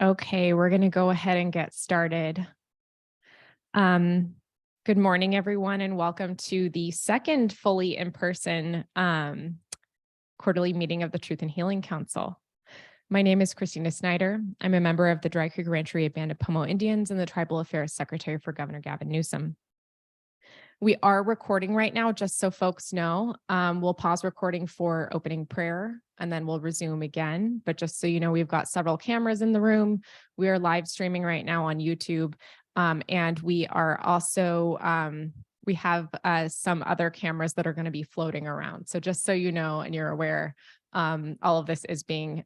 Okay, we're going to go ahead and get started. Good morning, everyone, and welcome to the second fully in-person quarterly meeting of the Truth and Healing Council. My name is Christina Snider. I'm a member of the Dry Creek Rancheria Band of Pomo Indians and the Tribal Affairs Secretary for Governor Gavin Newsom. We are recording right now, just so folks know. We'll pause recording for opening prayer, and then we'll resume again. But just so you know, we've got several cameras in the room. We are live streaming right now on YouTube. And we are also, we have some other cameras that are going to be floating around. So just so you know, and you're aware, all of this is being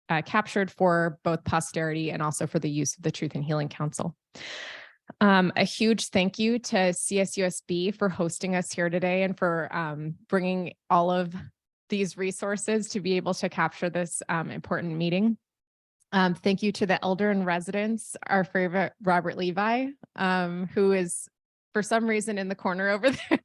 captured for both posterity and also for the use of the Truth and Healing Council. A huge thank you to CSUSB for hosting us here today and for bringing all of these resources to be able to capture this important meeting. Thank you to the elder in residence, our favorite Robert Levi, who is for some reason in the corner over there.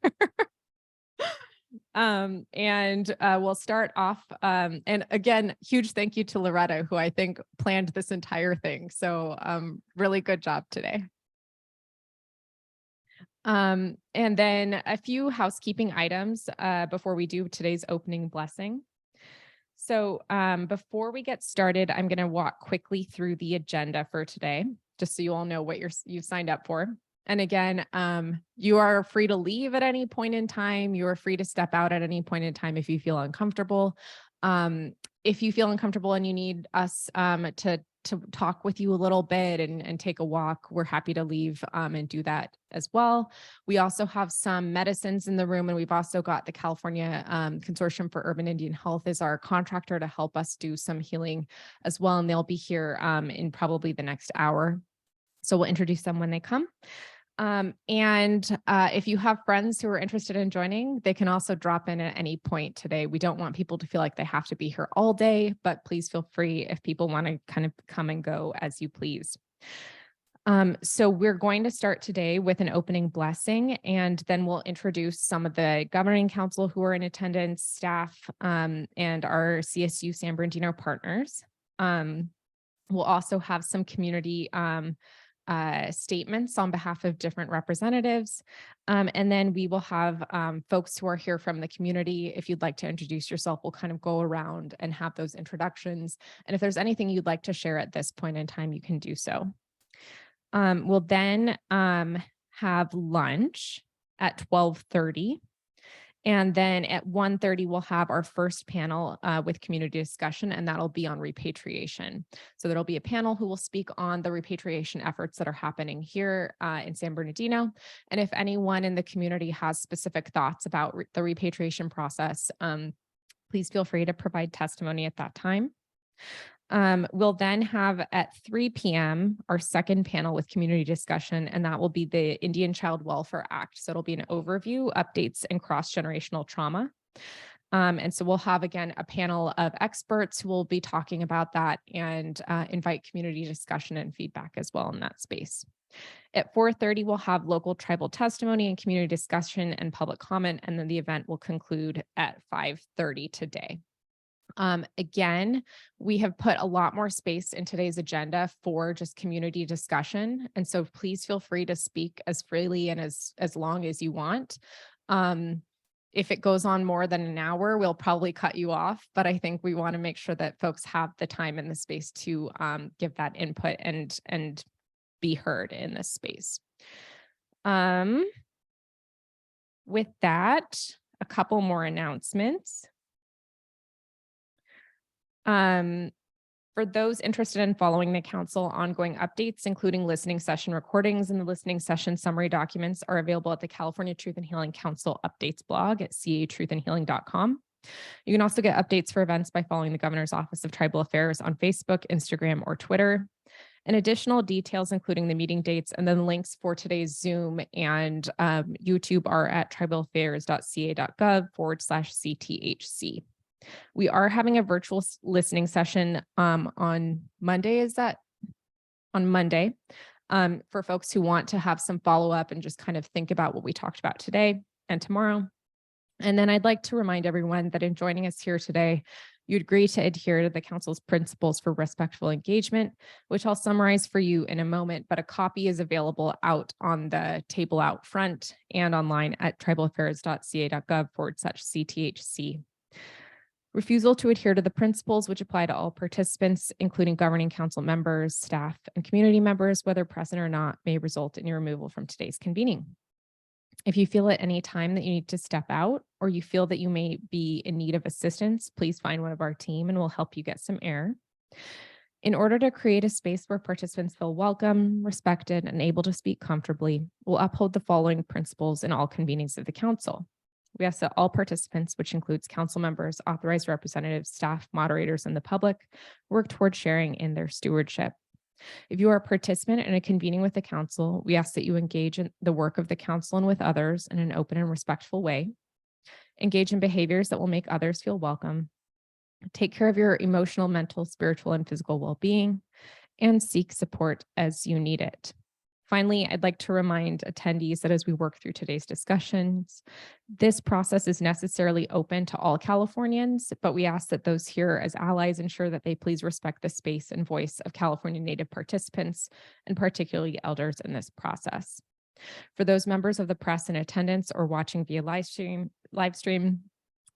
We'll start off, and again, huge thank you to Loretta, who I think planned this entire thing. So really good job today. And then a few housekeeping items before we do today's opening blessing. So before we get started, I'm going to walk quickly through the agenda for today, just so you all know what you've signed up for. And again, you are free to leave at any point in time. You are free to step out at any point in time if you feel uncomfortable. If you feel uncomfortable and you need us to talk with you a little bit and take a walk, we're happy to leave and do that as well. We also have some medicines in the room, and we've also got the California Consortium for Urban Indian Health as our contractor to help us do some healing as well. And they'll be here in probably the next hour. So we'll introduce them when they come. If you have friends who are interested in joining, they can also drop in at any point today. We don't want people to feel like they have to be here all day, but please feel free if people want to kind of come and go as you please. So we're going to start today with an opening blessing, and then we'll introduce some of the governing council who are in attendance, staff, and our CSU San Bernardino partners. We'll also have some community statements on behalf of different representatives. And then we will have folks who are here from the community. If you'd like to introduce yourself, we'll kind of go around and have those introductions. And if there's anything you'd like to share at this point in time, you can do so. We'll then have lunch at 12:30. And then at 1:30, we'll have our first panel with community discussion, and that'll be on repatriation. So there'll be a panel who will speak on the repatriation efforts that are happening here in San Bernardino. And if anyone in the community has specific thoughts about the repatriation process, please feel free to provide testimony at that time. We'll then have at 3 p.m. our second panel with community discussion, and that will be the Indian Child Welfare Act. So it'll be an overview, updates, and cross-generational trauma. And so we'll have, again, a panel of experts who will be talking about that and invite community discussion and feedback as well in that space. At 4:30, we'll have local tribal testimony and community discussion and public comment, and then the event will conclude at 5:30 today. Again, we have put a lot more space in today's agenda for just community discussion. And so please feel free to speak as freely and as long as you want. If it goes on more than an hour, we'll probably cut you off, but I think we want to make sure that folks have the time and the space to give that input and be heard in this space. With that, a couple more announcements. For those interested in following the council, ongoing updates, including listening session recordings and the listening session summary documents, are available at the California Truth and Healing Council updates blog at catruthandhealing.com. You can also get updates for events by following the Governor's Office of Tribal Affairs on Facebook, Instagram, or Twitter. And additional details, including the meeting dates and then links for today's Zoom and YouTube, are at tribalaffairs.ca.gov/CTHC. We are having a virtual listening session on Monday. Is that on Monday? For folks who want to have some follow-up and just kind of think about what we talked about today and tomorrow. And then I'd like to remind everyone that in joining us here today, you'd agree to adhere to the council's principles for respectful engagement, which I'll summarize for you in a moment, but a copy is available out on the table out front and online at tribalaffairs.ca.gov/CTHC. Refusal to adhere to the principles which apply to all participants, including governing council members, staff, and community members, whether present or not, may result in your removal from today's convening. If you feel at any time that you need to step out or you feel that you may be in need of assistance, please find one of our team and we'll help you get some air. In order to create a space where participants feel welcome, respected, and able to speak comfortably, we'll uphold the following principles in all convenings of the council. We ask that all participants, which includes council members, authorized representatives, staff, moderators, and the public, work toward sharing in their stewardship. If you are a participant in a convening with the council, we ask that you engage in the work of the council and with others in an open and respectful way. Engage in behaviors that will make others feel welcome. Take care of your emotional, mental, spiritual, and physical well-being, and seek support as you need it. Finally, I'd like to remind attendees that as we work through today's discussions, this process is necessarily open to all Californians, but we ask that those here as allies ensure that they please respect the space and voice of California Native participants, and particularly elders in this process. For those members of the press in attendance or watching via live stream,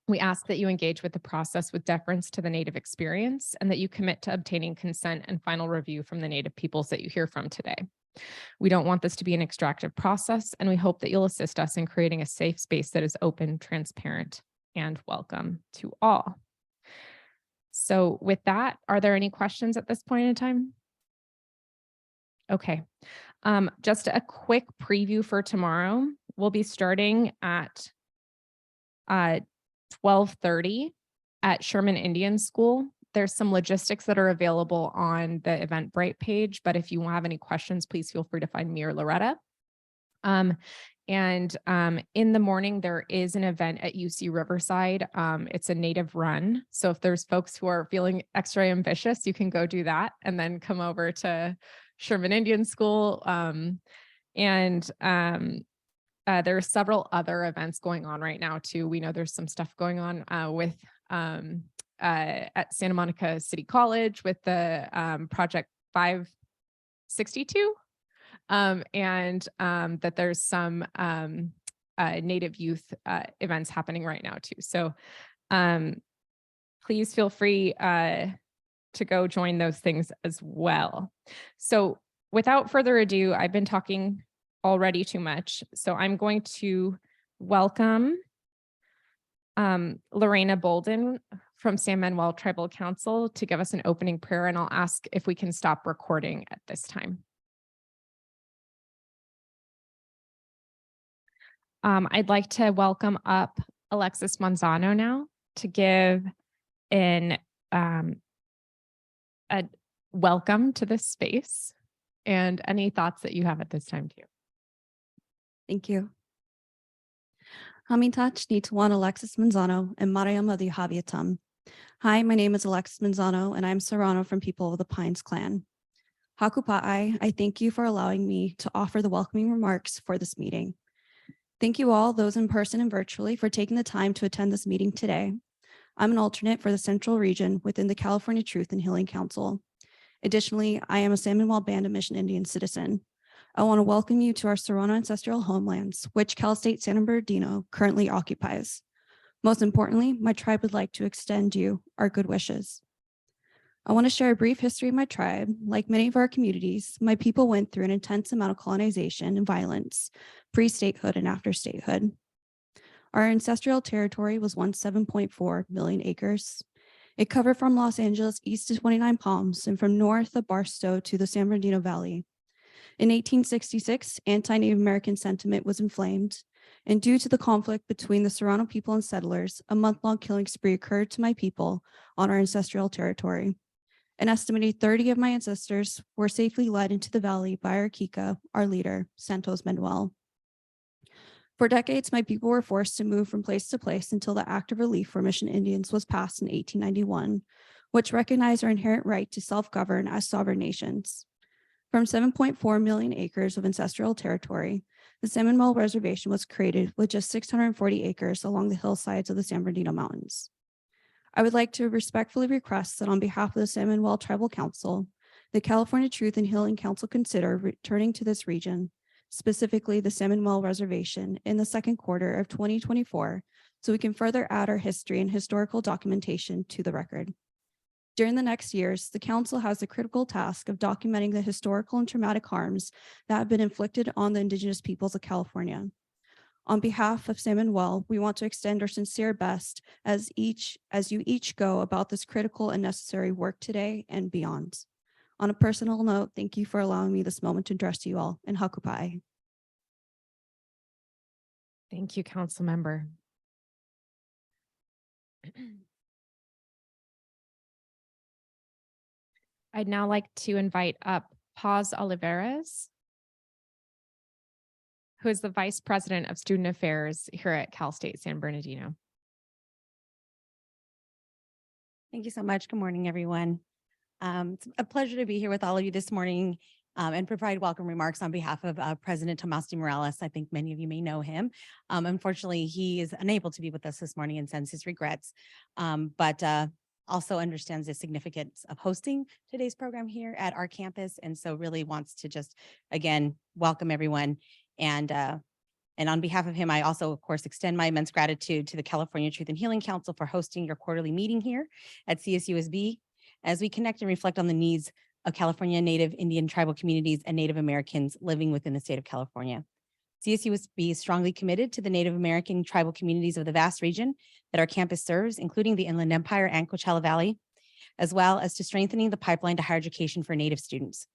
we ask that you engage with the process with deference to the Native experience and that you commit to obtaining consent and final review from the Native peoples that you hear from today. We don't want this to be an extractive process, and we hope that you'll assist us in creating a safe space that is open, transparent, and welcome to all. So with that, are there any questions at this point in time? Okay, just a quick preview for tomorrow. We'll be starting at 12:30 at Sherman Indian School. There's some logistics that are available on the Eventbrite page, but if you have any questions, please feel free to find me or Loretta. In the morning, there is an event at UC Riverside. It's a Native run. So if there's folks who are feeling extra ambitious, you can go do that and then come over to Sherman Indian School. There are several other events going on right now too. We know there's some stuff going on with at Santa Monica City College with the Project 562, and that there's some Native youth events happening right now too. So please feel free to go join those things as well. So without further ado, I've been talking already too much. So I'm going to welcome Lorena Bolden from San Manuel Tribal Council to give us an opening prayer, and I'll ask if we can stop recording at this time. I'd like to welcome up Alexis Manzano now to give a welcome to this space and any thoughts that you have at this time too. Thank you. Hamitach Nituan Alexis Manzano and Mariam Adi Haviatam. Hi, my name is Alexis Manzano and I'm Serrano from People of the Pines Clan. Hakupa'i, I thank you for allowing me to offer the welcoming remarks for this meeting. Thank you all, those in person and virtually, for taking the time to attend this meeting today. I'm an alternate for the Central Region within the California Truth and Healing Council. Additionally, I am a San Manuel Band of Mission Indian citizen. I want to welcome you to our Serrano ancestral homelands, which Cal State San Bernardino currently occupies. Most importantly, my tribe would like to extend you our good wishes. I want to share a brief history of my tribe. Like many of our communities, my people went through an intense amount of colonization and violence, pre-statehood and after statehood. Our ancestral territory was once 7.4 million acres. It covered from Los Angeles east to 29 Palms and from north of Barstow to the San Bernardino Valley. In 1866, anti-Native American sentiment was inflamed, and due to the conflict between the Serrano people and settlers, a month-long killing spree occurred to my people on our ancestral territory. An estimated 30 of my ancestors were safely led into the valley by our Kika, our leader, Santos Manuel. For decades, my people were forced to move from place to place until the Act of Relief for Mission Indians was passed in 1891, which recognized our inherent right to self-govern as sovereign nations. From 7.4 million acres of ancestral territory, the San Manuel Reservation was created with just 640 acres along the hillsides of the San Bernardino Mountains. I would like to respectfully request that on behalf of the San Manuel Tribal Council, the California Truth and Healing Council consider returning to this region, specifically the San Manuel Reservation, in the second quarter of 2024, so we can further add our history and historical documentation to the record. During the next years, the Council has the critical task of documenting the historical and traumatic harms that have been inflicted on the Indigenous peoples of California. On behalf of San Manuel, we want to extend our sincere best as you each go about this critical and necessary work today and beyond. On a personal note, thank you for allowing me this moment to address you all, and Hakupai. Thank you, Council Member. I'd now like to invite up Paz Oliveras, who is the Vice President of Student Affairs here at Cal State San Bernardino. Thank you so much. Good morning, everyone. It's a pleasure to be here with all of you this morning and provide welcome remarks on behalf of President Tomás de Morales. I think many of you may know him. Unfortunately, he is unable to be with us this morning and sends his regrets, but also understands the significance of hosting today's program here at our campus. And so really wants to just, again, welcome everyone. And on behalf of him, I also, of course, extend my immense gratitude to the California Truth and Healing Council for hosting your quarterly meeting here at CSUSB as we connect and reflect on the needs of California Native Indian tribal communities and Native Americans living within the state of California. CSUSB is strongly committed to the Native American tribal communities of the vast region that our campus serves, including the Inland Empire and Coachella Valley, as well as to strengthening the pipeline to higher education for Native students.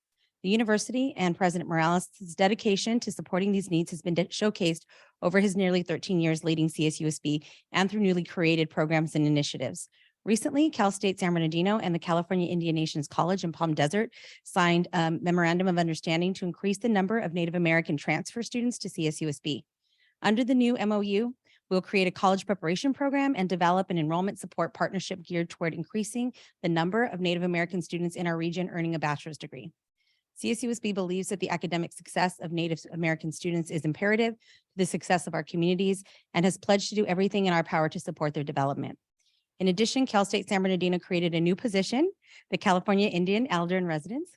The university and President Morales' dedication to supporting these needs has been showcased over his nearly 13 years leading CSUSB and through newly created programs and initiatives. Recently, Cal State San Bernardino and the California Indian Nations College in Palm Desert signed a memorandum of understanding to increase the number of Native American transfer students to CSUSB. Under the new MOU, we'll create a college preparation program and develop an enrollment support partnership geared toward increasing the number of Native American students in our region earning a bachelor's degree. CSUSB believes that the academic success of Native American students is imperative to the success of our communities and has pledged to do everything in our power to support their development. In addition, Cal State San Bernardino created a new position, the California Indian Elder in Residence,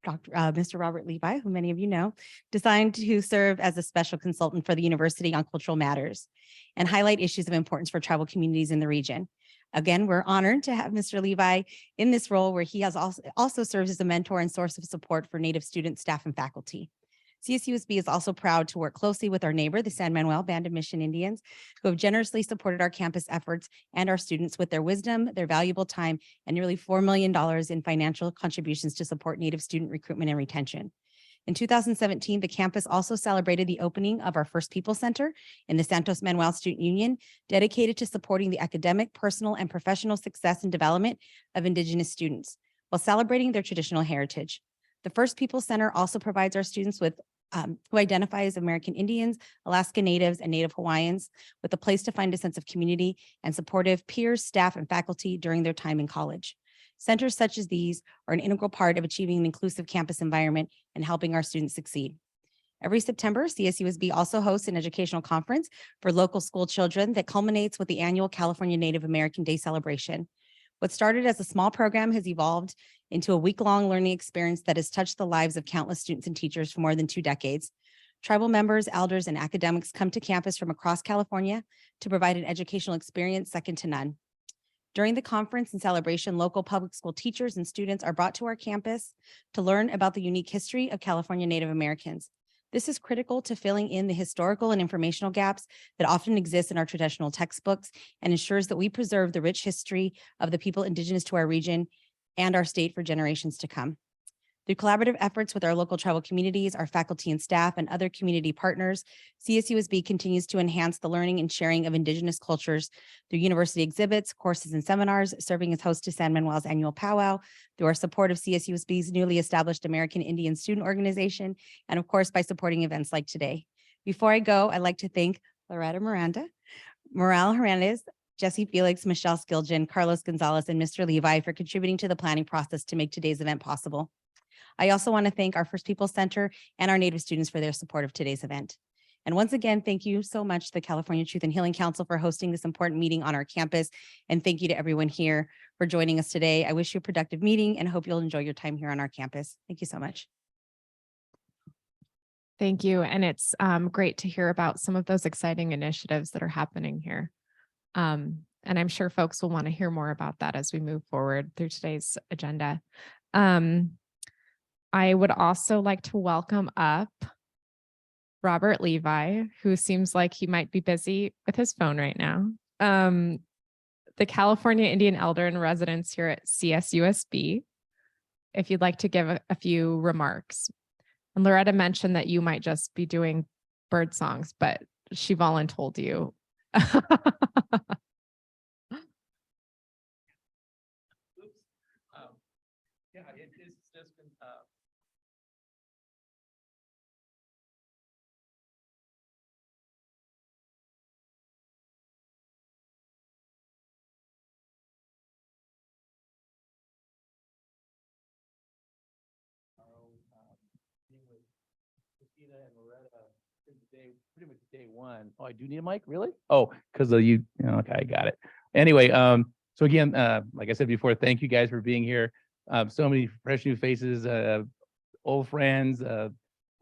Mr. Robert Levi, who many of you know, designed to serve as a special consultant for the university on cultural matters and highlight issues of importance for tribal communities in the region. Again, we're honored to have Mr. Levi in this role where he has also serves as a mentor and source of support for Native students, staff, and faculty. CSUSB is also proud to work closely with our neighbor, the San Manuel Band of Mission Indians, who have generously supported our campus efforts and our students with their wisdom, their valuable time, and nearly $4 million in financial contributions to support Native student recruitment and retention. In 2017, the campus also celebrated the opening of our first People Center in the Santos Manuel Student Union, dedicated to supporting the academic, personal, and professional success and development of Indigenous students while celebrating their traditional heritage. The First People Center also provides our students with who identify as American Indians, Alaska Natives, and Native Hawaiians with a place to find a sense of community and supportive peers, staff, and faculty during their time in college. Centers such as these are an integral part of achieving an inclusive campus environment and helping our students succeed. Every September, CSUSB also hosts an educational conference for local school children that culminates with the annual California Native American Day celebration. What started as a small program has evolved into a week-long learning experience that has touched the lives of countless students and teachers for more than 2 decades. Tribal members, elders, and academics come to campus from across California to provide an educational experience second to none. During the conference and celebration, local public school teachers and students are brought to our campus to learn about the unique history of California Native Americans. This is critical to filling in the historical and informational gaps that often exist in our traditional textbooks and ensures that we preserve the rich history of the people indigenous to our region and our state for generations to come. Through collaborative efforts with our local tribal communities, our faculty and staff, and other community partners, CSUSB continues to enhance the learning and sharing of Indigenous cultures through university exhibits, courses, and seminars, serving as host to San Manuel's annual powwow, through our support of CSUSB's newly established American Indian Student Organization, and of course, by supporting events like today. Before I go, I'd like to thank Loretta Miranda, Morale Hernandez, Jesse Felix, Michelle Skilgen, Carlos Gonzalez, and Mr. Levi for contributing to the planning process to make today's event possible. I also want to thank our First People Center and our Native students for their support of today's event. And once again, thank you so much to the California Truth and Healing Council for hosting this important meeting on our campus. And thank you to everyone here for joining us today. I wish you a productive meeting and hope you'll enjoy your time here on our campus. Thank you so much. Thank you. And it's great to hear about some of those exciting initiatives that are happening here. And I'm sure folks will want to hear more about that as we move forward through today's agenda. I would also like to welcome up Robert Levi, who seems like he might be busy with his phone right now. The California Indian Elder in Residence here at CSUSB, if you'd like to give a few remarks. And Loretta mentioned that you might just be doing bird songs, but she voluntold you. Yeah, it is just being with Christina and Loretta since pretty much day one. Oh, I do need a mic, really? Oh, because of you. Okay, I got it. Anyway, so again, like I said before, thank you guys for being here. So many fresh new faces, old friends that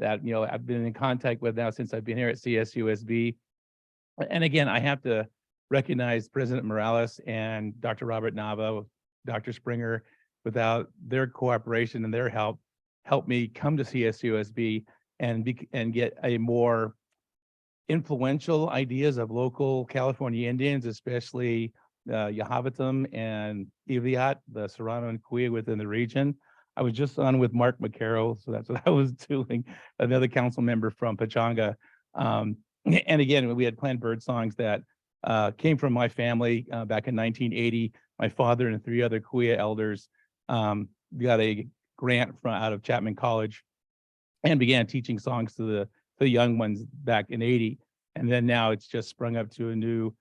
I've been in contact with now since I've been here at CSUSB. And again, I have to recognize President Morales and Dr. Robert Nava, Dr. Springer. Without their cooperation and their help me come to CSUSB and get a more influential ideas of local California Indians, especially Yahavatam and Iviat, the Serrano and Kuya within the region. I was just on with Mark McCarroll, so that's what I was doing, another council member from Pechanga. And again, we had planned bird songs that came from my family back in 1980. My father and 3 other Kuya elders got a grant out of Chapman College and began teaching songs to the young ones back in 80. And then now it's just sprung up to a new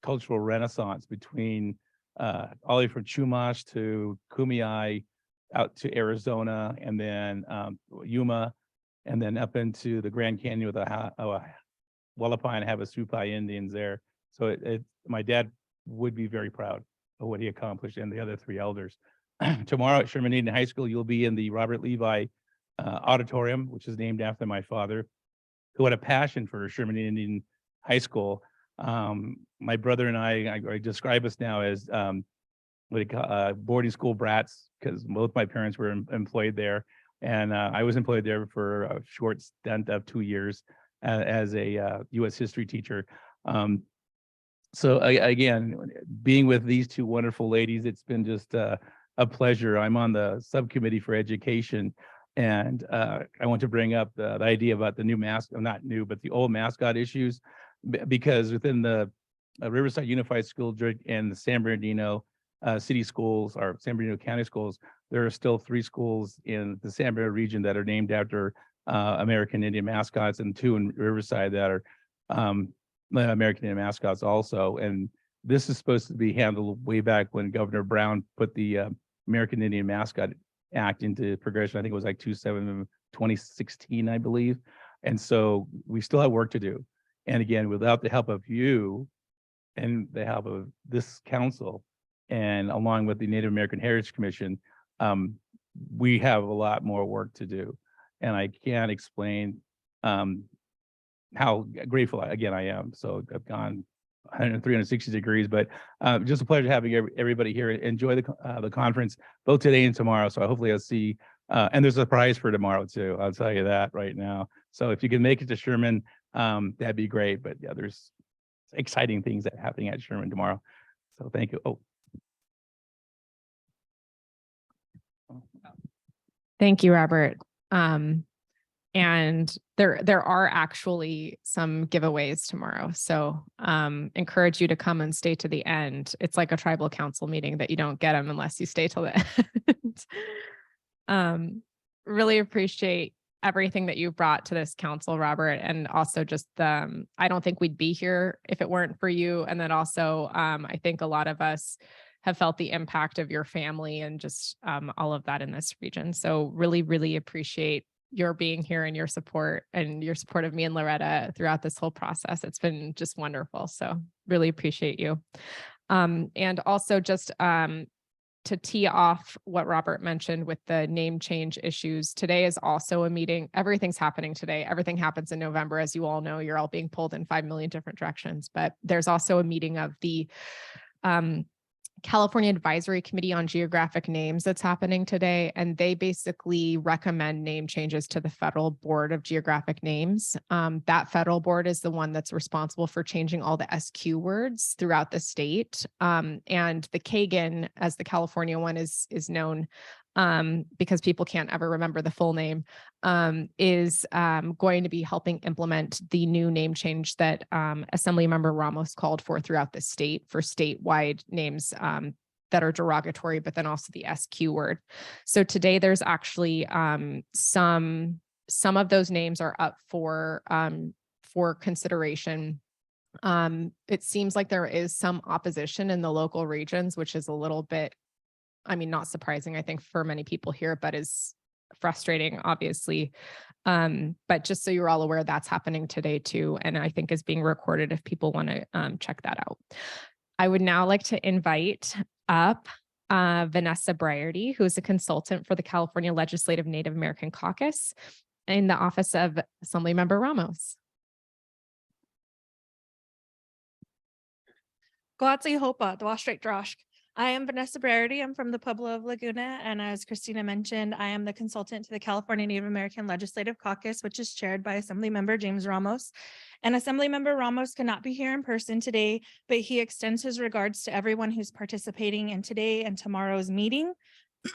cultural renaissance between all the way from Chumash to Kumeyaay out to Arizona, and then Yuma, and then up into the Grand Canyon with the Wallapai and Havasupai Indians there. So my dad would be very proud of what he accomplished and the other 3 elders. Tomorrow at Sherman Indian High School, you'll be in the Robert Levi Auditorium, which is named after my father, who had a passion for Sherman Indian High School. My brother and I describe us now as boarding school brats, because both my parents were employed there. And I was employed there for a short stint of 2 years as a U.S. history teacher. So again, being with these 2 wonderful ladies, it's been just a pleasure. I'm on the subcommittee for education, and I want to bring up the idea about the new not new, but the old mascot issues, because within the Riverside Unified School District and the San Bernardino city schools, or San Bernardino County schools, there are still 3 schools in the San Bernardino region that are named after American Indian mascots, and 2 in Riverside that are American Indian mascots also. And this is supposed to be handled way back when Governor Brown put the American Indian Mascot Act into progression. I think it was like 2016, I believe. And so we still have work to do. And again, without the help of you and the help of this council, and along with the Native American Heritage Commission, we have a lot more work to do. And I can't explain how grateful again I am. So I've gone 360 degrees, but just a pleasure having everybody here. Enjoy the conference both today and tomorrow. So hopefully I'll see And there's a prize for tomorrow too. I'll tell you that right now. So if you can make it to Sherman, that'd be great. But yeah, there's exciting things that are happening at Sherman tomorrow. So thank you. Oh. Thank you, Robert. And there are actually some giveaways tomorrow. So encourage you to come and stay to the end. It's like a tribal council meeting that you don't get them unless you stay till the end. Really appreciate everything that you brought to this council, Robert. And also just I don't think we'd be here if it weren't for you. And then also I think a lot of us have felt the impact of your family and just all of that in this region. So really, really appreciate your being here and your support of me and Loretta throughout this whole process. It's been just wonderful. So really appreciate you. And also just to tee off what Robert mentioned with the name change issues, today is also a meeting. Everything's happening today. Everything happens in November. As you all know, you're all being pulled in 5 million different directions, but there's also a meeting of the California Advisory Committee on Geographic Names that's happening today, and they basically recommend name changes to the Federal Board of Geographic Names. That federal board is the one that's responsible for changing all the SQ words throughout the state. And the KAGAN, as the California one is known, because people can't ever remember the full name, is going to be helping implement the new name change that Assemblymember Ramos called for throughout the state for statewide names that are derogatory, but then also the SQ word. So today there's actually some of those names are up for consideration. It seems like there is some opposition in the local regions, which is a little bit, I mean, not surprising, I think, for many people here, but is frustrating, obviously. But just so you're all aware, that's happening today too. And I think is being recorded if people want to check that out. I would now like to invite up Vanessa Briarty, who is a consultant for the California Legislative Native American Caucus in the office of Assemblymember Ramos. Gladzi Hopa, Dwashtrek Droshk. I am Vanessa Briarty. I'm from the Pueblo of Laguna. And as Christina mentioned, I am the consultant to the California Native American Legislative Caucus, which is chaired by Assemblymember James Ramos. And Assemblymember Ramos cannot be here in person today, but he extends his regards to everyone who's participating in today and tomorrow's meeting,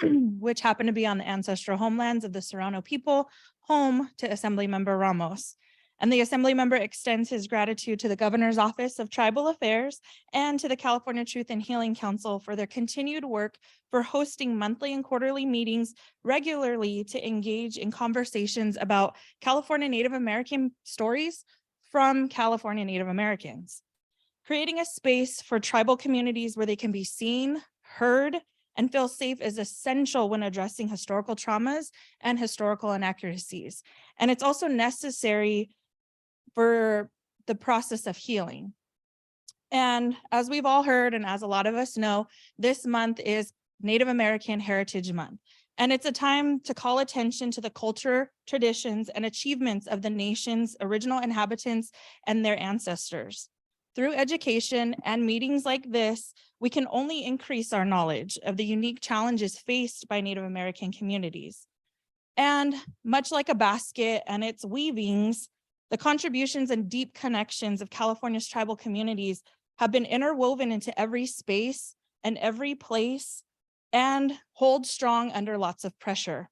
which happen to be on the ancestral homelands of the Serrano people, home to Assemblymember Ramos. And the Assembly member extends his gratitude to the Governor's Office of Tribal Affairs and to the California Truth and Healing Council for their continued work for hosting monthly and quarterly meetings regularly to engage in conversations about California Native American stories from California Native Americans. Creating a space for tribal communities where they can be seen, heard, and feel safe is essential when addressing historical traumas and historical inaccuracies. And it's also necessary for the process of healing. And as we've all heard, and as a lot of us know, this month is Native American Heritage Month. And it's a time to call attention to the culture, traditions, and achievements of the nation's original inhabitants and their ancestors. Through education and meetings like this, we can only increase our knowledge of the unique challenges faced by Native American communities. And much like a basket and its weavings, the contributions and deep connections of California's tribal communities have been interwoven into every space and every place and hold strong under lots of pressure.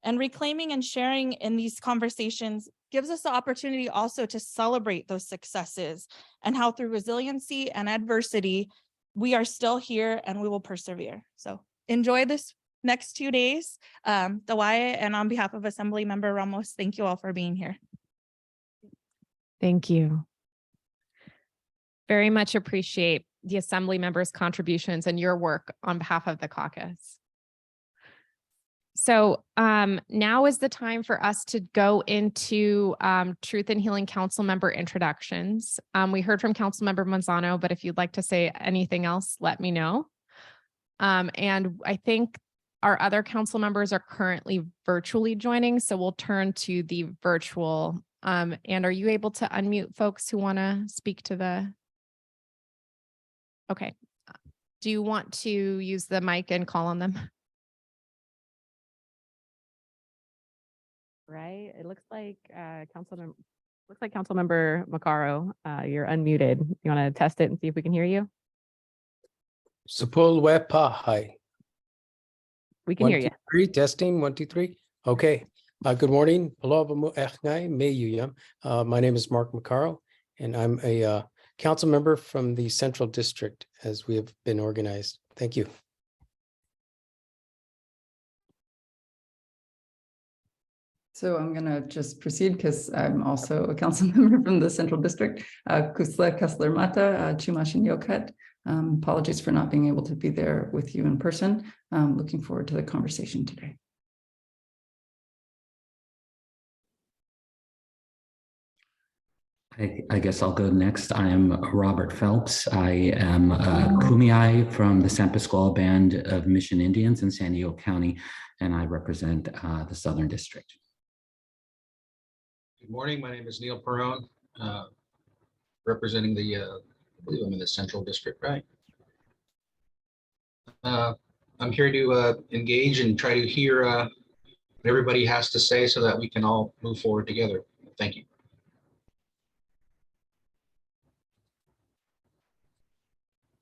And reclaiming and sharing in these conversations gives us the opportunity also to celebrate those successes and how through resiliency and adversity, we are still here and we will persevere. So enjoy this next 2 days. Dawaya, and on behalf of Assemblymember Ramos, thank you all for being here. Thank you. Very much appreciate the Assembly members' contributions and your work on behalf of the caucus. So now is the time for us to go into Truth and Healing Council member introductions. We heard from Councilmember Manzano, but if you'd like to say anything else, let me know. And I think our other council members are currently virtually joining, so we'll turn to the virtual. And are you able to unmute folks who want to speak to the? Okay. Do you want to use the mic and call on them? right? It looks like Councilmember Macaro, you're unmuted. You want to test it and see if we can hear you? Sapul Wepa, hi. We can hear you. 1, 2, 3, testing, 1, 2, 3. Okay. Good morning. My name is Mark Macaro, and I'm a council member from the Central District as we have been organized. Thank you. So I'm going to just proceed because I'm also a council member from the Central District. Kusla Kessler Mata, Chumashin Yokat. Apologies for not being able to be there with you in person. Looking forward to the conversation today. I guess I'll go next. I am Robert Phelps. I am a Kumeyaay from the San Pasqual Band of Mission Indians in San Diego County, and I represent the Southern District. Good morning. My name is Neil Perone, representing the, I believe I'm in the Central District, right? I'm here to engage and try to hear what everybody has to say so that we can all move forward together. Thank you.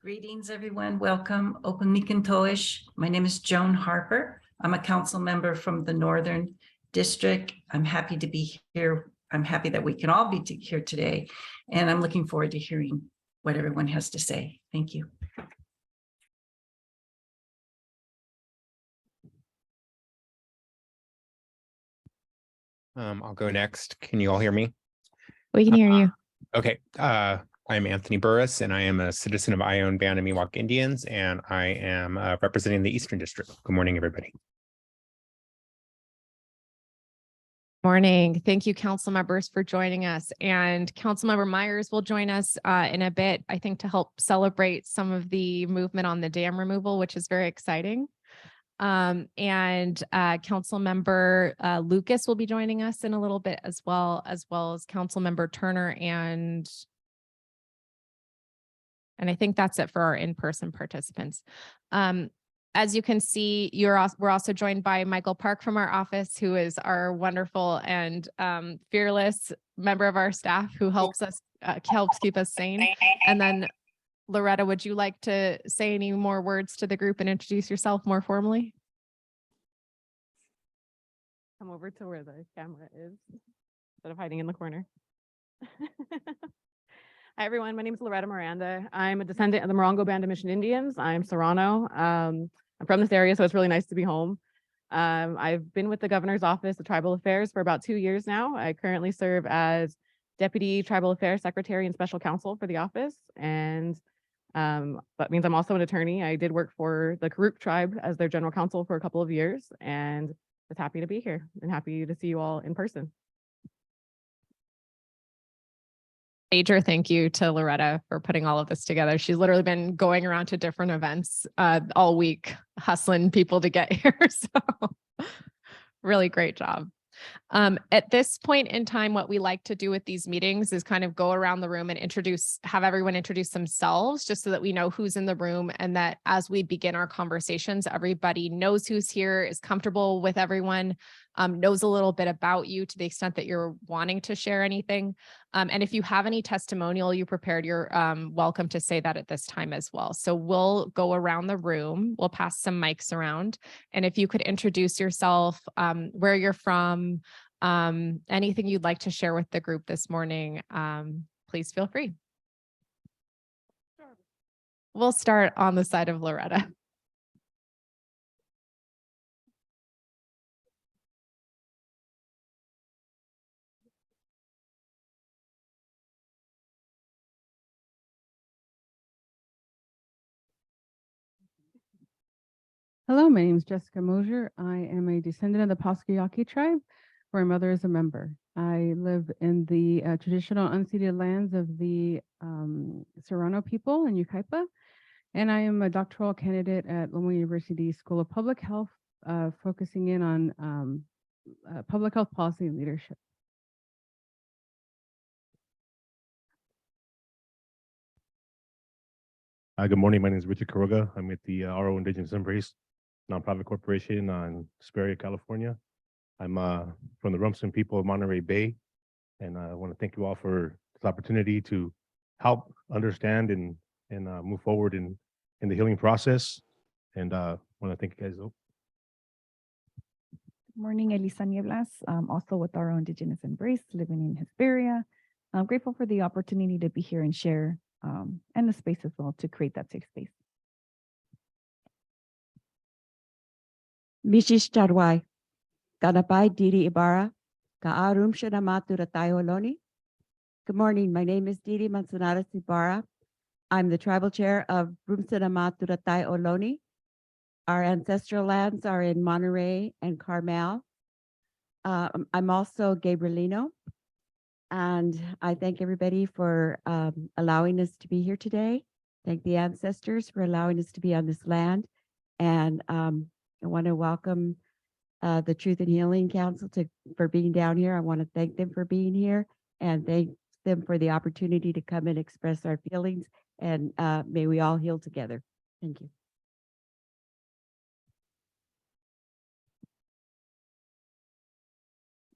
Greetings, everyone. Welcome. Open Nikantoish. My name is Joan Harper. I'm a council member from the Northern District. I'm happy to be here. I'm happy that we can all be here today, and I'm looking forward to hearing what everyone has to say. Thank you. I'll go next. Can you all hear me? We can hear you. Okay. I'm Anthony Burris, and I am a citizen of Ione Band of Miwok Indians, and I am representing the Eastern District. Good morning, everybody. Morning. Thank you, council members, for joining us. And Councilmember Myers will join us in a bit, I think, to help celebrate some of the movement on the dam removal, which is very exciting. Councilmember Lucas will be joining us in a little bit as well as Councilmember Turner and I think that's it for our in-person participants. As you can see, we're also joined by Michael Park from our office, who is our wonderful and fearless member of our staff who helps us keep us sane. And then Loretta, would you like to say any more words to the group and introduce yourself more formally? Come over to where the camera is instead of hiding in the corner. Hi, everyone. My name is Loretta Miranda. I'm a descendant of the Morongo Band of Mission Indians. I'm Serrano. I'm from this area, so it's really nice to be home. I've been with the governor's office of tribal affairs for about 2 years now. I currently serve as deputy tribal affairs secretary and special counsel for the office. And that means I'm also an attorney. I did work for the Karuk tribe as their general counsel for a couple of years, and just happy to be here and happy to see you all in person. Major thank you to Loretta for putting all of this together. She's literally been going around to different events all week, hustling people to get here. So really great job. At this point in time, what we like to do with these meetings is kind of go around the room and have everyone introduce themselves, just so that we know who's in the room, and that as we begin our conversations, everybody knows who's here, is comfortable with everyone, knows a little bit about you to the extent that you're wanting to share anything. And if you have any testimonial you prepared, you're welcome to say that at this time as well. So we'll go around the room, we'll pass some mics around. And if you could introduce yourself, where you're from, anything you'd like to share with the group this morning, please feel free. We'll start on the side of Loretta. Hello, my name is Jessica Mosier. I am a descendant of the Paskayaki tribe, where my mother is a member. I live in the traditional unceded lands of the Serrano people in Yucaipa, and I am a doctoral candidate at Loma University School of Public Health, focusing in on public health policy and leadership. Good morning. My name is Richard Caroga. I'm with the RO Indigenous Embrace nonprofit corporation on Hesperia, California. I'm from the Rumson people of Monterey Bay, and I want to thank you all for this opportunity to help understand and move forward in the healing process. And want to thank you guys. Morning, Elisa Nieblas, also with our Indigenous Embrace, living in Hesperia. I'm grateful for the opportunity to be here and share and the space as well to create that safe space. Mishish Charwai, Kanapai Didi Ibarra, Kaarum Shanamatu Ratayoloni. Good morning, my name is Didi Manzanares Ibarra. I'm the tribal chair of Rumsanamatu Ratayoloni. Our ancestral lands are in Monterey and Carmel. I'm also Gabrielino, and I thank everybody for allowing us to be here today. Thank the ancestors for allowing us to be on this land. And I want to welcome the Truth and Healing Council for being down here. I want to thank them for being here and thank them for the opportunity to come and express our feelings. And may we all heal together. Thank you.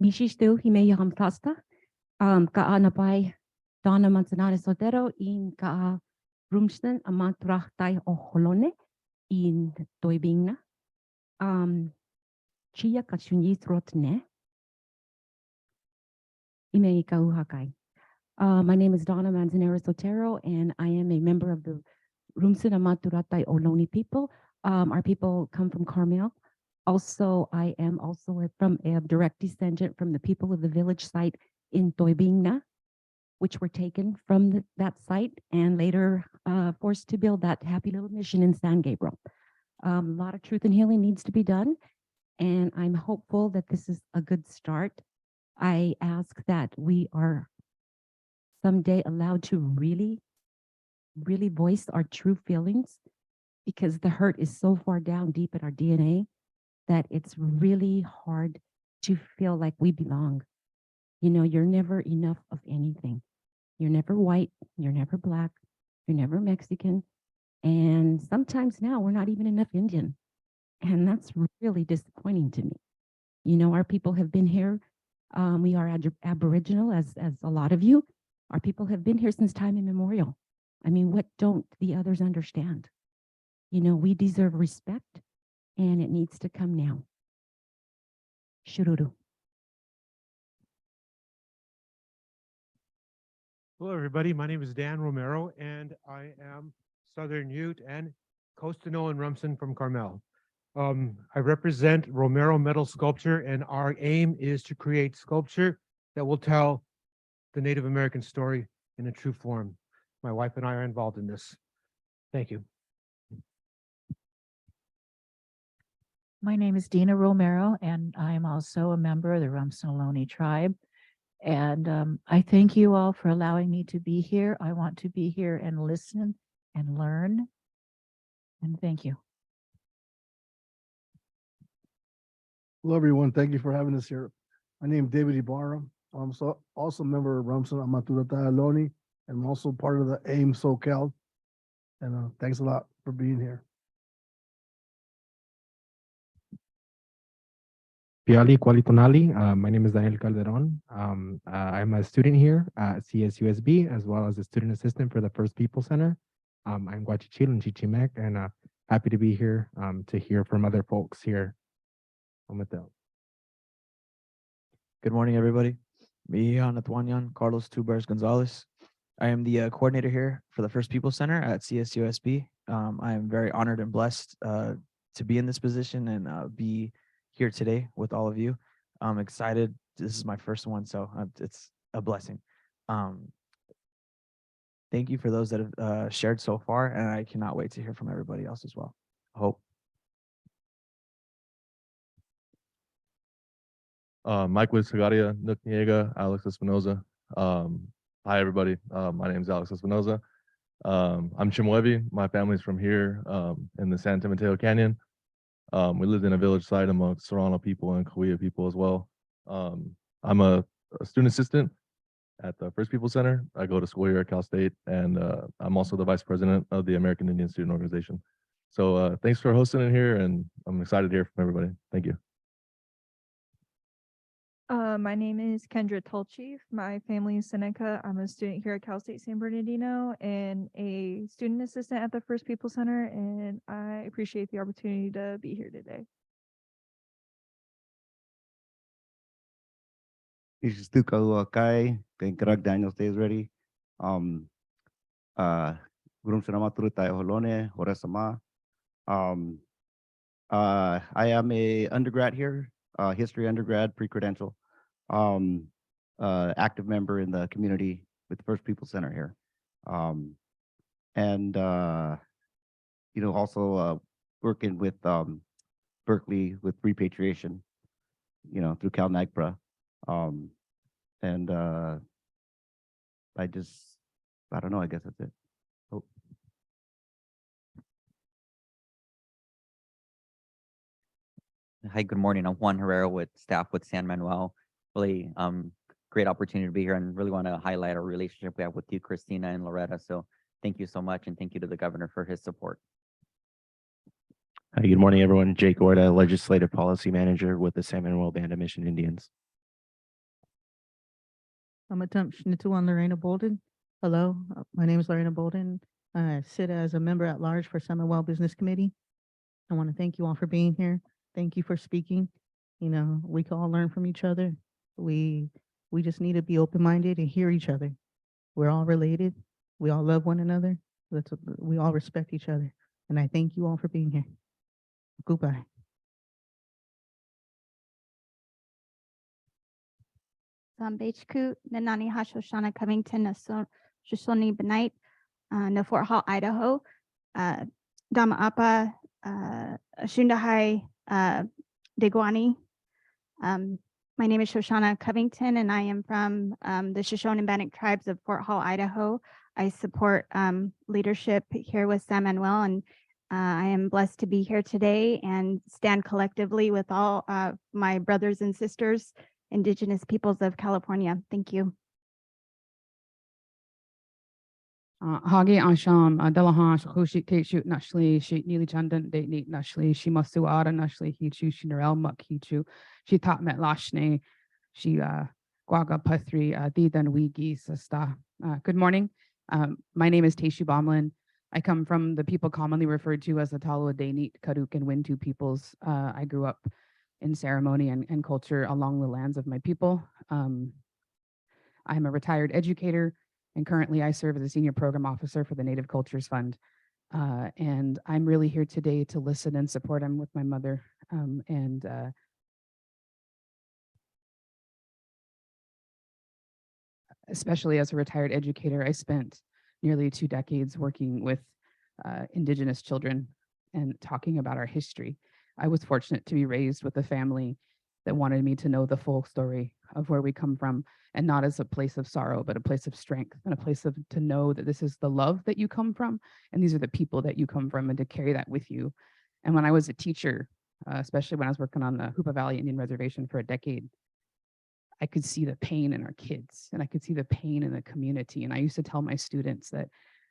Mishistu Himeya Hamtasta, Kaanapai, Donna Manzanares Sotero, in Ka Rumston, Amantrachtai Oholone, in Toibingna, Chia Kachunyi Throtne, Ime Kauhakai. My name is Donna Manzanares Sotero, and I am a member of the Rumson Amaturatai Oloni people. Our people come from Carmel. Also, I am also from a direct descendant from the people of the village site in Toibingna, which were taken from that site and later forced to build that happy little mission in San Gabriel. A lot of truth and healing needs to be done, and I'm hopeful that this is a good start. I ask that we are someday allowed to really voice our true feelings, because the hurt is so far down deep in our DNA that it's really hard to feel like we belong. You know, you're never enough of anything. You're never white, you're never black, you're never Mexican. And sometimes now we're not even enough Indian. And that's really disappointing to me. You know, our people have been here. We are Aboriginal, as a lot of you. Our people have been here since time immemorial. I mean, what don't the others understand? You know, we deserve respect, and it needs to come now. Shururu. Hello, everybody. My name is Dan Romero, and I am Southern Ute and Costanoan Rumson from Carmel. I represent Romero Metal Sculpture, and our aim is to create sculpture that will tell the Native American story in a true form. My wife and I are involved in this. Thank you. My name is Dina Romero, and I'm also a member of the Rumson Ohlone tribe. And I thank you all for allowing me to be here. I want to be here and listen and learn. And thank you. Hello, everyone. Thank you for having us here. My name is David Ibarra. I'm also a member of Rumson Amaturata Ohlone, and I'm also part of the AIM SoCal. And thanks a lot for being here. Piali Qualitonali. My name is Daniel Calderon. I'm a student here at CSUSB, as well as a student assistant for the First People Center. I'm Guachichil and Chichimec, and happy to be here to hear from other folks here. Good morning, everybody. Me, Anatuanyan Carlos Tubers Gonzalez. I am the coordinator here for the First People Center at CSUSB. I am very honored and blessed to be in this position and be here today with all of you. I'm excited. This is my first one, so it's a blessing. Thank you for those that have shared so far, and I cannot wait to hear from everybody else as well. I hope. Mike Witzagaria, Nook Niega, Alex Espinoza. Hi, everybody. My name is Alex Espinoza. I'm Chimwevi. My family's from here in the San Mateo Canyon. We lived in a village site amongst Serrano people and Cahuilla people as well. I'm a student assistant at the First People Center. I go to school here at Cal State, and I'm also the vice president of the American Indian Student Organization. So thanks for hosting it here, and I'm excited to hear from everybody. Thank you. My name is Kendra Tolchief. My family is Seneca. I'm a student here at Cal State San Bernardino and a student assistant at the First People Center, and I appreciate the opportunity to be here today. This is Tuka Uakai, Greg Daniel stays ready. Gurum Sanama Turutai Holone, Horesama. I am a undergrad here, history undergrad, pre-credential, active member in the community with the First People Center here. And also working with Berkeley with repatriation, through Cal NAGPRA. And I don't know, I guess that's it. Oh. Hi, good morning. I'm Juan Herrera with staff with San Manuel. Really great opportunity to be here and really want to highlight our relationship we have with you, Christina and Loretta. So thank you so much. And thank you to the governor for his support. Hi, good morning, everyone. Jake Orta, Legislative Policy Manager with the San Manuel Band of Mission Indians. I'm Attempt-Schnittuan Lorena Bolden. Hello, my name is Lorena Bolden. I sit as a member at large for San Manuel Business Committee. I want to thank you all for being here. Thank you for speaking. We can all learn from each other. We just need to be open-minded and hear each other. We're all related. We all love one another. We all respect each other. And I thank you all for being here. Goodbye. Zambechku, Nanani Hashoshana Covington, Shoshone Benite, na Fort Hall, Idaho, Dama Apa, Shundahai, Degwani. My name is Shoshana Covington, and I am from the Shoshone and Bannock tribes of Fort Hall, Idaho. I support leadership here with San Manuel, and I am blessed to be here today and stand collectively with all my brothers and sisters, Indigenous peoples of California. Thank you. Hagi Asham, Delahan, Hushik Teshut, Nashli, she Neely Chandan, Date Neat Nashli, she Masu Ada Nashli, Hichu, she Narel Muk Hichu, she taught Met Lashne, she Guaga Pathri, Didan Wigi Sasta. Good morning. My name is Teshu Bomlin. I come from the people commonly referred to as the Talua Dainit, Karuk, and Wintu peoples. I grew up in ceremony and culture along the lands of my people. I'm a retired educator, and currently I serve as a senior program officer for the Native Cultures Fund. And I'm really here today to listen and support. I'm with my mother. Especially as a retired educator, I spent nearly 2 decades working with Indigenous children and talking about our history. I was fortunate to be raised with a family that wanted me to know the full story of where we come from, and not as a place of sorrow, but a place of strength and a place of to know that this is the love that you come from, and these are the people that you come from, and to carry that with you. And when I was a teacher, especially when I was working on the Hoopa Valley Indian Reservation for a decade, I could see the pain in our kids, and I could see the pain in the community. And I used to tell my students that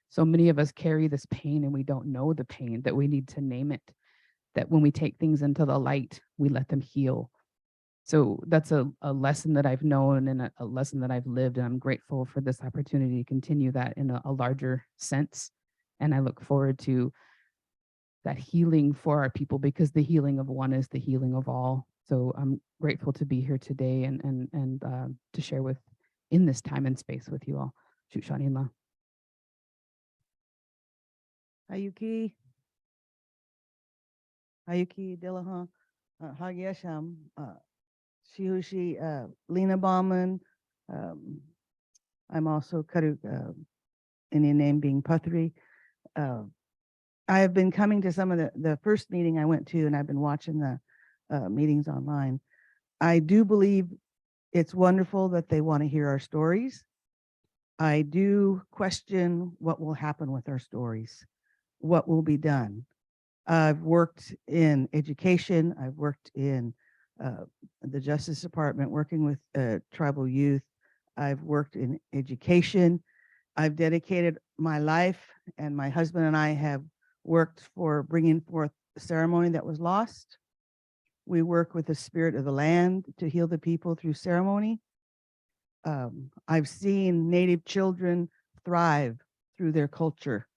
so many of us carry this pain and we don't know the pain, that we need to name it, that when we take things into the light, we let them heal. So that's a lesson that I've known and a lesson that I've lived, and I'm grateful for this opportunity to continue that in a larger sense. And I look forward to that healing for our people, because the healing of one is the healing of all. So I'm grateful to be here today and to share in this time and space with you all. Shushaninla. Ayuki Dillahan, Hagyasham, Shihushi, Lena Bauman. I'm also Karuk, Indian name being Pathri. I have been coming to some of the first meeting I went to, and I've been watching the meetings online. I do believe it's wonderful that they want to hear our stories. I do question what will happen with our stories, what will be done. I've worked in education. I've worked in the Justice Department, working with tribal youth. I've worked in education. I've dedicated my life, and my husband and I have worked for bringing forth a ceremony that was lost. We work with the spirit of the land to heal the people through ceremony. I've seen Native children thrive through their culture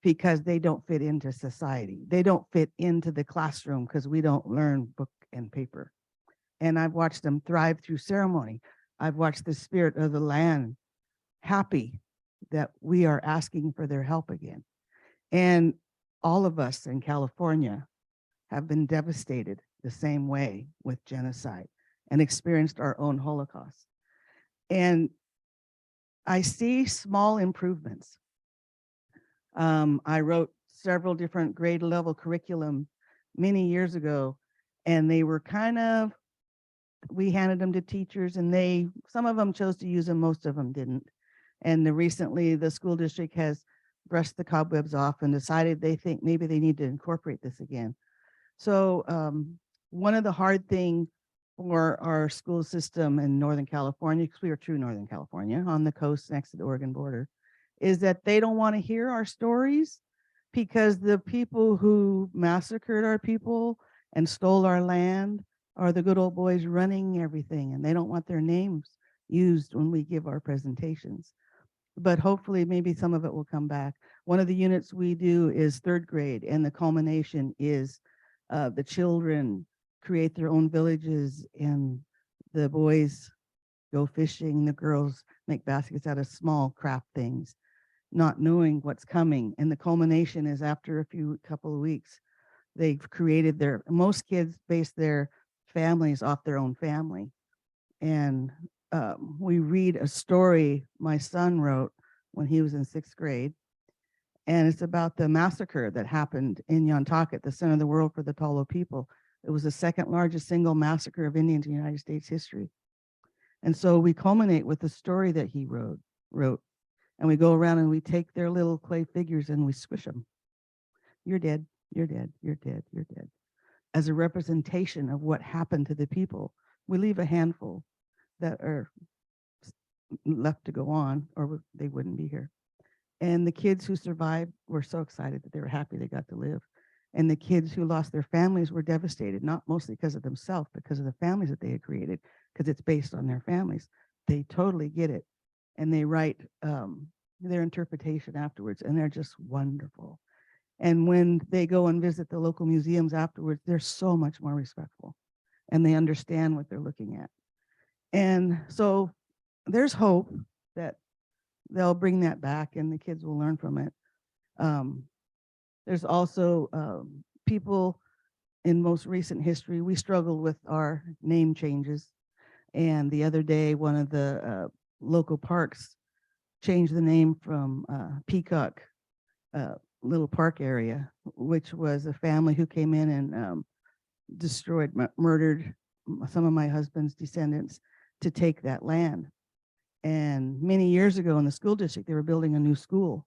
because they don't fit into society. They don't fit into the classroom because we don't learn book and paper. And I've watched them thrive through ceremony. I've watched the spirit of the land happy that we are asking for their help again. And all of us in California have been devastated the same way with genocide and experienced our own Holocaust. And I see small improvements. I wrote several different grade level curriculum many years ago, and they were we handed them to teachers, and some of them chose to use them, most of them didn't. And recently the school district has brushed the cobwebs off and decided they think maybe they need to incorporate this again. So one of the hard things for our school system in Northern California, because we are true Northern California on the coast next to the Oregon border, is that they don't want to hear our stories because the people who massacred our people and stole our land are the good old boys running everything, and they don't want their names used when we give our presentations. But hopefully maybe some of it will come back. One of the units we do is 3rd grade, and the culmination is the children create their own villages, and the boys go fishing, the girls make baskets out of small craft things, not knowing what's coming. And the culmination is after a couple of weeks, they've created most kids base their families off their own family. And we read a story my son wrote when he was in 6th grade. And it's about the massacre that happened in Yantakit, the center of the world for the Tolo people. It was the 2nd largest single massacre of Indians in United States history. And so we culminate with the story that he wrote, and we go around and we take their little clay figures and we squish them. You're dead, you're dead, you're dead, you're dead. As a representation of what happened to the people. We leave a handful that are left to go on, or they wouldn't be here. And the kids who survived were so excited that they were happy they got to live. And the kids who lost their families were devastated, not mostly because of themselves, because of the families that they had created, because it's based on their families. They totally get it. And they write their interpretation afterwards, and they're just wonderful. And when they go and visit the local museums afterwards, they're so much more respectful, and they understand what they're looking at. And so there's hope that they'll bring that back and the kids will learn from it. There's also people in most recent history, we struggled with our name changes. And the other day, one of the local parks changed the name from Peacock Little Park area, which was a family who came in and destroyed, murdered some of my husband's descendants to take that land. And many years ago in the school district, they were building a new school.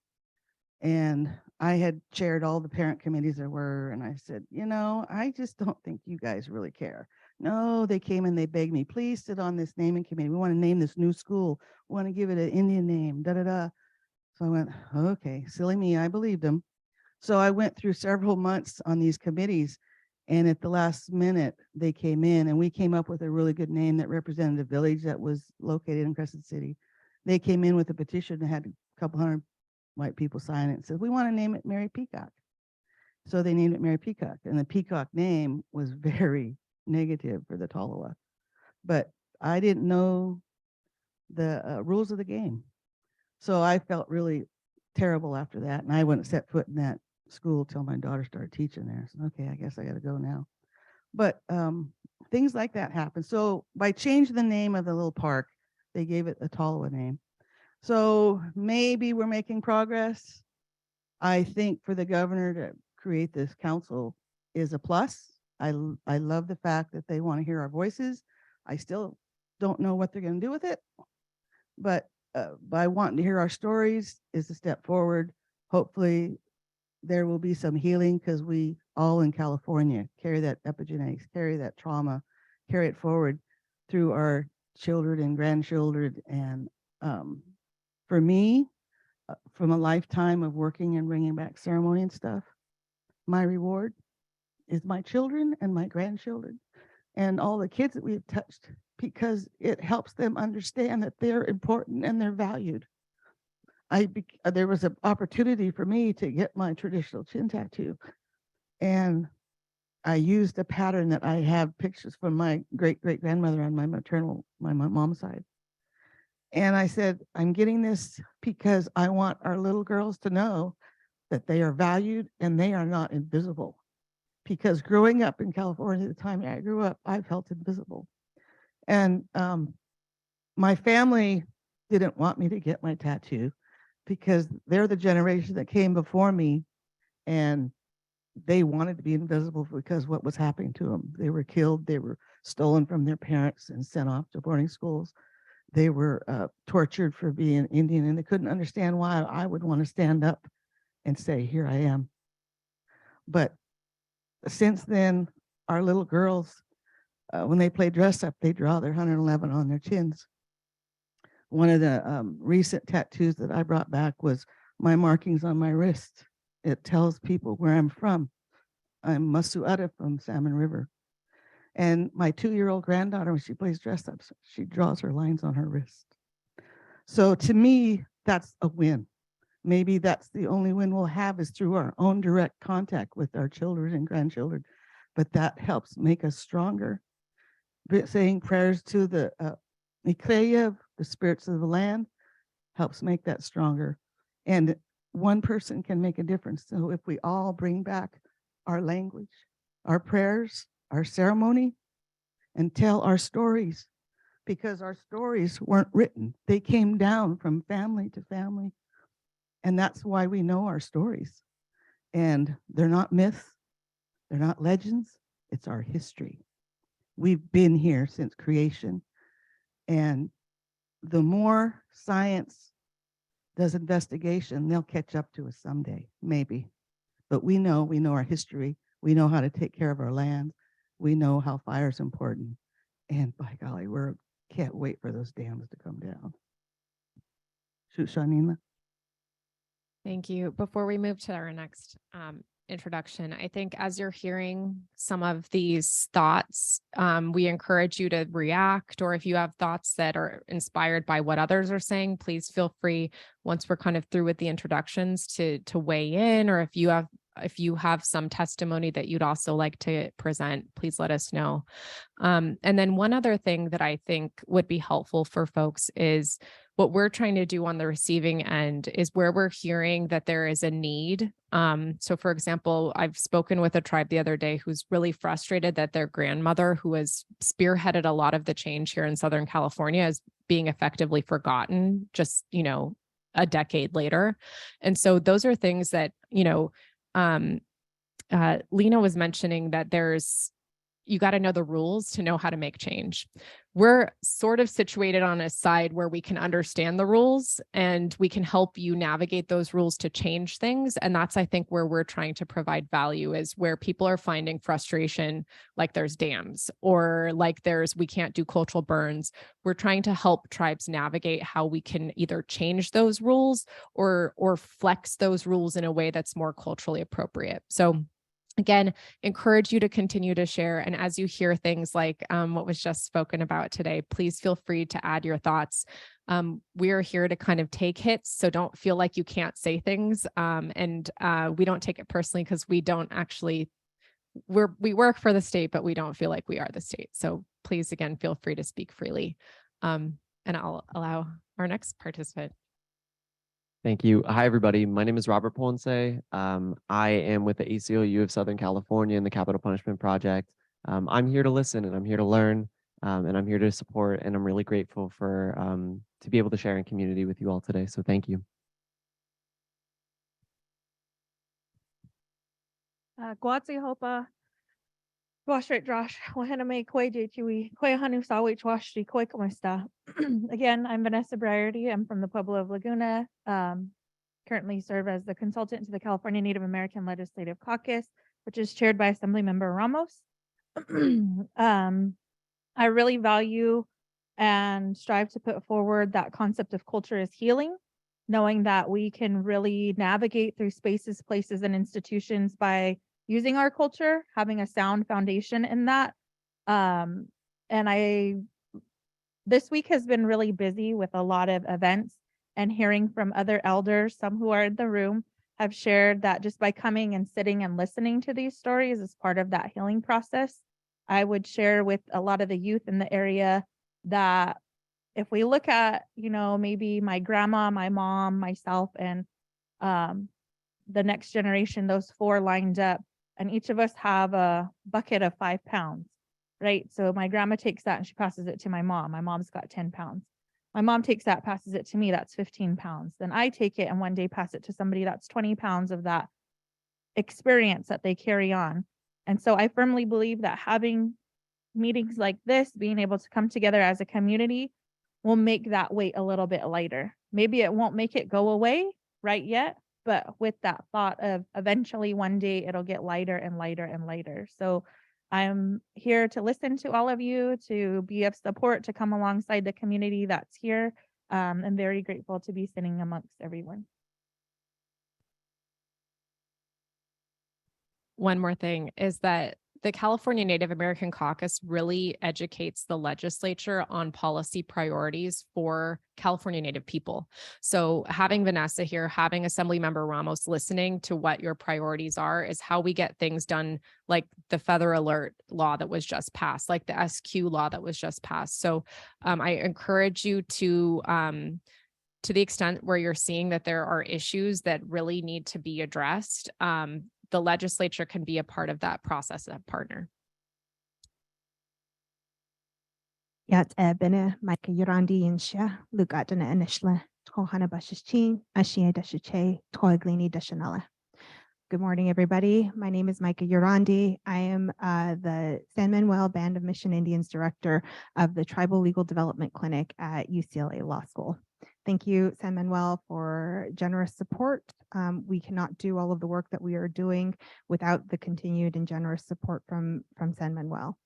And I had chaired all the parent committees there were, and I said, I just don't think you guys really care. No, they came and they begged me, please sit on this naming committee. We want to name this new school. We want to give it an Indian name, da-da-da. So I went, okay, silly me, I believed them. So I went through several months on these committees, and at the last minute, they came in and we came up with a really good name that represented a village that was located in Crescent City. They came in with a petition that had a couple hundred white people sign it and said, we want to name it Mary Peacock. So they named it Mary Peacock, and the Peacock name was very negative for the Tolowa. But I didn't know the rules of the game. So I felt really terrible after that, and I wouldn't set foot in that school till my daughter started teaching there. So, okay, I guess I got to go now. But things like that happen. So by changing the name of the little park, they gave it a Tolowa name. So maybe we're making progress. I think for the governor to create this council is a plus. I love the fact that they want to hear our voices. I still don't know what they're going to do with it, but by wanting to hear our stories is a step forward. Hopefully there will be some healing, because we all in California carry that epigenetics, carry that trauma, carry it forward through our children and grandchildren. And for me, from a lifetime of working and bringing back ceremony and stuff, my reward is my children and my grandchildren, and all the kids that we've touched, because it helps them understand that they're important and they're valued. There was an opportunity for me to get my traditional chin tattoo, and I used a pattern that I have pictures from my great-great-grandmother on my mom's side. And I said, I'm getting this because I want our little girls to know that they are valued and they are not invisible. Because growing up in California, at the time I grew up, I felt invisible. And my family didn't want me to get my tattoo because they're the generation that came before me, and they wanted to be invisible because what was happening to them. They were killed, they were stolen from their parents and sent off to boarding schools. They were tortured for being Indian, and they couldn't understand why I would want to stand up and say, here I am. But since then, our little girls, when they play dress up, they draw their 111 on their chins. One of the recent tattoos that I brought back was my markings on my wrist. It tells people where I'm from. I'm Masu'ata from Salmon River. And my 2-year-old granddaughter, when she plays dress up, she draws her lines on her wrist. So to me, that's a win. Maybe that's the only win we'll have, is through our own direct contact with our children and grandchildren. But that helps make us stronger. Saying prayers to the ICWA, the spirits of the land, helps make that stronger. And one person can make a difference. So if we all bring back our language, our prayers, our ceremony, and tell our stories, because our stories weren't written. They came down from family to family. And that's why we know our stories. And they're not myths, they're not legends, it's our history. We've been here since creation. And the more science does investigation, they'll catch up to us someday, maybe. But we know our history. We know how to take care of our land. We know how fire is important. And by golly, we can't wait for those dams to come down. Shoot, Shanina. Thank you. Before we move to our next introduction, I think as you're hearing some of these thoughts, we encourage you to react, or if you have thoughts that are inspired by what others are saying, please feel free, once we're kind of through with the introductions, to weigh in, or if you have some testimony that you'd also like to present, please let us know. And then one other thing that I think would be helpful for folks is what we're trying to do on the receiving end is where we're hearing that there is a need. So for example, I've spoken with a tribe the other day who's really frustrated that their grandmother, who has spearheaded a lot of the change here in Southern California, is being effectively forgotten just, a decade later. And so those are things that, Lena was mentioning that you got to know the rules to know how to make change. We're sort of situated on a side where we can understand the rules and we can help you navigate those rules to change things. And that's, I think, where we're trying to provide value, is where people are finding frustration, like there's dams, or like we can't do cultural burns. We're trying to help tribes navigate how we can either change those rules or flex those rules in a way that's more culturally appropriate. So again, encourage you to continue to share. And as you hear things like what was just spoken about today, please feel free to add your thoughts. We are here to kind of take hits, so don't feel like you can't say things. And we don't take it personally, because we don't actually, we work for the state, but we don't feel like we are the state. So please, again, feel free to speak freely. And I'll allow our next participant. Thank you. Hi, everybody. My name is Robert Ponce. I am with the ACLU of Southern California and the Capital Punishment Project. I'm here to listen, and I'm here to learn, and I'm here to support, and I'm really grateful for to be able to share in community with you all today. So thank you. Guatsi hopa. Washret Josh, wahena me kwe de chui, kwe hanu sawich washri kwe komesta. Again, I'm Vanessa Briarty. I'm from the Pueblo of Laguna. Currently serve as the consultant to the California Native American Legislative Caucus, which is chaired by Assemblymember Ramos. I really value and strive to put forward that concept of culture as healing, knowing that we can really navigate through spaces, places, and institutions by using our culture, having a sound foundation in that, And this week has been really busy with a lot of events and hearing from other elders. Some who are in the room have shared that just by coming and sitting and listening to these stories is part of that healing process. I would share with a lot of the youth in the area that if we look at, maybe my grandma, my mom, myself, and the next generation, those four lined up, and each of us have a bucket of 5 pounds, right? So my grandma takes that and she passes it to my mom. My mom's got 10 pounds. My mom takes that, passes it to me. That's 15 pounds. Then I take it and one day pass it to somebody. That's 20 pounds of that experience that they carry on. And so I firmly believe that having meetings like this, being able to come together as a community, will make that weight a little bit lighter. Maybe it won't make it go away right yet, but with that thought of eventually one day it'll get lighter and lighter and lighter. So I'm here to listen to all of you, to be of support, to come alongside the community that's here. I'm very grateful to be sitting amongst everyone. One more thing is that the California Native American Caucus really educates the legislature on policy priorities for California Native people. So having Vanessa here, having Assemblymember Ramos listening to what your priorities are is how we get things done, like the feather alert law that was just passed, like the SQ law that was just passed. So I encourage you to the extent where you're seeing that there are issues that really need to be addressed, the legislature can be a part of that process, that partner. Yat bene Micah Yurandi Insha, Lugatana Inishla, Tohana Bashichin, Ashia Dashiche, Toiglini Dashanala. Good morning, everybody. My name is Micah Yurandi. I am the San Manuel Band of Mission Indians Director of the Tribal Legal Development Clinic at UCLA Law School. Thank you, San Manuel, for generous support. We cannot do all of the work that we are doing without the continued and generous support from San Manuel.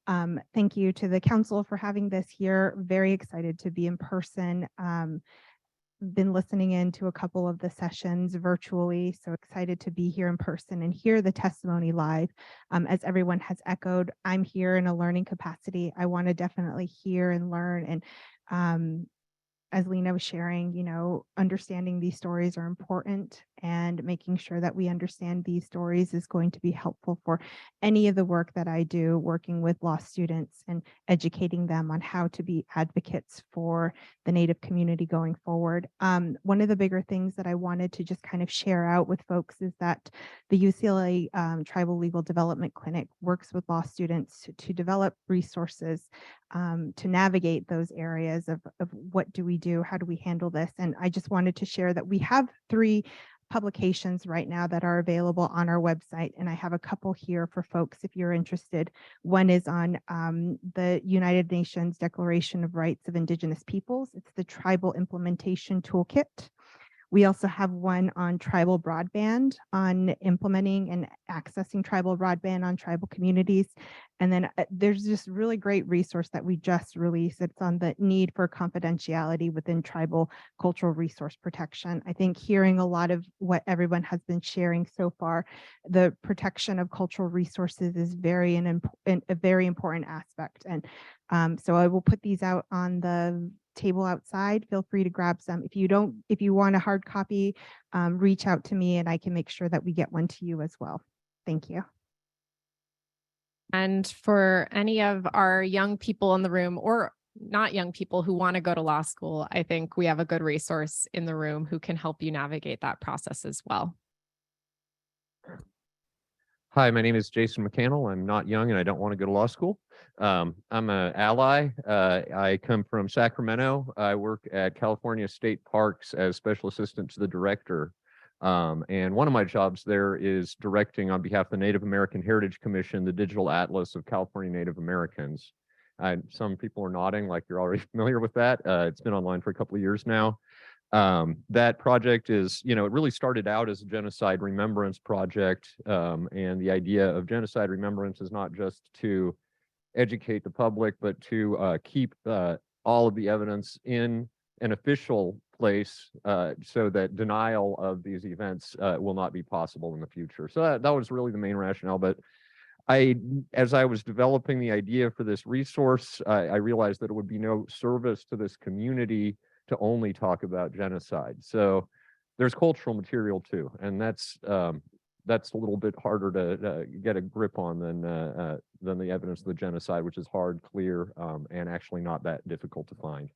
Thank you to the council for having this here. Very excited to be in person. Been listening in to a couple of the sessions virtually, so excited to be here in person and hear the testimony live. As everyone has echoed, I'm here in a learning capacity. I want to definitely hear and learn, and as Lena was sharing, understanding these stories are important, and making sure that we understand these stories is going to be helpful for any of the work that I do, working with law students and educating them on how to be advocates for the Native community going forward. One of the bigger things that I wanted to just kind of share out with folks is that the UCLA Tribal Legal Development Clinic works with law students to develop resources to navigate those areas of what do we do, how do we handle this. And I just wanted to share that we have 3 publications right now that are available on our website, and I have a couple here for folks if you're interested. One is on the United Nations Declaration of Rights of Indigenous Peoples. It's the Tribal Implementation Toolkit. We also have one on tribal broadband, on implementing and accessing tribal broadband on tribal communities. And then there's this really great resource that we just released. It's on the need for confidentiality within tribal cultural resource protection. I think hearing a lot of what everyone has been sharing so far, the protection of cultural resources is a very important aspect. And so I will put these out on the table outside. Feel free to grab some. If you want a hard copy, reach out to me and I can make sure that we get one to you as well. Thank you. And for any of our young people in the room, or not young people who want to go to law school, I think we have a good resource in the room who can help you navigate that process as well. Hi, my name is Jason McCannell. I'm not young and I don't want to go to law school. I'm an ally. I come from Sacramento. I work at California State Parks as special assistant to the director. And one of my jobs there is directing on behalf of the Native American Heritage Commission, the Digital Atlas of California Native Americans. Some people are nodding like you're already familiar with that. It's been online for a couple of years now. That project is, it really started out as a genocide remembrance project. And the idea of genocide remembrance is not just to educate the public, but to keep all of the evidence in an official place so that denial of these events will not be possible in the future. So that was really the main rationale. But as I was developing the idea for this resource, I realized that it would be no service to this community to only talk about genocide. So there's cultural material too, and that's a little bit harder to get a grip on than the evidence of the genocide, which is hard, clear, and actually not that difficult to find.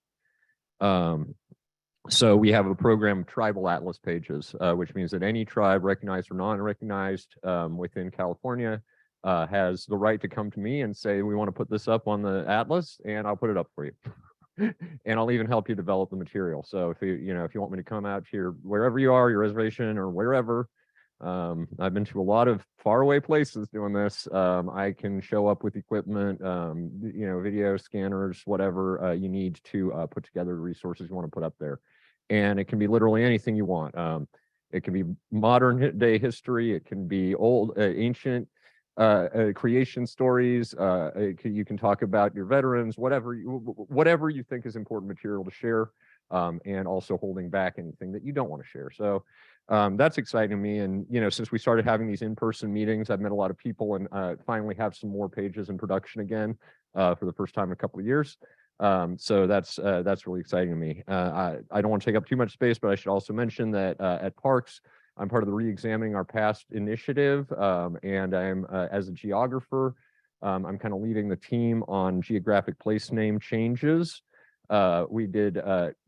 So we have a program of tribal atlas pages, which means that any tribe, recognized or non-recognized, within California, has the right to come to me and say, we want to put this up on the atlas, and I'll put it up for you. And I'll even help you develop the material. So if if you want me to come out here, wherever you are, your reservation or wherever, I've been to a lot of faraway places doing this. I can show up with equipment, video scanners, whatever you need to put together the resources you want to put up there. And it can be literally anything you want. It can be modern day history. It can be old, ancient creation stories. You can talk about your veterans, whatever you think is important material to share, and also holding back anything that you don't want to share. So that's exciting to me. And since we started having these in-person meetings, I've met a lot of people, and finally have some more pages in production again for the first time in a couple of years. So that's really exciting to me. I don't want to take up too much space, but I should also mention that at Parks, I'm part of the Reexamining Our Past initiative, and I'm as a geographer, I'm kind of leading the team on geographic place name changes. We did,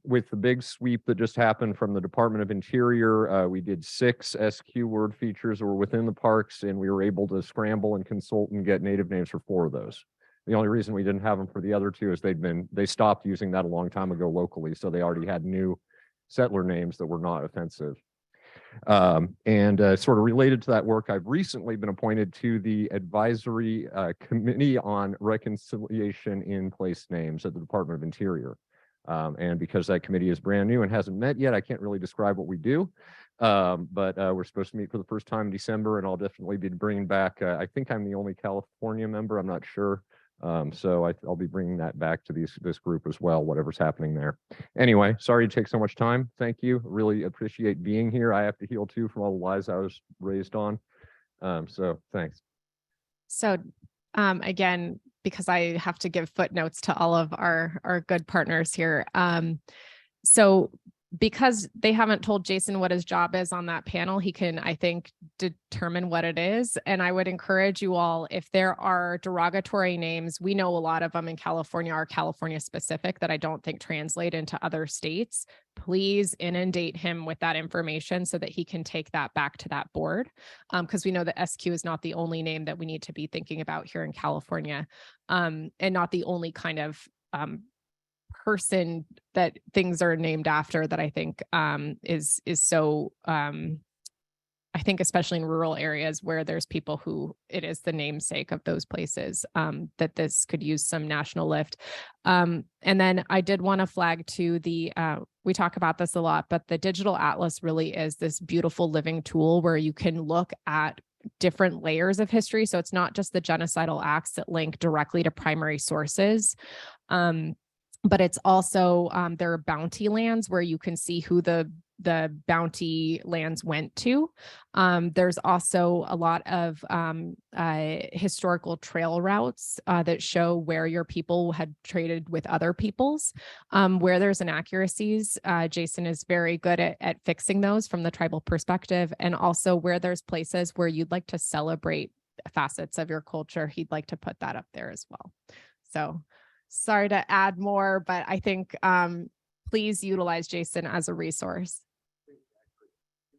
with the big sweep that just happened from the Department of Interior, we did 6 SQ word features that were within the parks, and we were able to scramble and consult and get native names for 4 of those. The only reason we didn't have them for the other 2 is they stopped using that a long time ago locally, so they already had new settler names that were not offensive. Sort of related to that work, I've recently been appointed to the Advisory Committee on Reconciliation in Place Names at the Department of Interior. And because that committee is brand new and hasn't met yet, I can't really describe what we do. But we're supposed to meet for the first time in December, and I'll definitely be bringing back, I think I'm the only California member, I'm not sure. So I'll be bringing that back to this group as well, whatever's happening there. Anyway, sorry to take so much time. Thank you. Really appreciate being here. I have to heal too from all the lies I was raised on. So thanks. So again, because I have to give footnotes to all of our good partners here. So because they haven't told Jason what his job is on that panel, he can, I think, determine what it is. And I would encourage you all, if there are derogatory names, we know a lot of them in California are California specific that I don't think translate into other states. Please inundate him with that information so that he can take that back to that board. Because we know that SQ is not the only name that we need to be thinking about here in California, and not the only kind of person that things are named after that I think is so I think especially in rural areas where there's people who it is the namesake of those places, that this could use some national lift. And then I did want to flag to the we talk about this a lot, but the digital atlas really is this beautiful living tool where you can look at different layers of history. So it's not just the genocidal acts that link directly to primary sources. But it's also there are bounty lands where you can see who the bounty lands went to. There's also a lot of historical trail routes that show where your people had traded with other peoples. Where there's inaccuracies, Jason is very good at fixing those from the tribal perspective, and also where there's places where you'd like to celebrate facets of your culture, he'd like to put that up there as well. So sorry to add more, but I think please utilize Jason as a resource.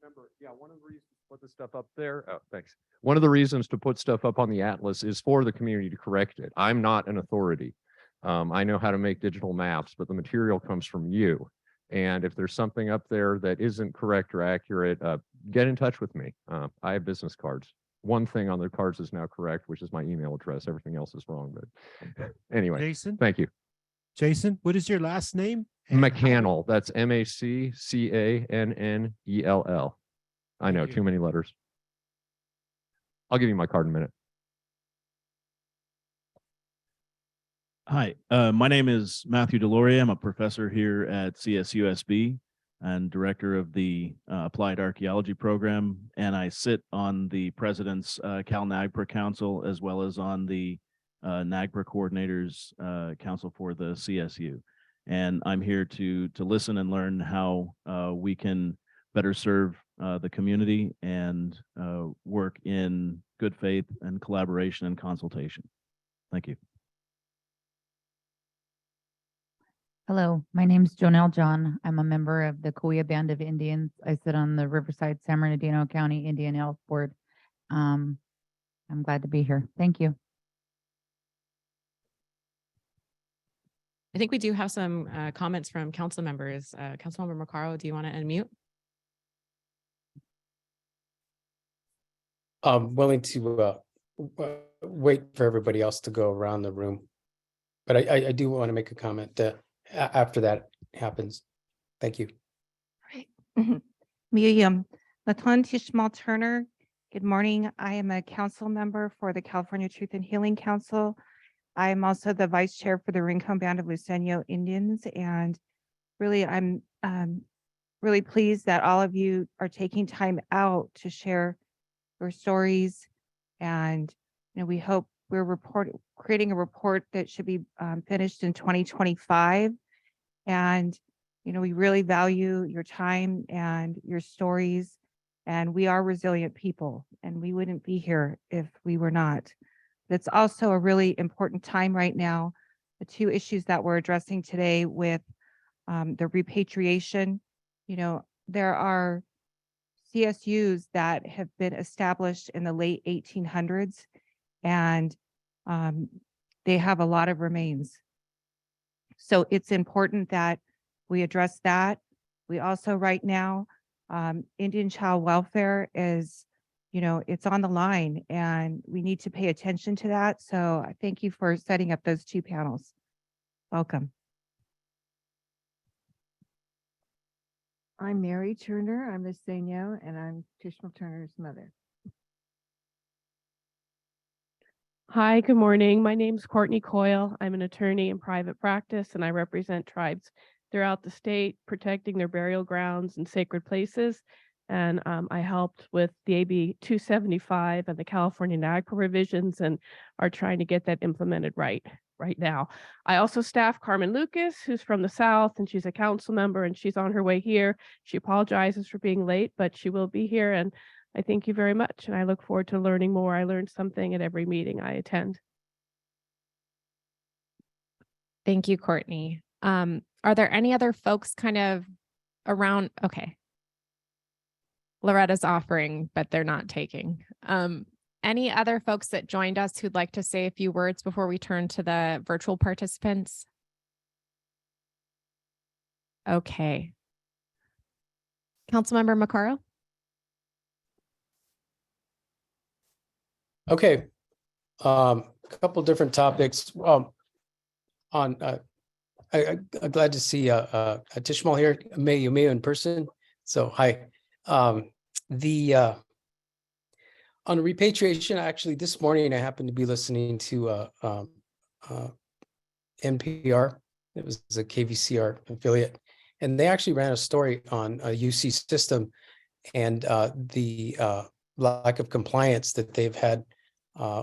Remember, yeah, one of the reasons to put the stuff up there, oh, thanks. One of the reasons to put stuff up on the atlas is for the community to correct it. I'm not an authority. I know how to make digital maps, but the material comes from you. And if there's something up there that isn't correct or accurate, get in touch with me. I have business cards. One thing on the cards is now correct, which is my email address. Everything else is wrong. But anyway, Jason, thank you. Jason, what is your last name? McCannell. That's MACCANNELL. I know, too many letters. I'll give you my card in a minute. Hi, my name is Matthew Deloria. I'm a professor here at CSUSB. and director of the Applied Archaeology Program, and I sit on the President's Cal NAGPRA Council, as well as on the NAGPRA Coordinators Council for the CSU. And I'm here to listen and learn how we can better serve the community and work in good faith and collaboration and consultation. Thank you. Hello, my name's Jonelle John. I'm a member of the Cahuilla Band of Indians. I sit on the Riverside San Bernardino County Indian Health Board. I'm glad to be here. Thank you. I think we do have some comments from council members. Councilmember Macaro, do you want to unmute? I'm willing to wait for everybody else to go around the room. But I do want to make a comment after that happens. Thank you. Latan Tishmal Turner. Good morning. I am a council member for the California Truth and Healing Council. I am also the vice chair for the Rincon Band of Luiseño Indians. And really, I'm really pleased that all of you are taking time out to share your stories. And we hope we're creating a report that should be finished in 2025. And we really value your time and your stories. And we are resilient people, and we wouldn't be here if we were not. It's also a really important time right now. The two issues that we're addressing today with the repatriation, there are CSUs that have been established in the late 1800s, and they have a lot of remains. So it's important that we address that. We also right now, Indian child welfare is, it's on the line, and we need to pay attention to that. So I thank you for setting up those two panels. Welcome. I'm Mary Turner. I'm a Seño, and I'm Tishmal Turner's mother. Hi, good morning. My name is Courtney Coyle. I'm an attorney in private practice, and I represent tribes throughout the state, protecting their burial grounds and sacred places. And I helped with the AB 275 and the California NAGPRA revisions, and are trying to get that implemented right now. I also staff Carmen Lucas, who's from the South, and she's a council member, and she's on her way here. She apologizes for being late, but she will be here. And I thank you very much, and I look forward to learning more. I learned something at every meeting I attend. Thank you, Courtney. Are there any other folks kind of around? Okay. Loretta's offering, but they're not taking. Any other folks that joined us who'd like to say a few words before we turn to the virtual participants? Okay. Councilmember Macaro? Okay. A couple different topics. I'm glad to see Tishmal here, Mayo in person. So hi. On repatriation, actually this morning I happened to be listening to NPR. It was a KVCR affiliate, and they actually ran a story on a UC system and the lack of compliance that they've had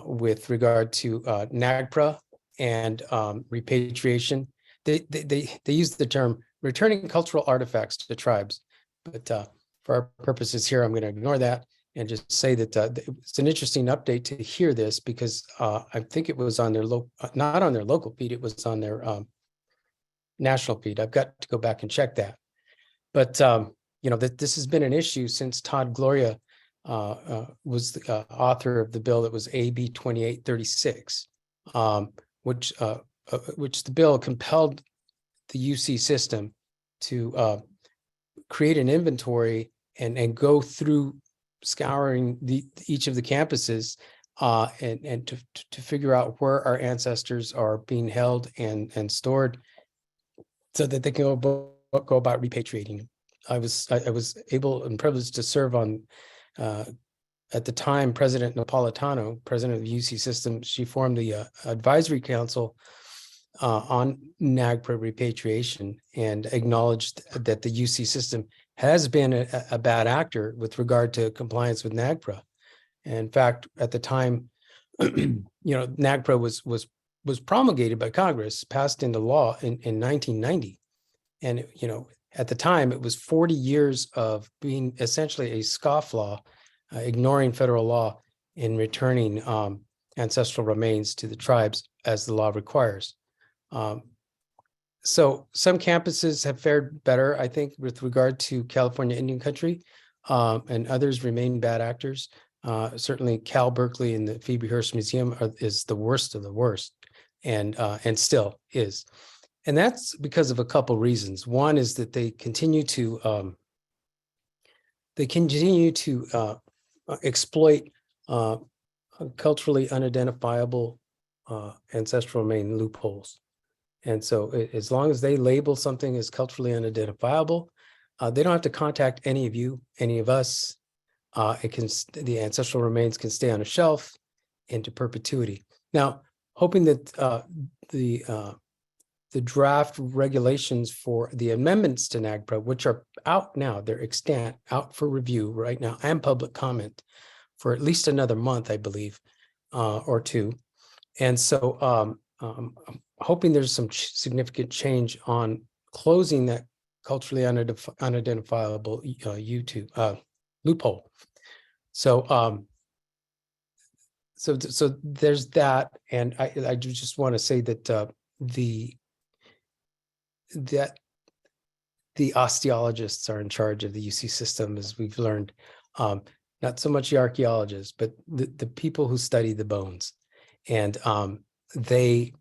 with regard to NAGPRA and repatriation. They use the term returning cultural artifacts to tribes, but for our purposes here, I'm going to ignore that and just say that it's an interesting update to hear this, because I think it was on their not on their local feed, it was on their national feed. I've got to go back and check that. But that this has been an issue since Todd Gloria was the author of the bill that was AB 2836, which the bill compelled the UC system to create an inventory and go through scouring each of the campuses and to figure out where our ancestors are being held and stored, so that they can go about repatriating them. I was able and privileged to serve on at the time President Napolitano, president of the UC system. She formed the advisory council on NAGPRA repatriation and acknowledged that the UC system has been a bad actor with regard to compliance with NAGPRA. And in fact, at the time, NAGPRA was promulgated by Congress, passed into law in 1990. And, at the time, it was 40 years of being essentially a scofflaw, ignoring federal law in returning ancestral remains to the tribes as the law requires. So some campuses have fared better, I think, with regard to California Indian Country, and others remain bad actors. Certainly Cal Berkeley and the Phoebe Hearst Museum is the worst of the worst, and still is. And that's because of a couple reasons. One is that they continue to exploit culturally unidentifiable ancestral remain loopholes. And so as long as they label something as culturally unidentifiable, they don't have to contact any of you, any of us. The ancestral remains can stay on a shelf into perpetuity. Now, hoping that the draft regulations for the amendments to NAGPRA, which are out now, they're extant, out for review right now and public comment for at least another month, I believe, or two. And so I'm hoping there's some significant change on closing that culturally unidentifiable loophole. So so there's that, and I just want to say that the osteologists are in charge of the UC system, as we've learned. Not so much the archaeologists, but the people who study the bones, and they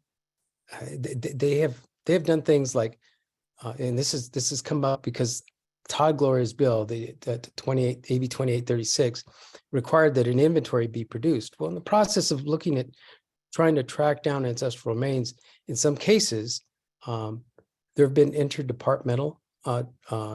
have done things like, and this has come up because Todd Gloria's bill, the AB 2836, required that an inventory be produced. Well, in the process of looking at trying to track down ancestral remains, in some cases, there have been interdepartmental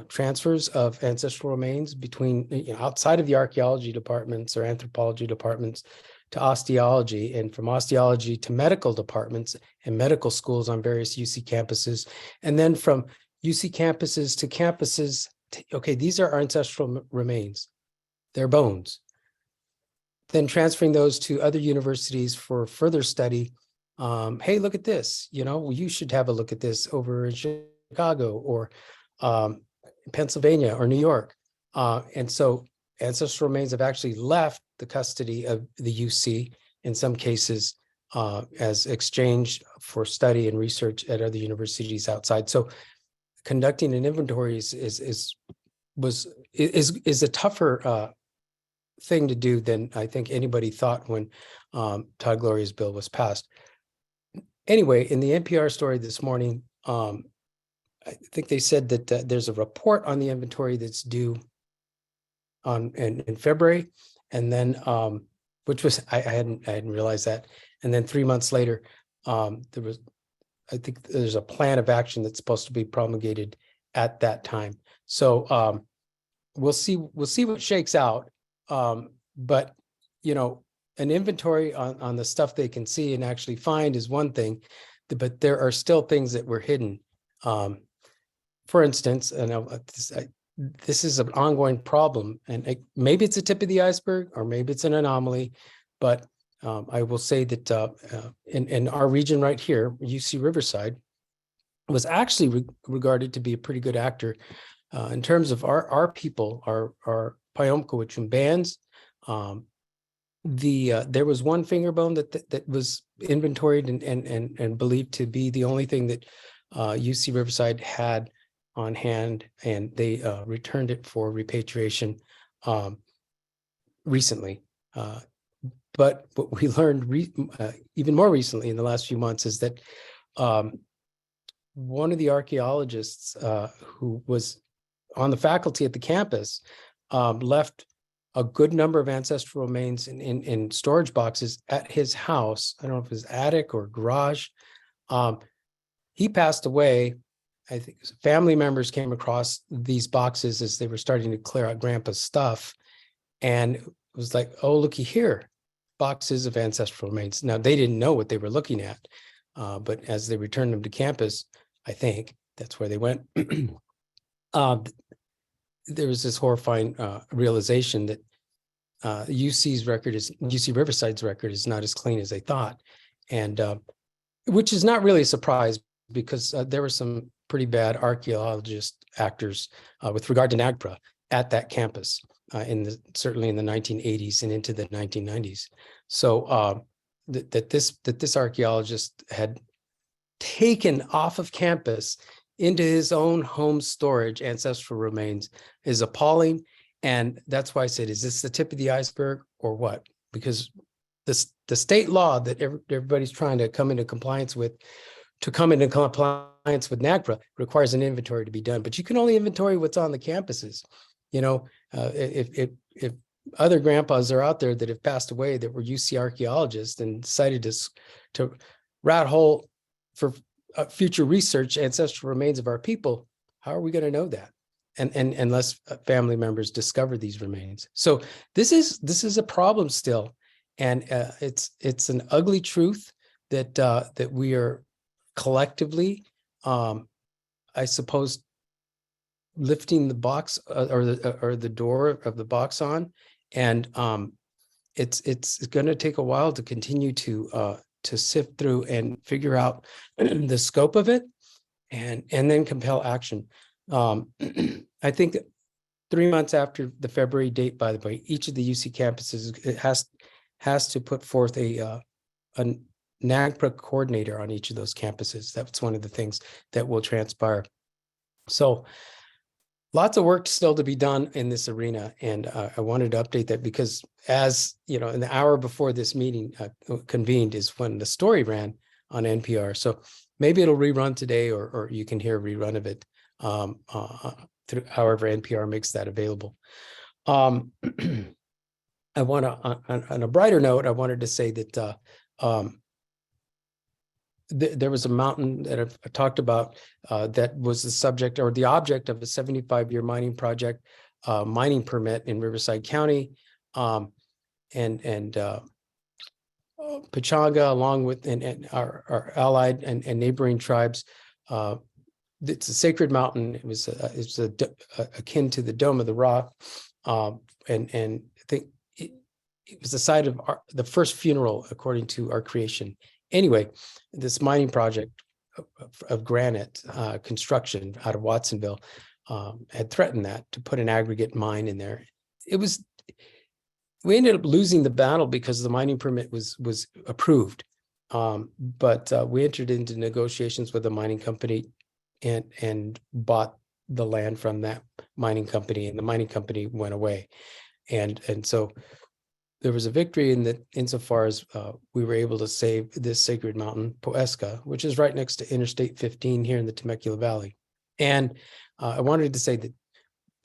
transfers of ancestral remains between, outside of the archaeology departments or anthropology departments to osteology, and from osteology to medical departments and medical schools on various UC campuses. And then from UC campuses to campuses, okay, these are our ancestral remains, they're bones. Then transferring those to other universities for further study. Hey, look at this, you should have a look at this over in Chicago or Pennsylvania or New York. And so ancestral remains have actually left the custody of the UC in some cases as exchange for study and research at other universities outside. So conducting an inventory is a tougher thing to do than I think anybody thought when Todd Gloria's bill was passed. Anyway, in the NPR story this morning, I think they said that there's a report on the inventory that's due in February, and then which was I hadn't realized that, and then 3 months later, I think there's a plan of action that's supposed to be promulgated at that time. So we'll see what shakes out. But an inventory on the stuff they can see and actually find is one thing, but there are still things that were hidden. For instance, this is an ongoing problem, and maybe it's a tip of the iceberg, or maybe it's an anomaly, but I will say that in our region right here, UC Riverside was actually regarded to be a pretty good actor in terms of our people, our Payomkawachum bands. There was one finger bone that was inventoried and believed to be the only thing that UC Riverside had on hand, and they returned it for repatriation recently. But what we learned even more recently in the last few months is that one of the archaeologists who was on the faculty at the campus left a good number of ancestral remains in storage boxes at his house. I don't know if it was attic or garage. He passed away. I think family members came across these boxes as they were starting to clear out Grandpa's stuff. And it was like, oh, looky here, boxes of ancestral remains. Now, they didn't know what they were looking at. But as they returned them to campus, I think that's where they went. There was this horrifying realization that UC Riverside's record is not as clean as they thought, and which is not really a surprise because there were some pretty bad archaeologist actors with regard to NAGPRA at that campus certainly in the 1980s and into the 1990s. So that this archaeologist had taken off of campus into his own home storage ancestral remains is appalling. And that's why I said, is this the tip of the iceberg or what? Because the state law that everybody's trying to come into compliance with, NAGPRA requires an inventory to be done, but you can only inventory what's on the campuses. You know, if other grandpas are out there that have passed away that were UC archaeologists and decided to rat hole for future research ancestral remains of our people, how are we going to know that? And unless family members discover these remains. So this is a problem still, and it's an ugly truth that we are collectively, I suppose, lifting the box or the door of the box on, and it's going to take a while to continue to sift through and figure out the scope of it, and then compel action. I think 3 months after the February date, by the way, each of the UC campuses has to put forth a NAGPRA coordinator on each of those campuses. That's one of the things that will transpire. So lots of work still to be done in this arena. And I wanted to update that because, as you know, in the hour before this meeting convened is when the story ran on NPR. So maybe it'll rerun today, or you can hear a rerun of it through however NPR makes that available. I want to, on a brighter note, I wanted to say that there was a mountain that I've talked about that was the subject or the object of a 75-year mining project, mining permit in Riverside County, and Pechanga, along with and our allied and neighboring tribes. It's a sacred mountain. It's akin to the Dome of the Rock, and I think it was the site of the first funeral according to our creation. Anyway, this mining project of granite construction out of Watsonville had threatened that to put an aggregate mine in there. We ended up losing the battle because the mining permit was approved, but we entered into negotiations with the mining company and bought the land from that mining company, and the mining company went away, and so there was a victory in that insofar as we were able to save this sacred mountain, Poesca, which is right next to Interstate 15 here in the Temecula Valley. And I wanted to say that,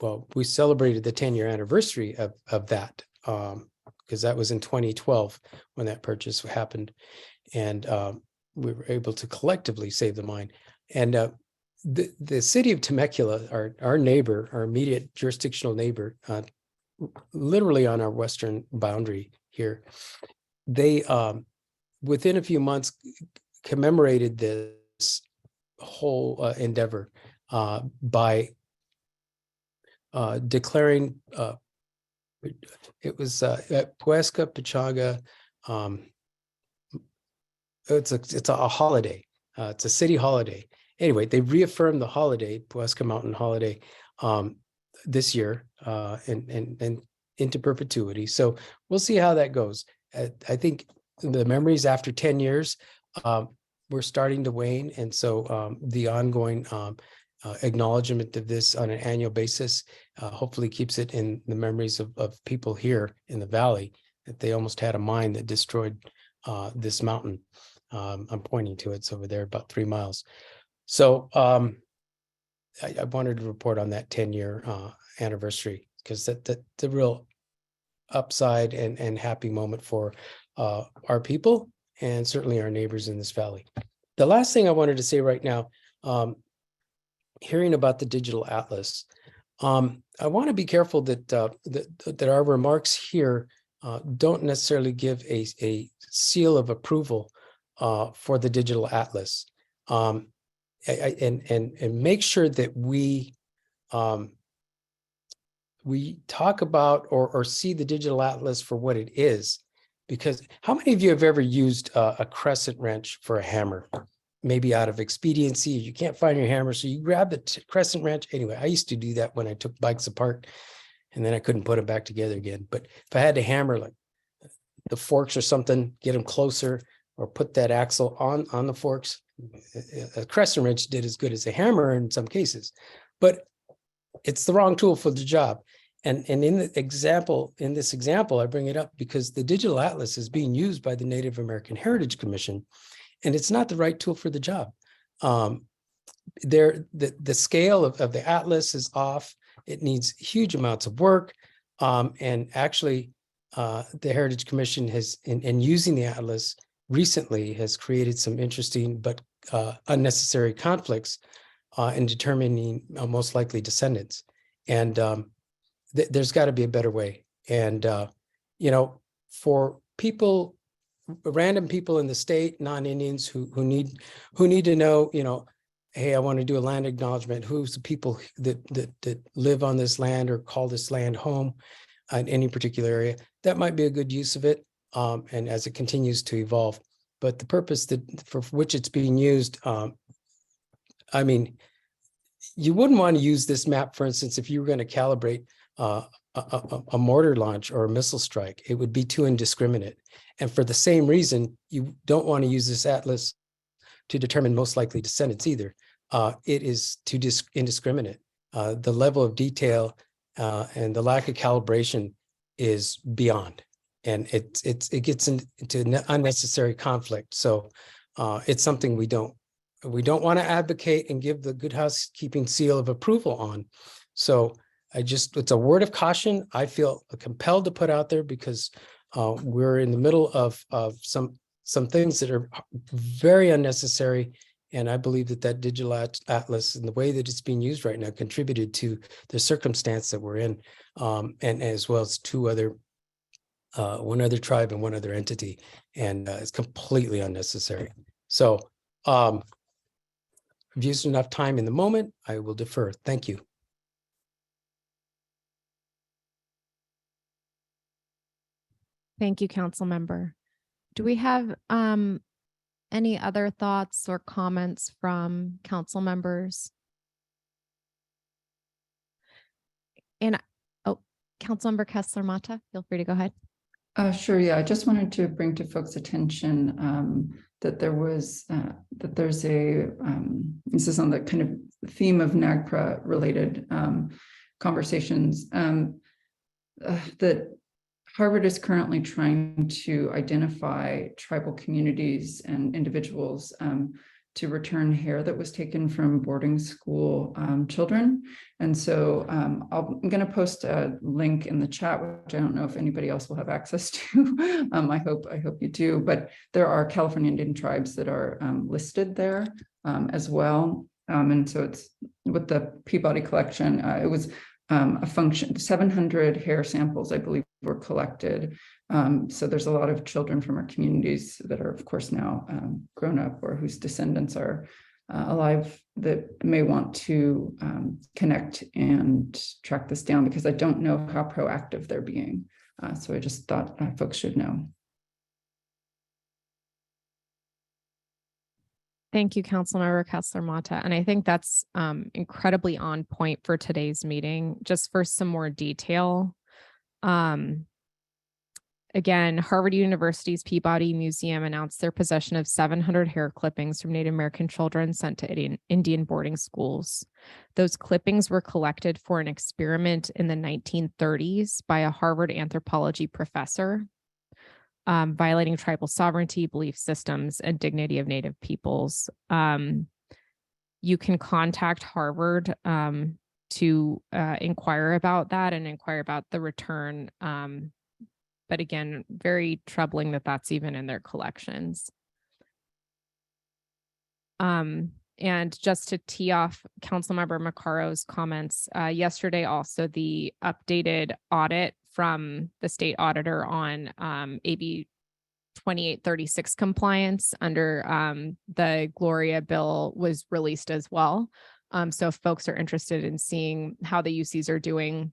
well, we celebrated the 10-year anniversary of that, because that was in 2012 when that purchase happened. And we were able to collectively save the mine. And the city of Temecula, our neighbor, our immediate jurisdictional neighbor, literally on our western boundary here, they within a few months commemorated this whole endeavor by declaring it was at Puesca Pechanga. It's a holiday. It's a city holiday. Anyway, they reaffirmed the holiday, Puesca Mountain Holiday, this year and into perpetuity. So we'll see how that goes. I think the memories after 10 years we're starting to wane. And so the ongoing acknowledgement of this on an annual basis hopefully keeps it in the memories of people here in the valley, that they almost had a mine that destroyed this mountain. I'm pointing to it. It's over there about 3 miles. So I wanted to report on that 10-year anniversary, because that's a real upside and happy moment for our people and certainly our neighbors in this valley. The last thing I wanted to say right now, hearing about the digital atlas, I want to be careful that our remarks here don't necessarily give a seal of approval for the digital atlas. And make sure that we talk about or see the digital atlas for what it is. Because how many of you have ever used a crescent wrench for a hammer? Maybe out of expediency, you can't find your hammer, so you grab the crescent wrench. Anyway, I used to do that when I took bikes apart, and then I couldn't put them back together again. But if I had to hammer like the forks or something, get them closer, or put that axle on the forks, a crescent wrench did as good as a hammer in some cases, but it's the wrong tool for the job. And in this example, I bring it up because the digital atlas is being used by the Native American Heritage Commission, and it's not the right tool for the job. The scale of the atlas is off. It needs huge amounts of work. And actually, the Heritage Commission has, in using the atlas recently, has created some interesting but unnecessary conflicts in determining most likely descendants. And there's got to be a better way. And, for people, random people in the state, non-Indians who need to know, hey, I want to do a land acknowledgement. Who's the people that live on this land or call this land home in any particular area? That might be a good use of it. And as it continues to evolve, but the purpose for which it's being used, I mean, you wouldn't want to use this map, for instance, if you were going to calibrate a mortar launch or a missile strike. It would be too indiscriminate. And for the same reason, you don't want to use this atlas to determine most likely descendants either. It is too indiscriminate. The level of detail and the lack of calibration is beyond, and it gets into unnecessary conflict. So it's something we don't want to advocate and give the good housekeeping seal of approval on. So it's a word of caution I feel compelled to put out there, because we're in the middle of some things that are very unnecessary. And I believe that digital atlas and the way that it's being used right now contributed to the circumstance that we're in, and as well as one other tribe and one other entity, and it's completely unnecessary. So I've used enough time in the moment. I will defer. Thank you. Thank you, Council Member. Do we have any other thoughts or comments from council members? And Councilmember Kessler-Mata, feel free to go ahead. Sure. Yeah, I just wanted to bring to folks' attention that there's a this is on the kind of theme of NAGPRA related conversations, that Harvard is currently trying to identify tribal communities and individuals to return hair that was taken from boarding school children. And so I'm going to post a link in the chat, which I don't know if anybody else will have access to. I hope you do, but there are California Indian tribes that are listed there as well. And so it's with the Peabody collection, it was a function, 700 hair samples, I believe, were collected. So there's a lot of children from our communities that are, of course, now grown up or whose descendants are alive that may want to connect and track this down, because I don't know how proactive they're being. So I just thought folks should know. Thank you, Councilmember Kessler-Mata. And I think that's incredibly on point for today's meeting. Just for some more detail. Again, Harvard University's Peabody Museum announced their possession of 700 hair clippings from Native American children sent to Indian boarding schools. Those clippings were collected for an experiment in the 1930s by a Harvard anthropology professor, violating tribal sovereignty, belief systems, and dignity of Native peoples. You can contact Harvard to inquire about that and inquire about the return. But again, very troubling that that's even in their collections. And just to tee off Councilmember Maccaro's comments, yesterday also the updated audit from the state auditor on AB 2836 compliance under the Gloria bill was released as well. So if folks are interested in seeing how the UCs are doing,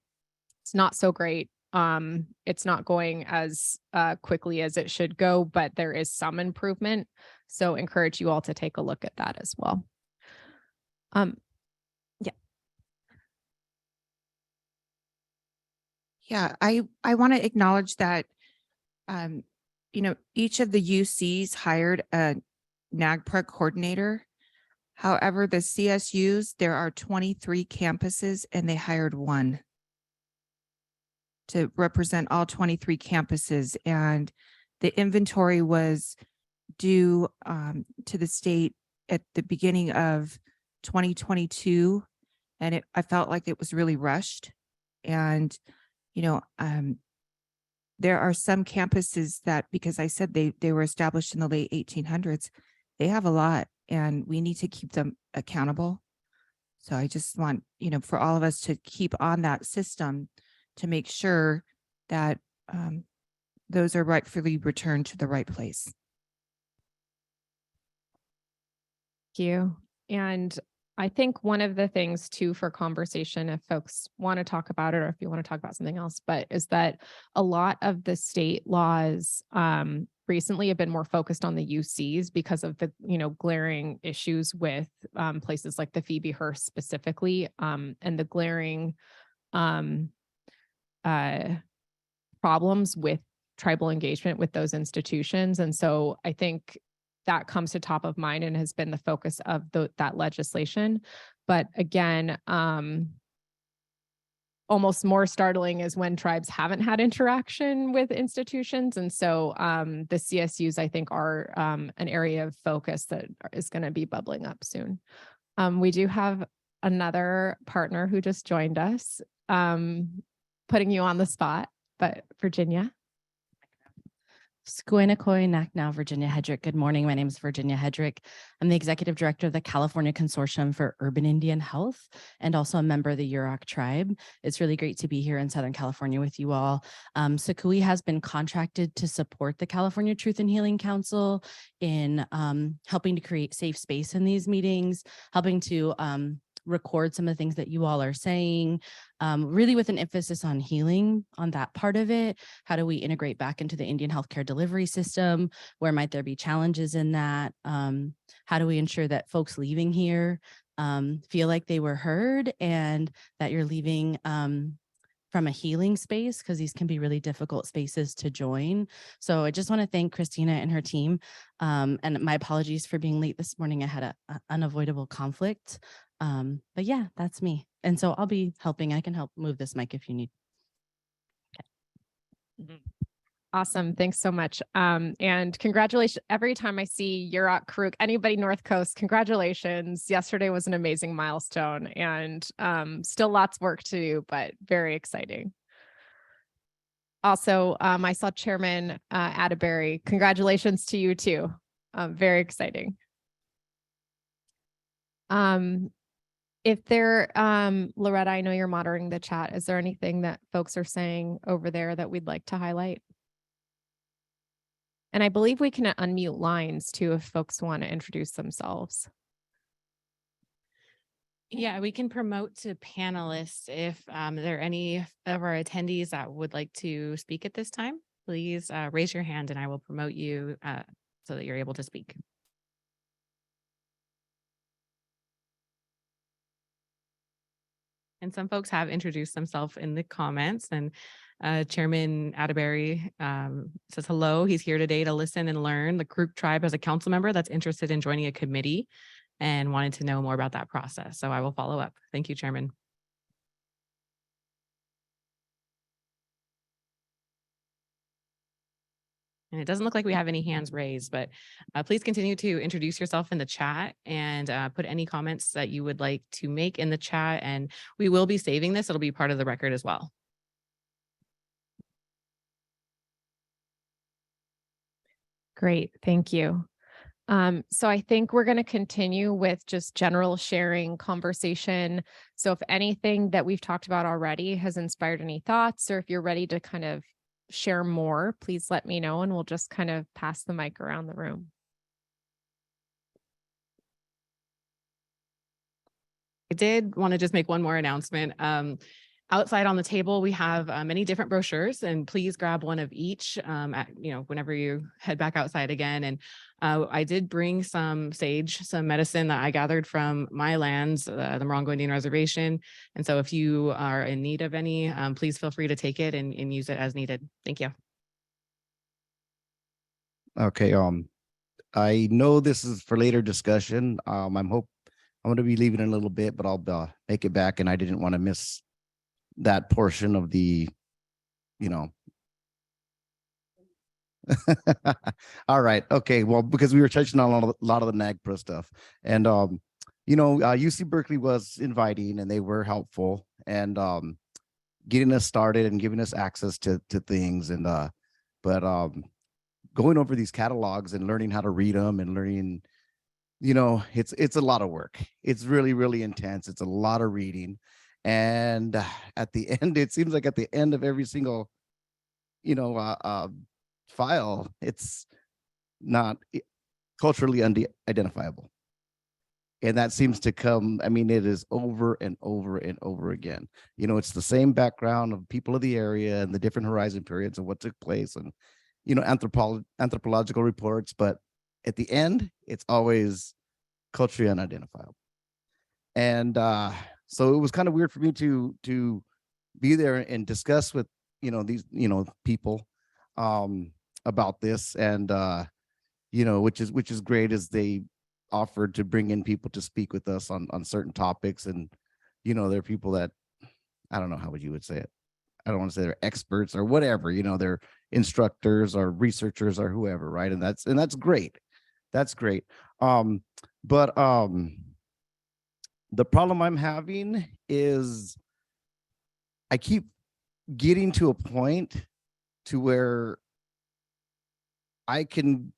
it's not so great. It's not going as quickly as it should go, but there is some improvement. So encourage you all to take a look at that as well. Yeah, I want to acknowledge that, each of the UCs hired a NAGPRA coordinator. However, the CSUs, there are 23 campuses and they hired one to represent all 23 campuses. And the inventory was due to the state at the beginning of 2022. And I felt like it was really rushed. And there are some campuses that, because I said they were established in the late 1800s, they have a lot and we need to keep them accountable. So I just want, for all of us to keep on that system to make sure that those are rightfully returned to the right place. Thank you. And I think one of the things too for conversation, if folks want to talk about it or if you want to talk about something else, but is that a lot of the state laws recently have been more focused on the UCs because of the, glaring issues with places like the Phoebe Hearst specifically, and the glaring problems with tribal engagement with those institutions. And so I think that comes to top of mind and has been the focus of that legislation. But again, almost more startling is when tribes haven't had interaction with institutions. And so the CSUs, I think, are an area of focus that is going to be bubbling up soon. We do have another partner who just joined us, putting you on the spot, but Virginia. Squinakoi Naknow, Virginia Hedrick. Good morning. My name is Virginia Hedrick. I'm the executive director of the California Consortium for Urban Indian Health and also a member of the Yurok tribe. It's really great to be here in Southern California with you all. CTHC has been contracted to support the California Truth and Healing Council in helping to create safe space in these meetings, helping to record some of the things that you all are saying, really with an emphasis on healing on that part of it. How do we integrate back into the Indian healthcare delivery system? Where might there be challenges in that? How do we ensure that folks leaving here feel like they were heard and that you're leaving from a healing space, because these can be really difficult spaces to join. So I just want to thank Christina and her team. And my apologies for being late this morning. I had an unavoidable conflict. But yeah, that's me. And so I'll be helping. I can help move this mic if you need. Okay. Awesome. Thanks so much. And congratulations. Every time I see Yurok, Karuk, anybody North Coast, congratulations. Yesterday was an amazing milestone and still lots of work to do, but very exciting. Also, I saw Chairman Atterbury. Congratulations to you too. Very exciting. If there, Loretta, I know you're monitoring the chat. Is there anything that folks are saying over there that we'd like to highlight? And I believe we can unmute lines too if folks want to introduce themselves. Yeah, we can promote to panelists if there are any of our attendees that would like to speak at this time. Please raise your hand and I will promote you so that you're able to speak. And some folks have introduced themselves in the comments, and Chairman Atterbury says hello. He's here today to listen and learn. The Karuk tribe has a council member that's interested in joining a committee and wanted to know more about that process. So I will follow up. Thank you, Chairman. And it doesn't look like we have any hands raised, but please continue to introduce yourself in the chat and put any comments that you would like to make in the chat. And we will be saving this. It'll be part of the record as well. Great, thank you. So I think we're going to continue with just general sharing conversation. So if anything that we've talked about already has inspired any thoughts, or if you're ready to kind of share more, please let me know and we'll just kind of pass the mic around the room. I did want to just make one more announcement. Outside on the table, we have many different brochures, and please grab one of each whenever you head back outside again. And I did bring some sage, some medicine that I gathered from my lands, the Morongo Indian Reservation. And so if you are in need of any, please feel free to take it and use it as needed. Thank you. Okay, I know this is for later discussion. I'm going to be leaving in a little bit, but I'll make it back, and I didn't want to miss that portion of the, all right. Okay. Well, because we were touching on a lot of the NAGPRA stuff, and UC Berkeley was inviting, and they were helpful, and getting us started and giving us access to things, and but going over these catalogs and learning how to read them and learning, it's a lot of work. It's really, really intense. It's a lot of reading. And at the end, it seems like at the end of every single, file, it's not culturally identifiable. And that seems to come, it is over and over and over again. It's the same background of people of the area and the different horizon periods and what took place and, anthropological reports. But at the end, it's always culturally unidentifiable. And so it was kind of weird for me to be there and discuss with these people about this, and which is great, as they offered to bring in people to speak with us on certain topics. And there are people that, I don't know how you would say it, I don't want to say they're experts or whatever, they're instructors or researchers or whoever, right? And that's great. That's great. But the problem I'm having is I keep getting to a point to where I can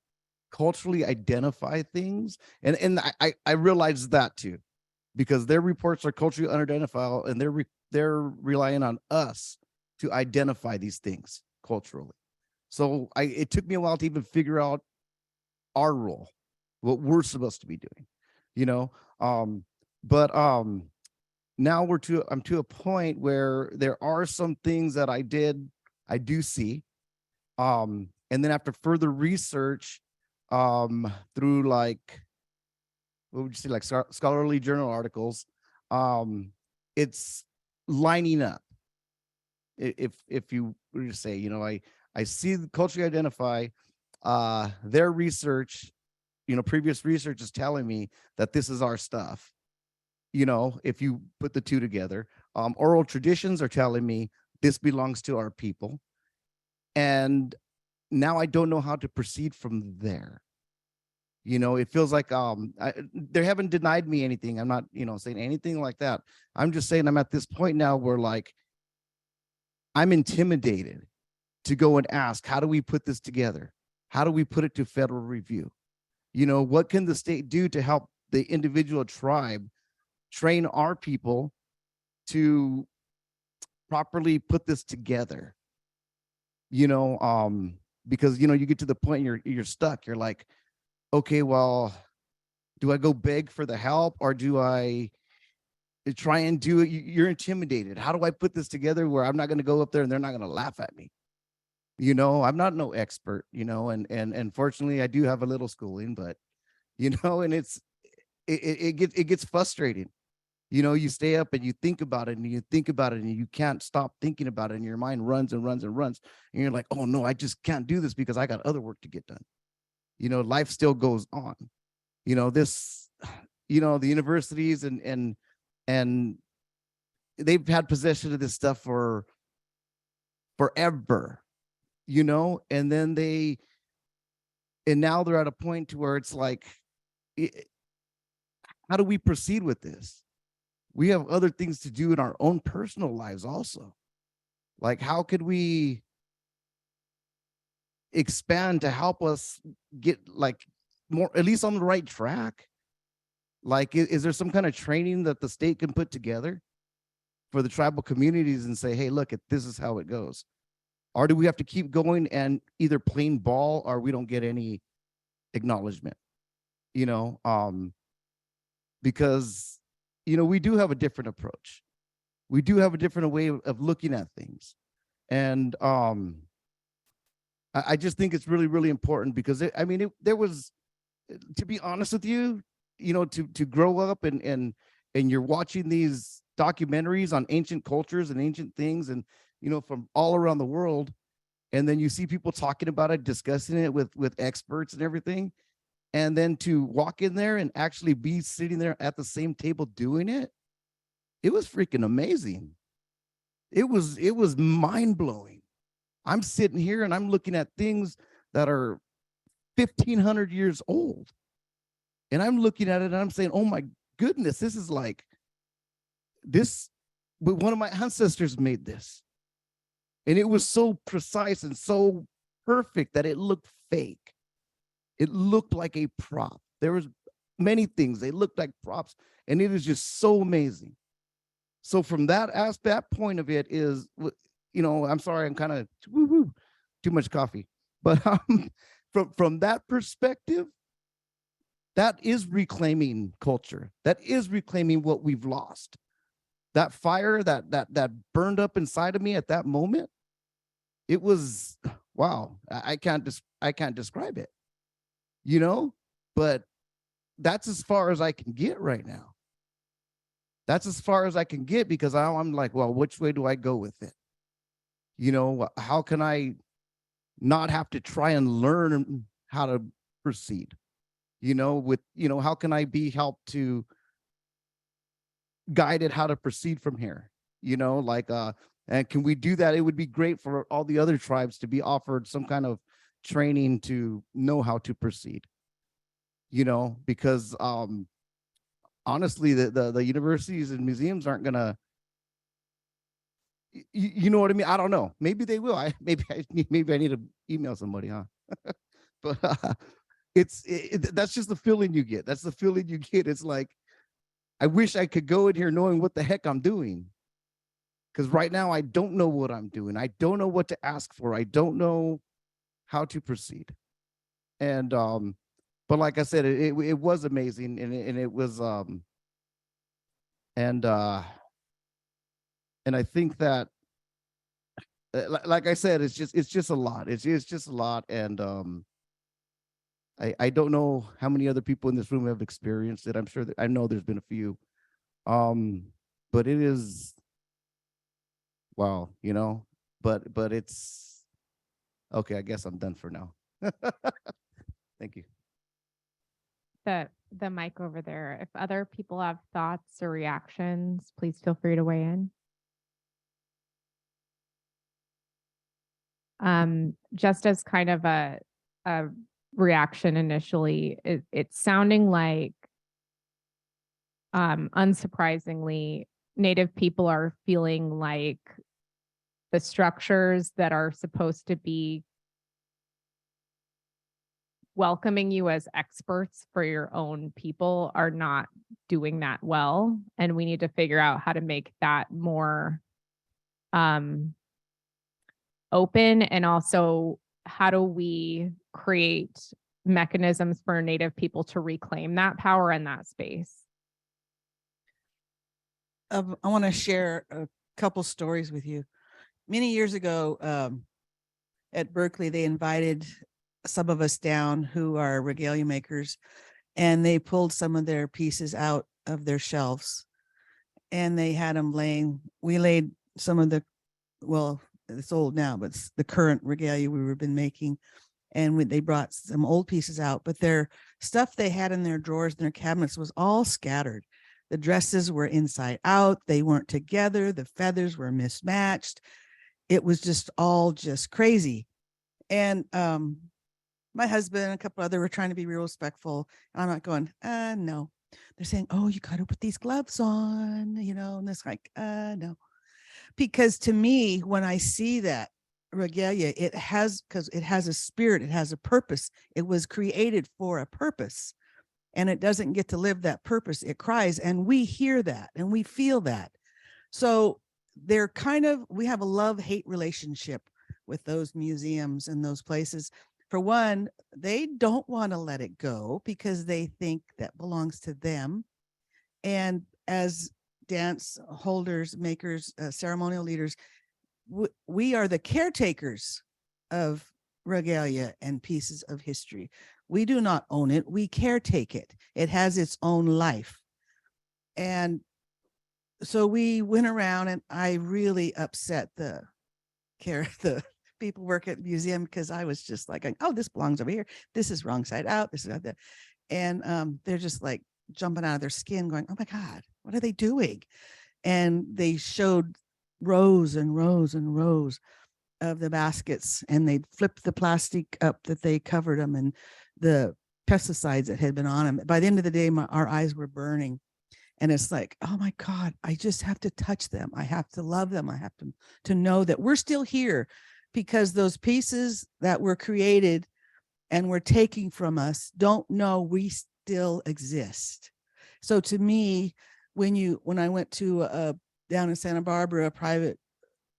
culturally identify things. And I realize that too, because their reports are culturally unidentifiable, and they're relying on us to identify these things culturally. So it took me a while to even figure out our role, what we're supposed to be doing, but now I'm to a point where there are some things that I do see, and then after further research, through like, what would you say, like scholarly journal articles, it's lining up. If you were to say, I see the culturally identify, their research, previous research is telling me that this is our stuff. If you put the two together, oral traditions are telling me this belongs to our people. And now I don't know how to proceed from there. It feels like they haven't denied me anything. I'm not, saying anything like that. I'm just saying I'm at this point now where, like, I'm intimidated to go and ask, how do we put this together? How do we put it to federal review? What can the state do to help the individual tribe train our people to properly put this together? Because you get to the point you're stuck. You're like, okay, well, do I go beg for the help, or do I try and do it? You're intimidated. How do I put this together where I'm not going to go up there and they're not going to laugh at me? I'm not no expert, and fortunately I do have a little schooling, but and it gets frustrating. You stay up and you think about it and you think about it and you can't stop thinking about it, and your mind runs and runs and runs, and you're like, oh no, I just can't do this because I got other work to get done. Life still goes on. The universities and they've had possession of this stuff for forever, and then now they're at a point to where it's like, how do we proceed with this? We have other things to do in our own personal lives also. Like, how could we expand to help us get, like, more, at least on the right track? Like, is there some kind of training that the state can put together for the tribal communities and say, hey, look, this is how it goes? Or do we have to keep going and either playing ball or we don't get any acknowledgement, you know, because, you know, we do have a different approach. We do have a different way of looking at things. And I just think it's really, really important because there was, to be honest with you, you know, to grow up and you're watching these documentaries on ancient cultures and ancient things and, you know, from all around the world. And then you see people talking about it, discussing it with experts and everything. And then to walk in there and actually be sitting there at the same table doing it, it was freaking amazing. It was mind blowing. I'm sitting here and I'm looking at things that are 1,500 years old. And I'm looking at it and I'm saying, oh my goodness, this is like this, but one of my ancestors made this. And it was so precise and so perfect that it looked fake. It looked like a prop. There was many things, they looked like props, and it is just so amazing. So from that aspect, point of it is, you know, I'm sorry, I'm kind of too much coffee, but from that perspective, that is reclaiming culture. That is reclaiming what we've lost. That fire that burned up inside of me at that moment, it was, wow, I can't describe it, you know, but that's as far as I can get right now. That's as far as I can get because I'm like, well, which way do I go with it? You know, how can I not have to try and learn how to proceed? You know, with, you know, how can I be helped to guided how to proceed from here? You know, like, and can we do that? It would be great for all the other tribes to be offered some kind of training to know how to proceed, you know, because honestly, the universities and museums aren't gonna, you know what I mean? I don't know. Maybe they will. Maybe I need to email somebody, huh? But that's just the feeling you get. That's the feeling you get. It's like, I wish I could go in here knowing what the heck I'm doing. Because right now I don't know what I'm doing. I don't know what to ask for. I don't know how to proceed. And but like I said, it was amazing, and it was and I think that like I said, it's just a lot. It's just a lot. And I don't know how many other people in this room have experienced it. I'm sure that I know there's been a few. But it is, wow, you know, but it's okay. I guess I'm done for now. Thank you. The mic over there. If other people have thoughts or reactions, please feel free to weigh in. Just as kind of a reaction initially, it's sounding like, unsurprisingly, Native people are feeling like the structures that are supposed to be welcoming you as experts for your own people are not doing that well. And we need to figure out how to make that more open. And also, how do we create mechanisms for Native people to reclaim that power in that space? I want to share a couple stories with you. Many years ago, at Berkeley, they invited some of us down who are regalia makers, and they pulled some of their pieces out of their shelves, and they had them laying. We laid some of the, well, it's old now, but it's the current regalia we've been making. And they brought some old pieces out, but their stuff they had in their drawers and their cabinets was all scattered. The dresses were inside out. They weren't together. The feathers were mismatched. It was just all just crazy. And my husband and a couple other were trying to be real respectful. And I'm not going, no. They're saying, oh, you got to put these gloves on, you know, and it's like, no. Because to me, when I see that regalia, it has, because it has a spirit, it has a purpose. It was created for a purpose. And it doesn't get to live that purpose. It cries, and we hear that and we feel that. So they're kind of, we have a love-hate relationship with those museums and those places. For one, they don't want to let it go because they think that belongs to them. And as dance holders, makers, ceremonial leaders, we are the caretakers of regalia and pieces of history. We do not own it. We caretake it. It has its own life. And so we went around and I really upset the people work at the museum because I was just like, oh, this belongs over here. This is wrong side out. This is not that. And they're just like jumping out of their skin going, oh my God, what are they doing? And they showed rows and rows and rows of the baskets, and they'd flip the plastic up that they covered them and the pesticides that had been on them. By the end of the day, our eyes were burning. And it's like, oh my God, I just have to touch them. I have to love them. I have to know that we're still here, because those pieces that were created and were taking from us don't know we still exist. So to me, when I went to down in Santa Barbara, a private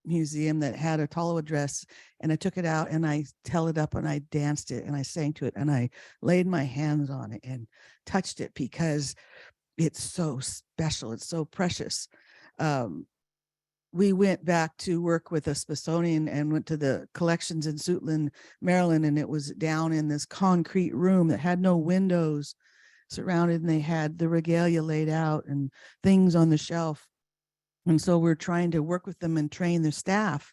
museum that had a Tolowa dress, and I took it out and I held it up and I danced it and I sang to it and I laid my hands on it and touched it because it's so special. It's so precious. We went back to work with a Smithsonian and went to the collections in Suitland, Maryland, and it was down in this concrete room that had no windows surrounded, and they had the regalia laid out and things on the shelf. And so we're trying to work with them and train their staff,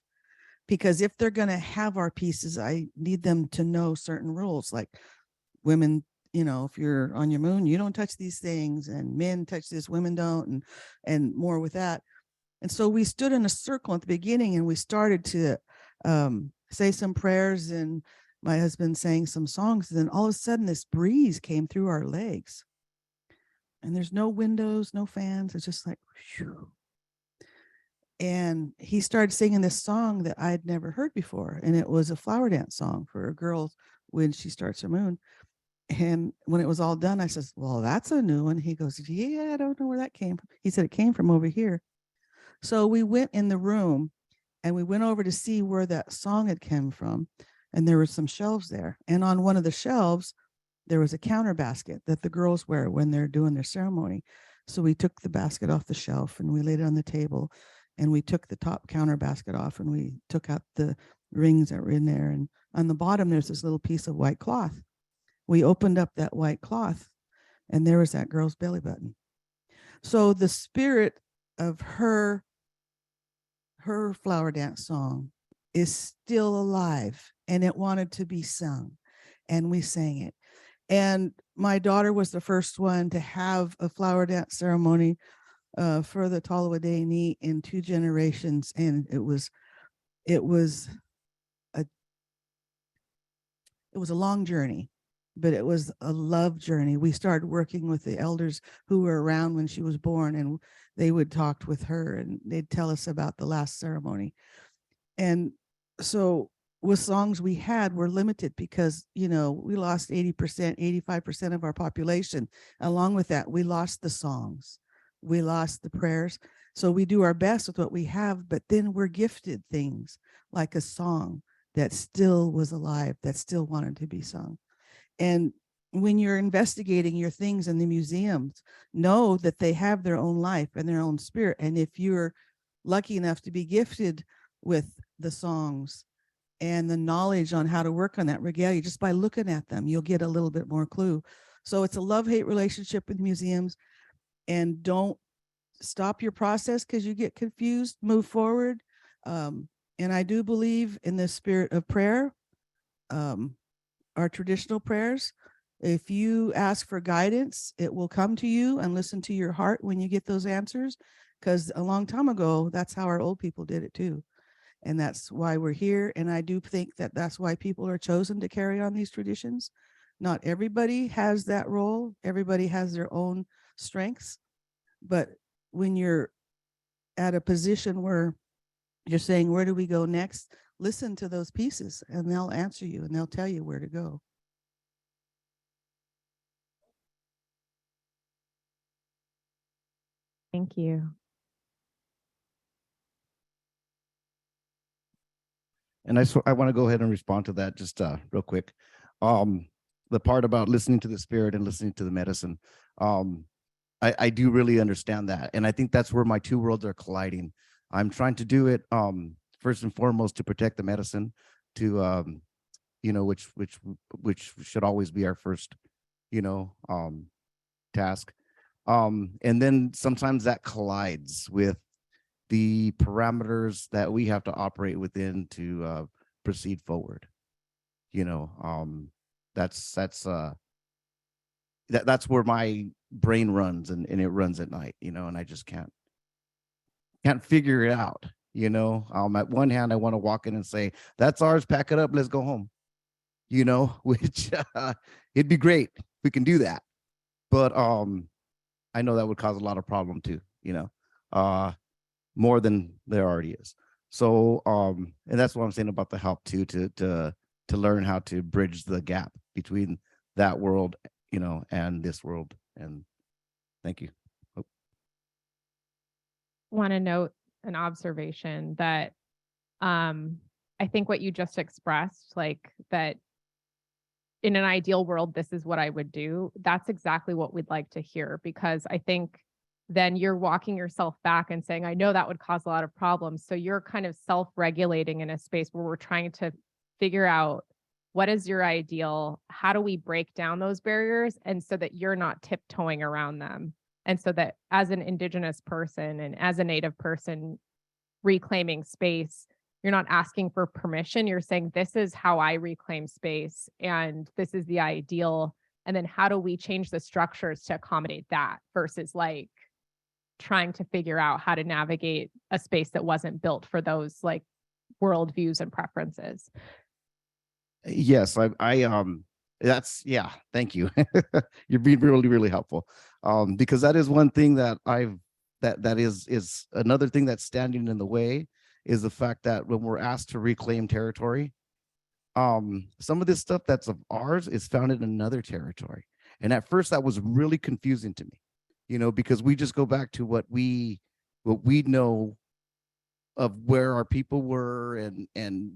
because if they're going to have our pieces, I need them to know certain rules, like women, if you're on your moon, you don't touch these things, and men touch this, women don't, and more with that. And so we stood in a circle at the beginning and we started to say some prayers, and my husband sang some songs. And then all of a sudden this breeze came through our legs, and there's no windows, no fans. It's just like, whew. And he started singing this song that I'd never heard before. And it was a flower dance song for a girl when she starts her moon. And when it was all done, I says, well, that's a new one. He goes, yeah, I don't know where that came from. He said, it came from over here. So we went in the room and we went over to see where that song had come from. And there were some shelves there. And on one of the shelves, there was a counter basket that the girls wear when they're doing their ceremony. So we took the basket off the shelf and we laid it on the table, and we took the top counter basket off and we took out the rings that were in there. And on the bottom, there's this little piece of white cloth. We opened up that white cloth and there was that girl's belly button. So the spirit of her flower dance song is still alive, and it wanted to be sung, and we sang it. And my daughter was the first one to have a flower dance ceremony for the Tolowa Deni in 2 generations, and it was a long journey, but it was a love journey. We started working with the elders who were around when she was born, and they would talk with her and they'd tell us about the last ceremony. And so with songs we had were limited because, we lost 80%, 85% of our population. Along with that, we lost the songs, we lost the prayers. So we do our best with what we have, but then we're gifted things like a song that still was alive, that still wanted to be sung. And when you're investigating your things in the museums, know that they have their own life and their own spirit. And if you're lucky enough to be gifted with the songs and the knowledge on how to work on that regalia, just by looking at them, you'll get a little bit more clue. So it's a love-hate relationship with museums, and don't stop your process because you get confused. Move forward. And I do believe in the spirit of prayer, our traditional prayers. If you ask for guidance, it will come to you, and listen to your heart when you get those answers, because a long time ago, that's how our old people did it too. And that's why we're here. And I do think that that's why people are chosen to carry on these traditions. Not everybody has that role. Everybody has their own strengths. But when you're at a position where you're saying, where do we go next? Listen to those pieces and they'll answer you and they'll tell you where to go. Thank you. And I want to go ahead and respond to that just real quick. The part about listening to the spirit and listening to the medicine. I do really understand that. And I think that's where my two worlds are colliding. I'm trying to do it first and foremost to protect the medicine, to which should always be our first, task. And then sometimes that collides with the parameters that we have to operate within to proceed forward. That's where my brain runs, and it runs at night, and I just can't figure it out. At one hand, I want to walk in and say, that's ours, pack it up, let's go home, which it'd be great if we can do that. But I know that would cause a lot of problem too, more than there already is. So, and that's what I'm saying about the help too, to learn how to bridge the gap between that world, and this world. And thank you. Want to note an observation that I think what you just expressed, like that in an ideal world, this is what I would do. That's exactly what we'd like to hear, because I think then you're walking yourself back and saying, I know that would cause a lot of problems. So you're kind of self-regulating in a space where we're trying to figure out what is your ideal, how do we break down those barriers, and so that you're not tiptoeing around them. And so that as an Indigenous person and as a Native person reclaiming space, you're not asking for permission. You're saying, this is how I reclaim space, and this is the ideal. And then how do we change the structures to accommodate that, versus like trying to figure out how to navigate a space that wasn't built for those like worldviews and preferences. Yes, that's, yeah, thank you. You're being really, really helpful. Because that is one thing that that is another thing that's standing in the way, is the fact that when we're asked to reclaim territory, some of this stuff that's of ours is found in another territory. And at first that was really confusing to me, because we just go back to what we know of where our people were,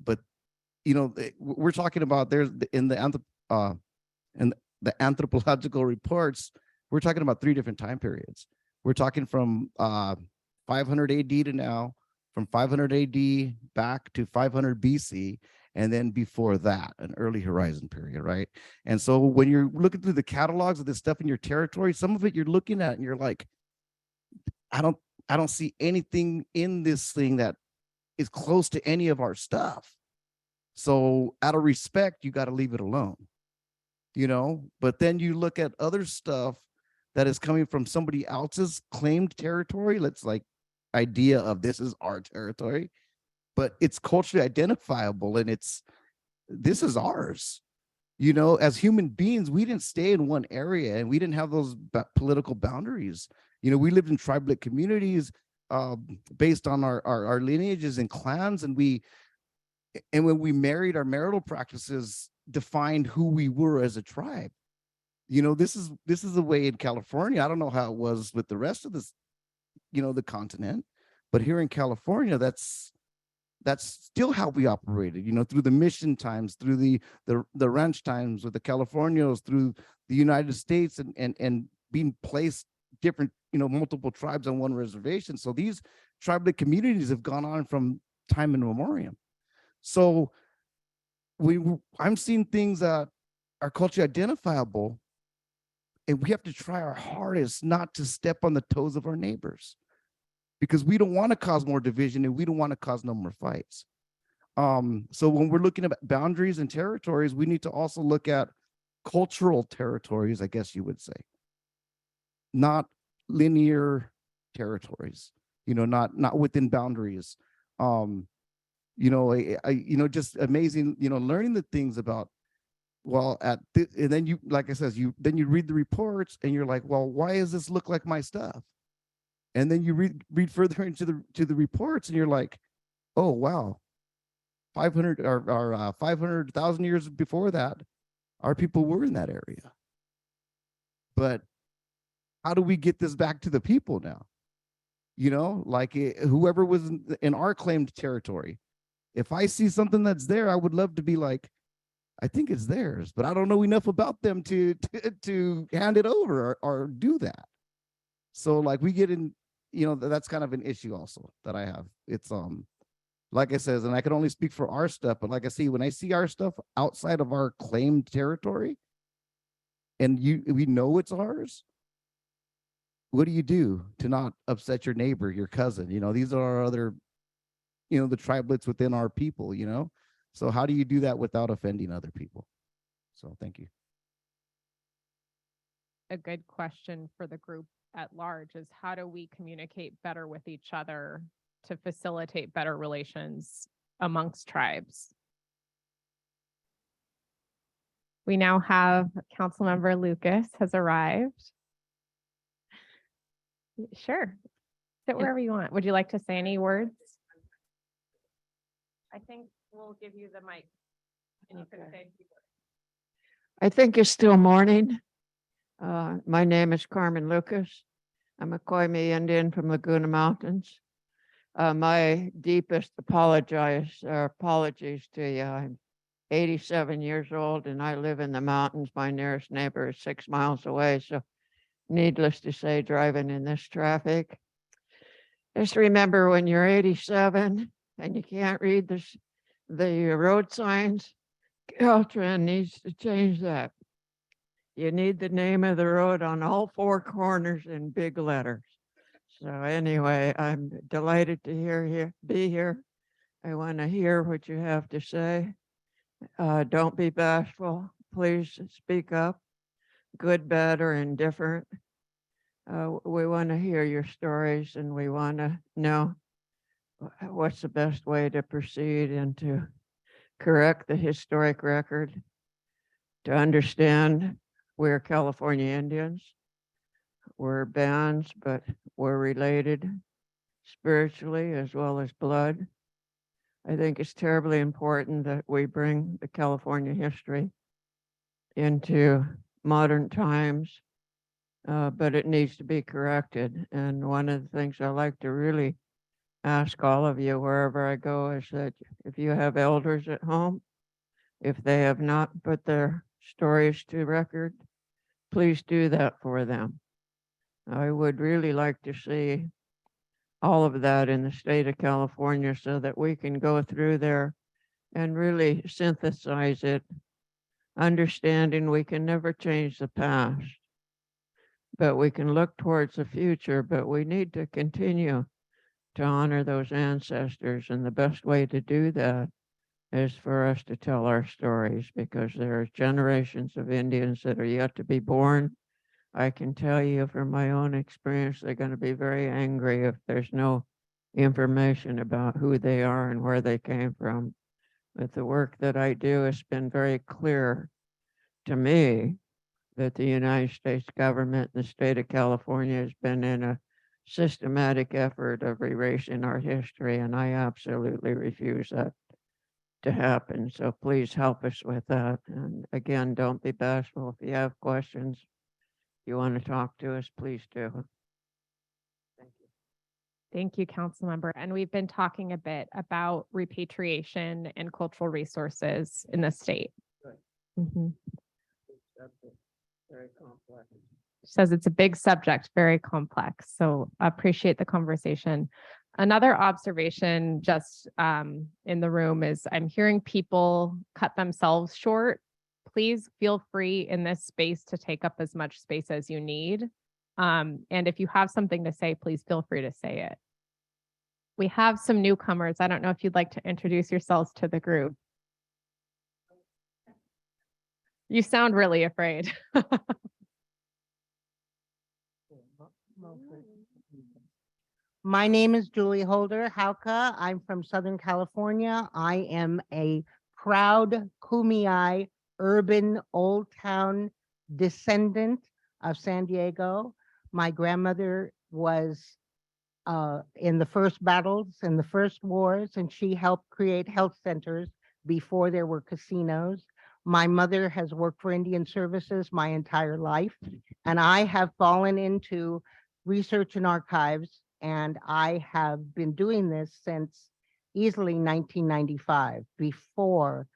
but we're talking about, there's in the anthropological reports, we're talking about 3 different time periods. We're talking from 500 AD to now, from 500 AD back to 500 BC, and then before that, an early horizon period, right? And so when you're looking through the catalogs of this stuff in your territory, some of it you're looking at and you're like, I don't see anything in this thing that is close to any of our stuff. So out of respect, you got to leave it alone, but then you look at other stuff that is coming from somebody else's claimed territory. Let's like idea of this is our territory, but it's culturally identifiable, and this is ours. As human beings, we didn't stay in one area, and we didn't have those political boundaries. We lived in tribal communities based on our lineages and clans, and when we married, our marital practices defined who we were as a tribe. This is the way in California. I don't know how it was with the rest of this, the continent, but here in California, that's still how we operated, through the mission times, through the ranch times with the Californios, through the United States, and being placed different, multiple tribes on one reservation. So these tribal communities have gone on from time immemorial. So I'm seeing things that are culturally identifiable, and we have to try our hardest not to step on the toes of our neighbors, because we don't want to cause more division, and we don't want to cause no more fights. So when we're looking at boundaries and territories, we need to also look at cultural territories, I guess you would say, not linear territories, not within boundaries. Just amazing, learning the things about, well, and then you, like I says, you read the reports and you're like, well, why does this look like my stuff? And then you read further into the reports and you're like, oh, wow, 500 or 500,000 years before that, our people were in that area. But how do we get this back to the people now? Like whoever was in our claimed territory, If I see something that's there, I would love to be like, I think it's theirs, but I don't know enough about them to hand it over or do that. So like we get in, that's kind of an issue also that I have. It's like I says, and I can only speak for our stuff, but like I see, when I see our stuff outside of our claimed territory, and we know it's ours, what do you do to not upset your neighbor, your cousin? These are our other, the tribelets within our people, So how do you do that without offending other people? So thank you. A good question for the group at large is, how do we communicate better with each other to facilitate better relations amongst tribes? We now have Councilmember Lucas has arrived. Sure. Sit wherever you want. Would you like to say any words? I think we'll give you the mic and you can say a few words. I think it's still morning. My name is Carmen Lucas. I'm a Koimi Indian from Laguna Mountains. My deepest apologies to you. I'm 87 years old and I live in the mountains. My nearest neighbor is 6 miles away. So needless to say, driving in this traffic. Just remember, when you're 87 and you can't read the road signs, Caltrans needs to change that. You need the name of the road on all 4 corners in big letters. So anyway, I'm delighted to be here. I want to hear what you have to say. Don't be bashful. Please speak up, good, bad, or indifferent. We want to hear your stories and we want to know what's the best way to proceed and to correct the historic record, to understand we're California Indians. We're bands, but we're related spiritually as well as blood. I think it's terribly important that we bring the California history into modern times, but it needs to be corrected. And one of the things I like to really ask all of you wherever I go is that if you have elders at home, if they have not put their stories to record, please do that for them. I would really like to see all of that in the state of California so that we can go through there and really synthesize it, understanding we can never change the past, but we can look towards the future, but we need to continue to honor those ancestors. And the best way to do that is for us to tell our stories, because there are generations of Indians that are yet to be born. I can tell you from my own experience, they're going to be very angry if there's no information about who they are and where they came from. With the work that I do, it's been very clear to me that the United States government and the state of California has been in a systematic effort of erasing our history, and I absolutely refuse that to happen. So please help us with that. And again, don't be bashful. If you have questions, you want to talk to us, please do. Thank you. Thank you, Councilmember. And we've been talking a bit about repatriation and cultural resources in the state. Mhm. Very complex. Says it's a big subject, very complex. So I appreciate the conversation. Another observation just in the room is I'm hearing people cut themselves short. Please feel free in this space to take up as much space as you need. And if you have something to say, please feel free to say it. We have some newcomers. I don't know if you'd like to introduce yourselves to the group. You sound really afraid. My name is Julie Holder Hauka. I'm from Southern California. I am a proud Kumeyaay urban Old Town descendant of San Diego. My grandmother was in the first battles and the first wars, and she helped create health centers before there were casinos. My mother has worked for Indian Services my entire life, and I have fallen into research and archives, and I have been doing this since easily 1995 before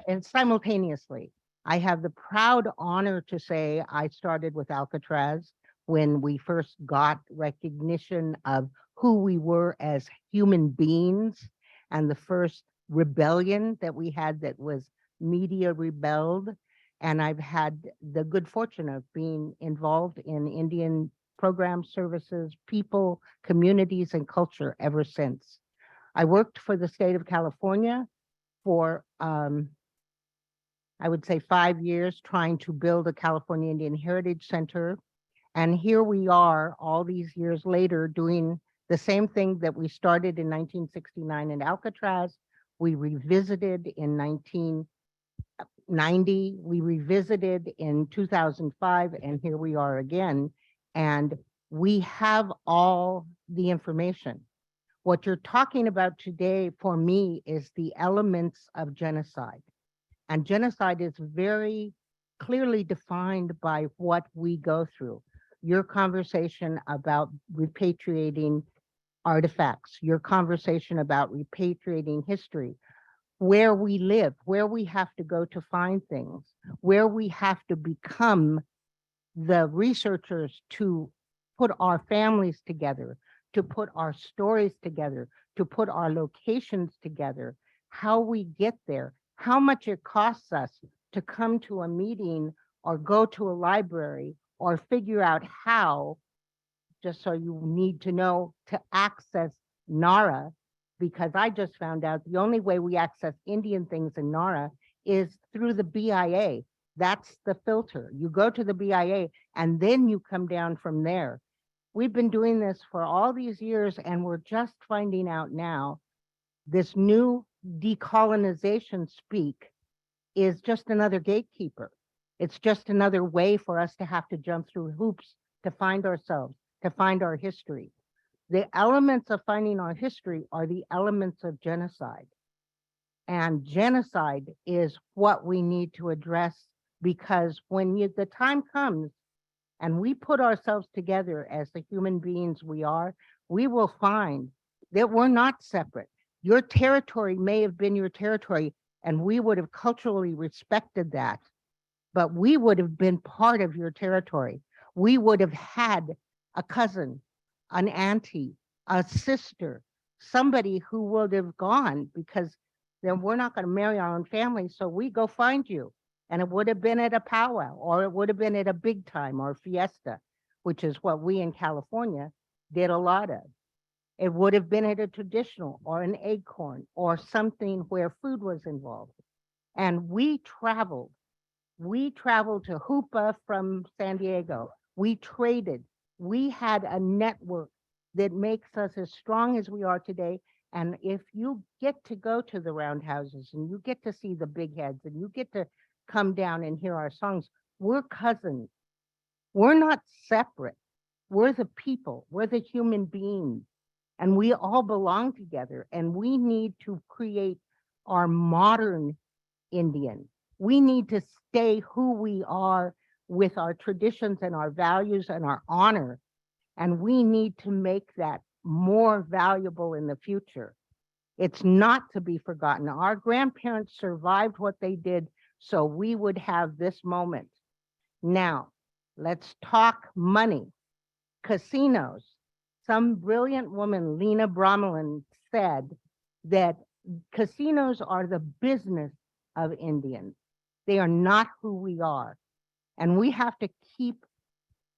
and simultaneously, I have the proud honor to say I started with Alcatraz when we first got recognition of who we were as human beings, and the first rebellion that we had that was media rebelled. And I've had the good fortune of being involved in Indian programs, services, people, communities, and culture ever since. I worked for the state of California for, I would say 5 years, trying to build a California Indian Heritage Center. And here we are all these years later doing the same thing that we started in 1969 in Alcatraz. We revisited in 1990, we revisited in 2005, and here we are again. And we have all the information. What you're talking about today for me is the elements of genocide. And genocide is very clearly defined by what we go through. Your conversation about repatriating artifacts, your conversation about repatriating history, where we live, where we have to go to find things, where we have to become the researchers to put our families together, to put our stories together, to put our locations together, how we get there, how much it costs us to come to a meeting or go to a library or figure out how, just so you need to know, to access NARA, because I just found out the only way we access Indian things in NARA is through the BIA. That's the filter. You go to the BIA and then you come down from there. We've been doing this for all these years and we're just finding out now this new decolonization speak is just another gatekeeper. It's just another way for us to have to jump through hoops to find ourselves, to find our history. The elements of finding our history are the elements of genocide. And genocide is what we need to address, because when the time comes and we put ourselves together as the human beings we are, we will find that we're not separate. Your territory may have been your territory and we would have culturally respected that, but we would have been part of your territory. We would have had a cousin, an auntie, a sister, somebody who would have gone, because then we're not going to marry our own family. So we go find you. And it would have been at a powwow, or it would have been at a big time or fiesta, which is what we in California did a lot of. It would have been at a traditional or an acorn or something where food was involved. And we traveled to Hoopa from San Diego. We traded. We had a network that makes us as strong as we are today. And if you get to go to the roundhouses and you get to see the big heads and you get to come down and hear our songs, we're cousins. We're not separate. We're the people. We're the human beings. And we all belong together. And we need to create our modern Indian. We need to stay who we are with our traditions and our values and our honor. And we need to make that more valuable in the future. It's not to be forgotten. Our grandparents survived what they did so we would have this moment. Now, let's talk money. Casinos. Some brilliant woman, Lena Bromelin, said that casinos are the business of Indians. They are not who we are. And we have to keep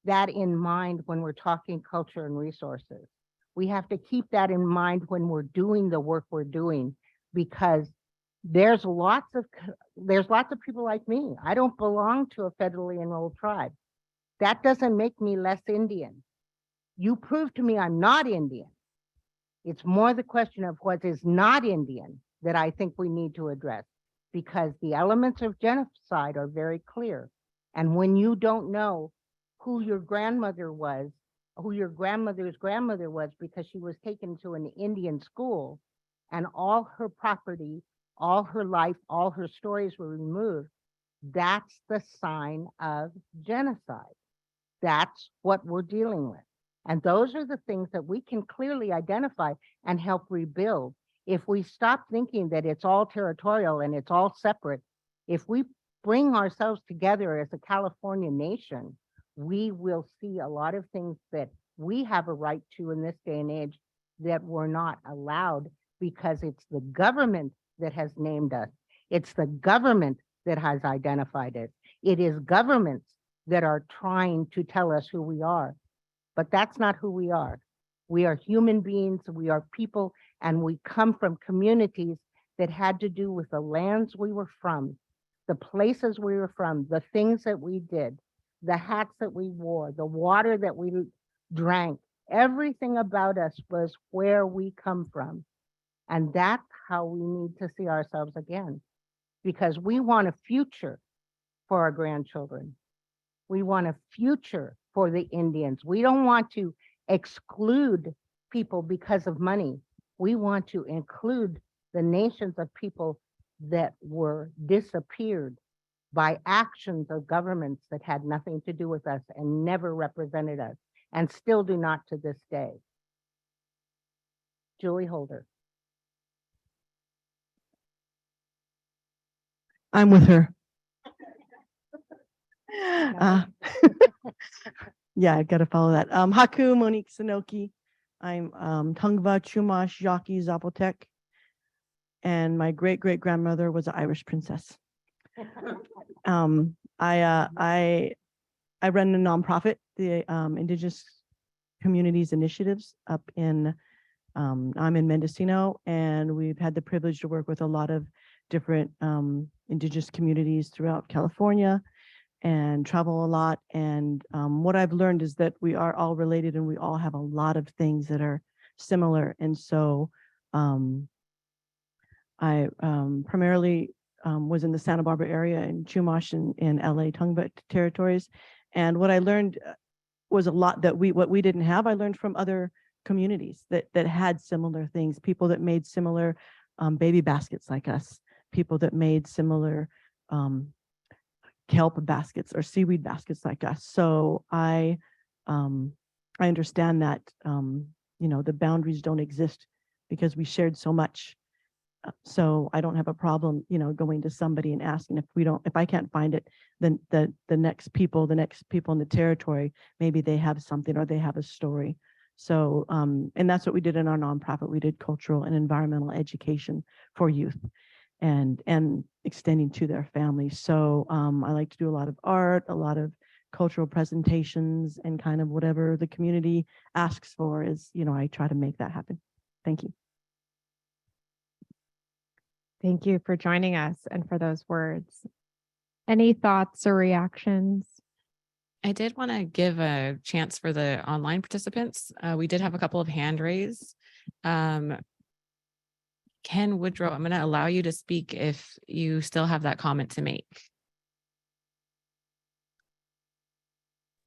that in mind when we're talking culture and resources. We have to keep that in mind when we're doing the work we're doing, because there's lots of people like me. I don't belong to a federally enrolled tribe. That doesn't make me less Indian. You prove to me I'm not Indian. It's more the question of what is not Indian that I think we need to address, because the elements of genocide are very clear. And when you don't know who your grandmother was, who your grandmother's grandmother was, because she was taken to an Indian school and all her property, all her life, all her stories were removed, that's the sign of genocide. That's what we're dealing with. And those are the things that we can clearly identify and help rebuild. If we stop thinking that it's all territorial and it's all separate, if we bring ourselves together as a California nation, we will see a lot of things that we have a right to in this day and age that we're not allowed, because it's the government that has named us. It's the government that has identified us. It is governments that are trying to tell us who we are, but that's not who we are. We are human beings, we are people, and we come from communities that had to do with the lands we were from, the places we were from, the things that we did, the hats that we wore, the water that we drank. Everything about us was where we come from. And that's how we need to see ourselves again, because we want a future for our grandchildren. We want a future for the Indians. We don't want to exclude people because of money. We want to include the nations of people that were disappeared by actions of governments that had nothing to do with us and never represented us, and still do not to this day. Julie Holder. I'm with her. Yeah, I gotta follow that. Haku Monique Sanoki. I'm Tungva Chumash Yaqui Zapotec, and my great grandmother was an Irish princess. I run a nonprofit, the Indigenous Communities Initiatives up in I'm in Mendocino, and we've had the privilege to work with a lot of different Indigenous communities throughout California and travel a lot. And what I've learned is that we are all related and we all have a lot of things that are similar. And so I primarily was in the Santa Barbara area in Chumash and LA Tongva territories. And what I learned was a lot that what we didn't have, I learned from other communities that had similar things, people that made similar baby baskets like us, people that made similar kelp baskets or seaweed baskets like us. So I understand that the boundaries don't exist because we shared so much. So I don't have a problem, going to somebody and asking if I can't find it, then the next people in the territory, maybe they have something or they have a story. So, and that's what we did in our nonprofit. We did cultural and environmental education for youth and extending to their families. So I like to do a lot of art, a lot of cultural presentations, and kind of whatever the community asks for is, I try to make that happen. Thank you. Thank you for joining us and for those words. Any thoughts or reactions? I did want to give a chance for the online participants. We did have a couple of hand raised. Ken Woodrow, I'm going to allow you to speak if you still have that comment to make.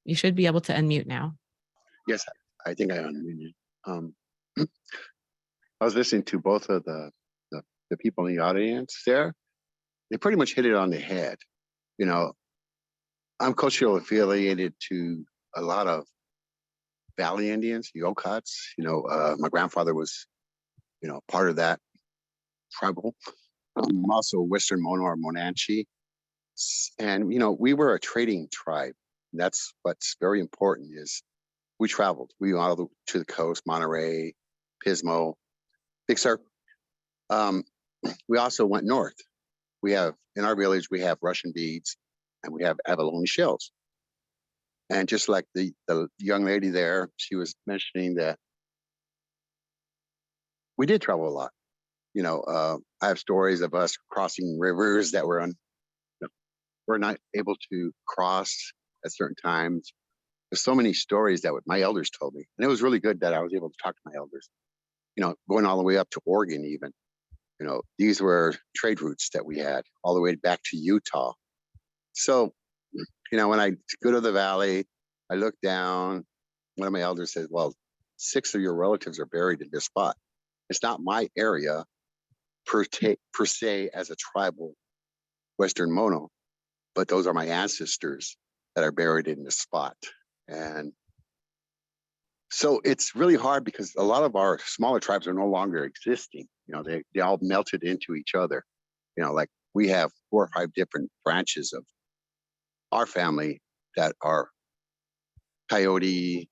You should be able to unmute now. Yes, I think I unmuted. I was listening to both of the people in the audience there. They pretty much hit it on the head. I'm culturally affiliated to a lot of Valley Indians, the Ocots. My grandfather was, part of that tribal. I'm also Western Mono or Monanche. And, we were a trading tribe. And that's what's very important is we traveled. We went all to the coast, Monterey, Pismo, Big Sur. We also went north. In our village, we have Russian beads and we have abalone shells. And just like the young lady there, she was mentioning that we did travel a lot. I have stories of us crossing rivers that we're not able to cross at certain times. There's so many stories that my elders told me. And it was really good that I was able to talk to my elders, going all the way up to Oregon even. These were trade routes that we had all the way back to Utah. So, when I go to the valley, I look down, one of my elders said, well, 6 of your relatives are buried in this spot. It's not my area per se as a tribal Western Mono, but those are my ancestors that are buried in this spot. And So it's really hard because a lot of our smaller tribes are no longer existing. They all melted into each other. Like we have 4 or 5 different branches of our family that are Coyote,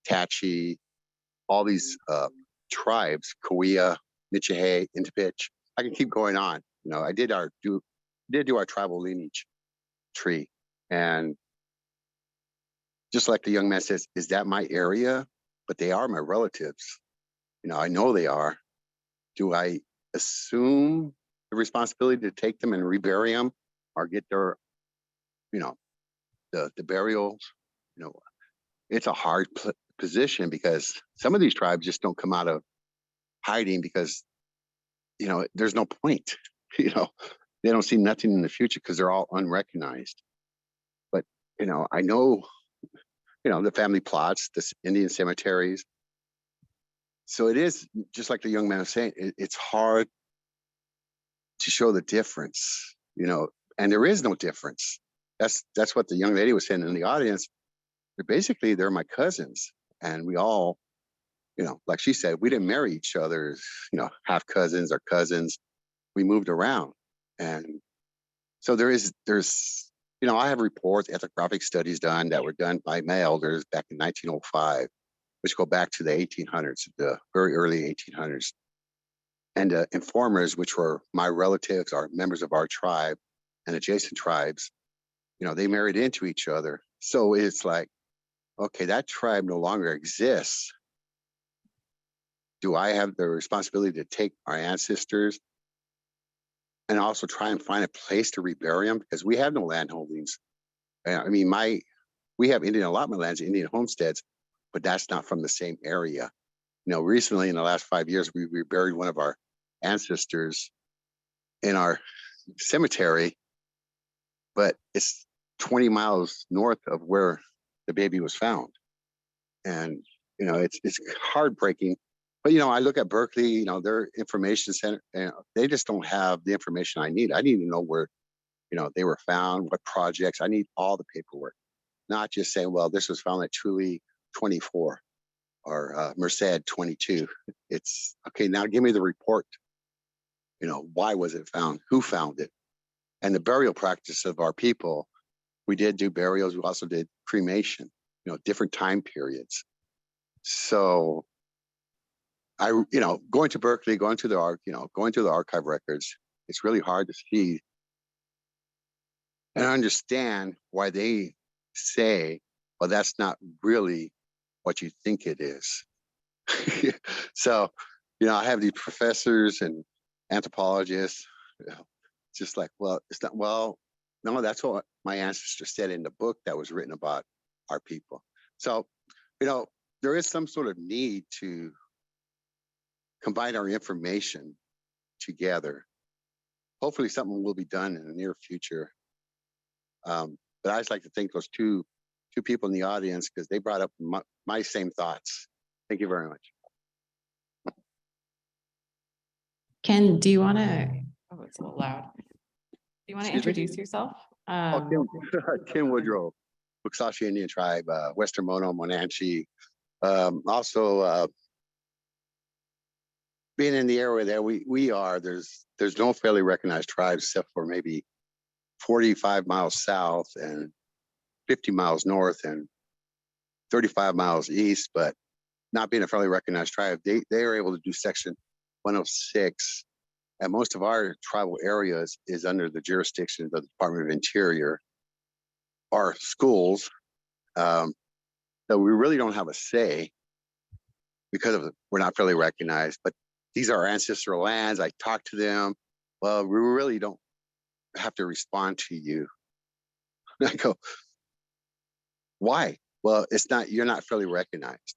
Tachi, all these tribes, Kauai, Michihe, Intipitch. I can keep going on. I did do our tribal lineage tree, and just like the young man says, is that my area? But they are my relatives. I know they are. Do I assume the responsibility to take them and rebury them or get their, the burials? It's a hard position because some of these tribes just don't come out of hiding because, there's no point. They don't see nothing in the future because they're all unrecognized. But, I know, the family plots, the Indian cemeteries. So it is just like the young man was saying, it's hard to show the difference, and there is no difference. That's what the young lady was saying in the audience. They're my cousins, and we all, like she said, we didn't marry each other, half cousins or cousins. We moved around. And so there's, I have reports, ethnographic studies done that were done by my elders back in 1905, which go back to the 1800s, the very early 1800s. And informers, which were my relatives, are members of our tribe and adjacent tribes, they married into each other. So it's like, okay, that tribe no longer exists. Do I have the responsibility to take our ancestors and also try and find a place to rebury them? Because we have no land holdings. We have Indian allotment lands, Indian homesteads, but that's not from the same area. Recently in the last 5 years, we reburied one of our ancestors in our cemetery, but it's 20 miles north of where the baby was found. And, it's heartbreaking. But, I look at Berkeley, their information center, they just don't have the information I need. I need to know where, they were found, what projects. I need all the paperwork, not just saying, well, this was found at Thule 24 or Merced 22. It's, okay, now give me the report. Why was it found? Who found it? And the burial practice of our people, we did do burials. We also did cremation, different time periods. So going to Berkeley, going to the archive records, it's really hard to see and understand why they say, well, that's not really what you think it is. So, I have these professors and anthropologists, just like, well, it's not, well, no, that's what my ancestor said in the book that was written about our people. So, there is some sort of need to combine our information together. Hopefully something will be done in the near future. But I just like to thank those two people in the audience because they brought up my same thoughts. Thank you very much. Ken, do you want to, oh, it's a little loud. Do you want to Excuse me? introduce yourself? Kim Woodrow, Buxashi Indian Tribe, Western Mono, Monanche. Also, being in the area that we are, there's no fairly recognized tribes except for maybe 45 miles south and 50 miles north and 35 miles east, but not being a fairly recognized tribe, they are able to do Section 106. And most of our tribal areas is under the jurisdiction of the Department of Interior. Our schools, so we really don't have a say because we're not fairly recognized, but these are our ancestral lands. I talk to them. Well, we really don't have to respond to you. I go, why? Well, you're not fairly recognized.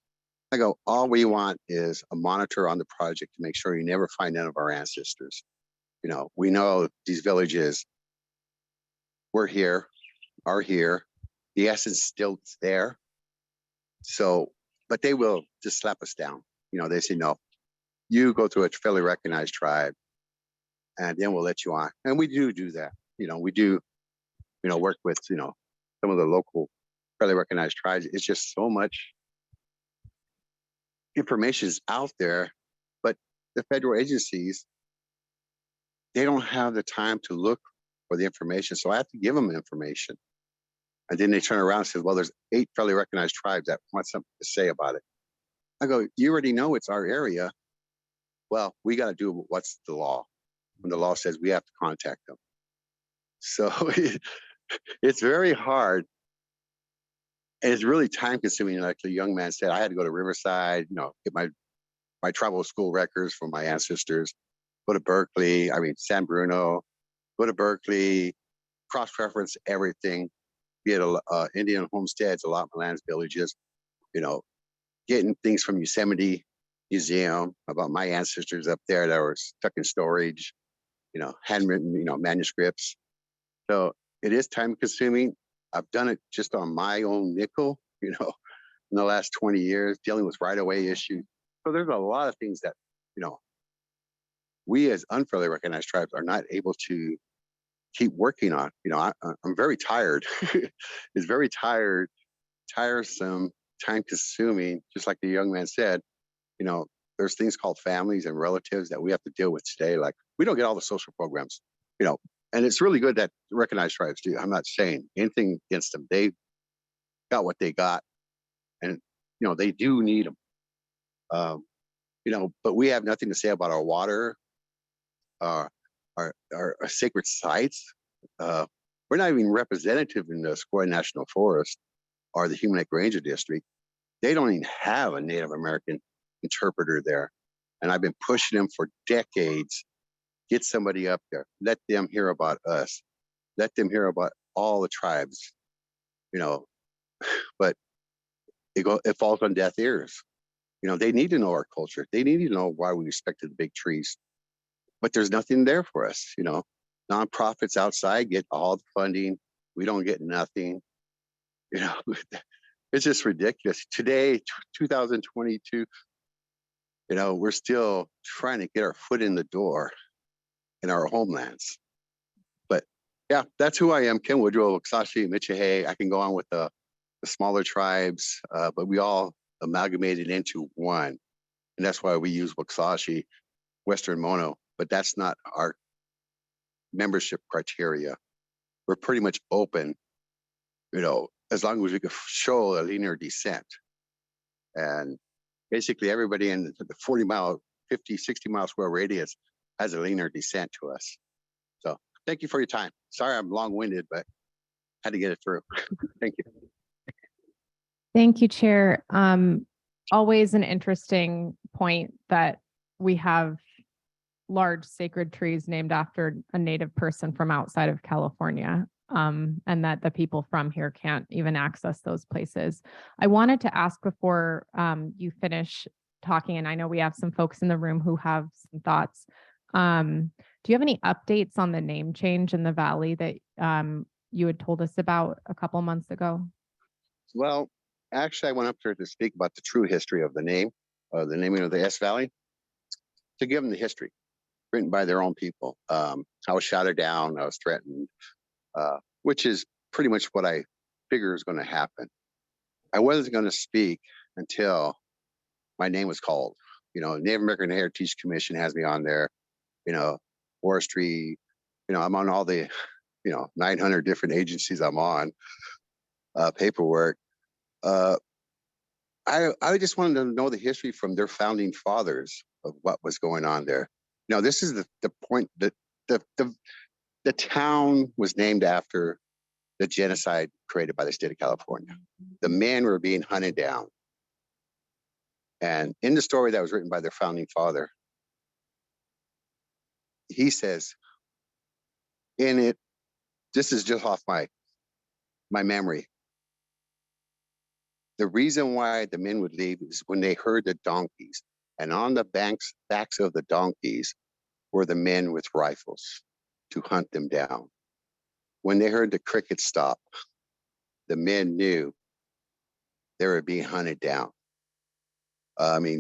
I go, all we want is a monitor on the project to make sure you never find none of our ancestors. We know these villages are here. The essence still there. So, but they will just slap us down. They say, no, you go through a fairly recognized tribe and then we'll let you on. And we do that. We do, work with, some of the local fairly recognized tribes. It's just so much information is out there, but the federal agencies, they don't have the time to look for the information. So I have to give them information. And then they turn around and say, well, there's 8 federally recognized tribes that want something to say about it. I go, you already know it's our area. Well, we got to do what's the law. When the law says we have to contact them. So it's very hard. And it's really time consuming. Like the young man said, I had to go to Riverside, get my tribal school records from my ancestors, go to Berkeley, San Bruno, go to Berkeley, cross-reference everything, be it Indian homesteads, allotment lands, villages, getting things from Yosemite Museum about my ancestors up there that were stuck in storage, handwritten, manuscripts. So it is time consuming. I've done it just on my own nickel, in the last 20 years, dealing with right-of-way issues. So there's a lot of things that, we as unfairly recognized tribes are not able to keep working on. I'm very tired. It's very tiresome, time consuming, just like the young man said. There's things called families and relatives that we have to deal with today. Like we don't get all the social programs, and it's really good that recognized tribes do. I'm not saying anything against them. They got what they got, and they do need them. But we have nothing to say about our water, our sacred sites. We're not even representative in the Sequoia National Forest or the Human Lake Ranger District. They don't even have a Native American interpreter there. And I've been pushing them for decades. Get somebody up there. Let them hear about us. Let them hear about all the tribes, but it falls on deaf ears. They need to know our culture. They need to know why we respected the big trees. But there's nothing there for us. Nonprofits outside get all the funding. We don't get nothing. It's just ridiculous. Today, 2022, we're still trying to get our foot in the door in our homelands. But yeah, that's who I am, Ken Woodrow, Waksashi, Michihe. I can go on with the smaller tribes, but we all amalgamated into one. And that's why we use Waksashi, Western Mono, but that's not our membership criteria. We're pretty much open, as long as we could show a linear descent. And basically everybody in the 40-mile, 50, 60-mile square radius has a linear descent to us. So thank you for your time. Sorry I'm long-winded, but had to get it through. Thank you. Thank you, Chair. Always an interesting point that we have large sacred trees named after a Native person from outside of California, and that the people from here can't even access those places. I wanted to ask before you finish talking, and I know we have some folks in the room who have some thoughts. Do you have any updates on the name change in the Valley that you had told us about a couple months ago? Well, actually, I went up there to speak about the true history of the naming of the S Valley, to give them the history written by their own people. I was shouted down, I was threatened, which is pretty much what I figure is going to happen. I wasn't going to speak until my name was called. Native American Heritage Commission has me on there, forestry, I'm on all the, 900 different agencies I'm on, paperwork. I just wanted to know the history from their founding fathers of what was going on there. This is the point that the town was named after the genocide created by the state of California. The men were being hunted down. And in the story that was written by their founding father, he says in it, this is just off my memory. The reason why the men would leave is when they heard the donkeys, and on the backs of the donkeys were the men with rifles to hunt them down. When they heard the crickets stop, the men knew they were being hunted down.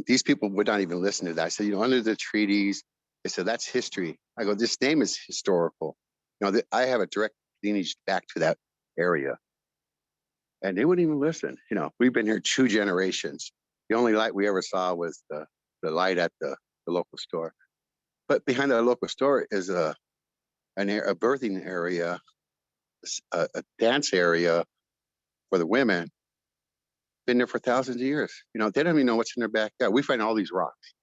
These people would not even listen to that. I said, under the treaties, they said, that's history. I go, this name is historical. I have a direct lineage back to that area. And they wouldn't even listen. We've been here 2 generations. The only light we ever saw was the light at the local store. But behind the local store is a birthing area, a dance area for the women. Been there for thousands of years. You know, they don't even know what's in their backyard. We find all these rocks.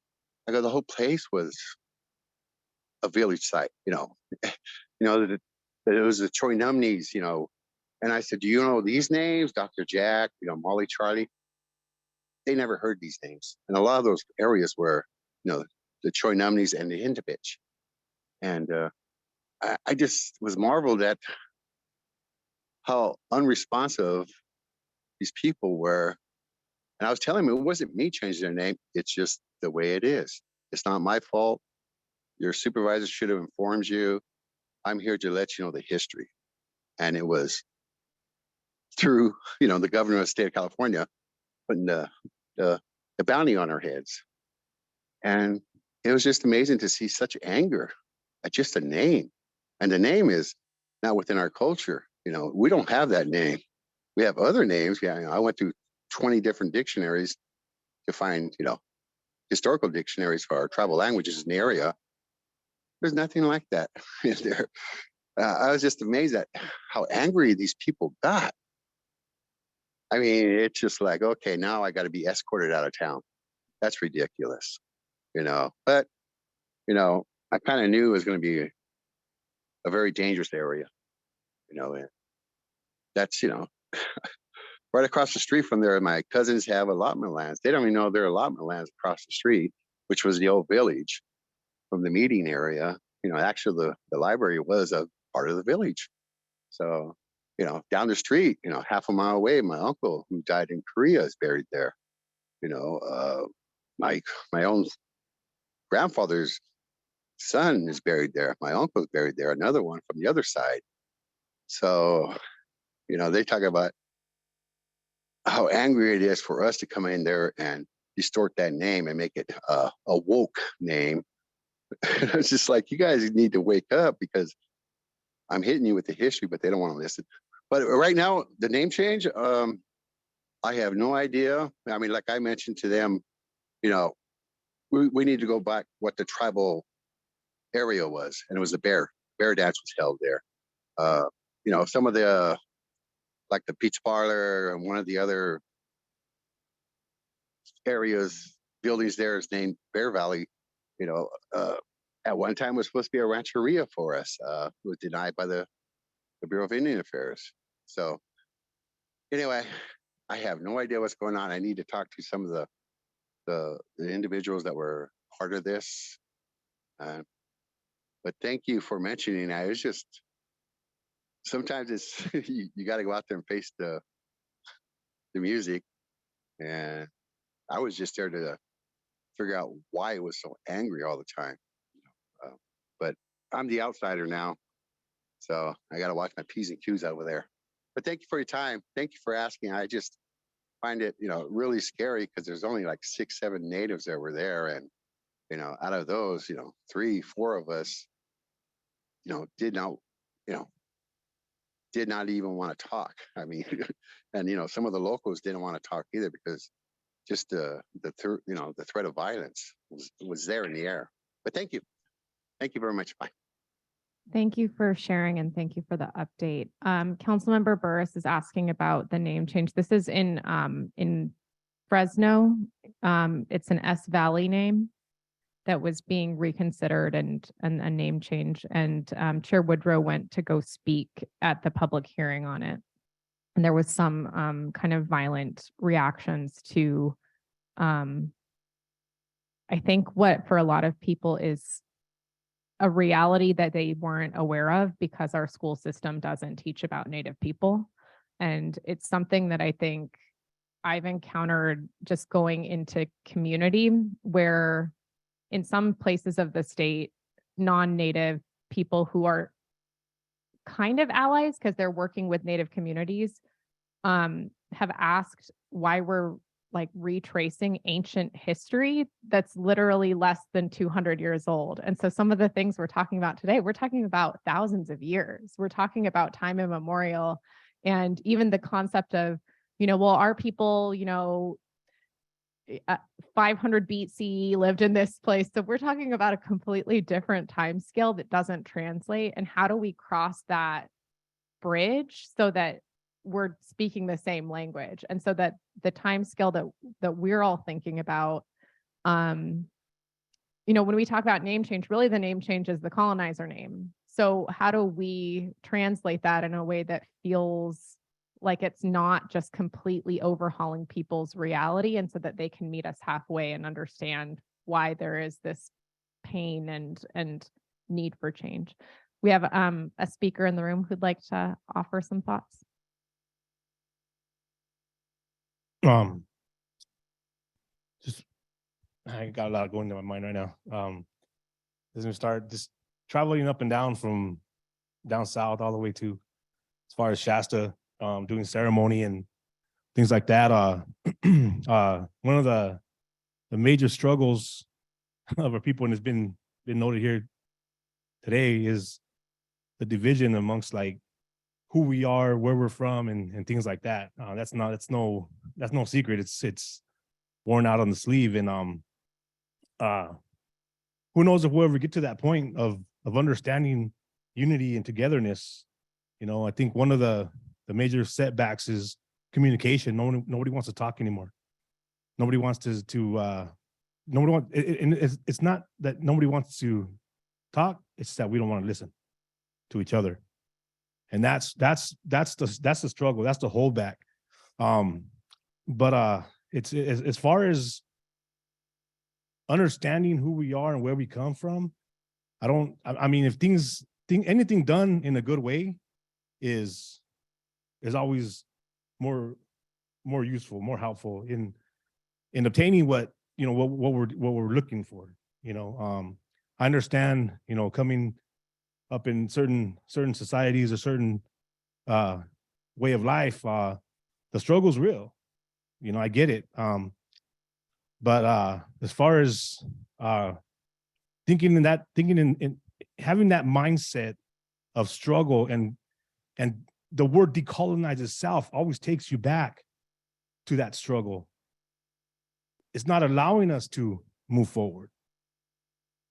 I go, the whole place was a village site. You know, it was the Choi-Numnees. You know, and I said, do you know these names, Dr. Jack? You know, Molly, Charlie. They never heard these names, and a lot of those areas were, you know, the Choi-Numnees and the Hintavich. And I just was marveled at how unresponsive these people were. And I was telling them it wasn't me changing their name. It's just the way it is. It's not my fault. Your supervisor should have informed you. I'm here to let you know the history. And it was through, you know, the governor of the state of California putting the bounty on our heads. And it was just amazing to see such anger at just a name. And the name is not within our culture. You know, we don't have that name. We have other names. Yeah, you know, I went through 20 different dictionaries to find, you know, historical dictionaries for our tribal languages in the area. There's nothing like that in there. I was just amazed at how angry these people got. I mean, it's just like, okay, now I got to be escorted out of town. That's ridiculous, you know. But, you know, I kind of knew it was going to be a very dangerous area, you know. And that's, you know, right across the street from there, my cousins have allotment lands. They don't even know their allotment lands across the street, which was the old village from the meeting area. You know, actually the library was a part of the village. So, you know, down the street, you know, half a mile away, my uncle who died in Korea is buried there. You know, my own grandfather's son is buried there. My uncle is buried there. Another one from the other side. So, you know, they talk about how angry it is for us to come in there and distort that name and make it a woke name. It's just like, you guys need to wake up, because I'm hitting you with the history, but they don't want to listen. But right now, the name change, I have no idea. I mean, like I mentioned to them, you know, we need to go back what the tribal area was, and it was the bear dance was held there. You know, some of the, like the Peach Parlor and one of the other areas, buildings there is named Bear Valley. You know, at one time was supposed to be a rancheria for us. It was denied by the Bureau of Indian Affairs. So anyway, I have no idea what's going on. I need to talk to some of the individuals that were part of this. But thank you for mentioning that. It's just, sometimes it's, you got to go out there and face the music. And I was just there to figure out why it was so angry all the time. But I'm the outsider now, so I got to watch my P's and Q's over there. But thank you for your time. Thank you for asking. I just find it, you know, really scary, because there's only like 6, 7 natives that were there. And, you know, out of those, you know, 3, 4 of us, you know, did not even want to talk. I mean, and, you know, some of the locals didn't want to talk either, because just the threat of violence was there in the air. But thank you. Thank you very much. Bye. Thank you for sharing, and thank you for the update. Councilmember Burris is asking about the name change. This is in Fresno. It's an S Valley name that was being reconsidered, and a name change. And Chair Woodrow went to go speak at the public hearing on it. And there was some kind of violent reactions to, I think what for a lot of people is a reality that they weren't aware of, because our school system doesn't teach about Native people. And it's something that I think I've encountered just going into community, where in some places of the state, non-Native people who are kind of allies because they're working with Native communities have asked why we're like retracing ancient history that's literally less than 200 years old. And so some of the things we're talking about today, we're talking about thousands of years. We're talking about time immemorial. And even the concept of, you know, well, our people, you know, 500 BC lived in this place. So we're talking about a completely different time scale that doesn't translate. And how do we cross that bridge so that we're speaking the same language, and so that the time scale that we're all thinking about, when we talk about name change, really the name change is the colonizer name. So how do we translate that in a way that feels like it's not just completely overhauling people's reality, and so that they can meet us halfway and understand why there is this pain and need for change. We have a speaker in the room who'd like to offer some thoughts. Just I got a lot going to my mind right now. As we start just traveling up and down from down south all the way to as far as Shasta, doing ceremony and things like that. One of the major struggles of our people, and it's been noted here today, is the division amongst like who we are, where we're from, and things like that. That's no secret. It's worn out on the sleeve, and who knows if we'll ever get to that point of understanding unity and togetherness. I think one of the major setbacks is communication. Nobody wants to talk anymore. Nobody wants to nobody wants, and it's not that nobody wants to talk, it's that we don't want to listen to each other. And that's the struggle. That's the holdback. But it's as far as understanding who we are and where we come from, I mean, if anything done in a good way is always more useful, more helpful in obtaining what we're looking for. I understand, coming up in certain societies, a certain way of life, the struggle's real. I get it. But as far as thinking in having that mindset of struggle, and the word decolonize itself always takes you back to that struggle. It's not allowing us to move forward.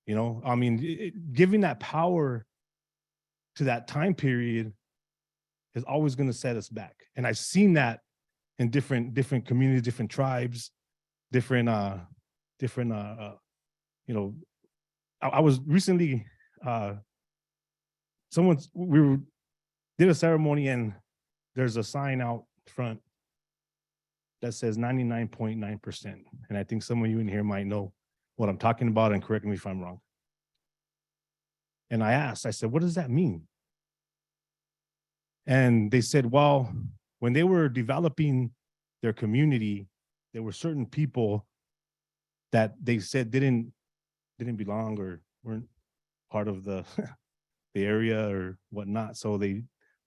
I mean, giving that power to that time period is always going to set us back. And I've seen that in different communities, different tribes, different I was recently did a ceremony, and there's a sign out front that says 99.9%. And I think some of you in here might know what I'm talking about, and correct me if I'm wrong. And I said, what does that mean? And they said, well, when they were developing their community, there were certain people that they said didn't belong or weren't part of the the area or whatnot. So they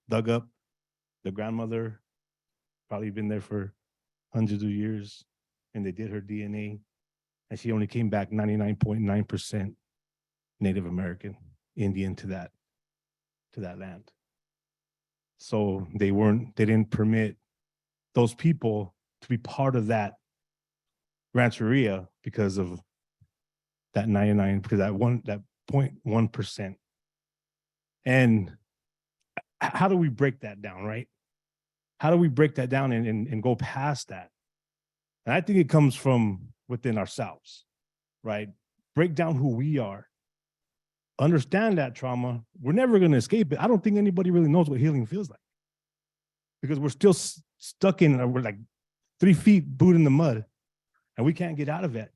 dug up the grandmother, probably been there for hundreds of years, and they did her DNA, and she only came back 99.9% Native American, Indian to that land. So they didn't permit those people to be part of that rancheria because of that 99, because that 0.1%. And how do we break that down, right? How do we break that down and go past that? And I think it comes from within ourselves, right? Break down who we are. Understand that trauma. We're never going to escape it. I don't think anybody really knows what healing feels like, because we're still stuck in, we're like 3 feet boot in the mud, and we can't get out of it.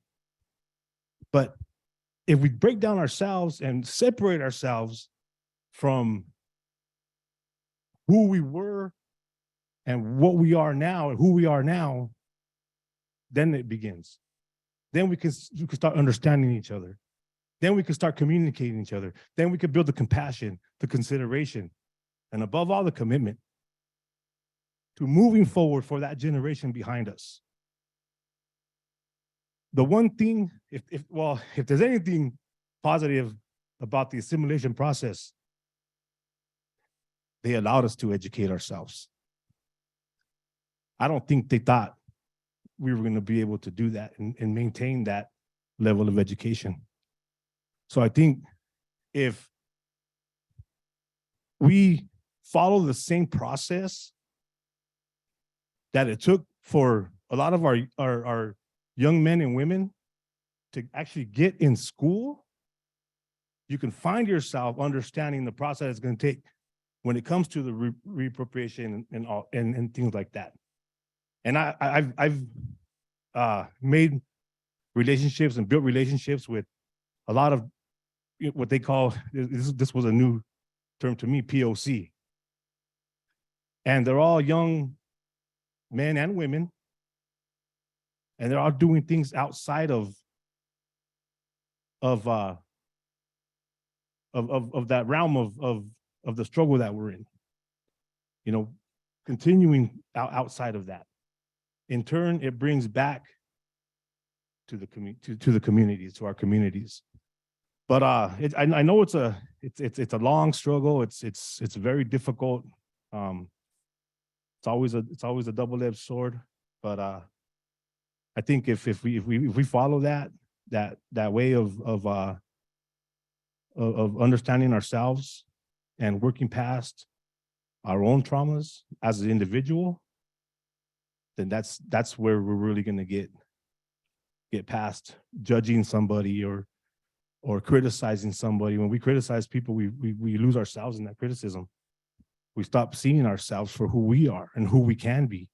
But if we break down ourselves and separate ourselves from who we were and what we are now and who we are now, then it begins. Then we can start understanding each other. Then we can start communicating each other. Then we can build the compassion, the consideration, and above all, the commitment to moving forward for that generation behind us. The one thing, if there's anything positive about the assimilation process, they allowed us to educate ourselves. I don't think they thought we were going to be able to do that and maintain that level of education. So I think if we follow the same process that it took for a lot of our young men and women to actually get in school, you can find yourself understanding the process it's going to take when it comes to the reappropriation and things like that. And I've made relationships and built relationships with a lot of what they call, this was a new term to me, POC. And they're all young men and women, and they're all doing things outside of that realm of the struggle that we're in. You know, continuing outside of that. In turn, it brings back to the communities, to our communities. But I know it's a long struggle. It's very difficult. It's always a double-edged sword. But I think if we follow that way of understanding ourselves and working past our own traumas as an individual, then that's where we're really going to get past judging somebody or criticizing somebody. When we criticize people, we lose ourselves in that criticism. We stop seeing ourselves for who we are and who we can be,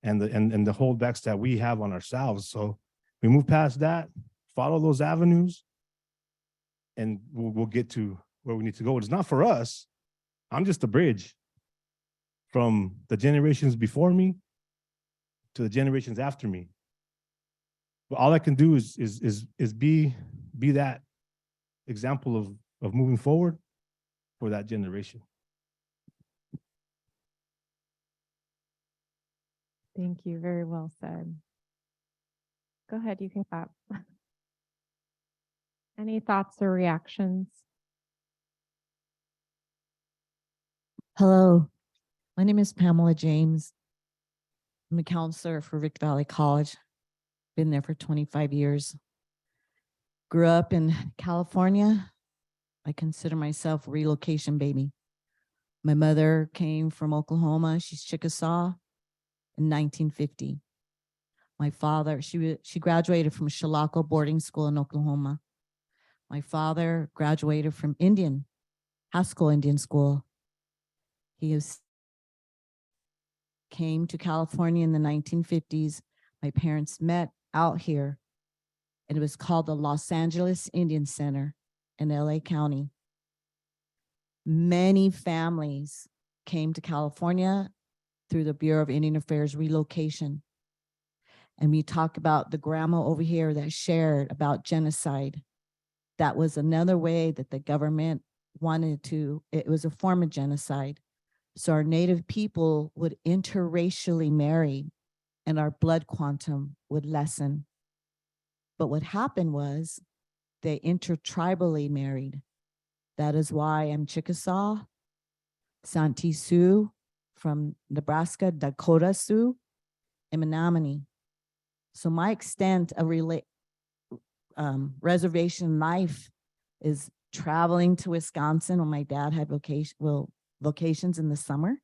and the holdbacks that we have on ourselves. So we move past that, follow those avenues, and we'll get to where we need to go. It's not for us. I'm just a bridge from the generations before me to the generations after me. But all I can do is be that example of moving forward for that generation. Thank you. Very well said. Go ahead, you can clap. Any thoughts or reactions? Hello, my name is Pamela James. I'm a counselor for Rift Valley College. Been there for 25 years. Grew up in California. I consider myself a relocation baby. My mother came from Oklahoma. She's Chickasaw in 1950. My father, she graduated from Chilocco boarding school in Oklahoma. My father graduated from Haskell Indian School. He came to California in the 1950s. My parents met out here, and it was called the Los Angeles Indian Center in LA County. Many families came to California through the Bureau of Indian Affairs relocation. And we talk about the grandma over here that shared about genocide. That was another way that the government wanted to, it was a form of genocide. So our Native people would interracially marry and our blood quantum would lessen. But what happened was they intertribally married. That is why I'm Chickasaw, Santee Sioux from Nebraska, Dakota Sioux, and Menominee. So my extent of reservation life is traveling to Wisconsin when my dad had vacations in the summer,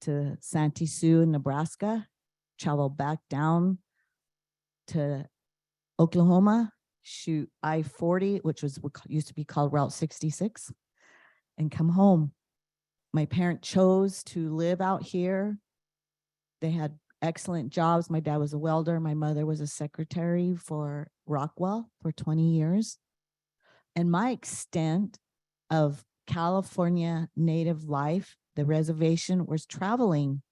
to Santee Sioux in Nebraska, travel back down to Oklahoma, shoot I-40, which was what used to be called Route 66, and come home. My parents chose to live out here. They had excellent jobs. My dad was a welder. My mother was a secretary for Rockwell for 20 years. And my extent of California Native life, the reservation, was traveling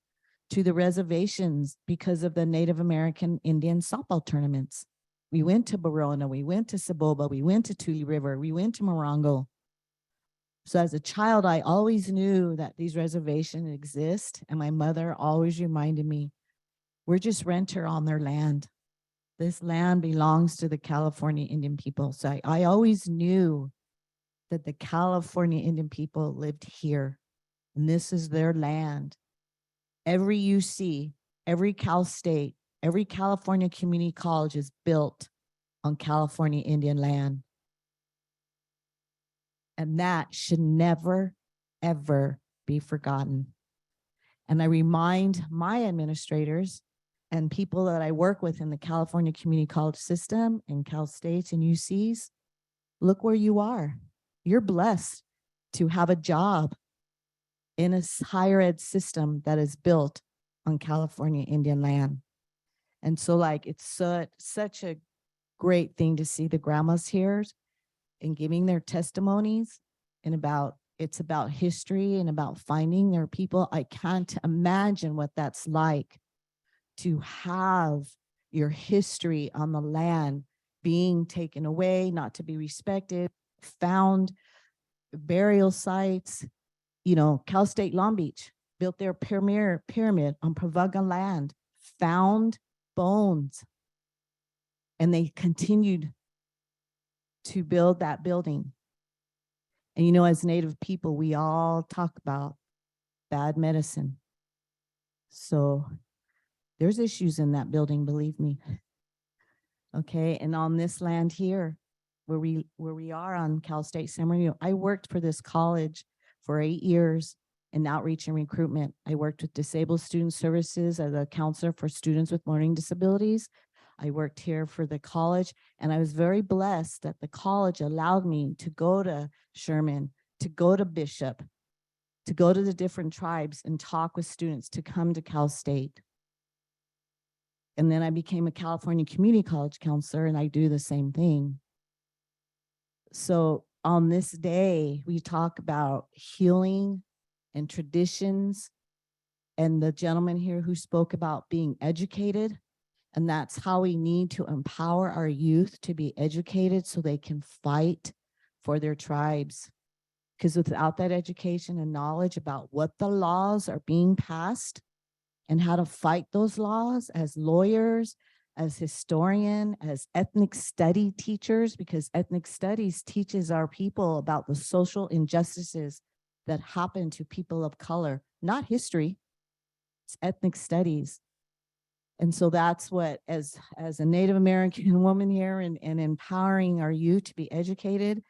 to the reservations because of the Native American Indian softball tournaments. We went to Barona, we went to Ciboba, we went to Tule River, we went to Morongo. So as a child, I always knew that these reservations exist. And my mother always reminded me, we're just renter on their land. This land belongs to the California Indian people. So I always knew that the California Indian people lived here, and this is their land. Every UC, every Cal State, every California community college is built on California Indian land. And that should never, ever be forgotten. And I remind my administrators and people that I work with in the California community college system and Cal States and UCs, look where you are. You're blessed to have a job in a higher ed system that is built on California Indian land. And so like, it's such a great thing to see the grandmas here and giving their testimonies and it's about history and about finding their people. I can't imagine what that's like to have your history on the land being taken away, not to be respected, found burial sites. You know, Cal State Long Beach built their pyramid on Provaga land, found bones, and they continued to build that building. And you know, as Native people, we all talk about bad medicine. So there's issues in that building, believe me. Okay, and on this land here, where we are on Cal State San Bernardino, I worked for this college for 8 years in outreach and recruitment. I worked with Disabled Student Services as a counselor for students with learning disabilities. I worked here for the college, and I was very blessed that the college allowed me to go to Sherman, to go to Bishop, to go to the different tribes and talk with students to come to Cal State. And then I became a California community college counselor, and I do the same thing. So on this day, we talk about healing and traditions, and the gentleman here who spoke about being educated. And that's how we need to empower our youth to be educated so they can fight for their tribes. Because without that education and knowledge about what the laws are being passed and how to fight those laws as lawyers, as historian, as ethnic study teachers, because ethnic studies teaches our people about the social injustices that happen to people of color, not history, it's ethnic studies. And so that's what, as a Native American woman here and empowering our youth to be educated,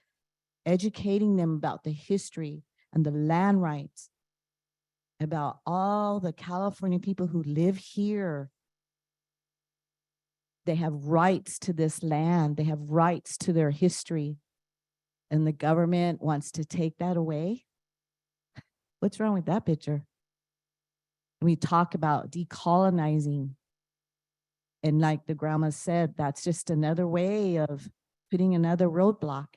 educating them about the history and the land rights, about all the California people who live here. They have rights to this land. They have rights to their history. And the government wants to take that away. What's wrong with that picture? We talk about decolonizing. And like the grandma said, that's just another way of putting another roadblock.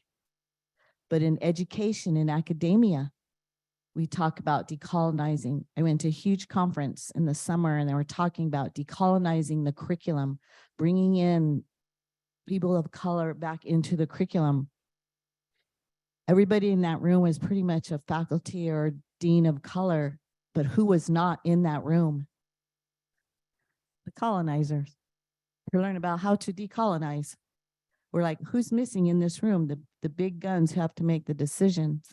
But in education, in academia, we talk about decolonizing. I went to a huge conference in the summer and they were talking about decolonizing the curriculum, bringing in people of color back into the curriculum. Everybody in that room was pretty much a faculty or dean of color, but who was not in that room? The colonizers. To learn about how to decolonize. We're like, who's missing in this room? The big guns who have to make the decisions.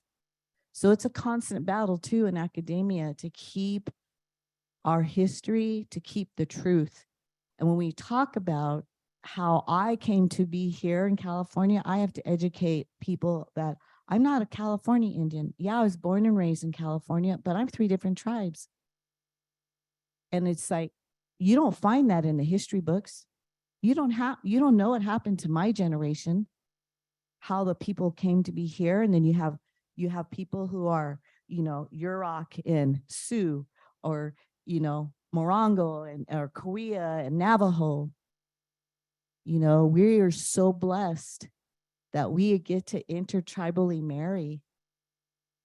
So it's a constant battle too in academia to keep our history, to keep the truth. And when we talk about how I came to be here in California, I have to educate people that I'm not a California Indian. Yeah, I was born and raised in California, but I'm 3 different tribes. And it's like, you don't find that in the history books. You don't know what happened to my generation, how the people came to be here. And then you have people who are, you know, Yurok and Sioux, or, you know, Morongo and or Korea and Navajo. You know, we are so blessed that we get to intertribally marry.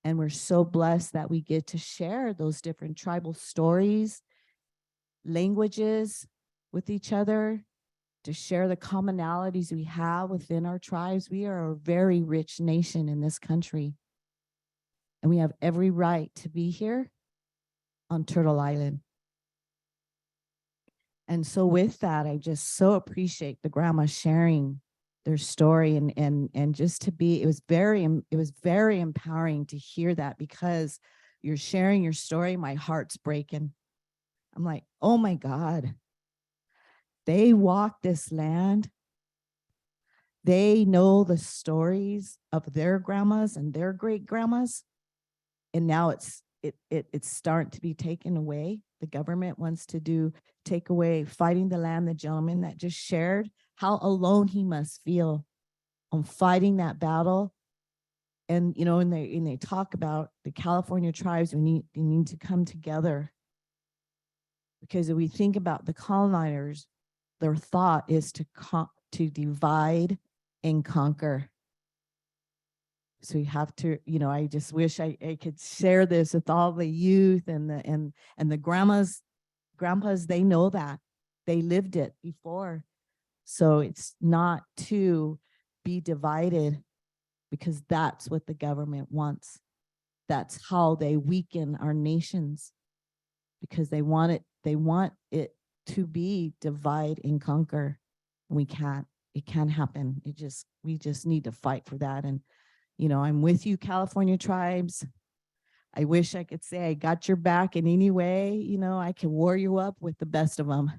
And we're so blessed that we get to share those different tribal stories, languages with each other, to share the commonalities we have within our tribes. We are a very rich nation in this country. And we have every right to be here on Turtle Island. And so with that, I just so appreciate the grandma sharing their story and just to be, it was very empowering to hear that, because you're sharing your story. My heart's breaking. I'm like, oh my God, they walk this land. They know the stories of their grandmas and their great grandmas. And now it's starting to be taken away. The government wants to take away fighting the land. The gentleman that just shared how alone he must feel on fighting that battle. And you know, and they talk about the California tribes, they need to come together. Because if we think about the colonizers, their thought is to divide and conquer. So we have to, you know, I just wish I could share this with all the youth and the grandpas, they know that. They lived it before. So it's not to be divided, because that's what the government wants. That's how they weaken our nations, because they want it to be divide and conquer. We can't, it can't happen. We just need to fight for that. And, you know, I'm with you, California tribes. I wish I could say I got your back in any way. You know, I can war you up with the best of them.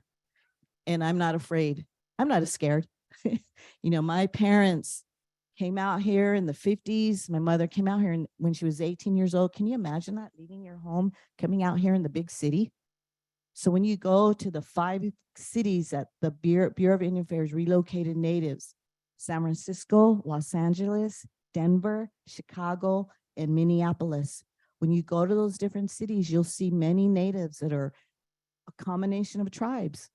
And I'm not afraid. I'm not scared. You know, my parents came out here in the 50s. My mother came out here when she was 18 years old. Can you imagine that, leaving your home, coming out here in the big city? So when you go to the 5 cities that the Bureau of Indian Affairs relocated natives, San Francisco, Los Angeles, Denver, Chicago, and Minneapolis. When you go to those different cities, you'll see many natives that are a combination of tribes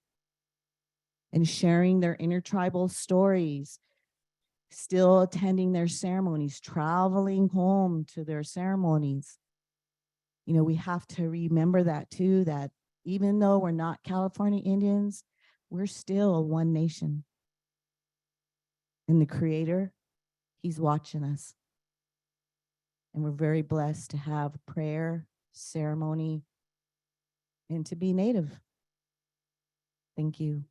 and sharing their intertribal stories, still attending their ceremonies, traveling home to their ceremonies. You know, we have to remember that too, that even though we're not California Indians, we're still one nation. And the Creator, He's watching us. And we're very blessed to have prayer, ceremony, and to be Native. Thank you.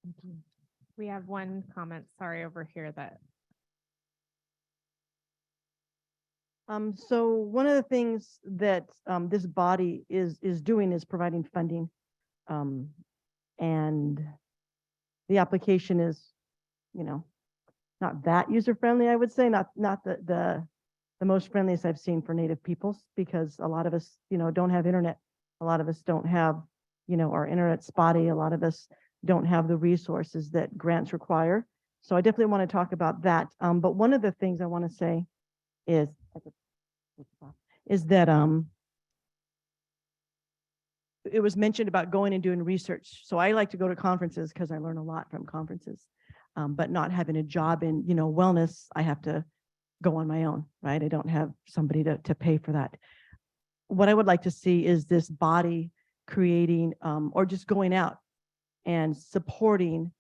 Thank you. We have one comment, sorry, over here that. So one of the things that this body is doing is providing funding. And the application is, you know, not that user-friendly, I would say, not the most friendliest I've seen for Native peoples, because a lot of us, you know, don't have internet. A lot of us don't have, you know, our internet spotty. A lot of us don't have the resources that grants require. So I definitely want to talk about that. But one of the things I want to say is that it was mentioned about going and doing research. So I like to go to conferences because I learn a lot from conferences, but not having a job in, you know, wellness, I have to go on my own, right? I don't have somebody to pay for that. What I would like to see is this body creating or just going out and supporting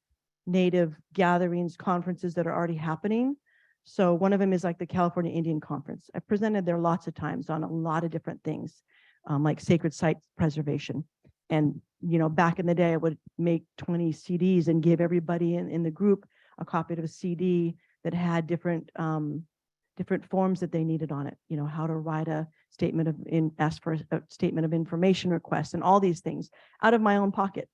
Native gatherings, conferences that are already happening. So one of them is like the California Indian Conference. I've presented there lots of times on a lot of different things, like sacred site preservation. And, you know, back in the day, I would make 20 CDs and give everybody in the group a copy of a CD that had different forms that they needed on it. You know, how to write a statement of ask for a statement of information request and all these things out of my own pocket.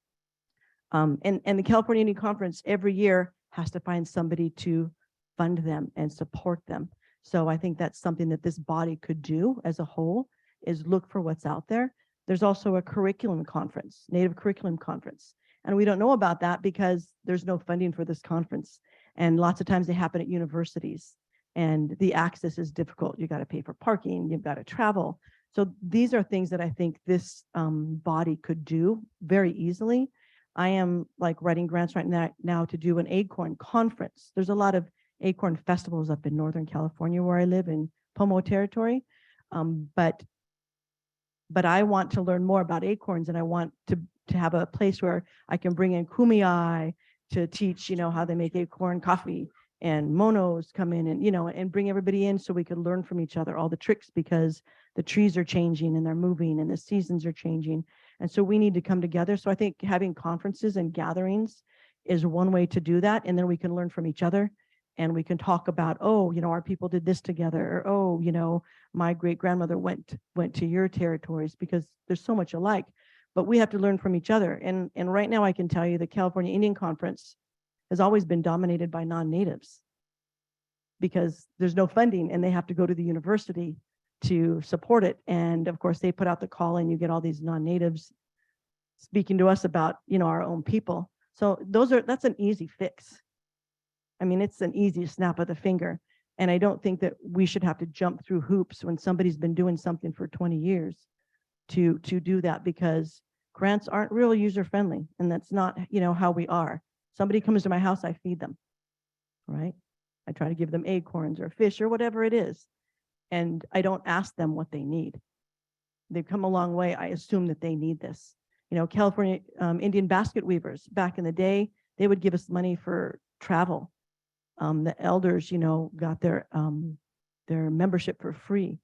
And the California Indian Conference every year has to find somebody to fund them and support them. So I think that's something that this body could do as a whole, is look for what's out there. There's also a curriculum conference, Native curriculum conference. And we don't know about that because there's no funding for this conference. And lots of times they happen at universities and the access is difficult. You got to pay for parking, you've got to travel. So these are things that I think this body could do very easily. I am like writing grants right now to do an Acorn conference. There's a lot of Acorn festivals up in Northern California where I live in Pomo territory. But I want to learn more about acorns, and I want to have a place where I can bring in Kumeyaay to teach, you know, how they make acorn coffee, and Monos come in and, you know, and bring everybody in so we could learn from each other all the tricks, because the trees are changing and they're moving and the seasons are changing. And so we need to come together. So I think having conferences and gatherings is one way to do that. And then we can learn from each other And we can talk about, oh, our people did this together, or, oh, my great grandmother went to your territories, because there's so much alike, but we have to learn from each other. And right now I can tell you the California Indian Conference has always been dominated by non-natives, because there's no funding and they have to go to the university to support it. And of course they put out the call and you get all these non-natives speaking to us about, our own people. So that's an easy fix. I mean, it's an easy snap of the finger. And I don't think that we should have to jump through hoops when somebody's been doing something for 20 years to do that, because grants aren't real user friendly. And that's not, how we are. Somebody comes to my house, I feed them, right? I try to give them acorns or fish or whatever it is. And I don't ask them what they need. They've come a long way. I assume that they need this. California Indian basket weavers, back in the day, they would give us money for travel. The elders, got their membership for free.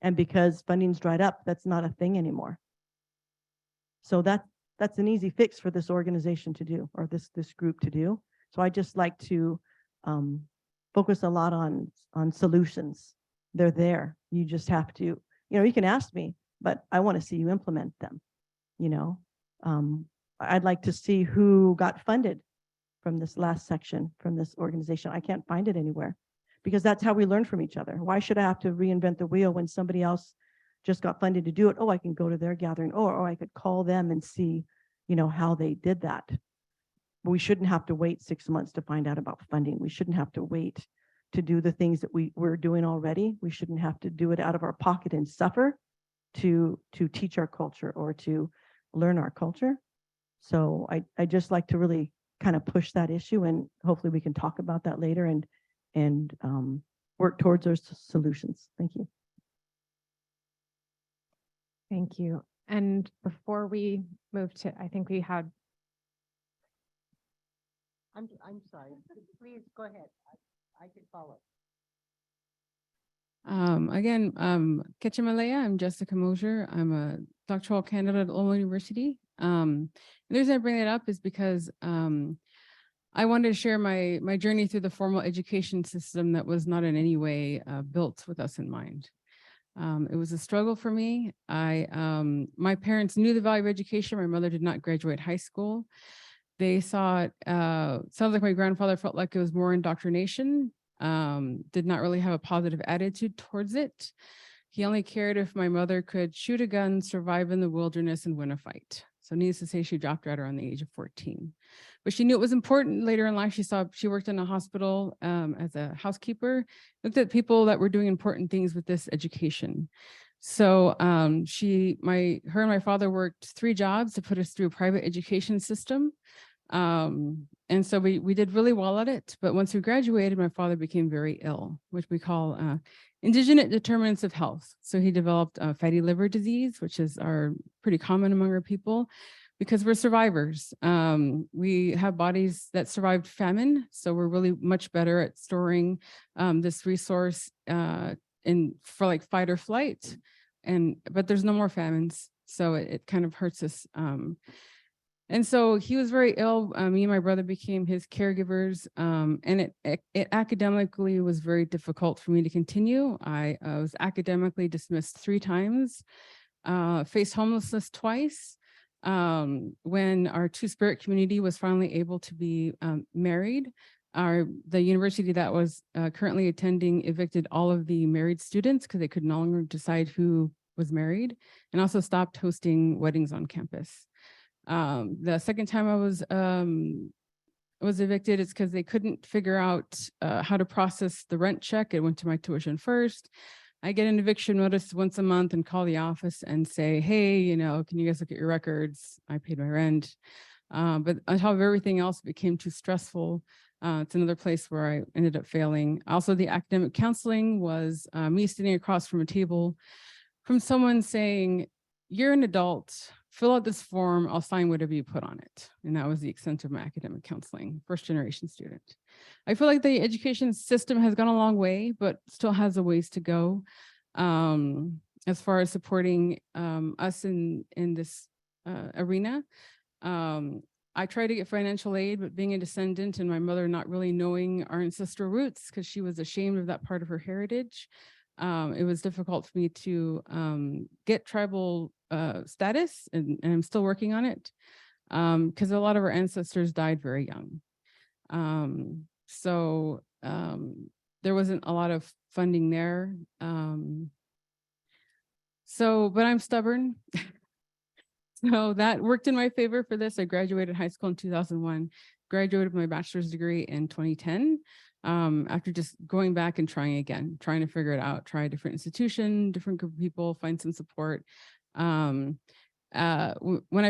And because funding's dried up, that's not a thing anymore. So that's an easy fix for this organization to do, or this group to do. So I just like to focus a lot on solutions. They're there. You just have to, you can ask me, but I want to see you implement them. I'd like to see who got funded from this last section from this organization. I can't find it anywhere, because that's how we learn from each other. Why should I have to reinvent the wheel when somebody else just got funded to do it? Oh, I can go to their gathering, or I could call them and see, how they did that. But we shouldn't have to wait 6 months to find out about funding. We shouldn't have to wait to do the things that we're doing already. We shouldn't have to do it out of our pocket and suffer to teach our culture or to learn our culture. So I just like to really kind of push that issue, and hopefully we can talk about that later and work towards those solutions. Thank you. Thank you. And before we move to, I think we had. I'm sorry. Please go ahead. I can follow. Again, Ketchamalaya, I'm Jessica Mosier. I'm a doctoral candidate at Lowell University. The reason I bring it up is because I wanted to share my journey through the formal education system that was not in any way built with us in mind. It was a struggle for me. My parents knew the value of education. My mother did not graduate high school. They saw it, sounds like my grandfather felt like it was more indoctrination, did not really have a positive attitude towards it. He only cared if my mother could shoot a gun, survive in the wilderness, and win a fight. So needless to say, she dropped out around the age of 14. But she knew it was important later in life. She worked in a hospital as a housekeeper, looked at people that were doing important things with this education. So her and my father worked 3 jobs to put us through a private education system. And so we did really well at it. But once we graduated, my father became very ill, which we call indigenous determinants of health. So he developed fatty liver disease, which is pretty common among our people, because we're survivors. We have bodies that survived famine. So we're really much better at storing this resource for like fight or flight. But there's no more famines. So it kind of hurts us. And so he was very ill. Me and my brother became his caregivers, and it academically was very difficult for me to continue. I was academically dismissed 3 times, faced homelessness twice. When our Two-Spirit community was finally able to be married, the university that was currently attending evicted all of the married students because they could no longer decide who was married, and also stopped hosting weddings on campus. The second time I was evicted, it's because they couldn't figure out how to process the rent check. It went to my tuition first. I get an eviction notice once a month and call the office and say, hey, can you guys look at your records? I paid my rent. But on top of everything else, it became too stressful. It's another place where I ended up failing. Also, the academic counseling was me sitting across from a table from someone saying, you're an adult, fill out this form, I'll sign whatever you put on it. And that was the extent of my academic counseling, first generation student. I feel like the education system has gone a long way, but still has a ways to go as far as supporting us in this arena. I tried to get financial aid, but being a descendant and my mother not really knowing our ancestral roots because she was ashamed of that part of her heritage, it was difficult for me to get tribal status, and I'm still working on it because a lot of our ancestors died very young. So there wasn't a lot of funding there. But I'm stubborn. So that worked in my favor for this. I graduated high school in 2001, graduated with my bachelor's degree in 2010. After just going back and trying again, trying to figure it out, try a different institution, different group of people, find some support. When I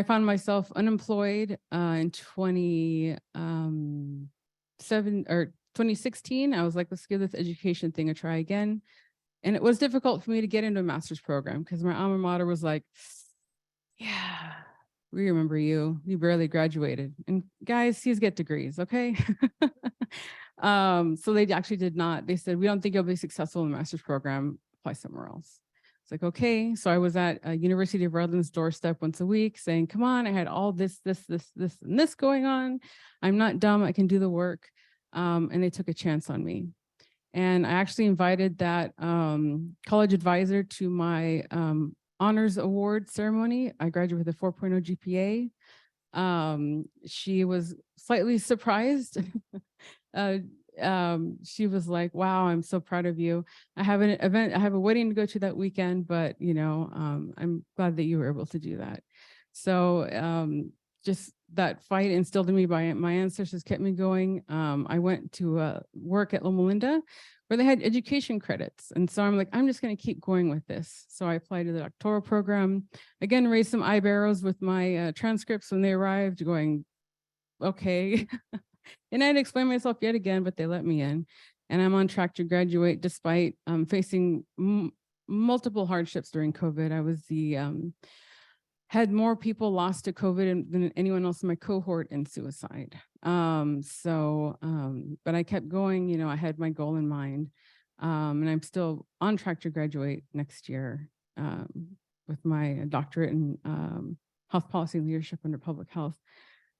found myself unemployed in 2016, I was like, let's give this education thing a try again. And it was difficult for me to get into a master's program because my alma mater was like, yeah, we remember you. You barely graduated. And guys, please get degrees, okay? So they actually did not. They said, we don't think you'll be successful in the master's program. Apply somewhere else. It's like, okay. So I was at University of Redlands doorstep once a week saying, come on, I had all this, and this going on. I'm not dumb. I can do the work. And they took a chance on me. And I actually invited that college advisor to my honors award ceremony. I graduated with a 4.0 GPA. She was slightly surprised. She was like, wow, I'm so proud of you. I have an event, I have a wedding to go to that weekend, but I'm glad that you were able to do that. So just that fight instilled in me by my ancestors kept me going. I went to work at Loma Linda where they had education credits. And so I'm like, I'm just going to keep going with this. So I applied to the doctoral program, again, raised some eyebrows with my transcripts when they arrived going, okay. And I had to explain myself yet again, but they let me in. And I'm on track to graduate despite facing multiple hardships during COVID. I was had more people lost to COVID than anyone else in my cohort in suicide. But I kept going, I had my goal in mind. And I'm still on track to graduate next year with my doctorate in health policy leadership under public health.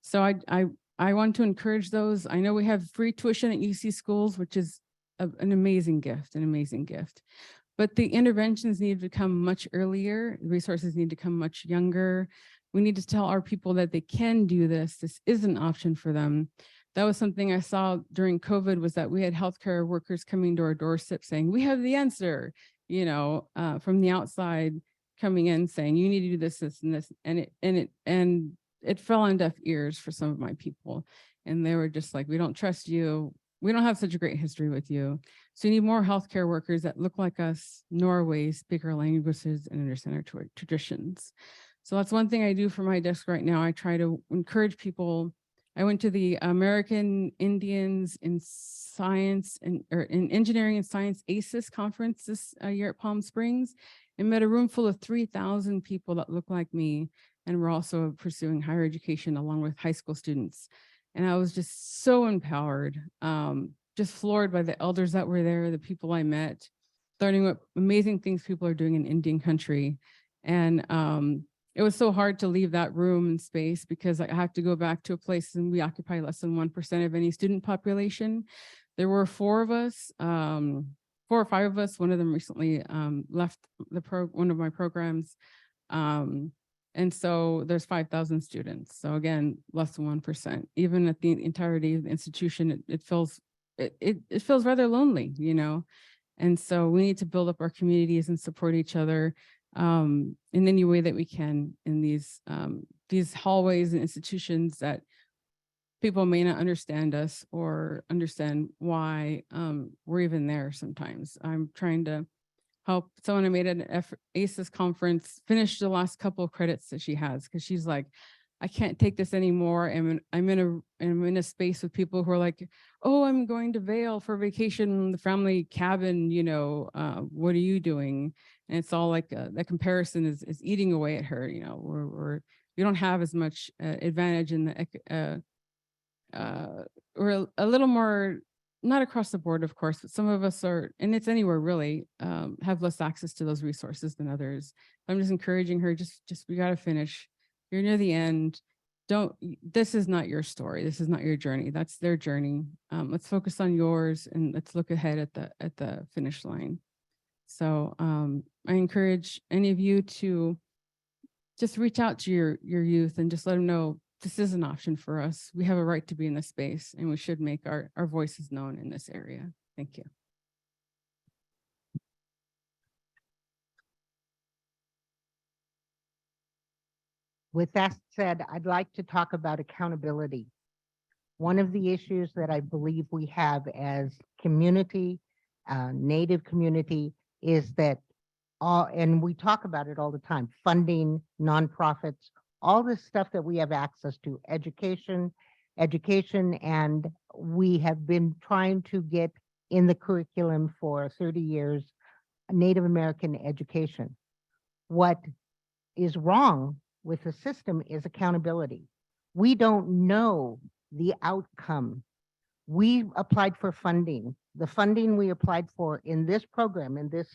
So I want to encourage those. I know we have free tuition at UC schools, which is an amazing gift, But the interventions need to come much earlier. The resources need to come much younger. We need to tell our people that they can do this. This is an option for them. That was something I saw during COVID, was that we had healthcare workers coming to our doorstep saying, we have the answer, from the outside coming in saying, you need to do this, this, and this. And it fell on deaf ears for some of my people. And they were just like, we don't trust you. We don't have such a great history with you. So you need more healthcare workers that look like us, know our ways, speak our languages, and understand our traditions. So that's one thing I do for my desk right now. I try to encourage people. I went to the American Indians in Science or in Engineering and Science ACES conference this year at Palm Springs and met a room full of 3,000 people that look like me. And we're also pursuing higher education along with high school students. And I was just so empowered, just floored by the elders that were there, the people I met, learning what amazing things people are doing in Indian country. And it was so hard to leave that room and space because I have to go back to a place and we occupy less than 1% of any student population. There were 4 of us, 4 or 5 of us. One of them recently left one of my programs. And so there's 5,000 students. So again, less than 1%. Even at the entirety of the institution, it feels rather lonely, And so we need to build up our communities and support each other in any way that we can in these hallways and institutions that people may not understand us or understand why we're even there sometimes. I'm trying to help someone I made at an ACES conference finish the last couple of credits that she has, because she's like, I can't take this anymore. And I'm in a space with people who are like, oh, I'm going to Vail for vacation, the family cabin, what are you doing? And it's all like that comparison is eating away at her, we don't have as much advantage in the we're a little more, not across the board, of course, but some of us are, and it's anywhere really, have less access to those resources than others. I'm just encouraging her, we got to finish. You're near the end. this is not your story. This is not your journey. That's their journey. Let's focus on yours and let's look ahead at the finish line. So I encourage any of you to just reach out to your youth and just let them know this is an option for us. We have a right to be in this space and we should make our voices known in this area. Thank you. With that said, I'd like to talk about accountability. One of the issues that I believe we have as community, Native community, is that and we talk about it all the time, funding, nonprofits, all this stuff that we have access to, education, and we have been trying to get in the curriculum for 30 years, Native American education. What is wrong with the system is accountability. We don't know the outcome. We applied for funding. The funding we applied for in this program, in this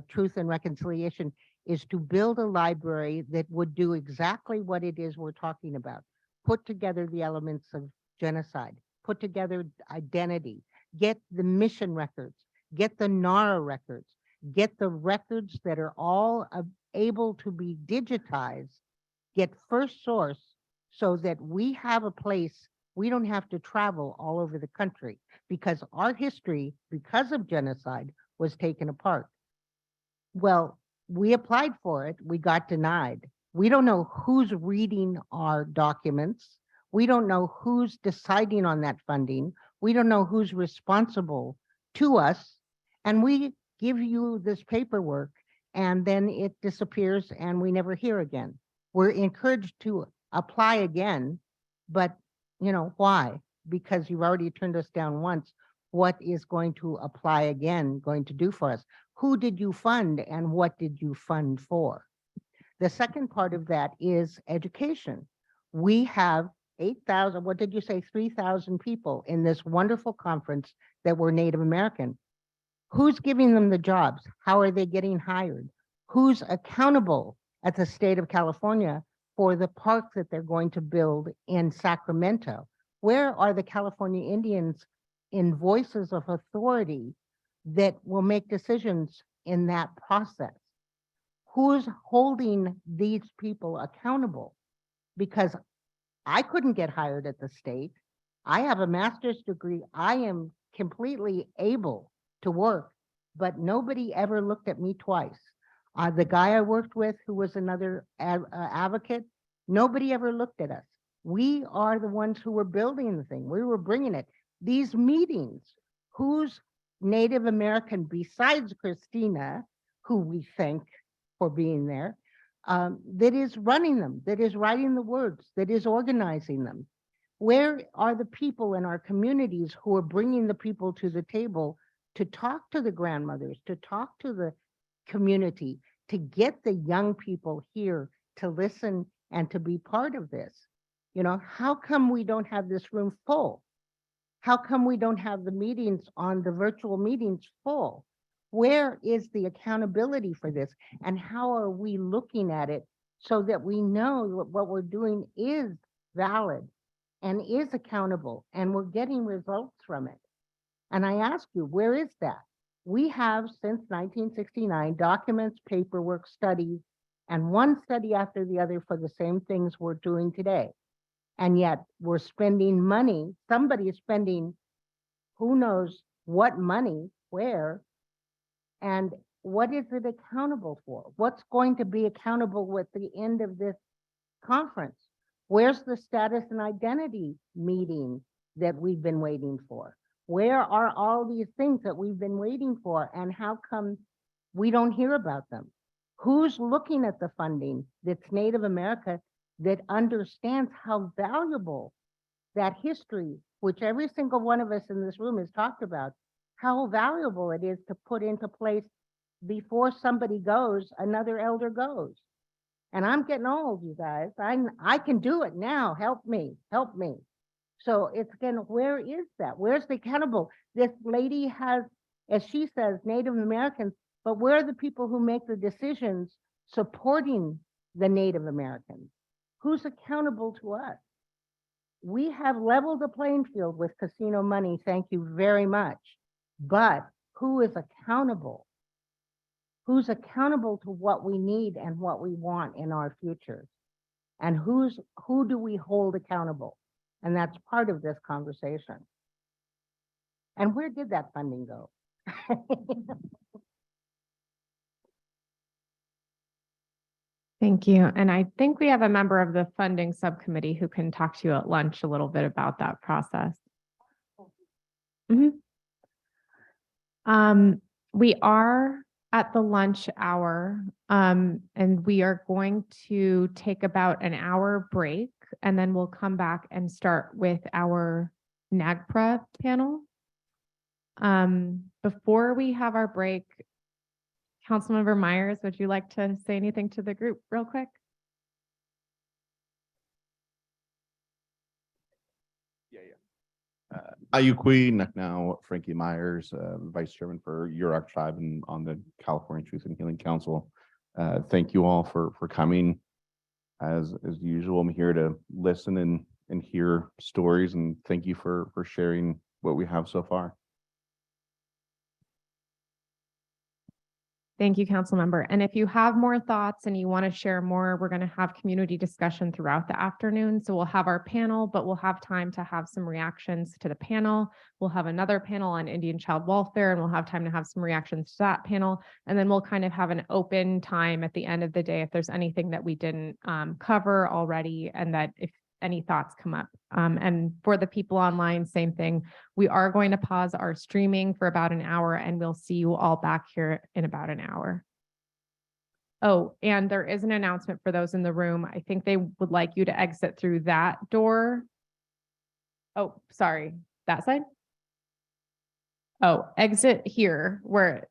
Truth and Reconciliation, is to build a library that would do exactly what it is we're talking about. Put together the elements of genocide, put together identity, get the mission records, get the NARA records, get the records that are all able to be digitized, get first source so that we have a place, we don't have to travel all over the country because our history, because of genocide, was taken apart. Well, we applied for it, we got denied. We don't know who's reading our documents. We don't know who's deciding on that funding. We don't know who's responsible to us. And we give you this paperwork and then it disappears and we never hear again. We're encouraged to apply again, but you know, why? Because you've already turned us down once. What is going to apply again going to do for us? Who did you fund and what did you fund for? The second part of that is education. We have 8,000, what did you say, 3,000 people in this wonderful conference that were Native American. Who's giving them the jobs? How are they getting hired? Who's accountable at the state of California for the park that they're going to build in Sacramento? Where are the California Indians in voices of authority that will make decisions in that process? Who's holding these people accountable? Because I couldn't get hired at the state. I have a master's degree. I am completely able to work, but nobody ever looked at me twice. The guy I worked with, who was another advocate, nobody ever looked at us. We are the ones who were building the thing. We were bringing it. These meetings, who's Native American besides Christina, who we thank for being there, that is running them, that is writing the words, that is organizing them? Where are the people in our communities who are bringing the people to the table to talk to the grandmothers, to talk to the community, to get the young people here to listen and to be part of this? You know, how come we don't have this room full? How come we don't have the meetings on the virtual meetings full? Where is the accountability for this? And how are we looking at it so that we know what we're doing is valid and is accountable and we're getting results from it? And I ask you, where is that? We have since 1969 documents, paperwork, studies, and one study after the other for the same things we're doing today. And yet we're spending money, somebody is spending who knows what money, where, and what is it accountable for? What's going to be accountable at the end of this conference? Where's the status and identity meeting that we've been waiting for? Where are all these things that we've been waiting for, and how come we don't hear about them? Who's looking at the funding that's Native America, that understands how valuable that history, which every single one of us in this room has talked about, how valuable it is to put into place before somebody goes, another elder goes. And I'm getting old, you guys. I can do it now. Help me, help me. So it's again, where is that? Where's the accountable? This lady has, as she says, Native Americans, but where are the people who make the decisions supporting the Native Americans? Who's accountable to us? We have leveled the playing field with casino money. Thank you very much. But who is accountable? Who's accountable to what we need and what we want in our futures? And who do we hold accountable? And that's part of this conversation. And where did that funding go? Thank you. And I think we have a member of the funding subcommittee who can talk to you at lunch a little bit about that process. We are at the lunch hour, and we are going to take about an hour break, and then we'll come back and start with our NAGPRA panel. Before we have our break, Councilmember Myers, would you like to say anything to the group real quick? ICWA, now Frankie Myers, Vice Chairman for UROC Tribe and on the California Truth and Healing Council. Thank you all for coming. As usual, I'm here to listen and hear stories, and thank you for sharing what we have so far. Thank you, council member. And if you have more thoughts and you want to share more, we're going to have community discussion throughout the afternoon. So we'll have our panel, but we'll have time to have some reactions to the panel. We'll have another panel on Indian child welfare, and we'll have time to have some reactions to that panel. And then we'll kind of have an open time at the end of the day if there's anything that we didn't cover already, and that if any thoughts come up. And for the people online, same thing. We are going to pause our streaming for about an hour, and we'll see you all back here in about an hour. Oh, and there is an announcement for those in the room. I think they would like you to exit through that door. Oh, sorry, that side? Oh, exit here where,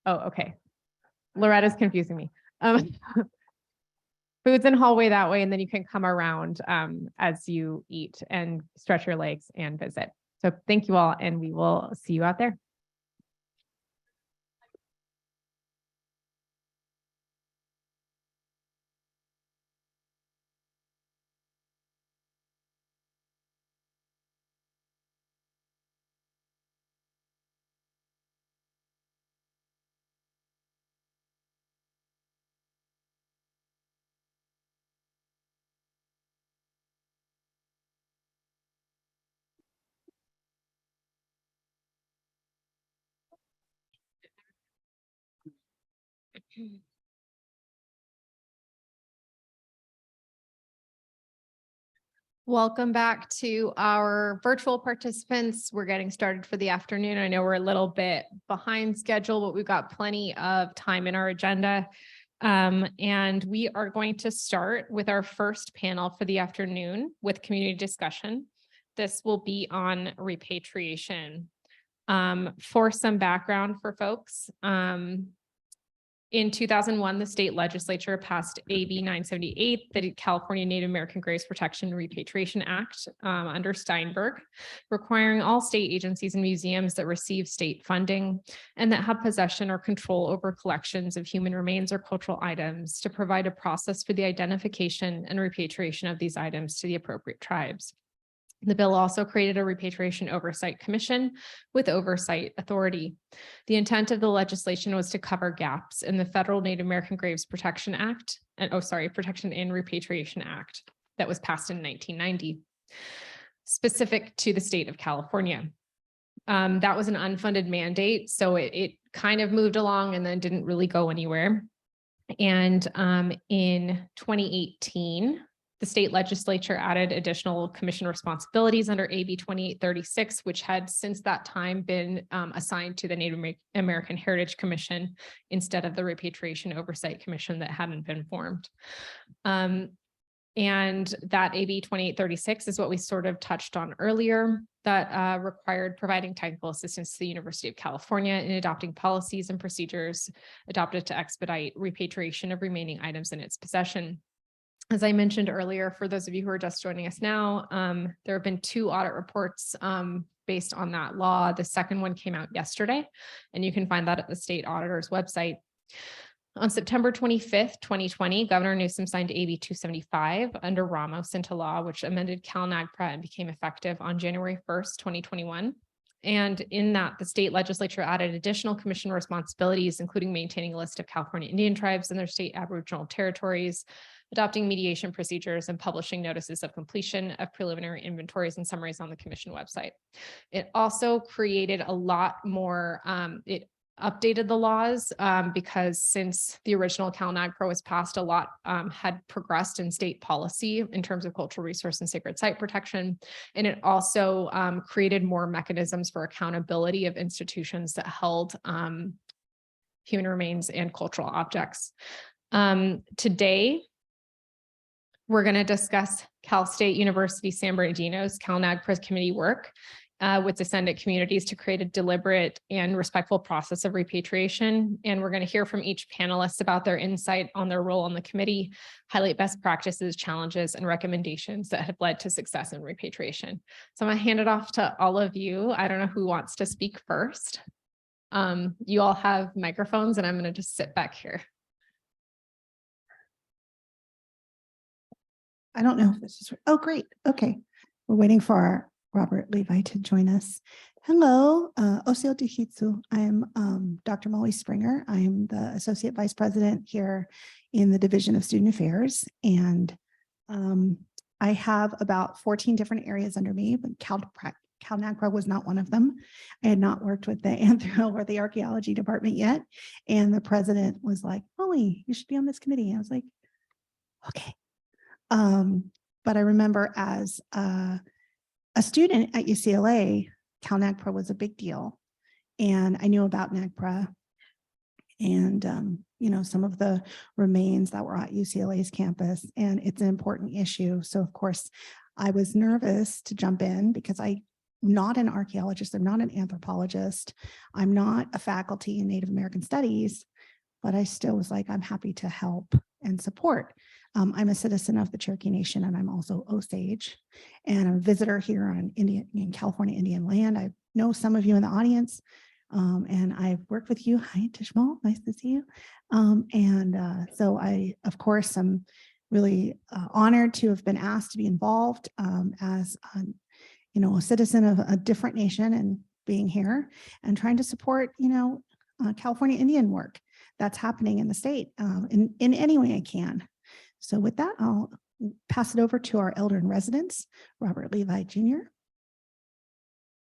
oh, okay. Loretta's confusing me. Food's in hallway that way, and then you can come around as you eat and stretch your legs and visit. So thank you all, and we will see you out there. Welcome back to our virtual participants. We're getting started for the afternoon. I know we're a little bit behind schedule, but we've got plenty of time in our agenda. And we are going to start with our first panel for the afternoon with community discussion. This will be on repatriation. For some background for folks, in 2001, the state legislature passed AB 978, the California Native American Graves Protection and Repatriation Act under Steinberg, requiring all state agencies and museums that receive state funding and that have possession or control over collections of human remains or cultural items to provide a process for the identification and repatriation of these items to the appropriate tribes. The bill also created a repatriation oversight commission with oversight authority. The intent of the legislation was to cover gaps in the federal Native American Graves Protection Act, Protection and Repatriation Act that was passed in 1990, specific to the state of California. That was an unfunded mandate, so it kind of moved along and then didn't really go anywhere. And in 2018, the state legislature added additional commission responsibilities under AB 2836, which had since that time been assigned to the Native American Heritage Commission instead of the Repatriation Oversight Commission that hadn't been formed. And that AB 2836 is what we sort of touched on earlier, that required providing technical assistance to the University of California in adopting policies and procedures adopted to expedite repatriation of remaining items in its possession. As I mentioned earlier, for those of you who are just joining us now, there have been 2 audit reports based on that law. The second one came out yesterday, and you can find that at the state auditor's website. On September 25th, 2020, Governor Newsom signed AB 275 under Ramos into law, which amended Cal NAGPRA and became effective on January 1st, 2021. And in that, the state legislature added additional commission responsibilities, including maintaining a list of California Indian tribes and their state Aboriginal territories, adopting mediation procedures, and publishing notices of completion of preliminary inventories and summaries on the commission website. It also created a lot more, it updated the laws because since the original Cal NAGPRA was passed, a lot had progressed in state policy in terms of cultural resource and sacred site protection. And it also created more mechanisms for accountability of institutions that held human remains and cultural objects. Today, we're going to discuss Cal State University San Bernardino's Cal NAGPRA committee work with descendant communities to create a deliberate and respectful process of repatriation. And we're going to hear from each panelist about their insight on their role on the committee, highlight best practices, challenges, and recommendations that have led to success in repatriation. So I'm going to hand it off to all of you. I don't know who wants to speak first. You all have microphones, and I'm going to just sit back here. I don't know if this is, oh, great. Okay. We're waiting for our Robert Levi to join us. Hello, Oseo Duhitsu. I'm Dr. Molly Springer. I'm the Associate Vice President here in the Division of Student Affairs. And I have about 14 different areas under me, but Cal NAGPRA was not one of them. I had not worked with the anthro or the archaeology department yet. And the president was like, Molly, you should be on this committee. I was like, okay. But I remember as a student at UCLA, Cal NAGPRA was a big deal. And I knew about NAGPRA and, you know, some of the remains that were at UCLA's campus, and it's an important issue. So of course, I was nervous to jump in because I'm not an archaeologist, I'm not an anthropologist, I'm not a faculty in Native American Studies, but I still was like, I'm happy to help and support. I'm a citizen of the Cherokee Nation, and I'm also Osage, and I'm a visitor here on in California Indian land. I know some of you in the audience, and I've worked with you. Hi, Tishmal, nice to see you. So I, of course, am really honored to have been asked to be involved as you know, a citizen of a different nation and being here and trying to support, you know, California Indian work that's happening in the state in any way I can. So with that, I'll pass it over to our elder in residence, Robert Levi Jr.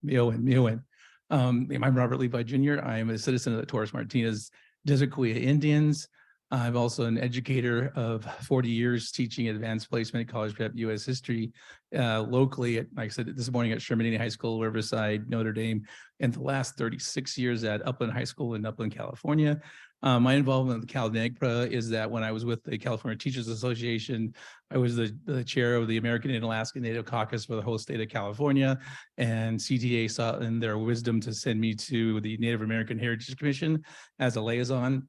Mioen. I'm Robert Levi Jr. I am a citizen of the Torres Martinez Desert Kuya Indians. I'm also an educator of 40 years teaching advanced placement, college prep, U.S. history locally, like I said, this morning at Sherman High School, Riverside, Notre Dame, and the last 36 years at Upland High School in Upland, California. My involvement with Cal NAGPRA is that when I was with the California Teachers Association, I was the chair of the American and Alaska Native Caucus for the whole state of California, and CTA saw in their wisdom to send me to the Native American Heritage Commission as a liaison.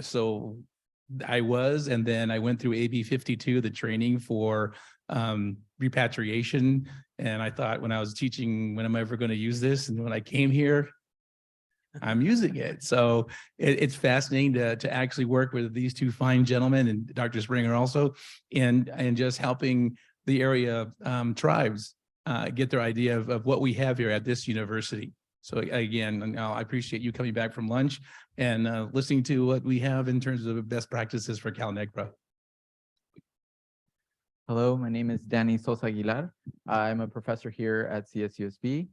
So I was, and then I went through AB 52, the training for repatriation. And I thought when I was teaching, when am I ever going to use this? And when I came here, I'm using it. So it's fascinating to actually work with these two fine gentlemen and Dr. Springer also, and just helping the area tribes get their idea of what we have here at this university. So again, I appreciate you coming back from lunch and listening to what we have in terms of best practices for Cal NAGPRA. Hello, my name is Danny Sosa Aguilar. I'm a professor here at CSUSB.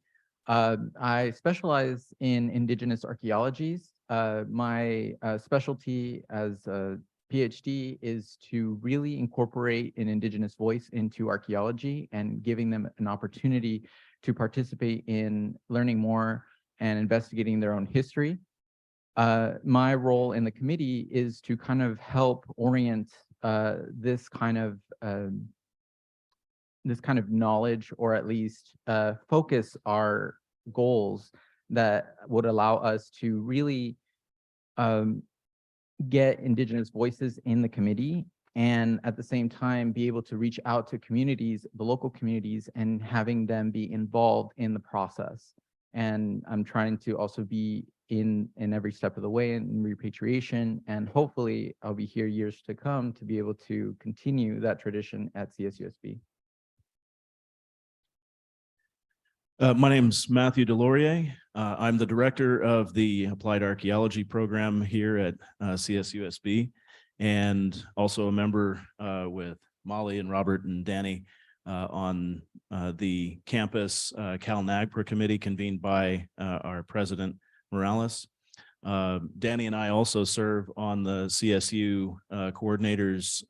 I specialize in indigenous archaeologies. My specialty as a PhD is to really incorporate an indigenous voice into archaeology and giving them an opportunity to participate in learning more and investigating their own history. My role in the committee is to kind of help orient this kind of knowledge, or at least focus our goals that would allow us to really get indigenous voices in the committee, and at the same time be able to reach out to communities, the local communities, and having them be involved in the process. And I'm trying to also be in every step of the way in repatriation. And hopefully I'll be here years to come to be able to continue that tradition at CSUSB. My name's Matthew Delorier. I'm the director of the Applied Archaeology program here at CSUSB, and also a member with Molly and Robert and Danny on the campus Cal NAGPRA committee convened by our president Morales. Danny and I also serve on the CSU coordinators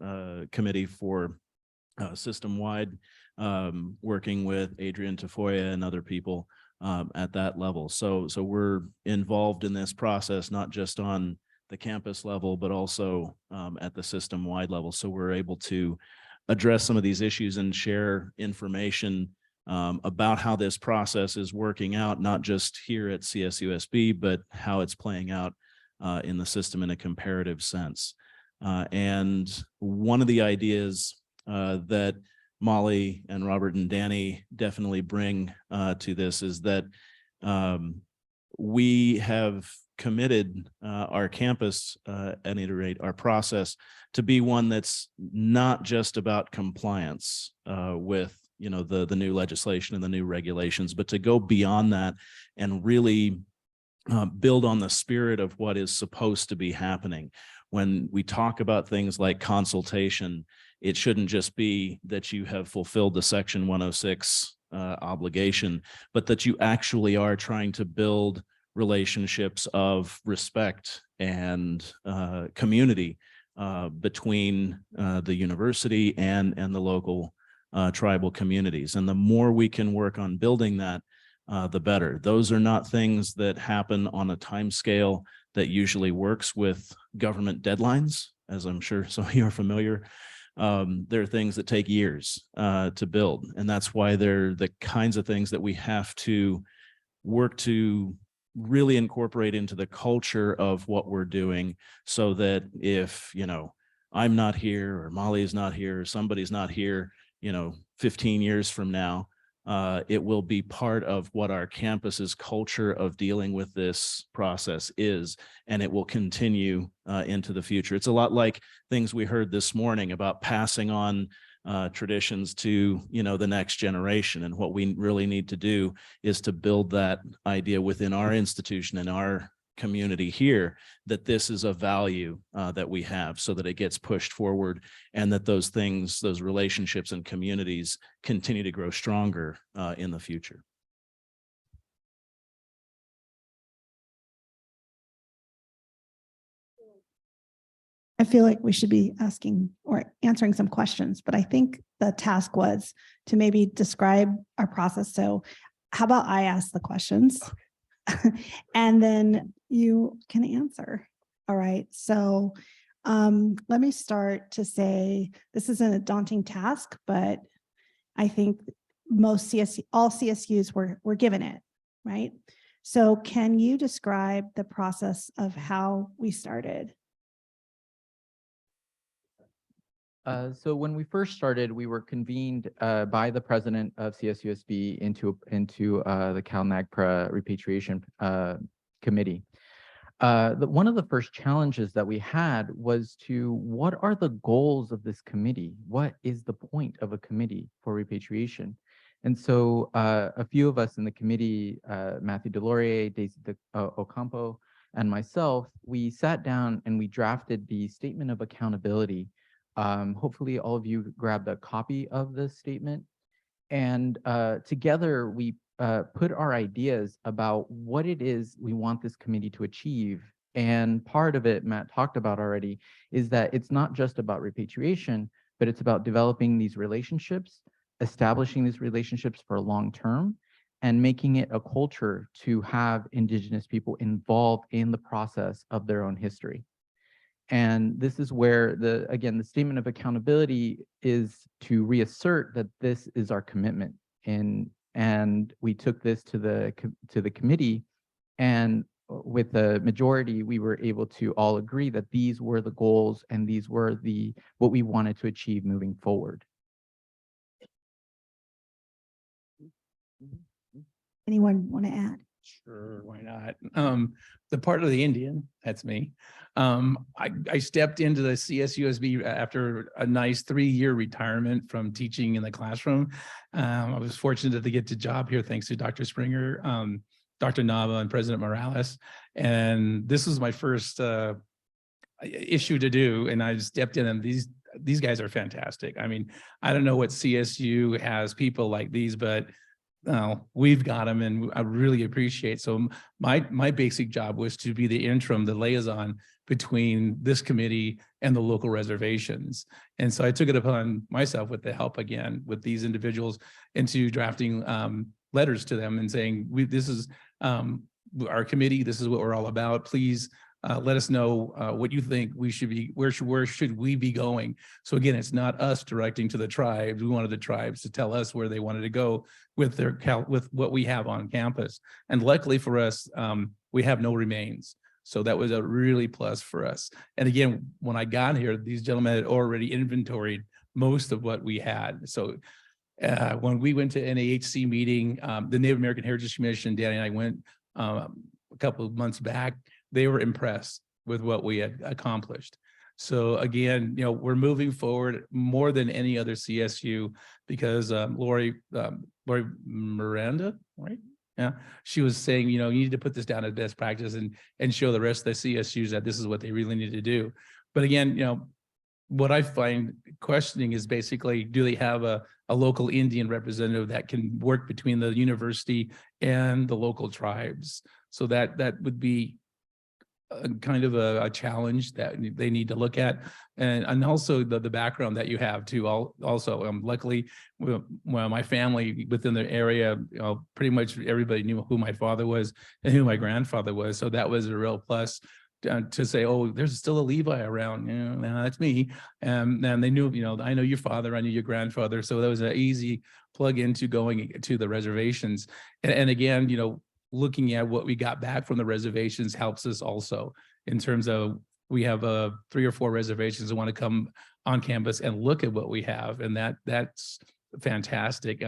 committee for system-wide, working with Adrian Tafoya and other people at that level. So we're involved in this process, not just on the campus level, but also at the system-wide level. So we're able to address some of these issues and share information about how this process is working out, not just here at CSUSB, but how it's playing out in the system in a comparative sense. And one of the ideas that Molly and Robert and Danny definitely bring to this is that we have committed our campus, at any rate, our process, to be one that's not just about compliance with the new legislation and the new regulations, but to go beyond that and really build on the spirit of what is supposed to be happening. When we talk about things like consultation, it shouldn't just be that you have fulfilled the Section 106 obligation, but that you actually are trying to build relationships of respect and community between the university and the local tribal communities. And the more we can work on building that, the better. Those are not things that happen on a time scale that usually works with government deadlines, as I'm sure some of you are familiar. There are things that take years to build. And that's why they're the kinds of things that we have to work to really incorporate into the culture of what we're doing, so that if, I'm not here or Molly's not here or somebody's not here, 15 years from now, it will be part of what our campus's culture of dealing with this process is, and it will continue into the future. It's a lot like things we heard this morning about passing on traditions to the next generation. And what we really need to do is to build that idea within our institution and our community here, that this is a value that we have, so that it gets pushed forward, and that those things, those relationships and communities continue to grow stronger in the future. I feel like we should be asking or answering some questions, but I think the task was to maybe describe our process. So how about I ask the questions and then you can answer. All right. So let me start to say this isn't a daunting task, but I think all CSUs were given it, right? So can you describe the process of how we started? So when we first started, we were convened by the president of CSUSB into the Cal NAGPRA repatriation committee. One of the first challenges that we had was what are the goals of this committee? What is the point of a committee for repatriation? And so a few of us in the committee, Matthew Delorier, Daisy Ocampo, and myself, we sat down and we drafted the statement of accountability. Hopefully all of you grabbed a copy of this statement, and together we put our ideas about what it is we want this committee to achieve. And part of it, Matt talked about already, is that it's not just about repatriation, but it's about developing these relationships, establishing these relationships for long term, and making it a culture to have Indigenous people involved in the process of their own history. And this is where the statement of accountability is to reassert that this is our commitment. And we took this to the committee, and with the majority, we were able to all agree that these were the goals and these were what we wanted to achieve moving forward. Anyone want to add? Sure, why not? The part of the Indian, that's me. I stepped into the CSUSB after a nice 3-year retirement from teaching in the classroom. I was fortunate to get the job here thanks to Dr. Springer, Dr. Nava, and President Morales. And this was my first issue to do, and I stepped in, and these guys are fantastic. I mean, I don't know what CSU has people like these, but we've got them, and I really appreciate. So my basic job was to be the interim, the liaison between this committee and the local reservations. And so I took it upon myself, with the help again with these individuals, into drafting letters to them and saying, this is our committee, this is what we're all about. Please let us know what you think we should be, where should we be going? So again, it's not us directing to the tribes. We wanted the tribes to tell us where they wanted to go with with what we have on campus. And luckily for us, we have no remains. So that was a really plus for us. And again, when I got here, these gentlemen had already inventoried most of what we had. So when we went to NAHC meeting, the Native American Heritage Commission, Danny and I went a couple of months back. They were impressed with what we had accomplished. So again, we're moving forward more than any other CSU, because Lori Miranda, right? Yeah, she was saying, you need to put this down as best practice and show the rest of the CSUs that this is what they really need to do. But again, what I find questioning is basically, do they have a local Indian representative that can work between the university and the local tribes? So that would be kind of a challenge that they need to look at, and also the background that you have too. Also, luckily, well, my family within the area, pretty much everybody knew who my father was and who my grandfather was. So that was a real plus to say, oh, there's still a Levi around. That's me. And they knew, I know your father, I knew your grandfather. So that was an easy plug into going to the reservations. And again, looking at what we got back from the reservations helps us also, in terms of, we have 3 or 4 reservations that want to come on campus and look at what we have, and that's fantastic.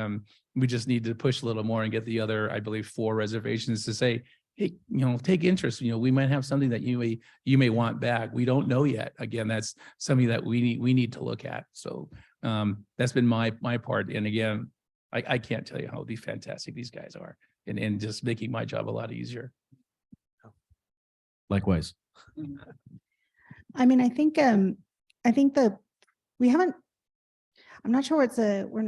We just need to push a little more and get the other, I believe, 4 reservations to say, hey, take interest. We might have something that you may want back. We don't know yet. Again, that's something that we need to look at. So that's been my part. And again, I can't tell you how fantastic these guys are, and just making my job a lot easier. Likewise. I mean, I think that we haven't, I'm not sure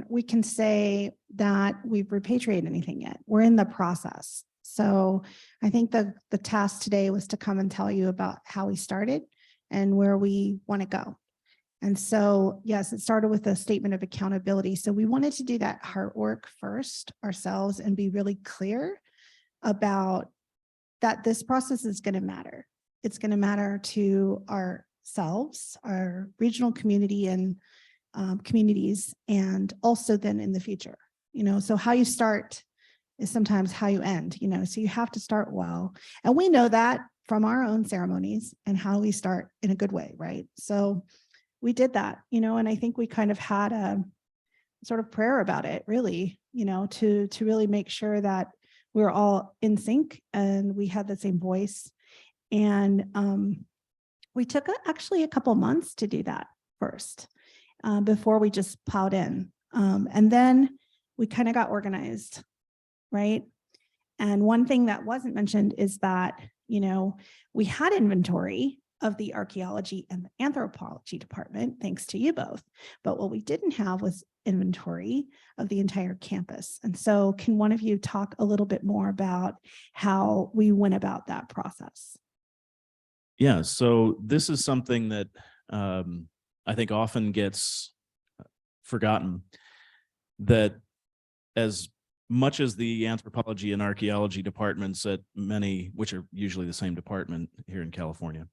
we can say that we've repatriated anything yet. We're in the process. So I think the task today was to come and tell you about how we started and where we want to go. And so, yes, it started with a statement of accountability. So we wanted to do that heart work first ourselves and be really clear about that this process is going to matter. It's going to matter to ourselves, our regional community and communities, and also then in the future. So how you start is sometimes how you end, so you have to start well. And we know that from our own ceremonies and how we start in a good way, right? So we did that, and I think we kind of had a sort of prayer about it, really, to really make sure that we're all in sync and we had the same voice. And we took actually a couple months to do that first, before we just plowed in. And then we kind of got organized, right? And one thing that wasn't mentioned is that, we had inventory of the archaeology and the anthropology department, thanks to you both. But what we didn't have was inventory of the entire campus. And so can one of you talk a little bit more about how we went about that process? Yeah, so this is something that I think often gets forgotten, that as much as the anthropology and archaeology departments at many, which are usually the same department here in California,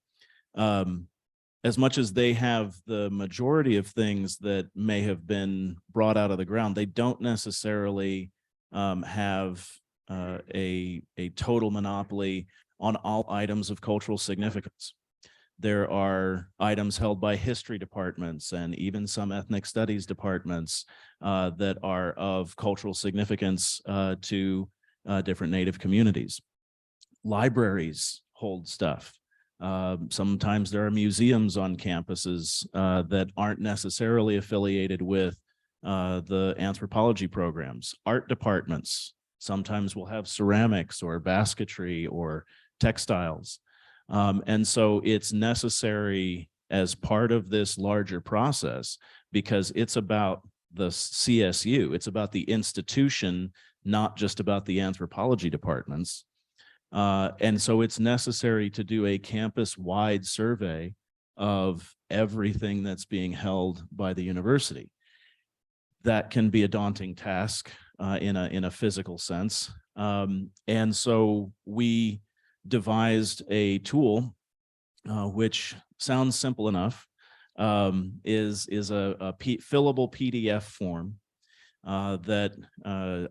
as much as they have the majority of things that may have been brought out of the ground, they don't necessarily have a total monopoly on all items of cultural significance. There are items held by history departments and even some ethnic studies departments that are of cultural significance to different Native communities. Libraries hold stuff. Sometimes there are museums on campuses that aren't necessarily affiliated with the anthropology programs. Art departments sometimes will have ceramics or basketry or textiles. And so it's necessary as part of this larger process because it's about the CSU, it's about the institution, not just about the anthropology departments. And so it's necessary to do a campus-wide survey of everything that's being held by the university. That can be a daunting task in a physical sense. And so we devised a tool which sounds simple enough, is a fillable PDF form that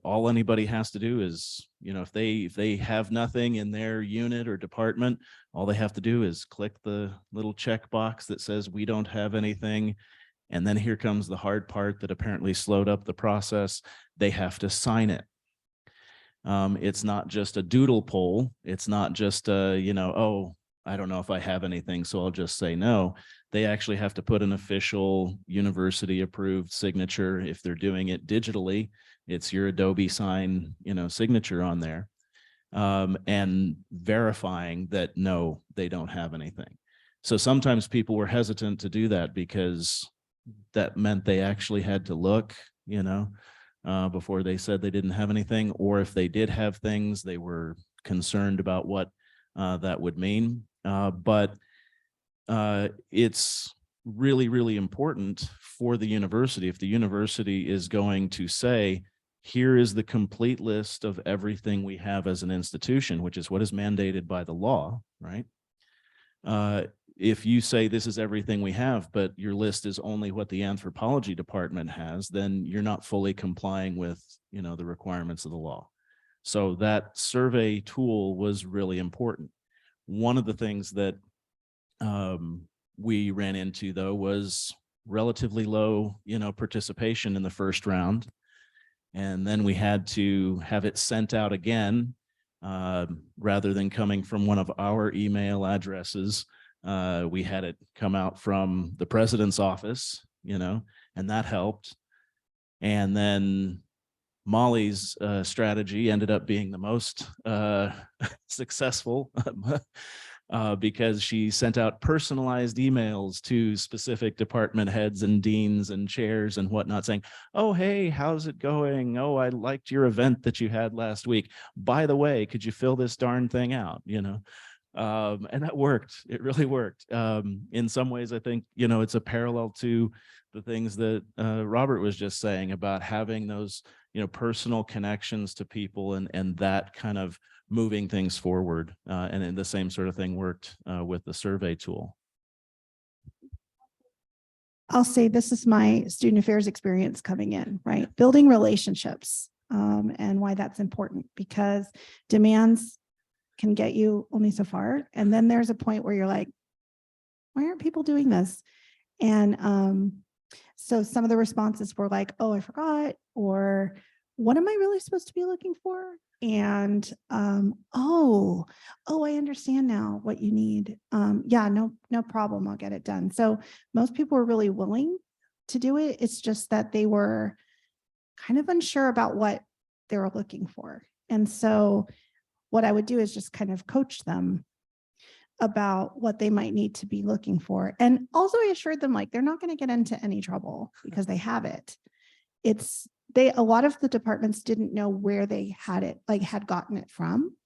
all anybody has to do is, if they have nothing in their unit or department, all they have to do is click the little checkbox that says we don't have anything. And then here comes the hard part that apparently slowed up the process. They have to sign it. It's not just a doodle poll. It's not just oh, I don't know if I have anything, so I'll just say no. They actually have to put an official university approved signature. If they're doing it digitally, it's your Adobe sign, signature on there, and verifying that no, they don't have anything. So sometimes people were hesitant to do that because that meant they actually had to look, before they said they didn't have anything, or if they did have things, they were concerned about what that would mean. But it's really, really important for the university. If the university is going to say, here is the complete list of everything we have as an institution, which is what is mandated by the law, right? If you say this is everything we have, but your list is only what the anthropology department has, then you're not fully complying with, the requirements of the law. So that survey tool was really important. One of the things that we ran into, though, was relatively low, participation in the first round. And then we had to have it sent out again, rather than coming from one of our email addresses. We had it come out from the president's office, and that helped. And then Molly's strategy ended up being the most successful because she sent out personalized emails to specific department heads and deans and chairs and whatnot saying, oh, hey, how's it going? Oh, I liked your event that you had last week. By the way, could you fill this darn thing out? And that worked. It really worked. In some ways, I think, it's a parallel to the things that Robert was just saying about having those, personal connections to people and that kind of moving things forward. And the same sort of thing worked with the survey tool. I'll say this is my student affairs experience coming in, right? Building relationships and why that's important, because demands can get you only so far. And then there's a point where you're like, why aren't people doing this? And so some of the responses were like, oh, I forgot, or what am I really supposed to be looking for? And oh, I understand now what you need. Yeah, no problem. I'll get it done. So most people were really willing to do it. It's just that they were kind of unsure about what they were looking for. And so what I would do is just kind of coach them about what they might need to be looking for. And also I assured them, like, they're not going to get into any trouble because they have it. A lot of the departments didn't know where they had it, like had gotten it from.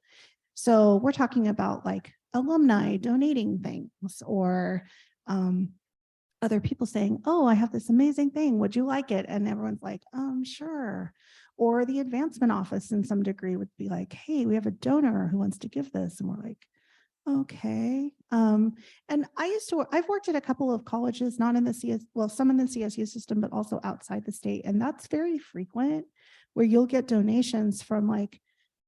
So we're talking about like alumni donating things, or other people saying, oh, I have this amazing thing. Would you like it? And everyone's like, sure. Or the advancement office in some degree would be like, hey, we have a donor who wants to give this. And we're like, okay. And I've worked at a couple of colleges, not in the some in the CSU system, but also outside the state. And that's very frequent, where you'll get donations from like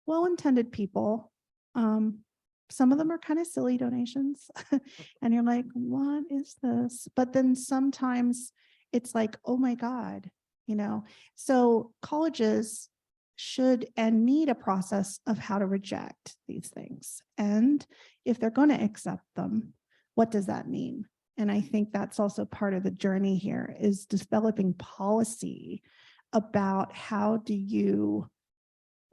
well-intended people. Some of them are kind of silly donations and you're like, what is this? But then sometimes it's like, oh my God, so colleges should and need a process of how to reject these things. And if they're going to accept them, what does that mean? And I think that's also part of the journey here, is developing policy about how do you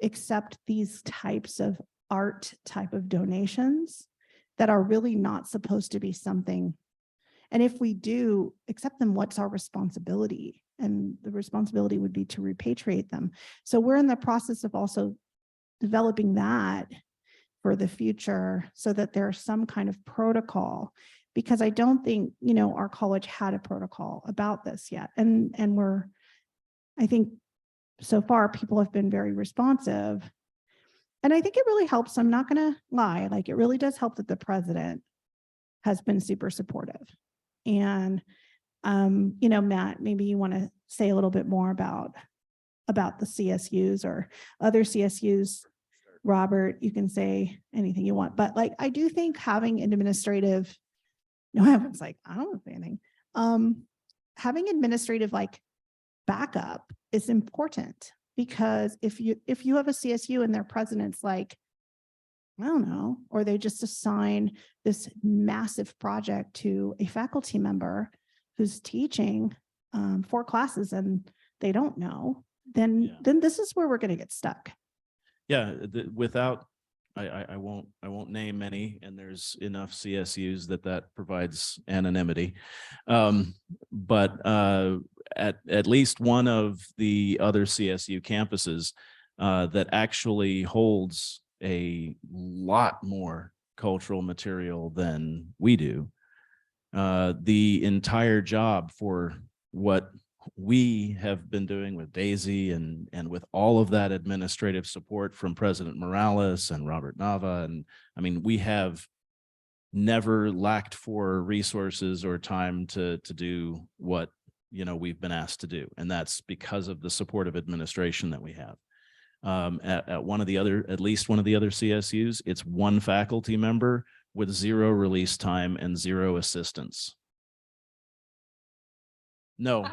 accept these types of art type of donations that are really not supposed to be something. And if we do accept them, what's our responsibility? And the responsibility would be to repatriate them. So we're in the process of also developing that for the future so that there's some kind of protocol, because I don't think, you know, our college had a protocol about this yet. And I think so far people have been very responsive. And I think it really helps. I'm not going to lie. Like, it really does help that the president has been super supportive. And, you know, Matt, maybe you want to say a little bit more about the CSUs or other CSUs. Robert, you can say anything you want, but like, I do think having administrative, no, everyone's like, I don't want to say anything. Having administrative like backup is important, because if you have a CSU and their president's like, I don't know, or they just assign this massive project to a faculty member who's teaching 4 classes and they don't know, then this is where we're going to get stuck. Yeah, without, I won't name any, and there's enough CSUs that provides anonymity. But at least one of the other CSU campuses that actually holds a lot more cultural material than we do. The entire job for what we have been doing with Daisy and with all of that administrative support from President Morales and Robert Nava. And I mean, we have never lacked for resources or time to do what, you know, we've been asked to do. And that's because of the supportive administration that we have. At one of the other, at least one of the other CSUs, it's one faculty member with 0 release time and 0 assistance. No.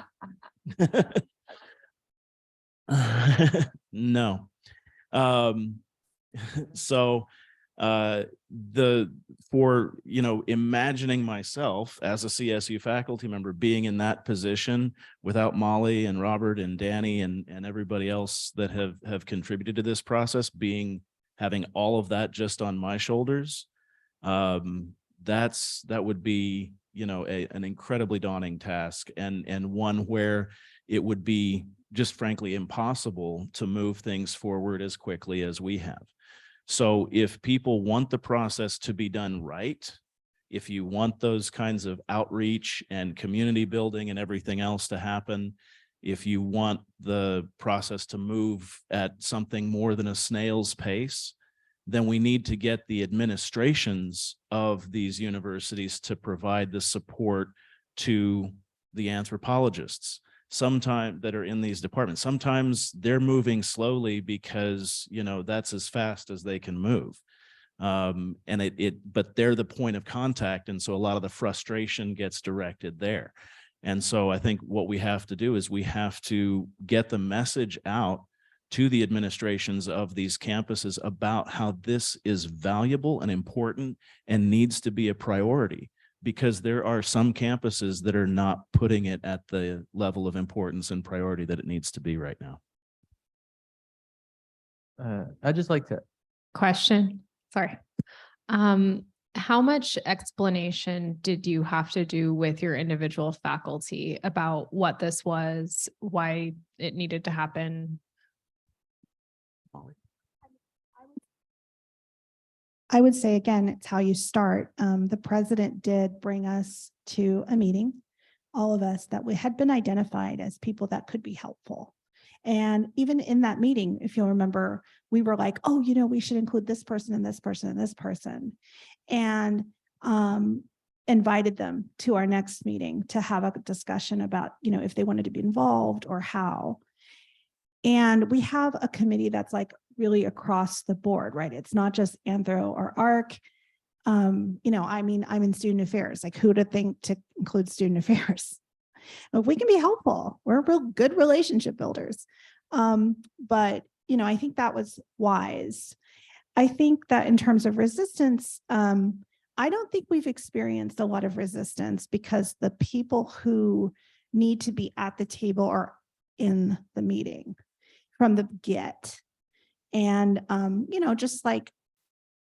No. So for, you know, imagining myself as a CSU faculty member being in that position without Molly and Robert and Danny and everybody else that have contributed to this process, having all of that just on my shoulders, that would be, you know, an incredibly daunting task, and one where it would be just frankly impossible to move things forward as quickly as we have. So if people want the process to be done right, if you want those kinds of outreach and community building and everything else to happen, if you want the process to move at something more than a snail's pace, then we need to get the administrations of these universities to provide the support to the anthropologists sometimes that are in these departments. Sometimes they're moving slowly because, you know, that's as fast as they can move. But they're the point of contact. And so a lot of the frustration gets directed there. And so I think what we have to do is we have to get the message out to the administrations of these campuses about how this is valuable and important and needs to be a priority, because there are some campuses that are not putting it at the level of importance and priority that it needs to be right now. I'd just like to Question. Sorry. How much explanation did you have to do with your individual faculty about what this was, why it needed to happen? I would say, again, it's how you start. The president did bring us to a meeting, all of us that we had been identified as people that could be helpful. And even in that meeting, if you'll remember, we were like, oh, you know, we should include this person and this person and this person, and invited them to our next meeting to have a discussion about, you know, if they wanted to be involved or how. And we have a committee that's like really across the board, right? It's not just Anthro or ARC. You know, I mean, I'm in student affairs, like who to think to include student affairs. If we can be helpful, we're real good relationship builders. But I think that was wise. I think that in terms of resistance, I don't think we've experienced a lot of resistance because the people who need to be at the table are in the meeting from the get. And, just like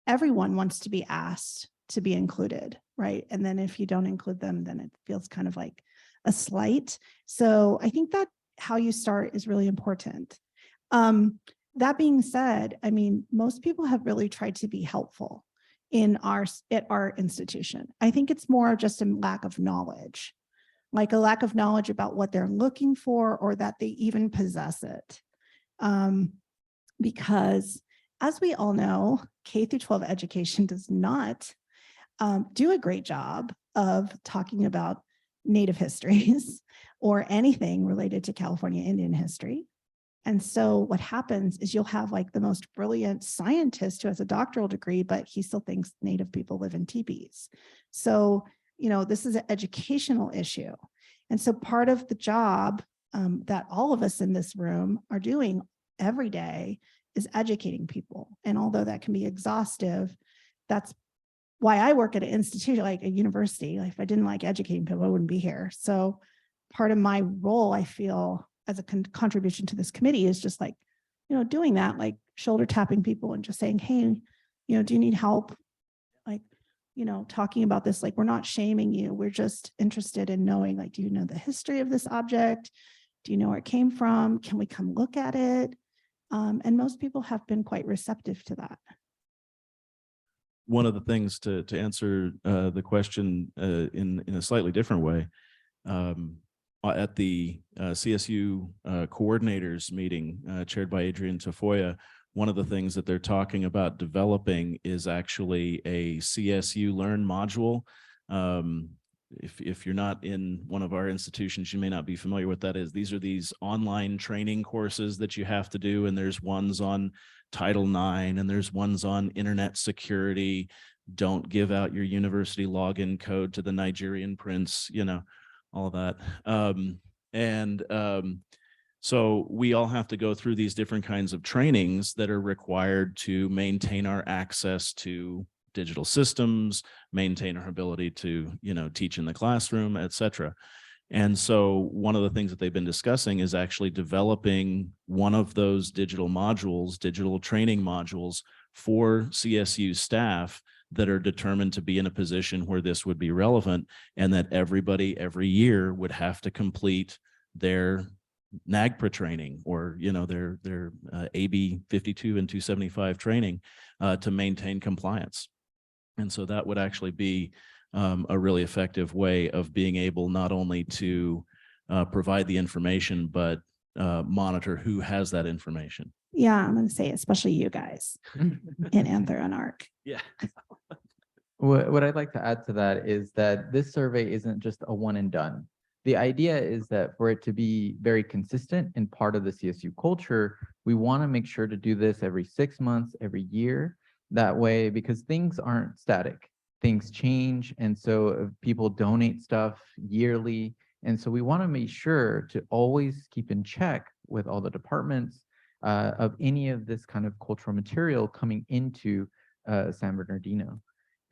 everyone wants to be asked to be included, right? And then if you don't include them, then it feels kind of like a slight. So I think that how you start is really important. That being said, I mean, most people have really tried to be helpful at our institution. I think it's more just a lack of knowledge, like a lack of knowledge about what they're looking for or that they even possess it. Because as we all know, K through 12 education does not do a great job of talking about Native histories or anything related to California Indian history. And so what happens is you'll have like the most brilliant scientist who has a doctoral degree, but he still thinks Native people live in teepees. So, this is an educational issue. And so part of the job that all of us in this room are doing every day is educating people. And although that can be exhaustive, that's why I work at an institution like a university. Like if I didn't like educating people, I wouldn't be here. So part of my role, I feel, as a contribution to this committee is just like, doing that, like shoulder tapping people and just saying, hey, do you need help? Like, talking about this, like, we're not shaming you. We're just interested in knowing, like, do you know the history of this object? Do you know where it came from? Can we come look at it? And most people have been quite receptive to that. One of the things to answer the question in a slightly different way, at the CSU coordinators meeting chaired by Adrian Tafoya, one of the things that they're talking about developing is actually a CSU Learn module. If you're not in one of our institutions, you may not be familiar with that is. These are these online training courses that you have to do, and there's ones on Title IX, and there's ones on internet security. Don't give out your university login code to the Nigerian prince, all of that. So we all have to go through these different kinds of trainings that are required to maintain our access to digital systems, maintain our ability to, teach in the classroom, et cetera. And so one of the things that they've been discussing is actually developing one of those digital modules, digital training modules for CSU staff that are determined to be in a position where this would be relevant, and that everybody every year would have to complete their NAGPRA training or, their AB 52 and 275 training to maintain compliance. And so that would actually be a really effective way of being able not only to provide the information, but monitor who has that information. Yeah, I'm going to say, especially you guys in Anther and ARC. Yeah. What I'd like to add to that is that this survey isn't just a one and done. The idea is that for it to be very consistent and part of the CSU culture, we want to make sure to do this every 6 months, every year. That way, because things aren't static, things change. And so if people donate stuff yearly. And so we want to make sure to always keep in check with all the departments of any of this kind of cultural material coming into San Bernardino.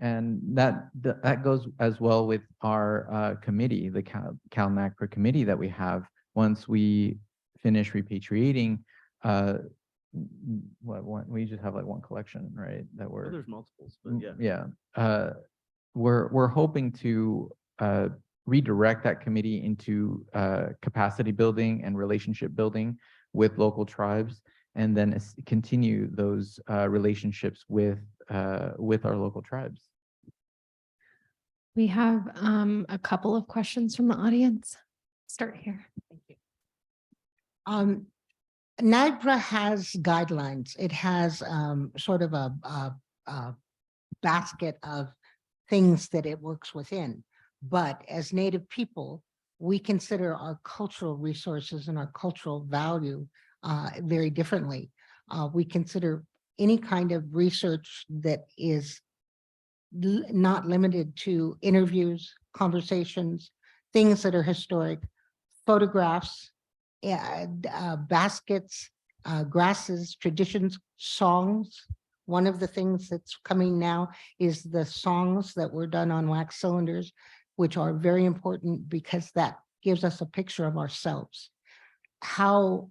And that goes as well with our committee, the Cal NAGPRA committee that we have. Once we finish repatriating, we just have like one collection, right? That we're there's multiples, but yeah. We're hoping to redirect that committee into capacity building and relationship building with local tribes, and then continue those relationships with our local tribes. We have a couple of questions from the audience. Start here. Thank you. NAGPRA has guidelines. It has sort of a basket of things that it works within. But as Native people, we consider our cultural resources and our cultural value very differently. We consider any kind of research that is not limited to interviews, conversations, things that are historic, photographs, baskets, grasses, traditions, songs. One of the things that's coming now is the songs that were done on wax cylinders, which are very important because that gives us a picture of ourselves. How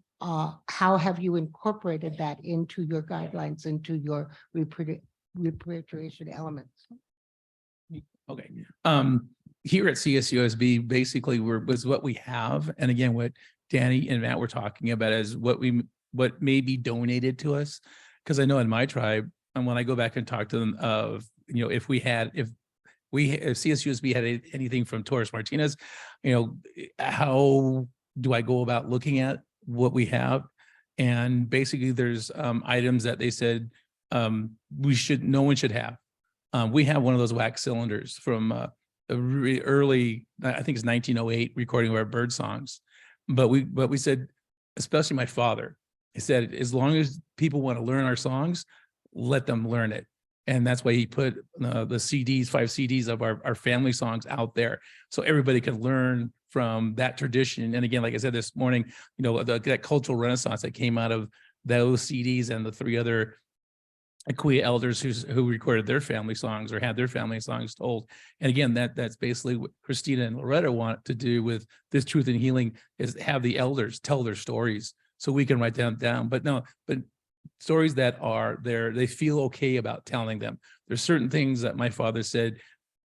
have you incorporated that into your guidelines, into your repatriation elements? Okay. Here at CSUSB, basically was what we have. And again, what Danny and Matt were talking about is what may be donated to us. Because I know in my tribe, and when I go back and talk to them of, if CSUSB had anything from Torres Martinez, how do I go about looking at what we have? And basically there's items that they said no one should have. We have one of those wax cylinders from a really early, I think it's 1908, recording of our bird songs. But we said, especially my father, he said, as long as people want to learn our songs, let them learn it. And that's why he put the CDs, 5 CDs of our family songs out there, so everybody could learn from that tradition. And again, like I said this morning, that cultural renaissance that came out of those CDs and the 3 other ICWA elders who recorded their family songs or had their family songs told. And again, that's basically what Christina and Loretta want to do with this Truth and Healing, is have the elders tell their stories so we can write them down. But stories that are there, they feel okay about telling them. There's certain things that my father said,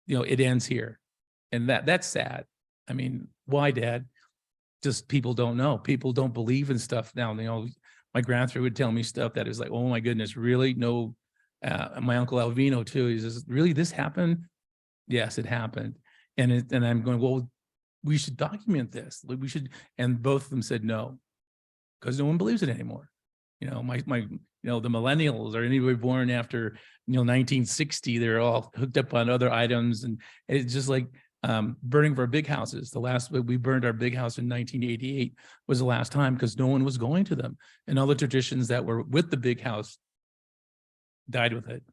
it ends here. And that's sad. I mean, why, Dad? Just people don't know. People don't believe in stuff now. My grandfather would tell me stuff that is like, oh my goodness, really? No. My uncle Alvino too, he says, really, this happened? Yes, it happened. And I'm going, well, we should document this. We should. And both of them said no, because no one believes it anymore. The millennials or anybody born after 1960, they're all hooked up on other items, and it's just like burning of our big houses. The last we burned our big house in 1988 was the last time, because no one was going to them, and all the traditions that were with the big house died with it,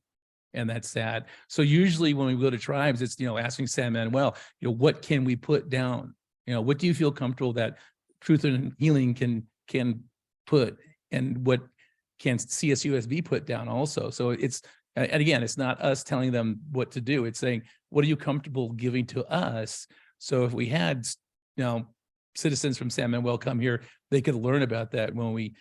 and that's sad. So usually when we go to tribes, it's asking San Manuel, what can we put down? What do you feel comfortable that Truth and Healing can put, and what can CSUSB put down also? So and again, it's not us telling them what to do. It's saying, what are you comfortable giving to us? So if we had, citizens from San Manuel come here, they could learn about that when we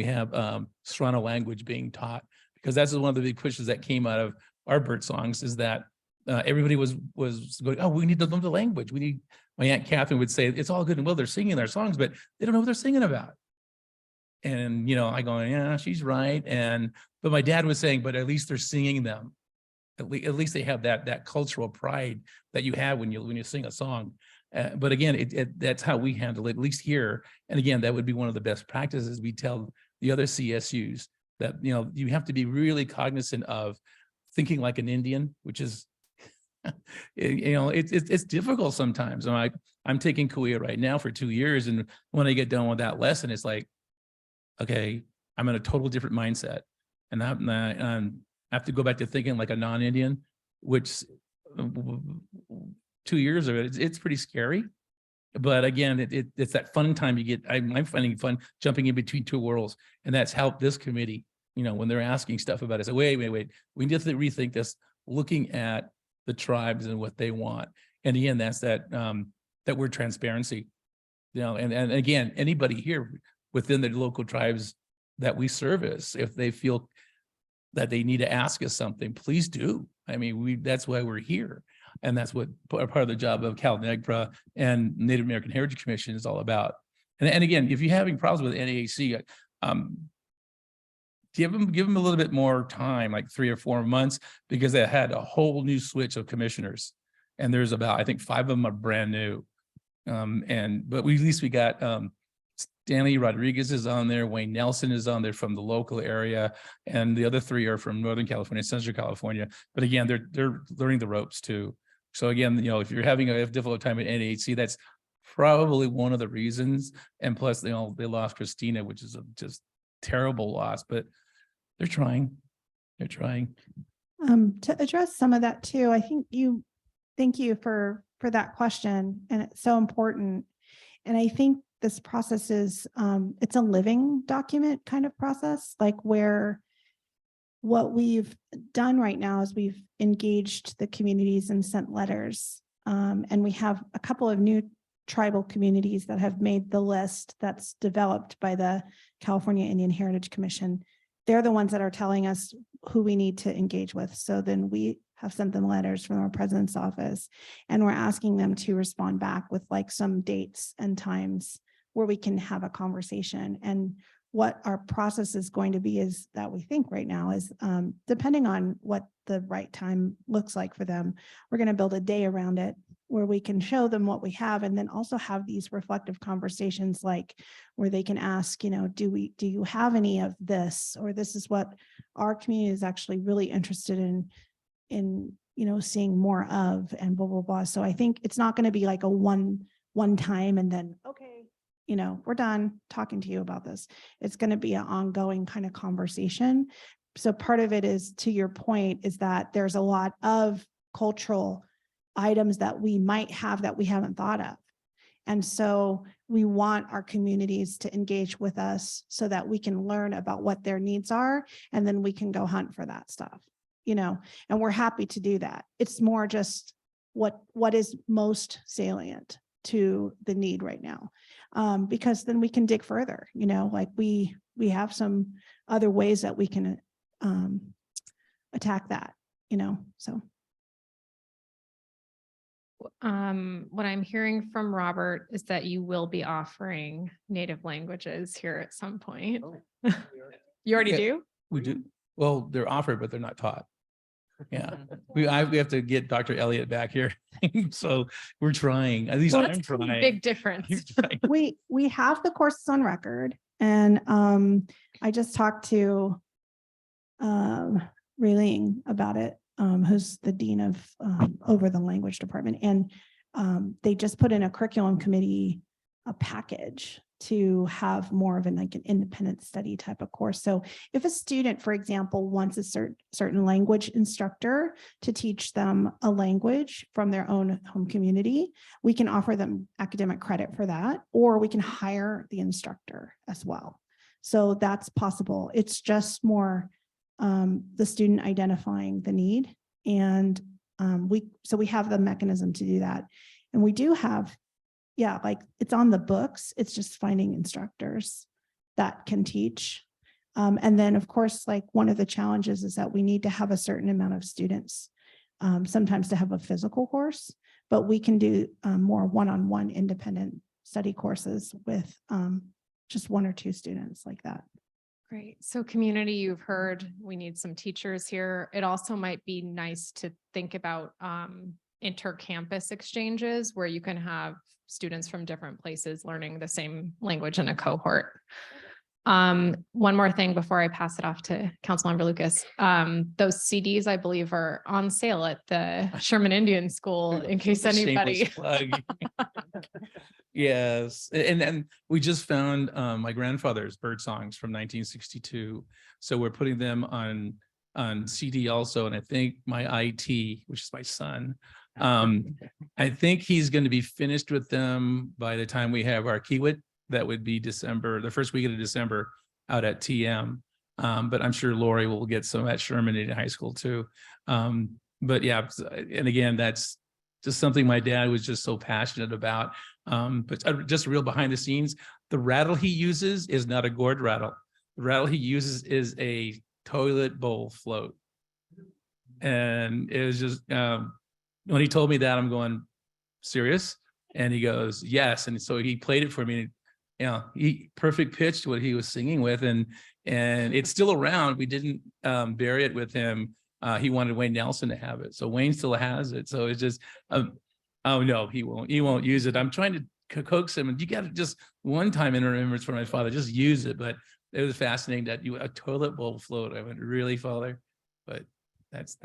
have Serrano language being taught, because that's one of the big pushes that came out of our bird songs, is that everybody was going, oh, we need to learn the language. My Aunt Catherine would say, it's all good and well, they're singing their songs, but they don't know what they're singing about. And, I go, yeah, she's right. But my dad was saying, but at least they're singing them. At least they have that cultural pride that you have when you sing a song. But again, that's how we handle it, at least here. And again, that would be one of the best practices. We tell the other CSUs that, you have to be really cognizant of thinking like an Indian, which is, it's difficult sometimes. I'm taking Kuya right now for 2 years. And when I get done with that lesson, it's like, okay, I'm in a total different mindset, and I have to go back to thinking like a non-Indian, which 2 years of it, it's pretty scary. But again, it's that fun time you get. I'm finding fun jumping in between 2 worlds, and that's helped this committee. When they're asking stuff about it, say, wait, we need to rethink this, looking at the tribes and what they want. And again, that's that word transparency. And again, anybody here within the local tribes that we service, if they feel that they need to ask us something, please do. I mean, that's why we're here. And that's what part of the job of NAGPRA and Native American Heritage Commission is all about. And again, if you're having problems with NAAC, give them a little bit more time, like 3 or 4 months, because they had a whole new switch of commissioners. And there's about, I think 5 of them are brand new. But at least we got Stanley Rodriguez is on there, Wayne Nelson is on there from the local area, and the other 3 are from Northern California, Central California. But again, they're learning the ropes too. So again, if you're having a difficult time at NAHC, that's probably one of the reasons. And plus, they lost Christina, which is a just terrible loss, but they're trying. They're trying. To address some of that too, thank you for that question, and it's so important. And I think this process is, it's a living document kind of process, like where what we've done right now is we've engaged the communities and sent letters. And we have a couple of new tribal communities that have made the list that's developed by the California Indian Heritage Commission. They're the ones that are telling us who we need to engage with. So then we have sent them letters from our president's office, and we're asking them to respond back with like some dates and times where we can have a conversation. And what our process is going to be is that we think right now is, depending on what the right time looks like for them, we're going to build a day around it where we can show them what we have, and then also have these reflective conversations, like where they can ask, you know, do you have any of this, or this is what our community is actually really interested in, you know, seeing more of, and blah, blah, blah. So I think it's not going to be like a one time and then, okay, you know, we're done talking to you about this. It's going to be an ongoing kind of conversation. So part of it is, to your point, is that there's a lot of cultural items that we might have that we haven't thought of. And so we want our communities to engage with us so that we can learn about what their needs are, and then we can go hunt for that stuff, you know, and we're happy to do that. It's more just what is most salient to the need right now, because then we can dig further, you know, like we have some other ways that we can attack that, you know, so. What I'm hearing from Robert is that you will be offering native languages here at some point. You already do? We do. Well, they're offered, but they're not taught. Yeah, we have to get Dr. Elliott back here. So we're trying. At least Well, I'm that's a trying. big difference. We have the courses on record, and I just talked to Raylene about it, who's the dean of over the language department, and they just put in a curriculum committee a package to have more of an independent study type of course. So if a student, for example, wants a certain language instructor to teach them a language from their own home community, we can offer them academic credit for that, or we can hire the instructor as well. So that's possible. It's just more the student identifying the need, and we have the mechanism to do that. And we do have, yeah, like it's on the books. It's just finding instructors that can teach. And then of course, like one of the challenges is that we need to have a certain amount of students, sometimes to have a physical course, but we can do more one-on-one independent study courses with just 1 or 2 students like that. Great. So community, you've heard we need some teachers here. It also might be nice to think about inter-campus exchanges where you can have students from different places learning the same language in a cohort. One more thing before I pass it off to Councilmember Lucas. Those CDs, I believe, are on sale at the Sherman Indian School in case anybody. Shameless plug. Yes, and we just found my grandfather's bird songs from 1962, so we're putting them on CD also. And I think my IT, which is my son, I think he's going to be finished with them by the time we have our Kiewit. That would be December, the first week of December, out at TM. But I'm sure Lori will get some at Sherman Indian High School too. But yeah, and again, that's just something my dad was just so passionate about. But just real behind the scenes, the rattle he uses is not a gourd rattle. The rattle he uses is a toilet bowl float. And it was just, when he told me that, I'm going, serious? And he goes, yes. And so he played it for me. You know, he perfect pitched what he was singing with, and it's still around. We didn't bury it with him. He wanted Wayne Nelson to have it, so Wayne still has it. So it's just, oh no, he won't use it. I'm trying to coax him, and you got to just one time in remembrance for my father, just use it. But it was fascinating that a toilet bowl float. I went, really, Father? But that's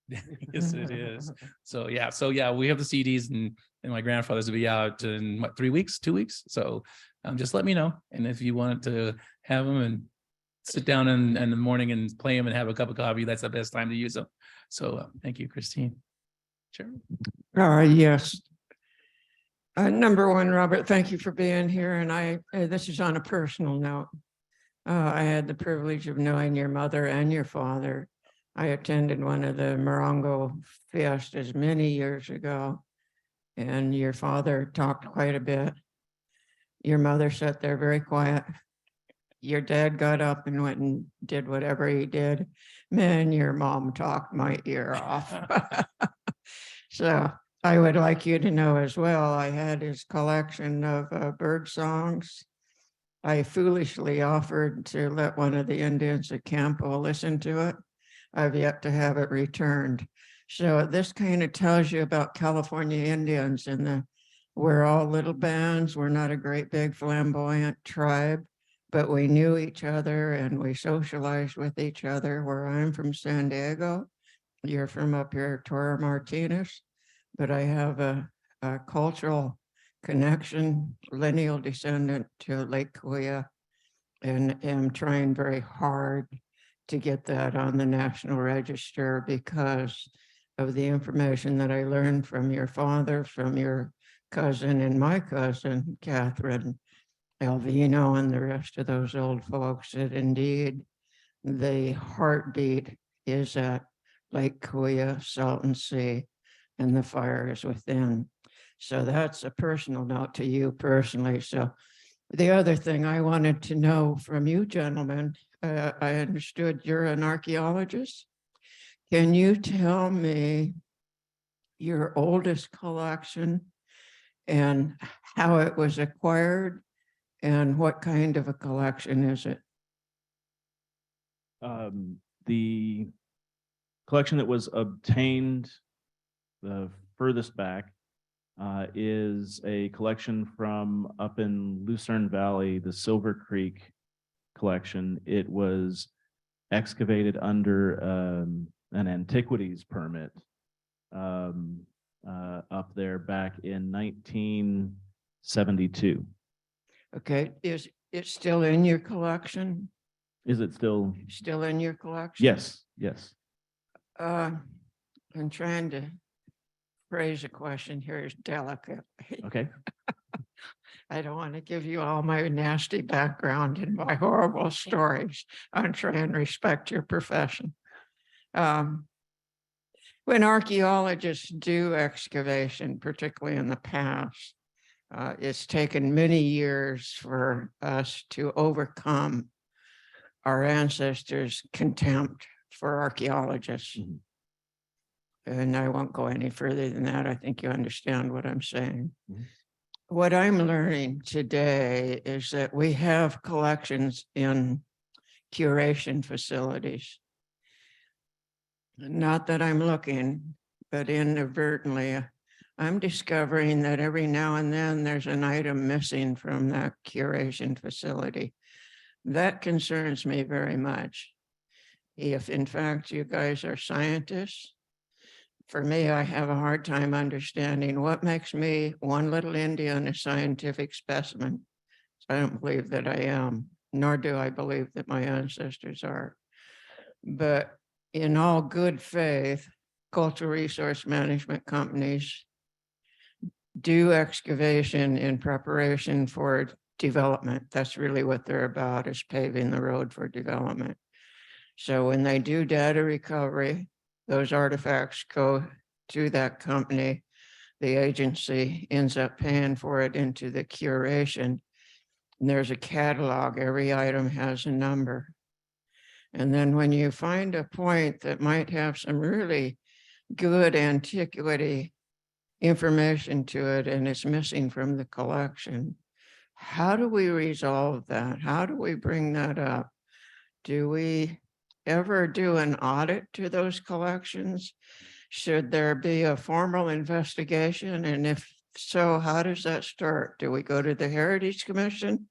yes, it is. So yeah, we have the CDs, and my grandfather's will be out in what, 3 weeks, 2 weeks. So just let me know. And if you want to have them and sit down in the morning and play them and have a cup of coffee, that's the best time to use them. So thank you, Christine. Sure. Yes. Number one, Robert, thank you for being here. And this is on a personal note. I had the privilege of knowing your mother and your father. I attended one of the Morongo fiestas many years ago, and your father talked quite a bit. Your mother sat there very quiet. Your dad got up and went and did whatever he did. Man, your mom talked my ear off. So I would like you to know as well, I had his collection of bird songs. I foolishly offered to let one of the Indians at Campo listen to it. I've yet to have it returned. So this kind of tells you about California Indians and we're all little bands. We're not a great big flamboyant tribe, but we knew each other and we socialized with each other. Where I'm from San Diego, you're from up here, Torres Martinez, but I have a cultural connection, lineal descendant to Lake Cahuilla, and am trying very hard to get that on the National Register because of the information that I learned from your father, from your cousin and my cousin, Catherine Alvino, and the rest of those old folks, that indeed the heartbeat is at Lake Cahuilla, Salton Sea, and the fire is within. So that's a personal note to you personally. So the other thing I wanted to know from you gentlemen, I understood you're an archaeologist. Can you tell me your oldest collection and how it was acquired and what kind of a collection is it? The collection that was obtained the furthest back is a collection from up in Lucerne Valley, the Silver Creek collection. It was excavated under an antiquities permit up there back in 1972. Okay, is it still in your collection? Is it still in your collection? Yes, yes. I'm trying to phrase a question here is delicate. Okay. I don't want to give you all my nasty background and my horrible stories. I'm trying to respect your profession. When archaeologists do excavation, particularly in the past, it's taken many years for us to overcome our ancestors' contempt for archaeologists. Mm-hmm. And I won't go any further than that. I think you understand what I'm saying. Mm-hmm. What I'm learning today is that we have collections in curation facilities. Not that I'm looking, but inadvertently, I'm discovering that every now and then there's an item missing from that curation facility. That concerns me very much. If in fact you guys are scientists, for me, I have a hard time understanding what makes me, one little Indian, a scientific specimen. I don't believe that I am, nor do I believe that my ancestors are. But in all good faith, cultural resource management companies do excavation in preparation for development. That's really what they're about, is paving the road for development. So when they do data recovery, those artifacts go to that company. The agency ends up paying for it into the curation. And there's a catalog. Every item has a number. And then when you find a point that might have some really good antiquity information to it and it's missing from the collection, how do we resolve that? How do we bring that up? Do we ever do an audit to those collections? Should there be a formal investigation? And if so, how does that start? Do we go to the Heritage Commission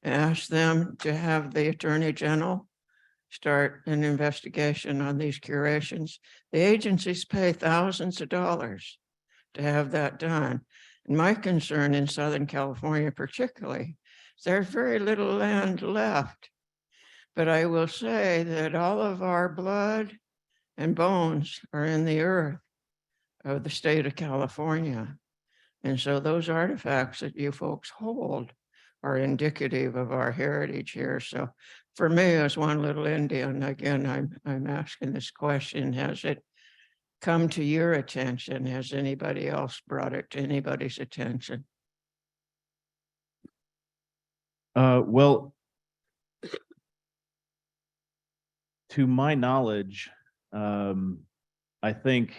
and ask them to have the Attorney General start an investigation on these curations? The agencies pay thousands of dollars to have that done. And my concern in Southern California particularly, there's very little land left. But I will say that all of our blood and bones are in the earth of the state of California. And so those artifacts that you folks hold are indicative of our heritage here. So for me, as one little Indian, again, I'm asking this question, has it come to your attention? Has anybody else brought it to anybody's attention? Well, to my knowledge, I think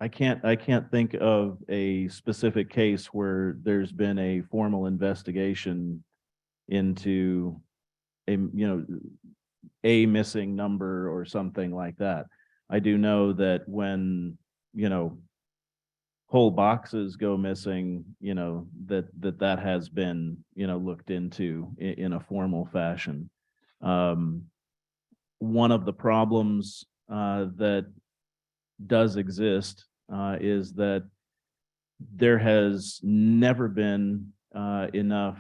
I can't think of a specific case where there's been a formal investigation into a missing number or something like that. I do know that when, whole boxes go missing, that has been, looked into in a formal fashion. One of the problems that does exist is that there has never been enough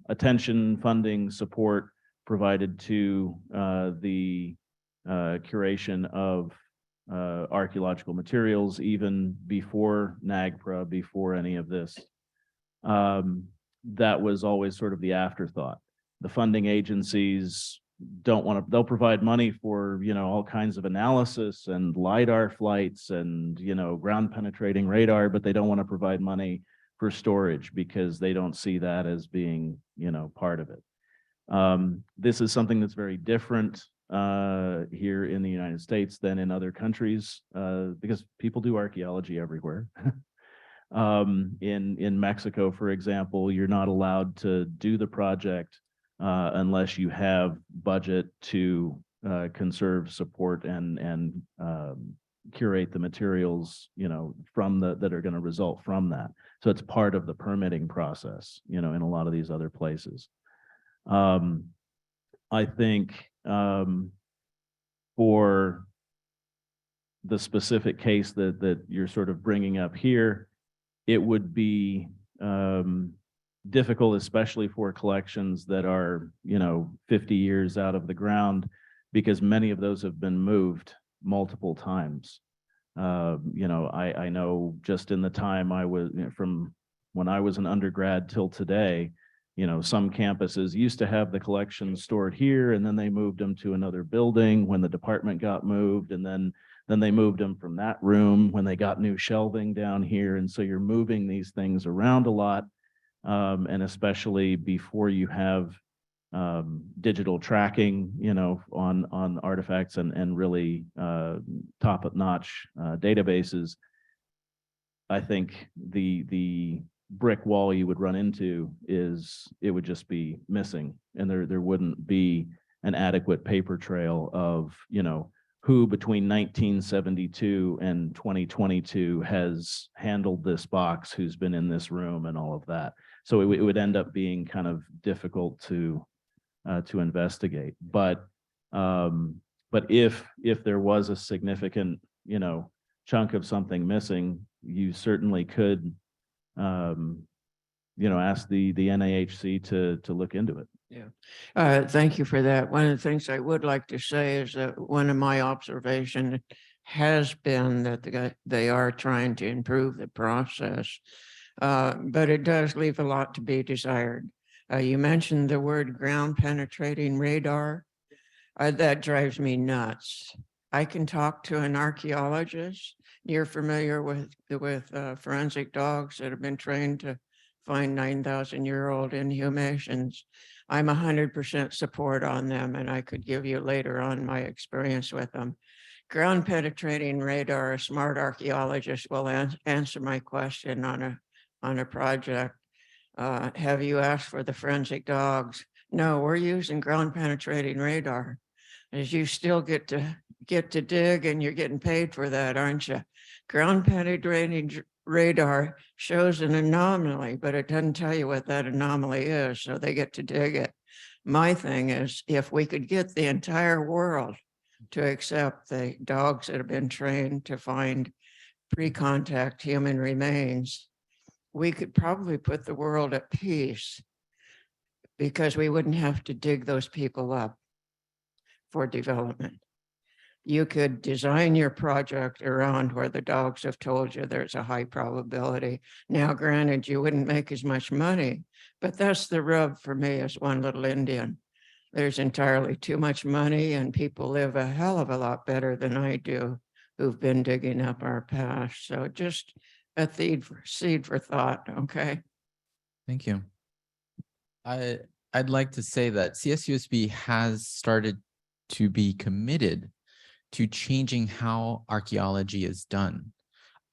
attention, funding, support provided to the curation of archaeological materials, even before NAGPRA, before any of this. That was always sort of the afterthought. The funding agencies don't want to, they'll provide money for, all kinds of analysis and LiDAR flights and, ground penetrating radar, but they don't want to provide money for storage because they don't see that as being, part of it. This is something that's very different here in the United States than in other countries because people do archaeology everywhere. In Mexico, for example, you're not allowed to do the project unless you have budget to conserve, support, and curate the materials, from that are going to result from that. So it's part of the permitting process, in a lot of these other places. I think for the specific case that you're sort of bringing up here, it would be difficult, especially for collections that are, 50 years out of the ground, because many of those have been moved multiple times. I know just in the time I was, from when I was an undergrad till today, some campuses used to have the collections stored here, and then they moved them to another building when the department got moved, and then they moved them from that room when they got new shelving down here. And so you're moving these things around a lot, and especially before you have digital tracking, on artifacts and really top-notch databases. I think the brick wall you would run into is it would just be missing, and there wouldn't be an adequate paper trail of, who between 1972 and 2022 has handled this box, who's been in this room, and all of that. So it would end up being kind of difficult to investigate. But if there was a significant, chunk of something missing, you certainly could, ask the NAHC to look into it. Yeah. Thank you for that. One of the things I would like to say is that one of my observations has been that they are trying to improve the process, but it does leave a lot to be desired. You mentioned the word ground penetrating radar. That drives me nuts. I can talk to an archaeologist. You're familiar with forensic dogs that have been trained to find 9,000-year-old inhumations. I'm 100% support on them, and I could give you later on my experience with them. Ground penetrating radar, a smart archaeologist will answer my question on a project. Have you asked for the forensic dogs? No, we're using ground penetrating radar. As you still get to dig, and you're getting paid for that, aren't you? Ground penetrating radar shows an anomaly, but it doesn't tell you what that anomaly is, so they get to dig it. My thing is, if we could get the entire world to accept the dogs that have been trained to find pre-contact human remains, we could probably put the world at peace, because we wouldn't have to dig those people up for development. you could design your project around where the dogs have told you there's a high probability. Now, granted, you wouldn't make as much money, but that's the rub for me as one little Indian. There's entirely too much money, and people live a hell of a lot better than I do who've been digging up our past. So just a seed for thought, okay? Thank you. I'd like to say that CSUSB has started to be committed to changing how archaeology is done.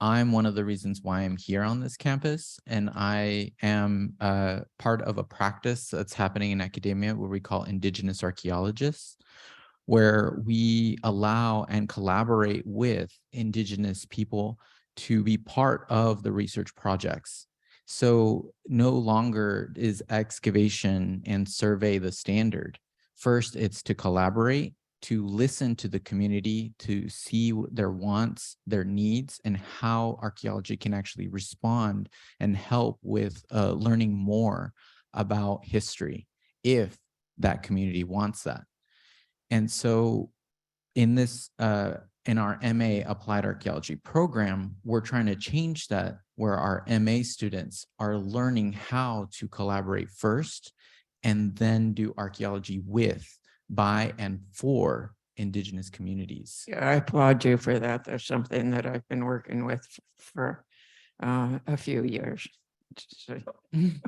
I'm one of the reasons why I'm here on this campus, and I am part of a practice that's happening in academia where we call indigenous archaeologists, where we allow and collaborate with indigenous people to be part of the research projects. So no longer is excavation and survey the standard. First, it's to collaborate, to listen to the community, to see their wants, their needs, and how archaeology can actually respond and help with learning more about history if that community wants that. And so in this, in our MA Applied Archaeology program, we're trying to change that, where our MA students are learning how to collaborate first and then do archaeology with, by, and for indigenous communities. Yeah, I applaud you for that. There's something that I've been working with for a few years. So, I'm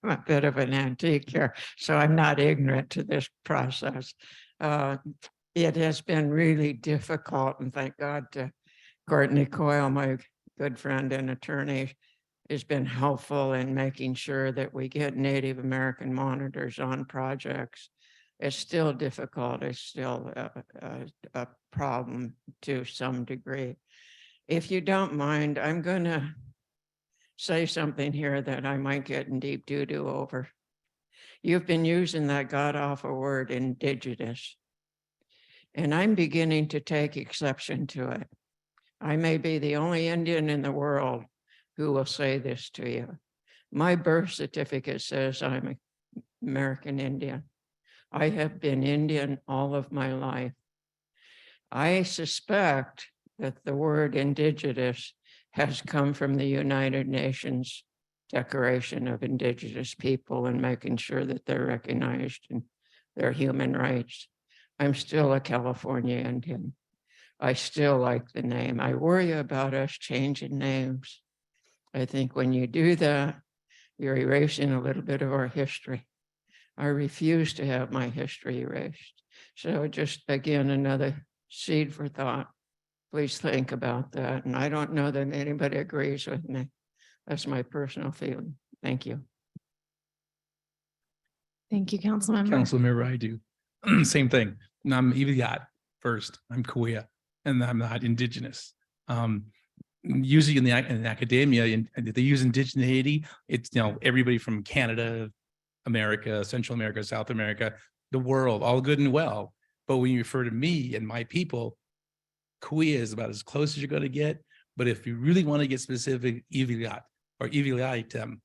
a bit of an antique here, so I'm not ignorant to this process. It has been really difficult, and thank God Courtney Coyle, my good friend and attorney, has been helpful in making sure that we get Native American monitors on projects. It's still difficult. It's still a problem to some degree. If you don't mind, I'm going to say something here that I might get in deep doo-doo over. You've been using that god-awful word indigenous, and I'm beginning to take exception to it. I may be the only Indian in the world who will say this to you. My birth certificate says I'm an American Indian. I have been Indian all of my life. I suspect that the word indigenous has come from the United Nations Declaration of Indigenous People and making sure that they're recognized in their human rights. I'm still a California Indian. I still like the name. I worry about us changing names. I think when you do that, you're erasing a little bit of our history. I refuse to have my history erased. So just again, another seed for thought. Please think about that. And I don't know that anybody agrees with me. That's my personal feeling. Thank you. Thank you, Councilmember. Councilmember, I do. Same thing. I'm Iviat first. I'm Kuya, and I'm not indigenous. Usually in academia, they use indigeneity. It's, everybody from Canada, America, Central America, South America, the world, all good and well. But when you refer to me and my people, Kuya is about as close as you're going to get. But if you really want to get specific, Iviat or Iviat,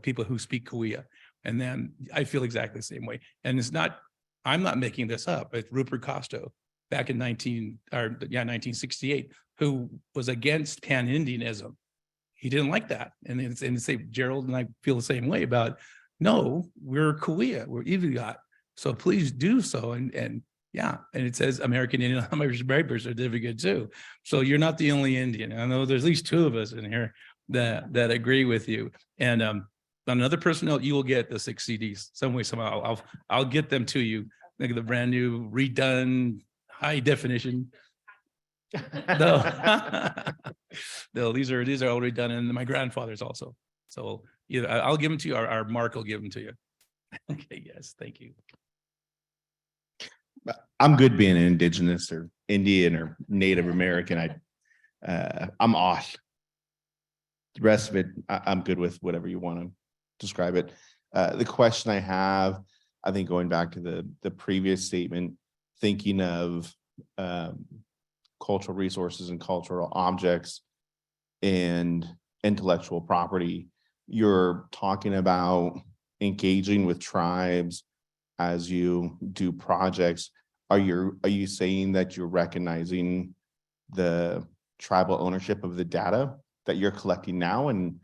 people who speak Kuya. And then I feel exactly the same way. And it's not, I'm not making this up. It's Rupert Costo back in 1968, who was against pan-Indianism. He didn't like that. And say Gerald and I feel the same way about, no, we're Kuya, we're Iviat. So please do so. And yeah, and it says American Indian on my birth certificate too. So you're not the only Indian. I know there's at least two of us in here that agree with you. And on another person note, you will get the 6 CDs some way, somehow. I'll get them to you. Like the brand new, redone, high definition. No, no, these are already done, and my grandfather's also. So either I'll give them to you, or Mark will give them to you. Okay, yes, thank you. I'm good being an indigenous or Indian or Native American. I'm off. The rest of it, I'm good with whatever you want to describe it. The question I have, I think going back to the previous statement, thinking of cultural resources and cultural objects and intellectual property, you're talking about engaging with tribes as you do projects. are you saying that you're recognizing the tribal ownership of the data that you're collecting now, and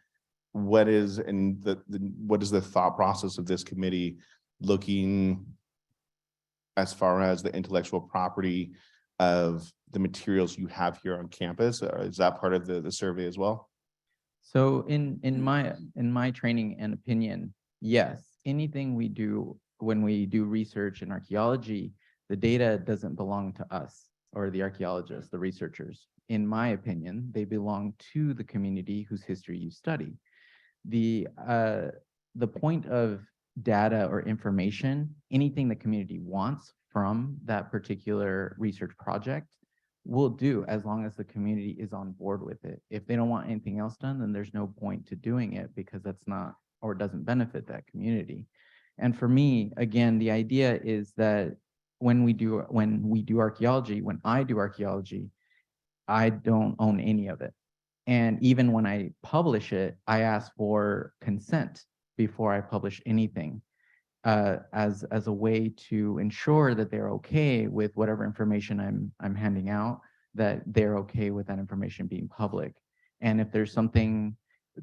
what is the thought process of this committee looking as far as the intellectual property of the materials you have here on campus? Is that part of the survey as well? So in my training and opinion, yes, anything we do when we do research in archaeology, the data doesn't belong to us or the archaeologists, the researchers. In my opinion, they belong to the community whose history you study. The point of data or information, anything the community wants from that particular research project, will do as long as the community is on board with it. If they don't want anything else done, then there's no point to doing it because that's not, or doesn't benefit that community. And for me, again, the idea is that when I do archaeology, I don't own any of it. And even when I publish it, I ask for consent before I publish anything, as a way to ensure that they're okay with whatever information I'm handing out, that they're okay with that information being public. And if there's something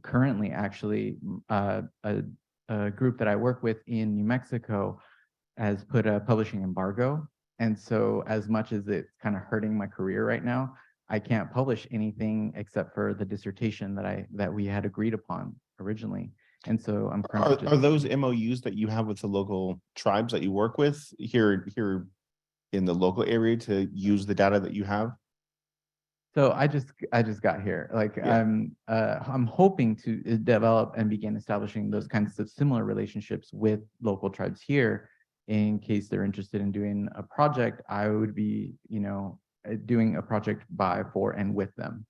currently, actually, a group that I work with in New Mexico has put a publishing embargo. And so as much as it's kind of hurting my career right now, I can't publish anything except for the dissertation that we had agreed upon originally. And so I'm currently are those MOUs that you have with the local tribes that you work with here in the local area to use the data that you have? So I just got here. Like, Yeah. I'm hoping to develop and begin establishing those kinds of similar relationships with local tribes here. In case they're interested in doing a project, I would be, doing a project by, for, and with them.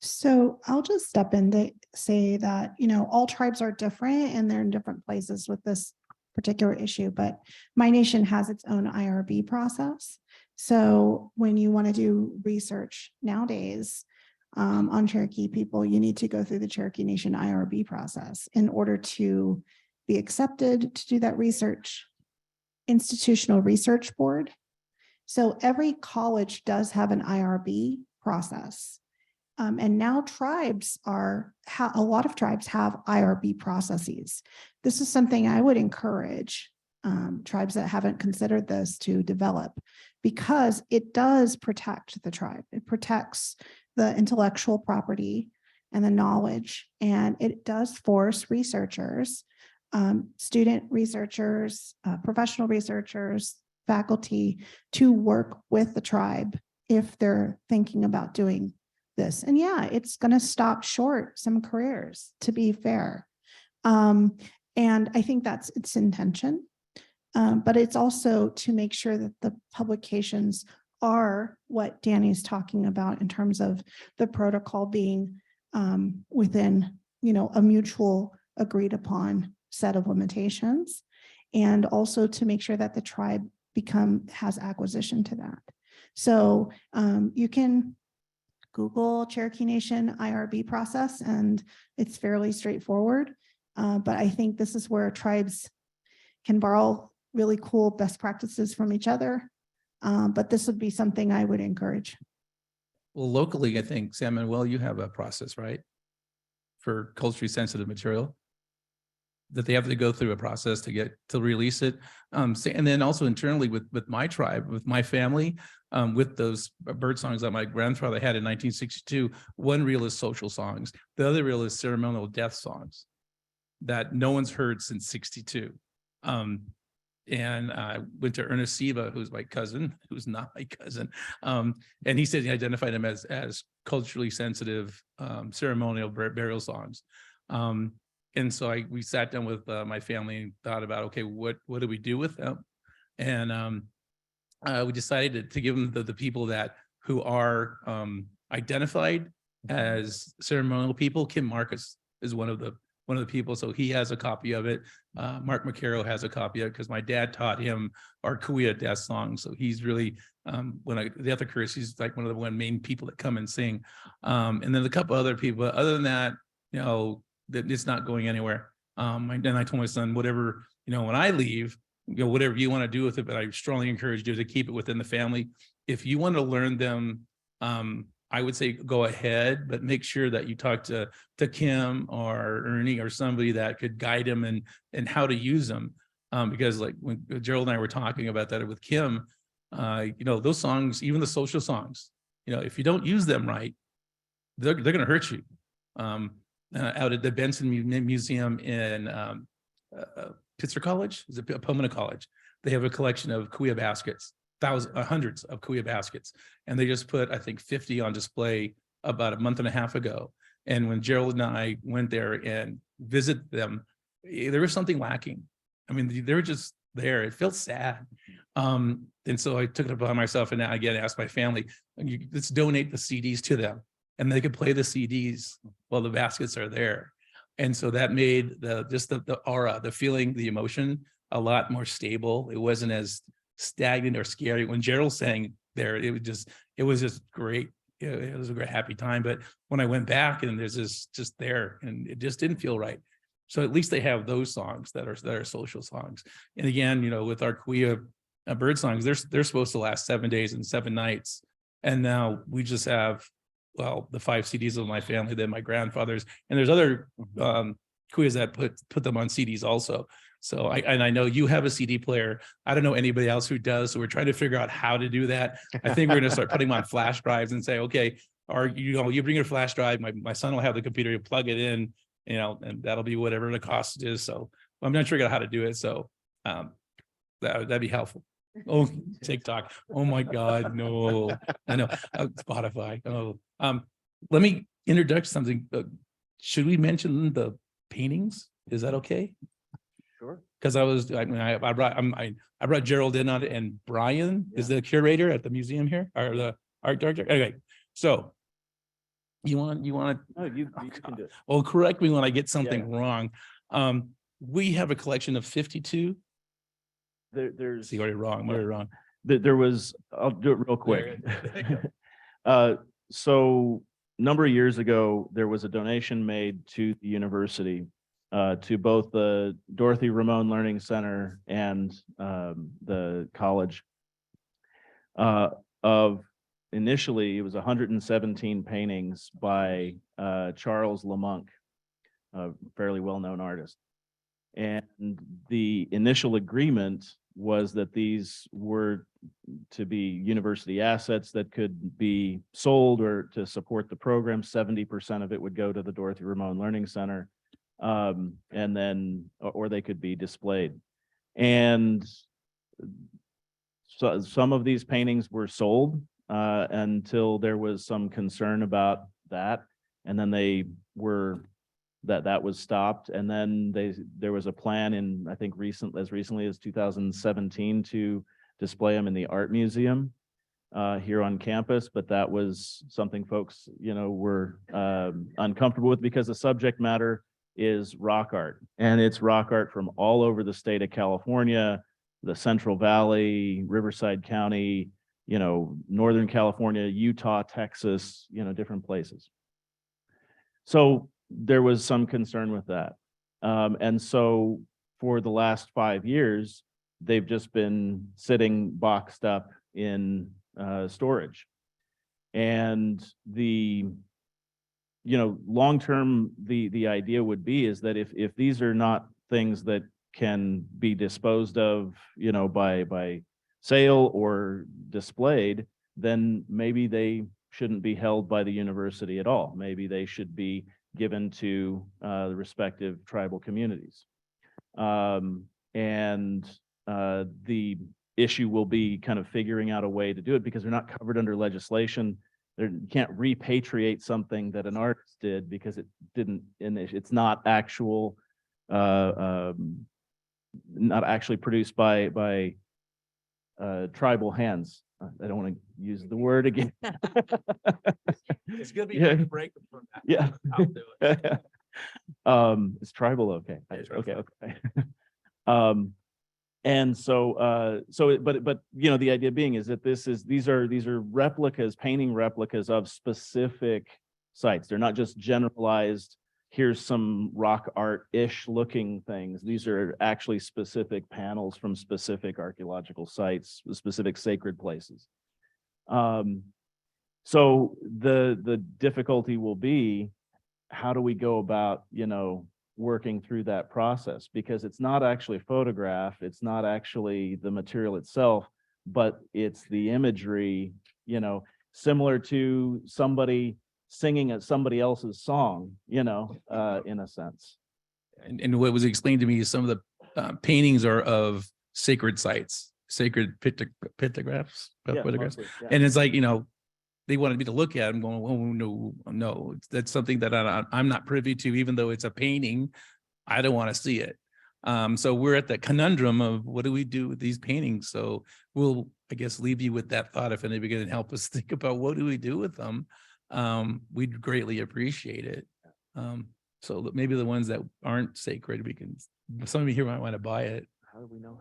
So I'll just step in to say that, all tribes are different and they're in different places with this particular issue, but my nation has its own IRB process. So when you want to do research nowadays on Cherokee people, you need to go through the Cherokee Nation IRB process in order to be accepted to do that research. Institutional Research Board. So every college does have an IRB process. And now a lot of tribes have IRB processes. This is something I would encourage tribes that haven't considered this to develop, because it does protect the tribe. It protects the intellectual property and the knowledge, and it does force researchers, student researchers, professional researchers, faculty to work with the tribe if they're thinking about doing this. And yeah, it's going to stop short some careers, to be fair. And I think that's its intention. But it's also to make sure that the publications are what Danny's talking about in terms of the protocol being within, a mutual agreed upon set of limitations, and also to make sure that the tribe has acquisition to that. So you can Google Cherokee Nation IRB process, and it's fairly straightforward. But I think this is where tribes can borrow really cool best practices from each other. But this would be something I would encourage. Well, locally, I think, San Manuel, you have a process, right? For culturally sensitive material, that they have to go through a process to release it. And then also internally with my tribe, with my family, with those bird songs that my grandfather had in 1962, one reel is social songs. The other reel is ceremonial death songs that no one's heard since 62. And I went to Ernest Siva, who's my cousin, who's not my cousin. And he said he identified them as culturally sensitive ceremonial burial songs. And so we sat down with my family and thought about, okay, what do we do with them? And we decided to give them the people who are identified as ceremonial people. Kim Marcus is one of the people, so he has a copy of it. Mark McCarroll has a copy of it because my dad taught him our Kuya death song. So he's really, the other Chris, he's like one of the main people that come and sing. And then a couple other people. Other than that, that it's not going anywhere. And I told my son, whatever, when I leave, whatever you want to do with it, but I strongly encourage you to keep it within the family. If you want to learn them, I would say go ahead, but make sure that you talk to Kim or Ernie or somebody that could guide them and how to use them. Because like when Gerald and I were talking about that with Kim, those songs, even the social songs, if you don't use them right, they're going to hurt you. Out at the Benson Museum in Pitzer College, is it Pomona College? They have a collection of kuya baskets, hundreds of kuya baskets, and they just put, I think, 50 on display about a month and a half ago. And when Gerald and I went there and visited them, there was something lacking. I mean, they were just there. It felt sad. And so I took it upon myself, and now again asked my family, let's donate the CDs to them, and they could play the CDs while the baskets are there. And so that made the aura, the feeling, the emotion a lot more stable. It wasn't as stagnant or scary. When Gerald sang there, it was just great. It was a great happy time. But when I went back, and there's this just there, and it just didn't feel right. So at least they have those songs that are social songs. And again, with our kuya bird songs, they're supposed to last 7 days and 7 nights. And now we just have, the 5 CDs of my family, then my grandfather's, and there's other kuyas that put them on CDs also. So I know you have a CD player. I don't know anybody else who does. So we're trying to figure out how to do that. I think we're going to start putting them on flash drives and say, okay, or you bring your flash drive. My son will have the computer, you plug it in, and that'll be whatever the cost is. So I'm not sure how to do it. So that'd be helpful. Oh, TikTok. Oh my God, no. I know. Spotify. Oh, let me introduce something. Should we mention the paintings? Is that okay? Sure. Because I brought Gerald in on it, and Brian is the curator at the museum here, or the art director. Okay, so you want No, you can do it. well, correct me when I get something wrong. We have a collection of 52. There's See, already wrong. Already wrong. There was, I'll do it real quick. So a number of years ago, there was a donation made to the university, to both the Dorothy Ramon Learning Center and the college, of initially it was 117 paintings by Charles Lamonck, a fairly well-known artist. And the initial agreement was that these were to be university assets that could be sold or to support the program. 70% of it would go to the Dorothy Ramon Learning Center, and then, or they could be displayed. And so some of these paintings were sold until there was some concern about that. And then they were, that was stopped. And then there was a plan in, I think as recently as 2017 to display them in the art museum here on campus. But that was something folks, were uncomfortable with, because the subject matter is rock art, and it's rock art from all over the state of California, the Central Valley, Riverside County, Northern California, Utah, Texas, different places. So there was some concern with that. And so for the last 5 years, they've just been sitting boxed up in storage. And long-term, the idea would be is that if these are not things that can be disposed of, by sale or displayed, then maybe they shouldn't be held by the university at all. Maybe they should be given to the respective tribal communities. And the issue will be kind of figuring out a way to do it, because they're not covered under legislation. You can't repatriate something that an artist did because it didn't, it's not actual, not actually produced by tribal hands. I don't want to use the word again. It's gonna be hard to break them from that. Yeah. I'll do it. It's tribal. Okay. It's Okay. And so, but the idea being is that these are replicas, painting replicas of specific sites. They're not just generalized, here's some rock art-ish looking things. These are actually specific panels from specific archaeological sites, specific sacred places. So the difficulty will be, how do we go about, working through that process? Because it's not actually a photograph, it's not actually the material itself, but it's the imagery, similar to somebody singing at somebody else's song, in a sense. And what was explained to me is some of the paintings are of sacred sites, sacred pictographs, Yeah, photographs. mostly, yeah. And it's like, they wanted me to look at them going, oh, no, that's something that I'm not privy to, even though it's a painting. I don't want to see it. So we're at the conundrum of what do we do with these paintings? So we'll, I guess, leave you with that thought. If anybody can help us think about what do we do with them, we'd greatly appreciate it. So maybe the ones that aren't sacred, we can, some of you here might want to buy it. How do we know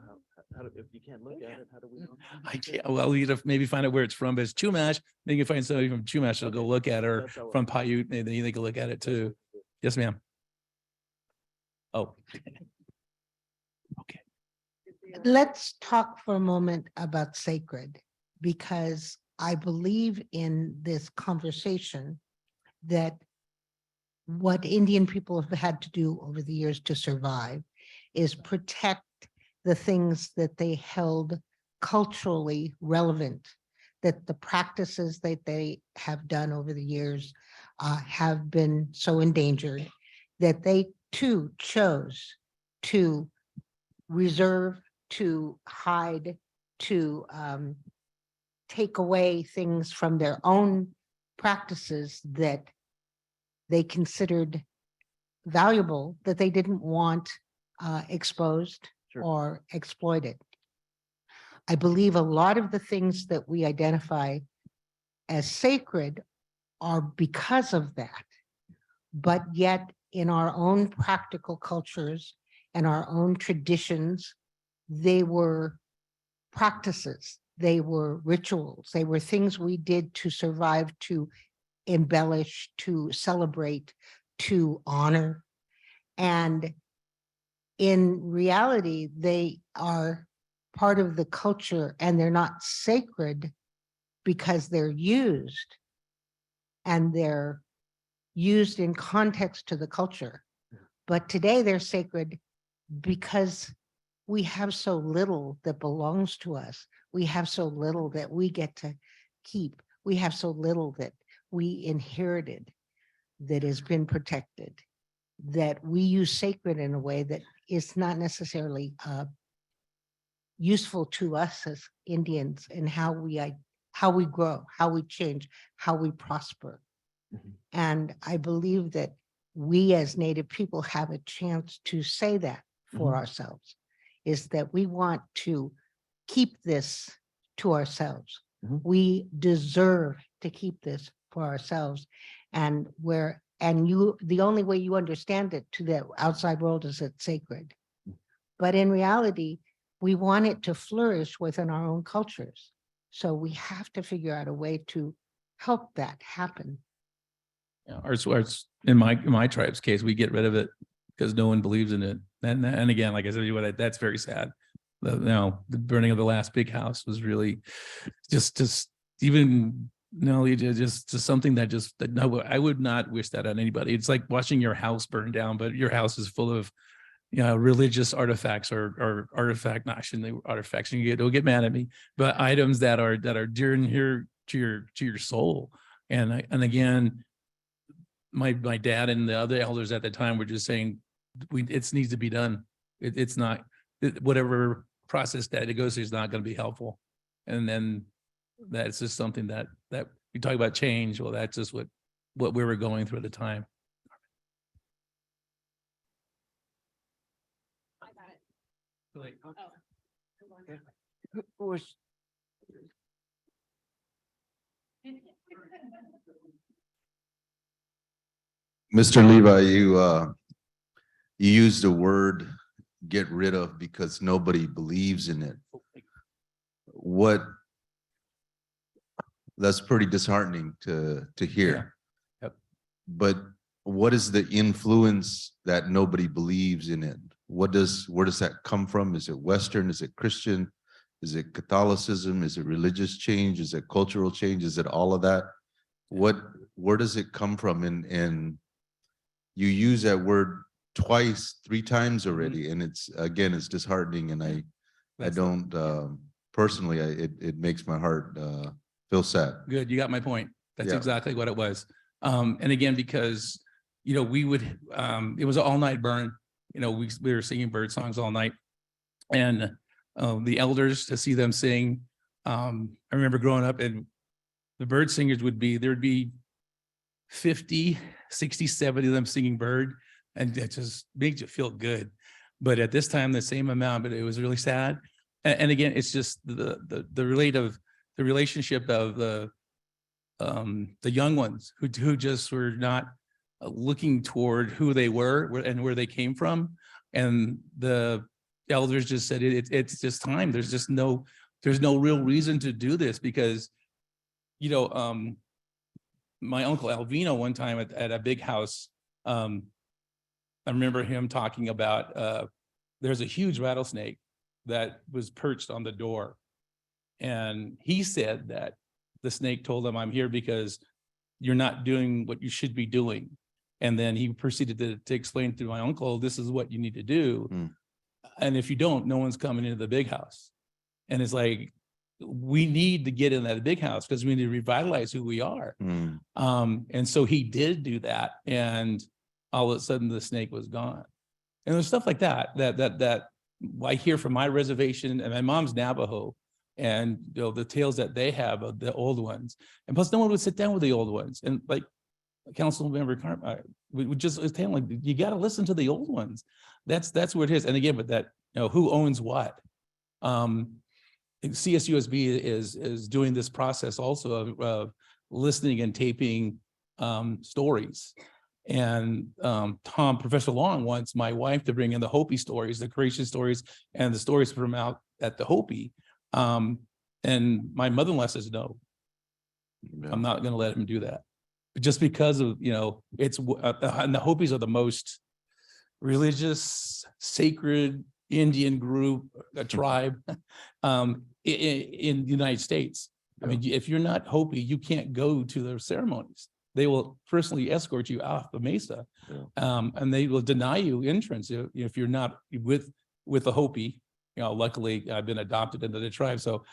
if you can't look at it, how do we know? I can't, well, you have to maybe find out where it's from, but it's Chumash. Maybe you can find somebody from Chumash that'll go look at it, or from Paiute, and then they can look at it too. Yes, ma'am. Oh. Okay. Let's talk for a moment about sacred, because I believe in this conversation that what Indian people have had to do over the years to survive is protect the things that they held culturally relevant, that the practices that they have done over the years have been so endangered that they too chose to reserve, to hide, to take away things from their own practices that they considered valuable, that they didn't want exposed or exploited. I believe a lot of the things that we identify as sacred are because of that, but yet in our own practical cultures and our own traditions, they were practices, they were rituals, they were things we did to survive, to embellish, to celebrate, to honor. And in reality, they are part of the culture, and they're not sacred because they're used, and they're used in context to the culture. But today they're sacred because we have so little that belongs to us. We have so little that we get to keep. We have so little that we inherited that has been protected, that we use sacred in a way that is not necessarily useful to us as Indians, and how we grow, how we change, how we prosper. And I believe that we as Native people have a chance to say that for ourselves, is that we want to keep this to ourselves. We deserve to keep this for ourselves. And the only way you understand it to the outside world is it's sacred. But in reality, we want it to flourish within our own cultures. So we have to figure out a way to help that happen. Yeah, ours in my tribe's case, we get rid of it because no one believes in it. And again, like I said, that's very sad. The burning of the last big house was really just even just something that no, I would not wish that on anybody. It's like watching your house burn down, but your house is full of religious artifacts or artifact, not shouldn't artifacts. Don't get mad at me, but items that are dear and here to your soul. And again, my dad and the other elders at the time were just saying, it needs to be done. It's not, whatever process that it goes through is not going to be helpful. And then that's just something that we talk about change. Well, that's just what we were going through at the time. I got it. Who was? Mr. Levi, you used the word "get rid of" because nobody believes in it. That's pretty disheartening to hear. Yep. But what is the influence that nobody believes in it? Where does that come from? Is it Western? Is it Christian? Is it Catholicism? Is it religious change? Is it cultural change? Is it all of that? Where does it come from? And you use that word twice, 3 times already, and it's disheartening. And I don't personally, it makes my heart feel sad. Good, you got my point. That's Yeah. exactly what it was. And again, because we would it was an all-night burn. We were singing bird songs all night, and the elders, to see them sing. I remember growing up, and the bird singers would be 50, 60, 70 of them singing bird, and it just makes you feel good. But at this time, the same amount, but it was really sad. And again, it's just the relationship of the young ones who just were not looking toward who they were and where they came from. And the elders just said, it's just time. There's no real reason to do this, because, my uncle Alvino one time at a big house, I remember him talking about, there's a huge rattlesnake that was perched on the door. And he said that the snake told him, I'm here because you're not doing what you should be doing. And then he proceeded to explain to my uncle, this is what you need to do. And if you don't, no one's coming into the big house. And it's like, we need to get in that big house because we need to revitalize who we are. And so he did do that. And all of a sudden the snake was gone. And there's stuff like that I hear from my reservation, and my mom's Navajo, and the tales that they have of the old ones. And plus no one would sit down with the old ones. And like Council Member Carm, we would just tell him, like, you got to listen to the old ones. That's where it is. And again, but that, who owns what? CSUSB is doing this process also of listening and taping stories. And Professor Long wants my wife to bring in the Hopi stories, the creation stories, and the stories from out at the Hopi. And my mother-in-law says, no, I'm not going to let him do that. Just because of, it's, and the Hopis are the most religious, sacred Indian group, a tribe in the United States. I mean, if you're not Hopi, you can't go to their ceremonies. They will personally escort you off the mesa, and they will deny you entrance if you're not with a Hopi. Luckily, I've been adopted into the tribe, so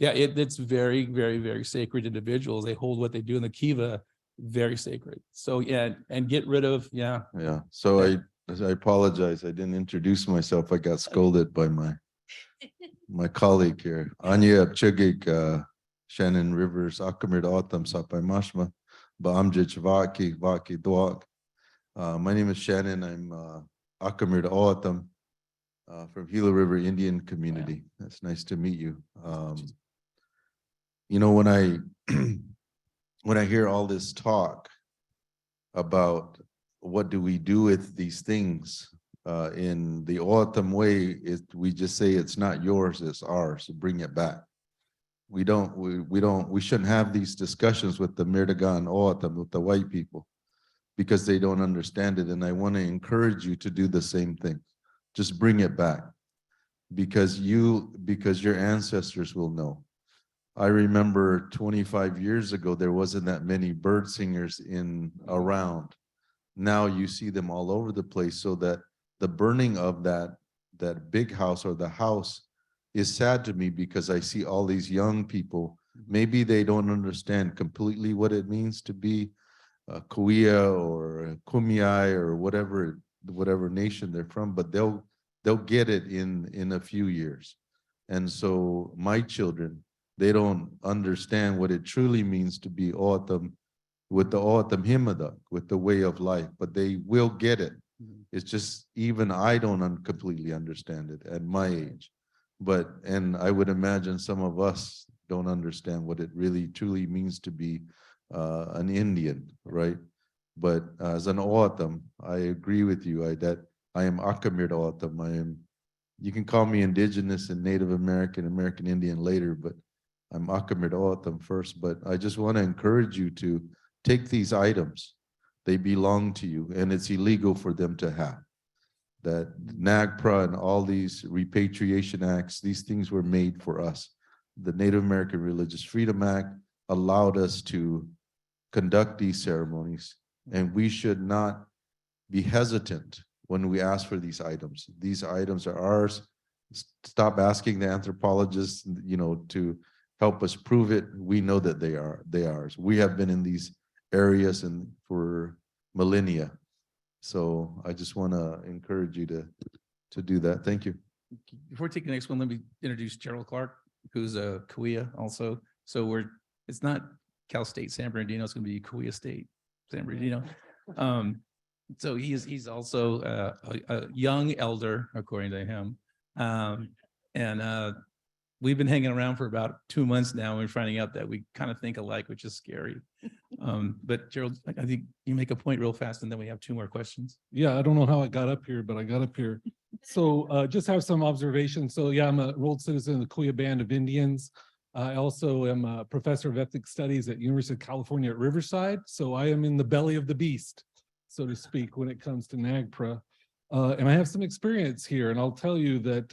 it's very, very, very sacred individuals. They hold what they do in the kiva very sacred. So and get rid of So I apologize. I didn't introduce myself. I got scolded by my colleague here. Anya Chugik, Shannon Rivers, Akamir Autumn, Sapai Mashma, Baamjich Vaki, Vaki Dwak. My name is Shannon. I'm Akamir Autumn from Gila River Indian community. That's nice to meet you. When I hear all this talk about what do we do with these things, in the Autumn way, we just say it's not yours, it's ours, so bring it back. We shouldn't have these discussions with the Mirdagan Autumn, with the white people, because they don't understand it. And I want to encourage you to do the same thing. Just bring it back, because your ancestors will know. I remember 25 years ago, there wasn't that many bird singers around. Now you see them all over the place, so that the burning of that big house, or the house, is sad to me, because I see all these young people. Maybe they don't understand completely what it means to be a Kuya or a Kumeyaay or whatever nation they're from, but they'll get it in a few years. And so my children, they don't understand what it truly means to be Autumn, with the Autumn Himadak, with the way of life, but they will get it. It's just, even I don't completely understand it at my age. And I would imagine some of us don't understand what it really truly means to be an Indian, right? But as an Autumn, I agree with you that I am Akamir Autumn. You can call me Indigenous and Native American, American Indian later, but I'm Akamir Autumn first. But I just want to encourage you to take these items, They belong to you, and it's illegal for them to have. That NAGPRA and all these repatriation acts, these things were made for us. The Native American Religious Freedom Act allowed us to conduct these ceremonies, and we should not be hesitant when we ask for these items. These items are ours. Stop asking the anthropologists, to help us prove it. We know that they are ours. We have been in these areas and for millennia. So I just want to encourage you to do that. Thank you. Before taking the next one, let me introduce Gerald Clark, who's a CWA also. So it's not Cal State San Bernardino, it's going to be CWA State San Bernardino. So he's also a young elder, according to him. We've been hanging around for about 2 months now, and we're finding out that we kind of think alike, which is scary. But Gerald, I think you make a point real fast, and then we have 2 more questions. Yeah, I don't know how I got up here, but I got up here. So just have some observations. So yeah, I'm an enrolled citizen of the Kuya Band of Indians. I also am a professor of ethnic studies at University of California at Riverside. So I am in the belly of the beast, so to speak, when it comes to NAGPRA. And I have some experience here, and I'll tell you that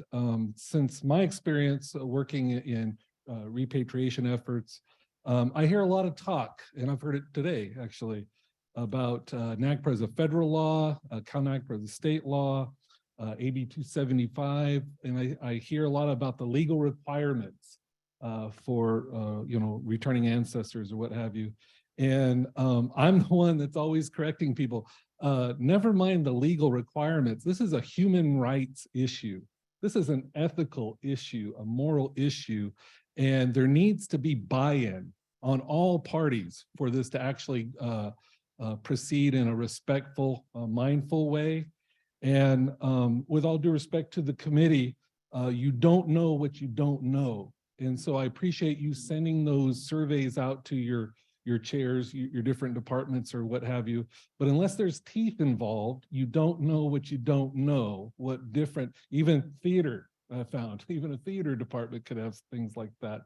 since my experience working in repatriation efforts, I hear a lot of talk, and I've heard it today actually, about NAGPRA as a federal law, CalNAGPRA as a state law, AB 275, and I hear a lot about the legal requirements for returning ancestors or what have you. And I'm the one that's always correcting people. Never mind the legal requirements. This is a human rights issue. This is an ethical issue, a moral issue, and there needs to be buy-in on all parties for this to actually proceed in a respectful, mindful way. And with all due respect to the committee, you don't know what you don't know. And so I appreciate you sending those surveys out to your chairs, your different departments or what have you. But unless there's teeth involved, you don't know what you don't know, what different, even theater I found, even a theater department could have things like that.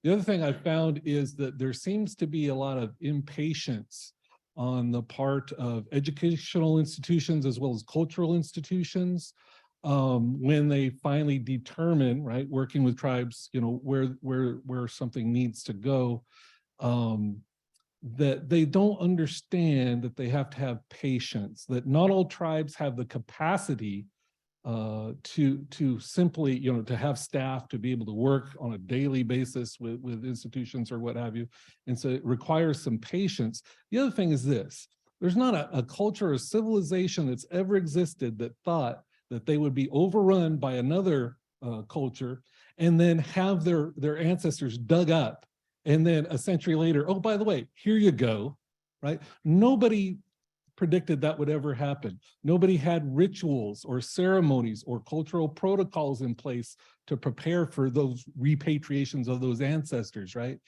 The other thing I found is that there seems to be a lot of impatience on the part of educational institutions as well as cultural institutions when they finally determine, right, working with tribes, where something needs to go. That they don't understand that they have to have patience, that not all tribes have the capacity to simply, to have staff to be able to work on a daily basis with institutions or what have you. And so it requires some patience. The other thing is this: there's not a culture or civilization that's ever existed that thought that they would be overrun by another culture and then have their ancestors dug up. And then a century later, oh, by the way, here you go, right? Nobody predicted that would ever happen. Nobody had rituals or ceremonies or cultural protocols in place to prepare for those repatriations of those ancestors, right?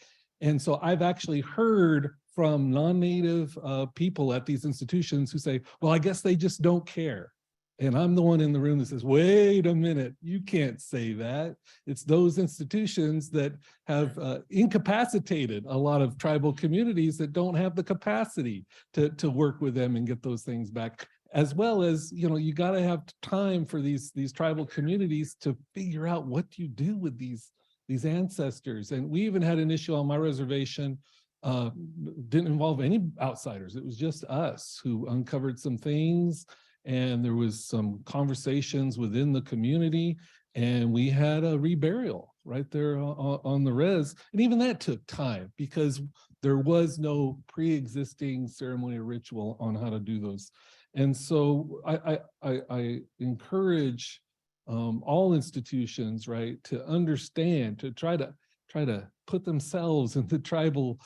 And so I've actually heard from non-native people at these institutions who say, well, I guess they just don't care. And I'm the one in the room that says, wait a minute, you can't say that. It's those institutions that have incapacitated a lot of tribal communities that don't have the capacity to work with them and get those things back. As well as, you got to have time for these tribal communities to figure out what you do with these ancestors. And we even had an issue on my reservation, didn't involve any outsiders. It was just us who uncovered some things. And there was some conversations within the community, and we had a reburial right there on the res. And even that took time because there was no pre-existing ceremony or ritual on how to do those. And so I encourage all institutions, right, to understand, to try to put themselves in the tribal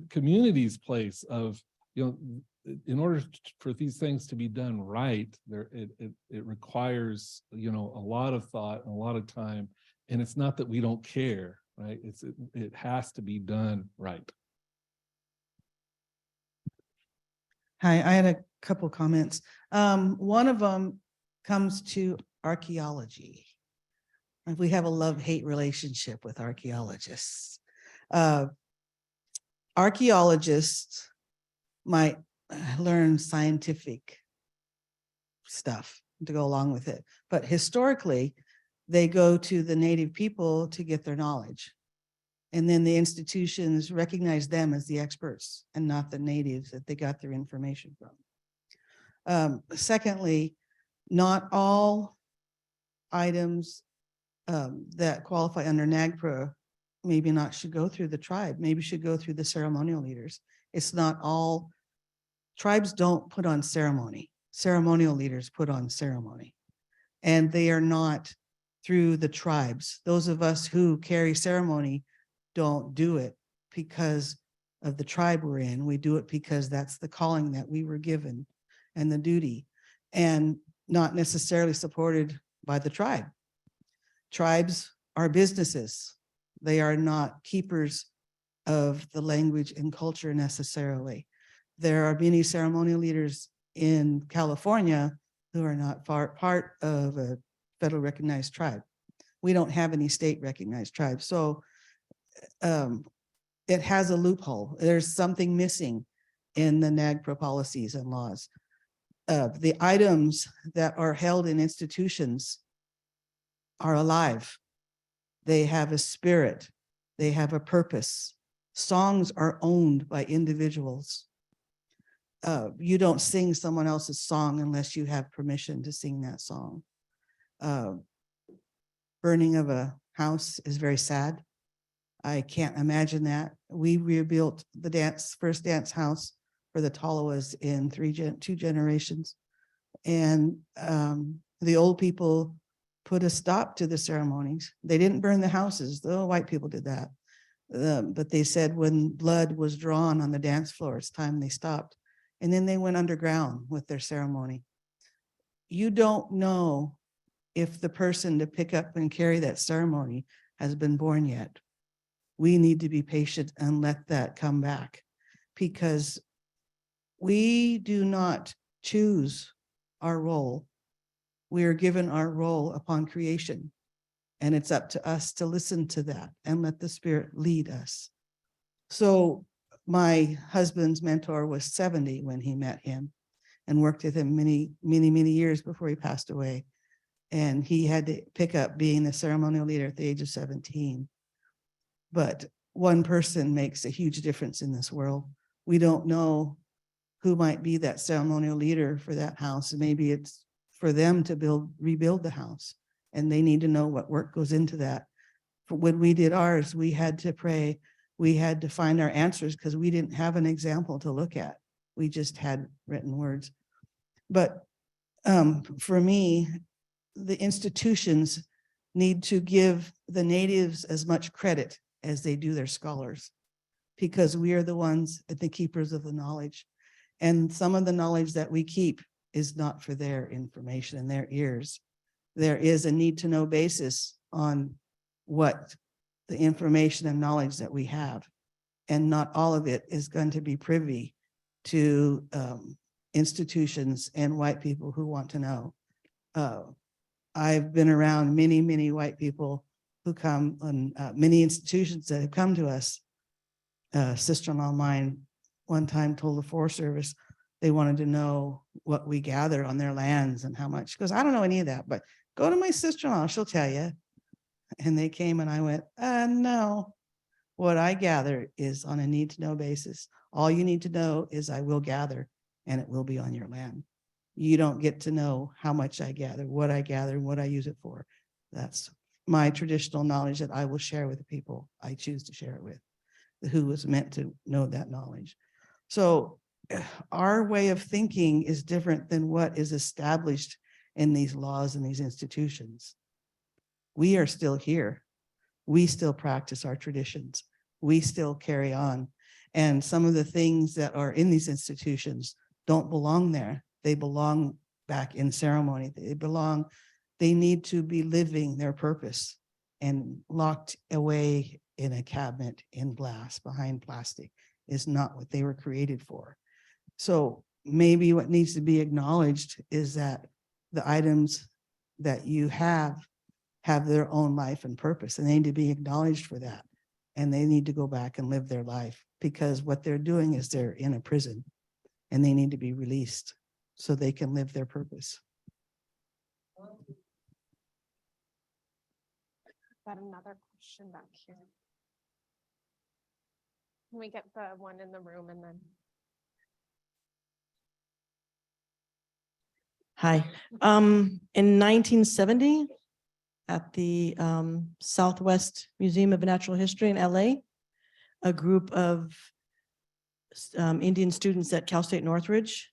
community's place of, in order for these things to be done right, it requires, a lot of thought and a lot of time. And it's not that we don't care, right? It has to be done right. Hi, I had a couple comments. One of them comes to archaeology. We have a love-hate relationship with archaeologists. Archaeologists might learn scientific stuff to go along with it. But historically, they go to the native people to get their knowledge. And then the institutions recognize them as the experts and not the natives that they got their information from. Secondly, not all items that qualify under NAGPRA maybe not should go through the tribe, maybe should go through the ceremonial leaders. It's not all, tribes don't put on ceremony. Ceremonial leaders put on ceremony. And they are not through the tribes. Those of us who carry ceremony don't do it because of the tribe we're in. We do it because that's the calling that we were given and the duty, and not necessarily supported by the tribe. Tribes are businesses. They are not keepers of the language and culture necessarily. There are many ceremonial leaders in California who are not part of a federal recognized tribe. We don't have any state recognized tribes. So it has a loophole. There's something missing in the NAGPRA policies and laws. The items that are held in institutions are alive. They have a spirit. They have a purpose. Songs are owned by individuals. You don't sing someone else's song unless you have permission to sing that song. Burning of a house is very sad. I can't imagine that. We rebuilt the first dance house for the Tolowas in two generations. And the old people put a stop to the ceremonies. They didn't burn the houses. The white people did that. But they said when blood was drawn on the dance floor, it's time they stopped. And then they went underground with their ceremony. You don't know if the person to pick up and carry that ceremony has been born yet. We need to be patient and let that come back, because we do not choose our role. We are given our role upon creation, and it's up to us to listen to that and let the Spirit lead us. So my husband's mentor was 70 when he met him and worked with him many years before he passed away. And he had to pick up being the ceremonial leader at the age of 17. But one person makes a huge difference in this world. We don't know who might be that ceremonial leader for that house. Maybe it's for them to rebuild the house, and they need to know what work goes into that. For when we did ours, we had to pray. We had to find our answers because we didn't have an example to look at. We just had written words. But for me, the institutions need to give the natives as much credit as they do their scholars, because we are the ones at the keepers of the knowledge. And some of the knowledge that we keep is not for their information and their ears. There is a need to know basis on what the information and knowledge that we have. And not all of it is going to be privy to institutions and white people who want to know. I've been around many white people who come on many institutions that have come to us. Sister-in-law of mine one time told the Forest Service they wanted to know what we gather on their lands and how much. She goes, I don't know any of that, but go to my sister-in-law, she'll tell you. And they came and I went, no, what I gather is on a need to know basis. All you need to know is I will gather and it will be on your land. You don't get to know how much I gather, what I gather, and what I use it for. That's my traditional knowledge that I will share with the people I choose to share it with, who was meant to know that knowledge. So our way of thinking is different than what is established in these laws and these institutions. We are still here. We still practice our traditions. We still carry on. And some of the things that are in these institutions don't belong there. They belong back in ceremony. They need to be living their purpose, and locked away in a cabinet in glass behind plastic is not what they were created for. So maybe what needs to be acknowledged is that the items that you have their own life and purpose, and they need to be acknowledged for that. And they need to go back and live their life, because what they're doing is they're in a prison and they need to be released so they can live their purpose. Got another question back here. Can we get the one in the room and then? Hi, in 1970, at the Southwest Museum of Natural History in LA, a group of Indian students at Cal State Northridge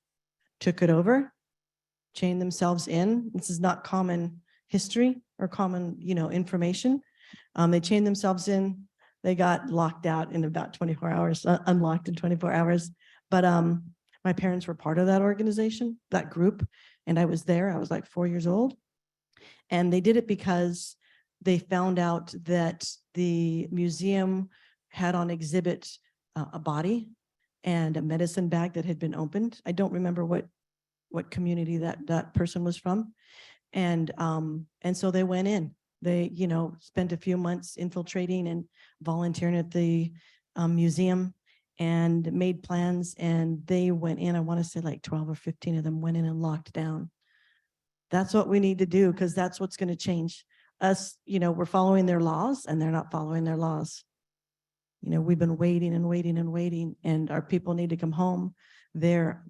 took it over, chained themselves in. This is not common history or common, information. They chained themselves in. They got locked out in about 24 hours, unlocked in 24 hours. But my parents were part of that organization, that group, and I was there. I was like 4 years old. And they did it because they found out that the museum had on exhibit a body and a medicine bag that had been opened. I don't remember what community that person was from. And so they went in. They, spent a few months infiltrating and volunteering at the museum and made plans. And they went in, I want to say like 12 or 15 of them went in and locked down. That's what we need to do, because that's what's going to change us. We're following their laws and they're not following their laws. We've been waiting and waiting and waiting, and our people need to come home. Their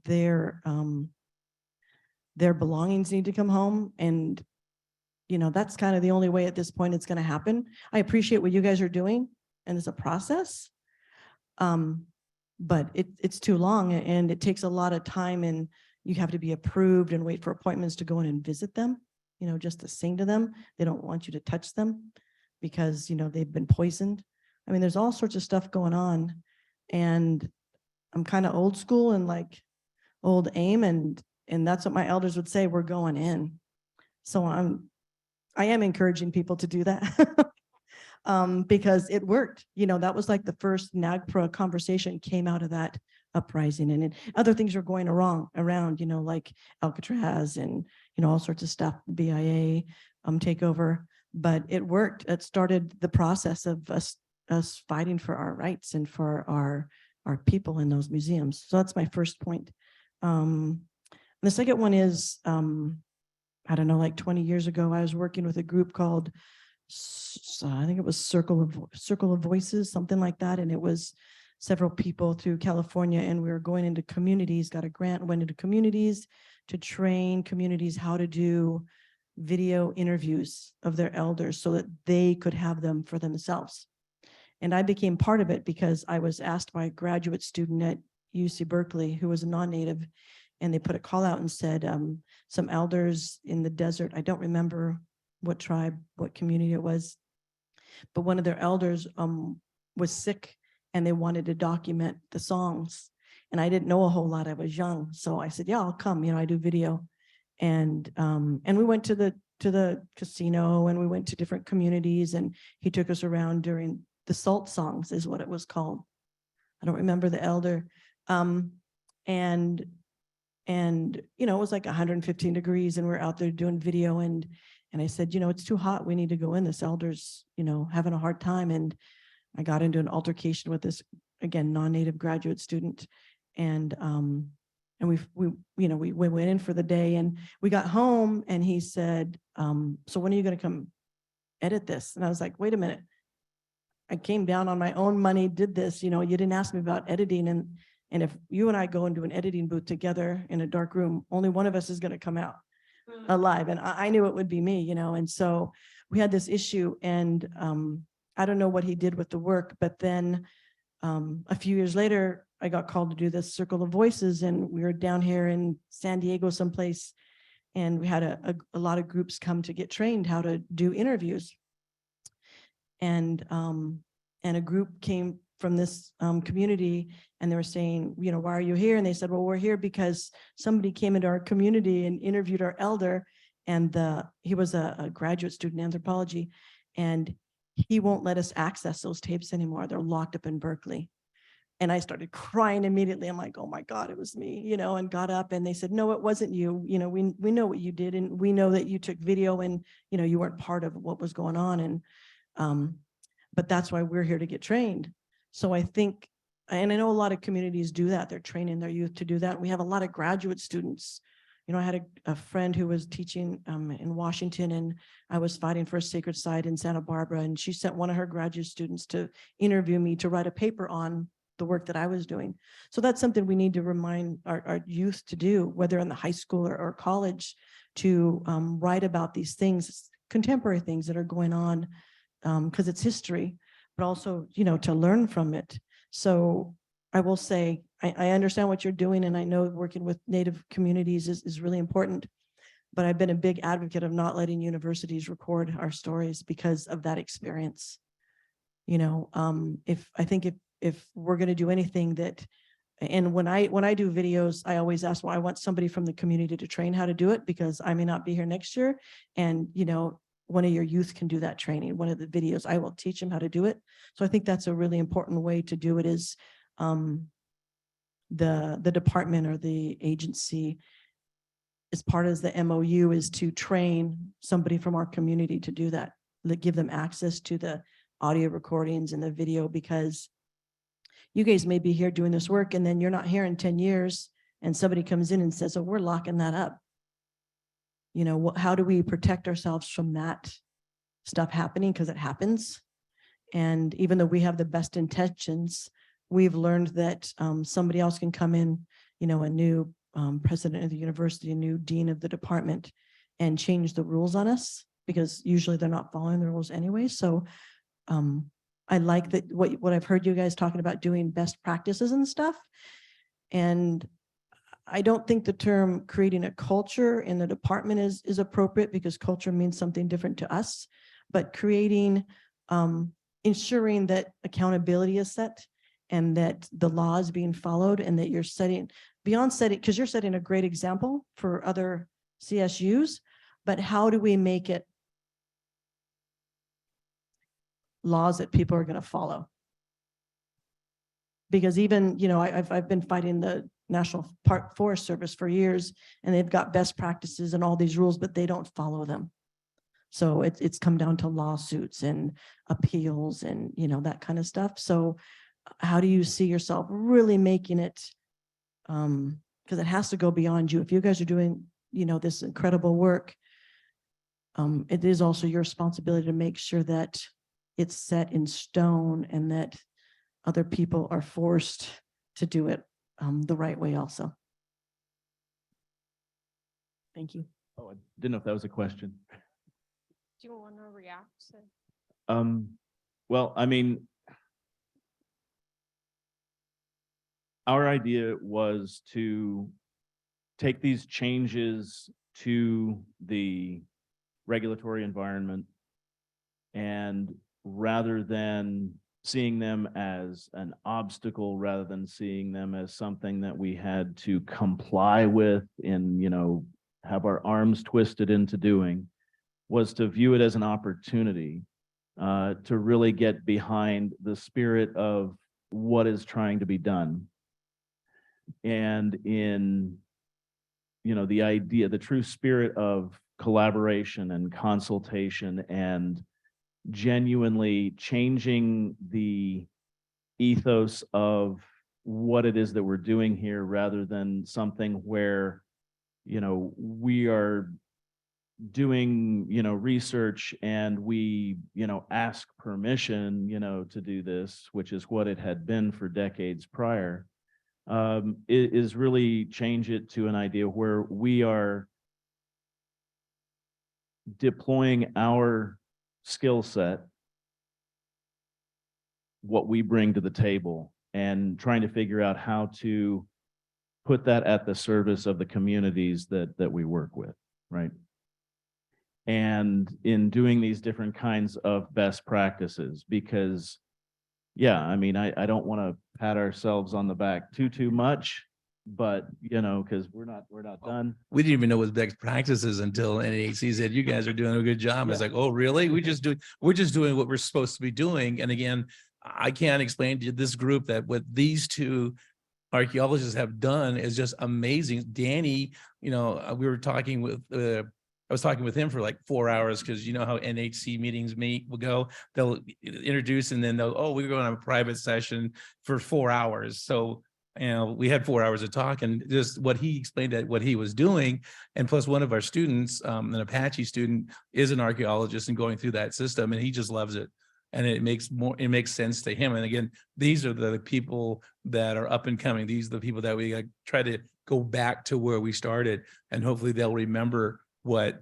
belongings need to come home. And, that's kind of the only way at this point it's going to happen. I appreciate what you guys are doing, and it's a process. But it's too long, and it takes a lot of time, and you have to be approved and wait for appointments to go in and visit them, just to sing to them. They don't want you to touch them because, they've been poisoned. I mean, there's all sorts of stuff going on, and I'm kind of old school and like old aim, and that's what my elders would say, we're going in. So I am encouraging people to do that because it worked. That was like the first NAGPRA conversation came out of that uprising, and other things are going around, like Alcatraz and, all sorts of stuff, BIA takeover, but it worked. It started the process of us fighting for our rights and for our people in those museums. So that's my first point. The second one is, I don't know, like 20 years ago, I was working with a group called, I think it was Circle of Voices, something like that. And it was several people through California, and we were going into communities, got a grant, went into communities to train communities how to do video interviews of their elders so that they could have them for themselves. And I became part of it because I was asked by a graduate student at UC Berkeley who was a non-native, and they put a call out and said some elders in the desert, I don't remember what tribe, what community it was, but one of their elders was sick, and they wanted to document the songs. And I didn't know a whole lot. I was young. So I said, yeah, I'll come, I do video. And we went to the casino, and we went to different communities, and he took us around during the salt songs is what it was called. I don't remember the elder. And it was like 115 degrees, and we're out there doing video, and I said, it's too hot. We need to go in. This elder's, having a hard time. And I got into an altercation with this, again, non-native graduate student. And we went in for the day, and we got home, and he said, so when are you going to come edit this? And I was like, wait a minute. I came down on my own money, did this, you didn't ask me about editing. And if you and I go into an editing booth together in a dark room, only one of us is going to come out alive. And I knew it would be me, and so we had this issue, and I don't know what he did with the work, but then a few years later, I got called to do this Circle of Voices, and we were down here in San Diego someplace, and we had a lot of groups come to get trained how to do interviews. And a group came from this community, and they were saying, why are you here? And they said, well, we're here because somebody came into our community and interviewed our elder, and he was a graduate student in anthropology, and he won't let us access those tapes anymore. They're locked up in Berkeley. And I started crying immediately. I'm like, oh my God, it was me, and got up, and they said, no, it wasn't you. We know what you did, and we know that you took video, and, you weren't part of what was going on. And, but that's why we're here to get trained. So I think and I know a lot of communities do that. They're training their youth to do that. We have a lot of graduate students. You know, I had a friend who was teaching in Washington, and I was fighting for a sacred site in Santa Barbara, and she sent one of her graduate students to interview me to write a paper on the work that I was doing. So that's something we need to remind our youth to do, whether in the high school or college, to write about these things, contemporary things that are going on, because it's history, but also, you know, to learn from it. So I will say, I understand what you're doing, and I know working with Native communities is really important, but I've been a big advocate of not letting universities record our stories because of that experience. You know, if we're going to do anything that, and when I do videos, I always ask, well, I want somebody from the community to train how to do it, because I may not be here next year. And, you know, one of your youth can do that training. One of the videos, I will teach them how to do it. So I think that's a really important way to do it, is the department or the agency, as part of the MOU, is to train somebody from our community to do that, give them access to the audio recordings and the video, because you guys may be here doing this work and then you're not here in 10 years and somebody comes in and says, oh, we're locking that up. You know, how do we protect ourselves from that stuff happening? Because it happens. And even though we have the best intentions, we've learned that somebody else can come in, you know, a new president of the university, a new dean of the department, and change the rules on us, because usually they're not following the rules anyway. So I like that what I've heard you guys talking about, doing best practices and stuff. And I don't think the term creating a culture in the department is appropriate, because culture means something different to us, but creating, ensuring that accountability is set and that the law is being followed, and that you're setting, beyond setting, because you're setting a great example for other CSUs, but how do we make it laws that people are going to follow? Because even, you know, I've been fighting the National Forest Service for years, and they've got best practices and all these rules, but they don't follow them. So it's come down to lawsuits and appeals and, you know, that kind of stuff. So how do you see yourself really making it, because it has to go beyond you. If you guys are doing, you know, this incredible work, it is also your responsibility to make sure that it's set in stone and that other people are forced to do it the right way also. Thank you. Oh, I didn't know if that was a question. Do you want to react to? Well, I mean, our idea was to take these changes to the regulatory environment, and rather than seeing them as an obstacle, rather than seeing them as something that we had to comply with and, you know, have our arms twisted into doing, was to view it as an opportunity to really get behind the spirit of what is trying to be done. And in, you know, the idea, the true spirit of collaboration and consultation, and genuinely changing the ethos of what it is that we're doing here, rather than something where, you know, we are doing, you know, research and we, you know, ask permission, you know, to do this, which is what it had been for decades prior. Is really change it to an idea where we are deploying our skill set, what we bring to the table, and trying to figure out how to put that at the service of the communities that we work with, right? And in doing these different kinds of best practices, because yeah, I mean, I don't want to pat ourselves on the back too much, but you know, because we're not done. We didn't even know what best practices until NAHC said, you guys are doing a good job. Yeah. It's like, oh, really? We're just doing what we're supposed to be doing. And again, I can't explain to this group that what these two archaeologists have done is just amazing. Danny, you know, we were talking with I was talking with him for like 4 hours because you know how NHC meetings will go. They'll introduce and then they'll, oh, we're going on a private session for 4 hours. So, you know, we had 4 hours of talk and just what he explained that what he was doing. And plus one of our students, an Apache student, is an archaeologist and going through that system, and he just loves it. And it makes sense to him. And again, these are the people that are up and coming. These are the people that we try to go back to where we started, and hopefully they'll remember what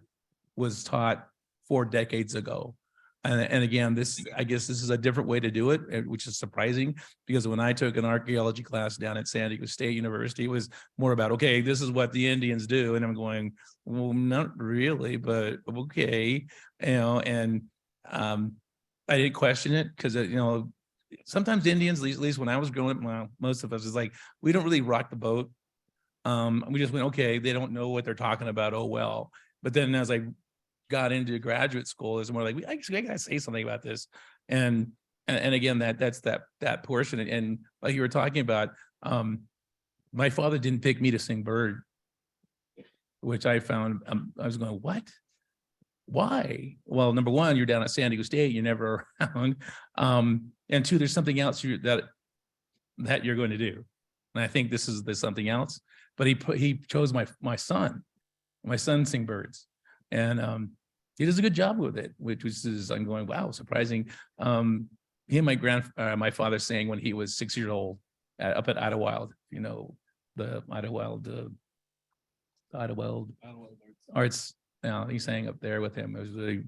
was taught 4 decades ago. And again, I guess this is a different way to do it, which is surprising, because when I took an archaeology class down at San Diego State University, it was more about, okay, this is what the Indians do. And I'm going, well, not really, but okay. You know, and I didn't question it because, you know, sometimes Indians, at least when I was growing up, well, most of us is like, we don't really rock the boat. We just went, okay, they don't know what they're talking about. Oh, well. But then as I got into graduate school, it's more like, I gotta say something about this. And again, that's that portion. And like you were talking about, my father didn't pick me to sing bird, which I found, I was going, what? Why? Well, number one, you're down at San Diego State, you're never around. And two, there's something else that you're going to do. And I think there's something else. But he chose my son sing birds, and he does a good job with it, which is, I'm going, wow, surprising. He and my father sang when he was 6 years old up at Idlewild, you know, the Idlewild Arts. You know, he sang up there with him. It was really,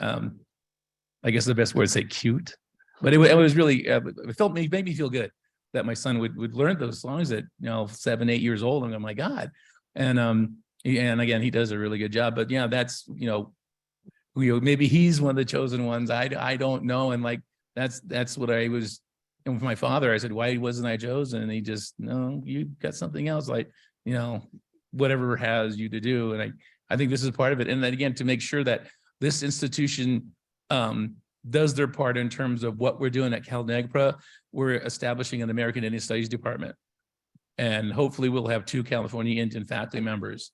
I guess the best word to say cute, but it was really, it made me feel good that my son would learn those songs at, you know, 7, 8 years old. And I'm like, God. And again, he does a really good job. But yeah, that's, you know, maybe he's one of the chosen ones. I don't know. And like, that's what I was, and with my father, I said, why wasn't I chosen? And he just, no, you got something else, like, you know, whatever has you to do. And I think this is part of it. And then again, to make sure that this institution does their part in terms of what we're doing at NAGPRA, we're establishing an American Indian Studies department. And hopefully we'll have 2 California Indian faculty members.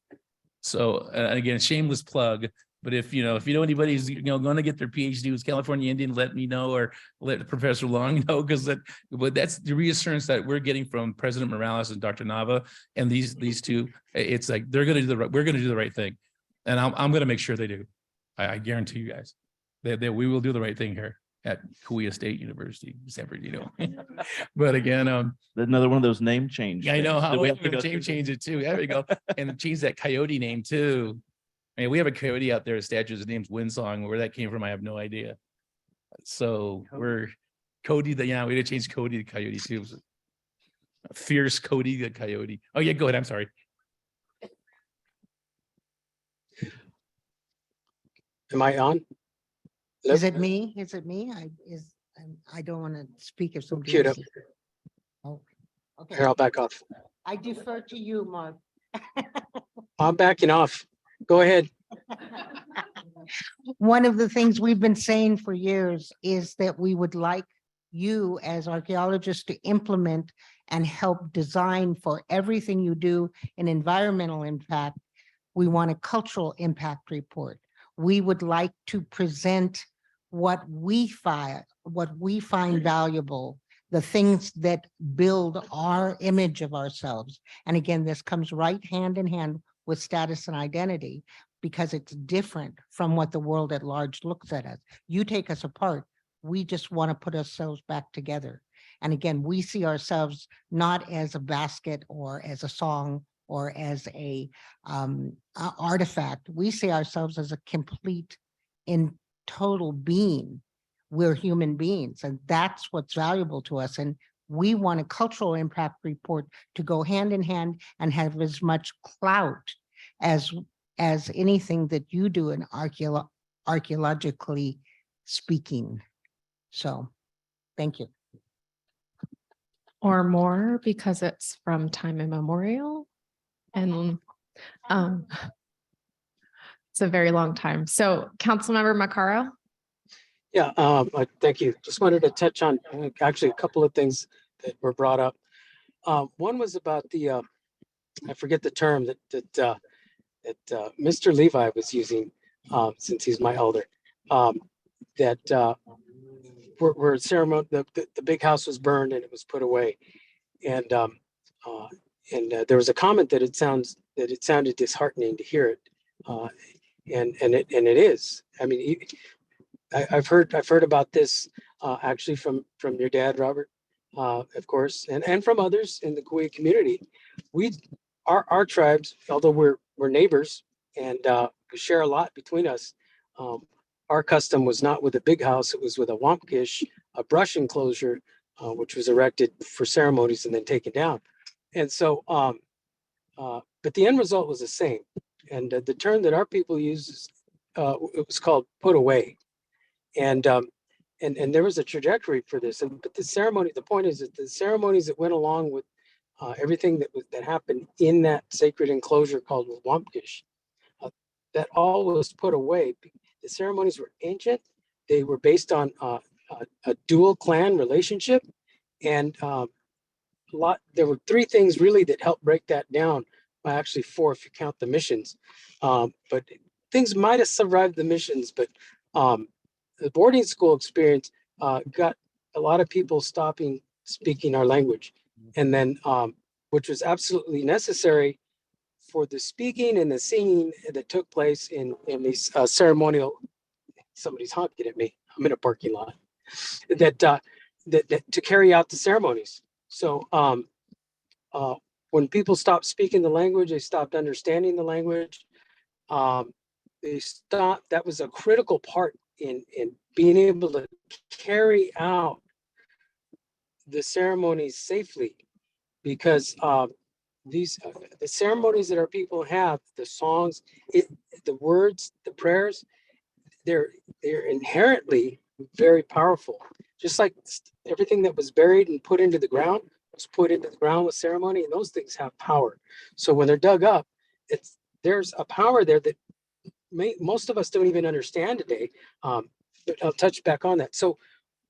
So again, shameless plug, but if you know anybody who's going to get their PhD who's California Indian, let me know, or let Professor Long know, because that's the reassurance that we're getting from President Morales and Dr. Nava and these two. It's like we're going to do the right thing, and I'm going to make sure they do. I guarantee you guys that we will do the right thing here at Kauai State University, San Bernardino. But again, another one of those name change. I know how we have to to change it too. There we go. And change that coyote name too. I mean, we have a coyote out there at statues. His name's Windsong. Where that came from, I have no idea. So we're Cody. We had to change Cody to Coyote too. Fierce Cody the Coyote. Oh yeah, go ahead. I'm sorry. Am I on? Is it me? Is it me? I don't want to speak if somebody Queued else up. is- Oh, okay. Here, I'll back off. I defer to you, Mark. I'm backing off. Go ahead. One of the things we've been saying for years is that we would like you as archaeologists to implement and help design for everything you do in environmental impact. We want a cultural impact report. We would like to present what we find valuable, the things that build our image of ourselves. And again, this comes right hand in hand with status and identity, because it's different from what the world at large looks at us. You take us apart, we just want to put ourselves back together. And again, we see ourselves not as a basket or as a song or as a artifact. We see ourselves as a complete in total being. We're human beings, and that's what's valuable to us. And we want a cultural impact report to go hand in hand and have as much clout as anything that you do in archaeologically speaking. So, thank you. Or more, because it's from time immemorial. And it's a very long time. So Councilmember Maccaro. Yeah, thank you. Just wanted to touch on actually a couple of things that were brought up. One was about the, I forget the term that Mr. Levi was using, since he's my elder, that where ceremony, the big house was burned and it was put away. And there was a comment that it sounded disheartening to hear it. And it is. I mean, I've heard about this actually from your dad, Robert, of course, and from others in the Kuwait community. Our tribes, although we're neighbors and we share a lot between us, our custom was not with a big house; it was with a wampkish, a brush enclosure, which was erected for ceremonies and then taken down. And so, but the end result was the same. And the term that our people use is, it was called "put away." And there was a trajectory for this. But the ceremony, the point is that the ceremonies that went along with everything that happened in that sacred enclosure called Wampkish, that all was put away. The ceremonies were ancient. They were based on a dual clan relationship, and there were three things really that helped break that down. Well, actually four if you count the missions. But things might have survived the missions, but the boarding school experience got a lot of people stopping speaking our language, and then which was absolutely necessary for the speaking and the singing that took place in these ceremonial. Somebody's honking at me. I'm in a parking lot. That to carry out the ceremonies. So when people stopped speaking the language, they stopped understanding the language. They stopped. That was a critical part in being able to carry out the ceremonies safely, because the ceremonies that our people have, the songs, the words, the prayers, they're inherently very powerful. Just like everything that was buried and put into the ground was put into the ground with ceremony, and those things have power. So when they're dug up, there's a power there that most of us don't even understand today. But I'll touch back on that. So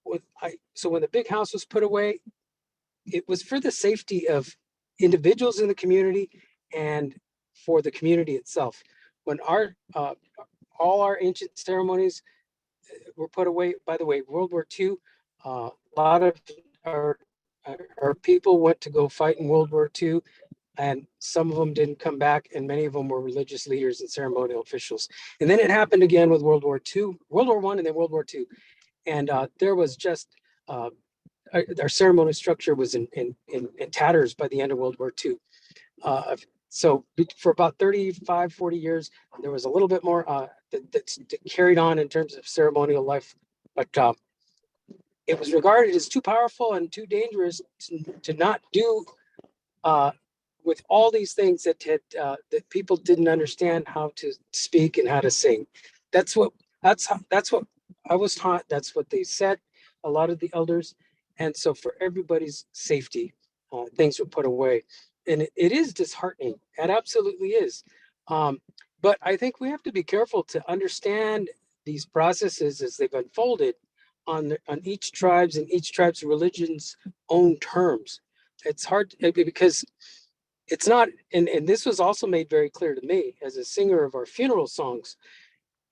when the big house was put away, it was for the safety of individuals in the community and for the community itself. When all our ancient ceremonies were put away, by the way, World War II, a lot of our people went to go fight in World War II, and some of them didn't come back, and many of them were religious leaders and ceremonial officials. And then it happened again with World War II, World War I, and then World War II. And there was just our ceremonial structure was in tatters by the end of World War II. So for about 35, 40 years, there was a little bit more that carried on in terms of ceremonial life, but it was regarded as too powerful and too dangerous to not do with all these things that people didn't understand how to speak and how to sing. That's what I was taught. That's what they said, a lot of the elders. And so for everybody's safety, things were put away. And it is disheartening. It absolutely is. But I think we have to be careful to understand these processes as they've unfolded on each tribe's and each tribe's religion's own terms. It's hard because it's not, and this was also made very clear to me as a singer of our funeral songs,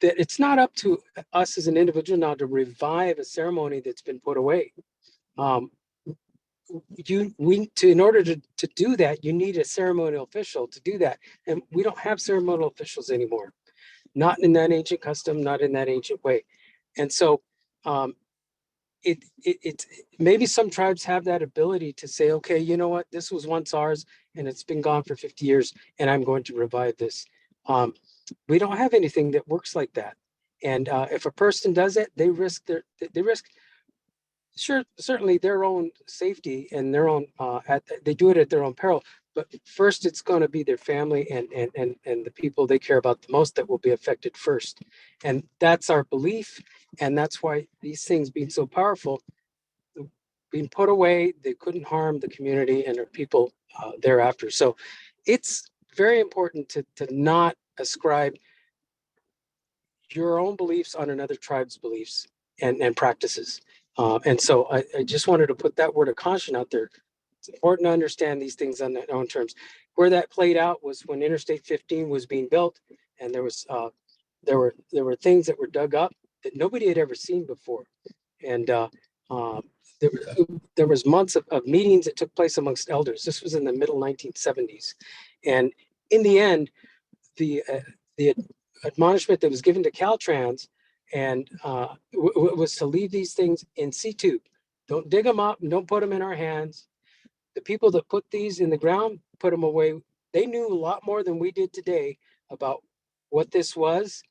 that it's not up to us as an individual now to revive a ceremony that's been put away. In order to do that, you need a ceremonial official to do that. And we don't have ceremonial officials anymore, not in that ancient custom, not in that ancient way. And so it's maybe some tribes have that ability to say, okay, you know what, this was once ours and it's been gone for 50 years and I'm going to revive this. We don't have anything that works like that. And if a person does it, they risk certainly their own safety and their own they do it at their own peril. But first, it's going to be their family and the people they care about the most that will be affected first. And that's our belief. And that's why these things being so powerful, being put away, they couldn't harm the community and their people thereafter. So it's very important to not ascribe your own beliefs on another tribe's beliefs and practices. And so I just wanted to put that word of caution out there. It's important to understand these things on their own terms. Where that played out was when Interstate 15 was being built, and there was there were things that were dug up that nobody had ever seen before. And there was months of meetings that took place amongst elders. This was in the middle 1970s. And in the end, the admonishment that was given to Caltrans and was to leave these things in situ. Don't dig them up and don't put them in our hands. The people that put these in the ground, put them away. They knew a lot more than we did today about what this was,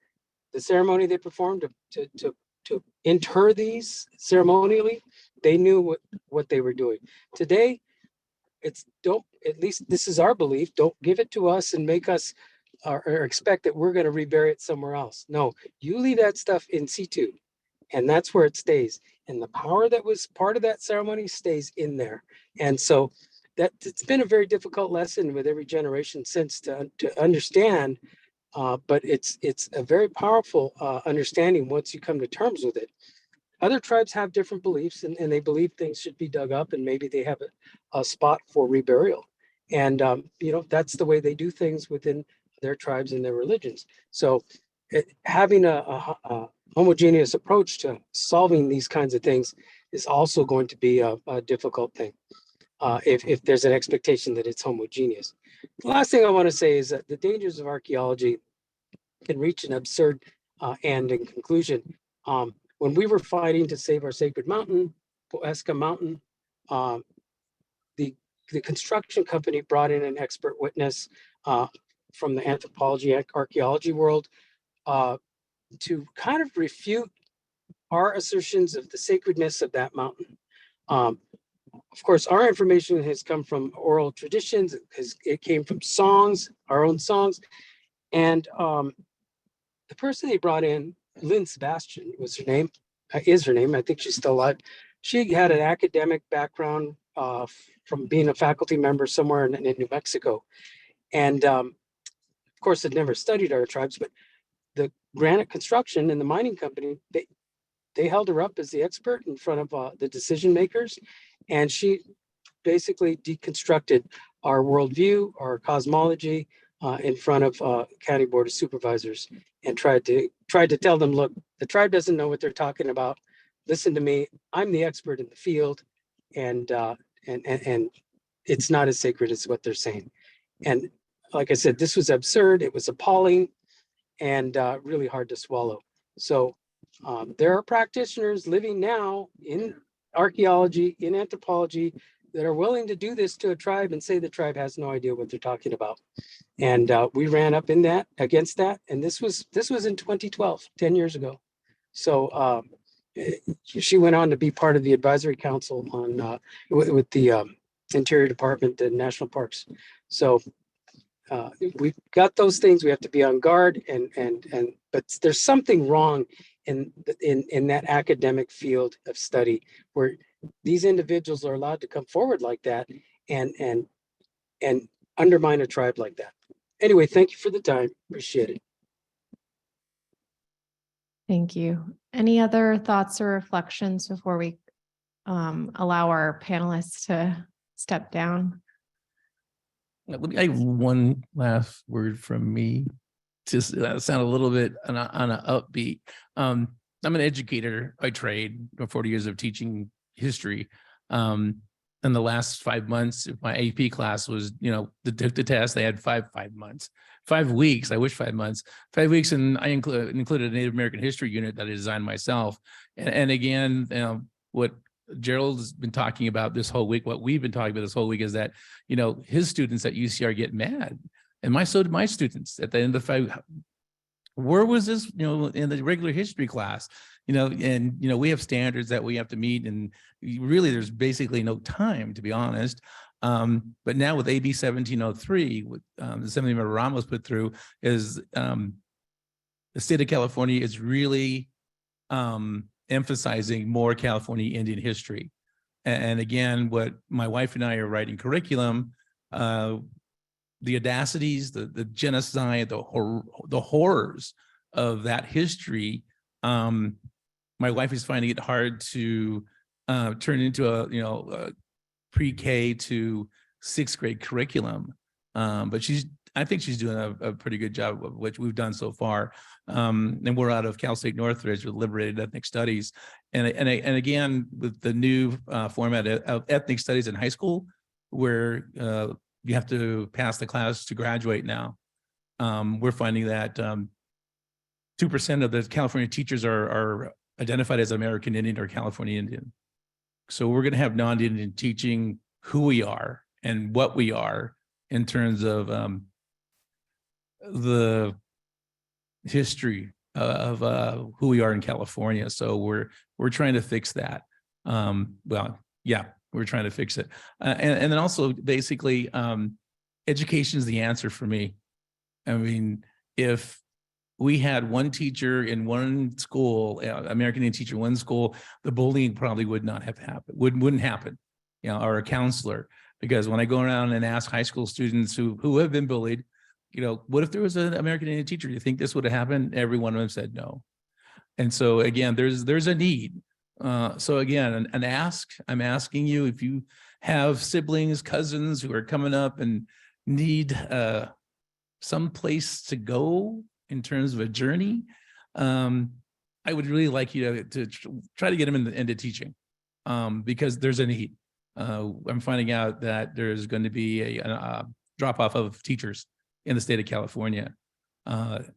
the ceremony they performed to inter these ceremonially. They knew what they were doing. Today, it's don't, at least this is our belief, don't give it to us and make us or expect that we're going to rebury it somewhere else. No, you leave that stuff in situ, and that's where it stays. And the power that was part of that ceremony stays in there. And so that it's been a very difficult lesson with every generation since to understand, but it's a very powerful understanding once you come to terms with it. Other tribes have different beliefs, and they believe things should be dug up, and maybe they have a spot for reburial. And that's the way they do things within their tribes and their religions. So having a homogeneous approach to solving these kinds of things is also going to be a difficult thing if there's an expectation that it's homogeneous. The last thing I want to say is that the dangers of archaeology can reach an absurd end in conclusion. When we were fighting to save our sacred mountain, Poeska Mountain, the construction company brought in an expert witness from the anthropology archaeology world to kind of refute our assertions of the sacredness of that mountain. Of course, our information has come from oral traditions, it came from songs, our own songs. And the person they brought in, Lynn Sebastian was her name, is her name. I think she's still alive. She had an academic background from being a faculty member somewhere in New Mexico. And of course, had never studied our tribes, but the granite construction and the mining company, they held her up as the expert in front of the decision makers. And she basically deconstructed our worldview, our cosmology in front of County Board of Supervisors and tried to tell them, look, the tribe doesn't know what they're talking about. Listen to me. I'm the expert in the field, and it's not as sacred as what they're saying. And like I said, this was absurd. It was appalling and really hard to swallow. So there are practitioners living now in archaeology, in anthropology, that are willing to do this to a tribe and say the tribe has no idea what they're talking about. And we ran up in that against that. And this was in 2012, 10 years ago. So she went on to be part of the advisory council on with the Interior Department and National Parks. So we've got those things. We have to be on guard, but there's something wrong in that academic field of study where these individuals are allowed to come forward like that and undermine a tribe like that. Anyway, thank you for the time. Appreciate it. Thank you. Any other thoughts or reflections before we allow our panelists to step down? I have one last word from me to sound a little bit on an upbeat. I'm an educator by trade, 40 years of teaching history. In the last 5 months, my AP class was, took the test. They had 5 months, 5 weeks. I wish 5 months, 5 weeks. And I included a Native American history unit that I designed myself. And again, what Gerald's been talking about this whole week, what we've been talking about this whole week is that, his students at UCR get mad. And so did my students at the end of the 5. Where was this, in the regular history class, and, we have standards that we have to meet, and really there's basically no time, to be honest. But now with AB 1703, what Assemblyman Ramos put through is the state of California is really emphasizing more California Indian history. And again, what my wife and I are writing curriculum, the audacities, the genocide, the horrors of that history. My wife is finding it hard to turn into a pre-K to 6th grade curriculum. But she's I think she's doing a pretty good job of what we've done so far. And we're out of Cal State Northridge with Liberated Ethnic Studies. And again, with the new format of ethnic studies in high school, where you have to pass the class to graduate now. We're finding that 2% of the California teachers are identified as American Indian or California Indian. So we're going to have non-Indian teaching who we are and what we are in terms of the history of who we are in California. So we're trying to fix that. Well, yeah, we're trying to fix it. And then also basically education is the answer for me. I mean, if we had one teacher in one school, American Indian teacher in one school, the bullying probably would not have happened, wouldn't happen, you know, or a counselor. Because when I go around and ask high school students who have been bullied, you know, what if there was an American Indian teacher? Do you think this would have happened? Every one of them said no. And so again, there's a need. So again, I'm asking you, if you have siblings, cousins who are coming up and need some place to go in terms of a journey, I would really like you to try to get them into teaching, because there's a need. I'm finding out that there's going to be a drop off of teachers in the state of California.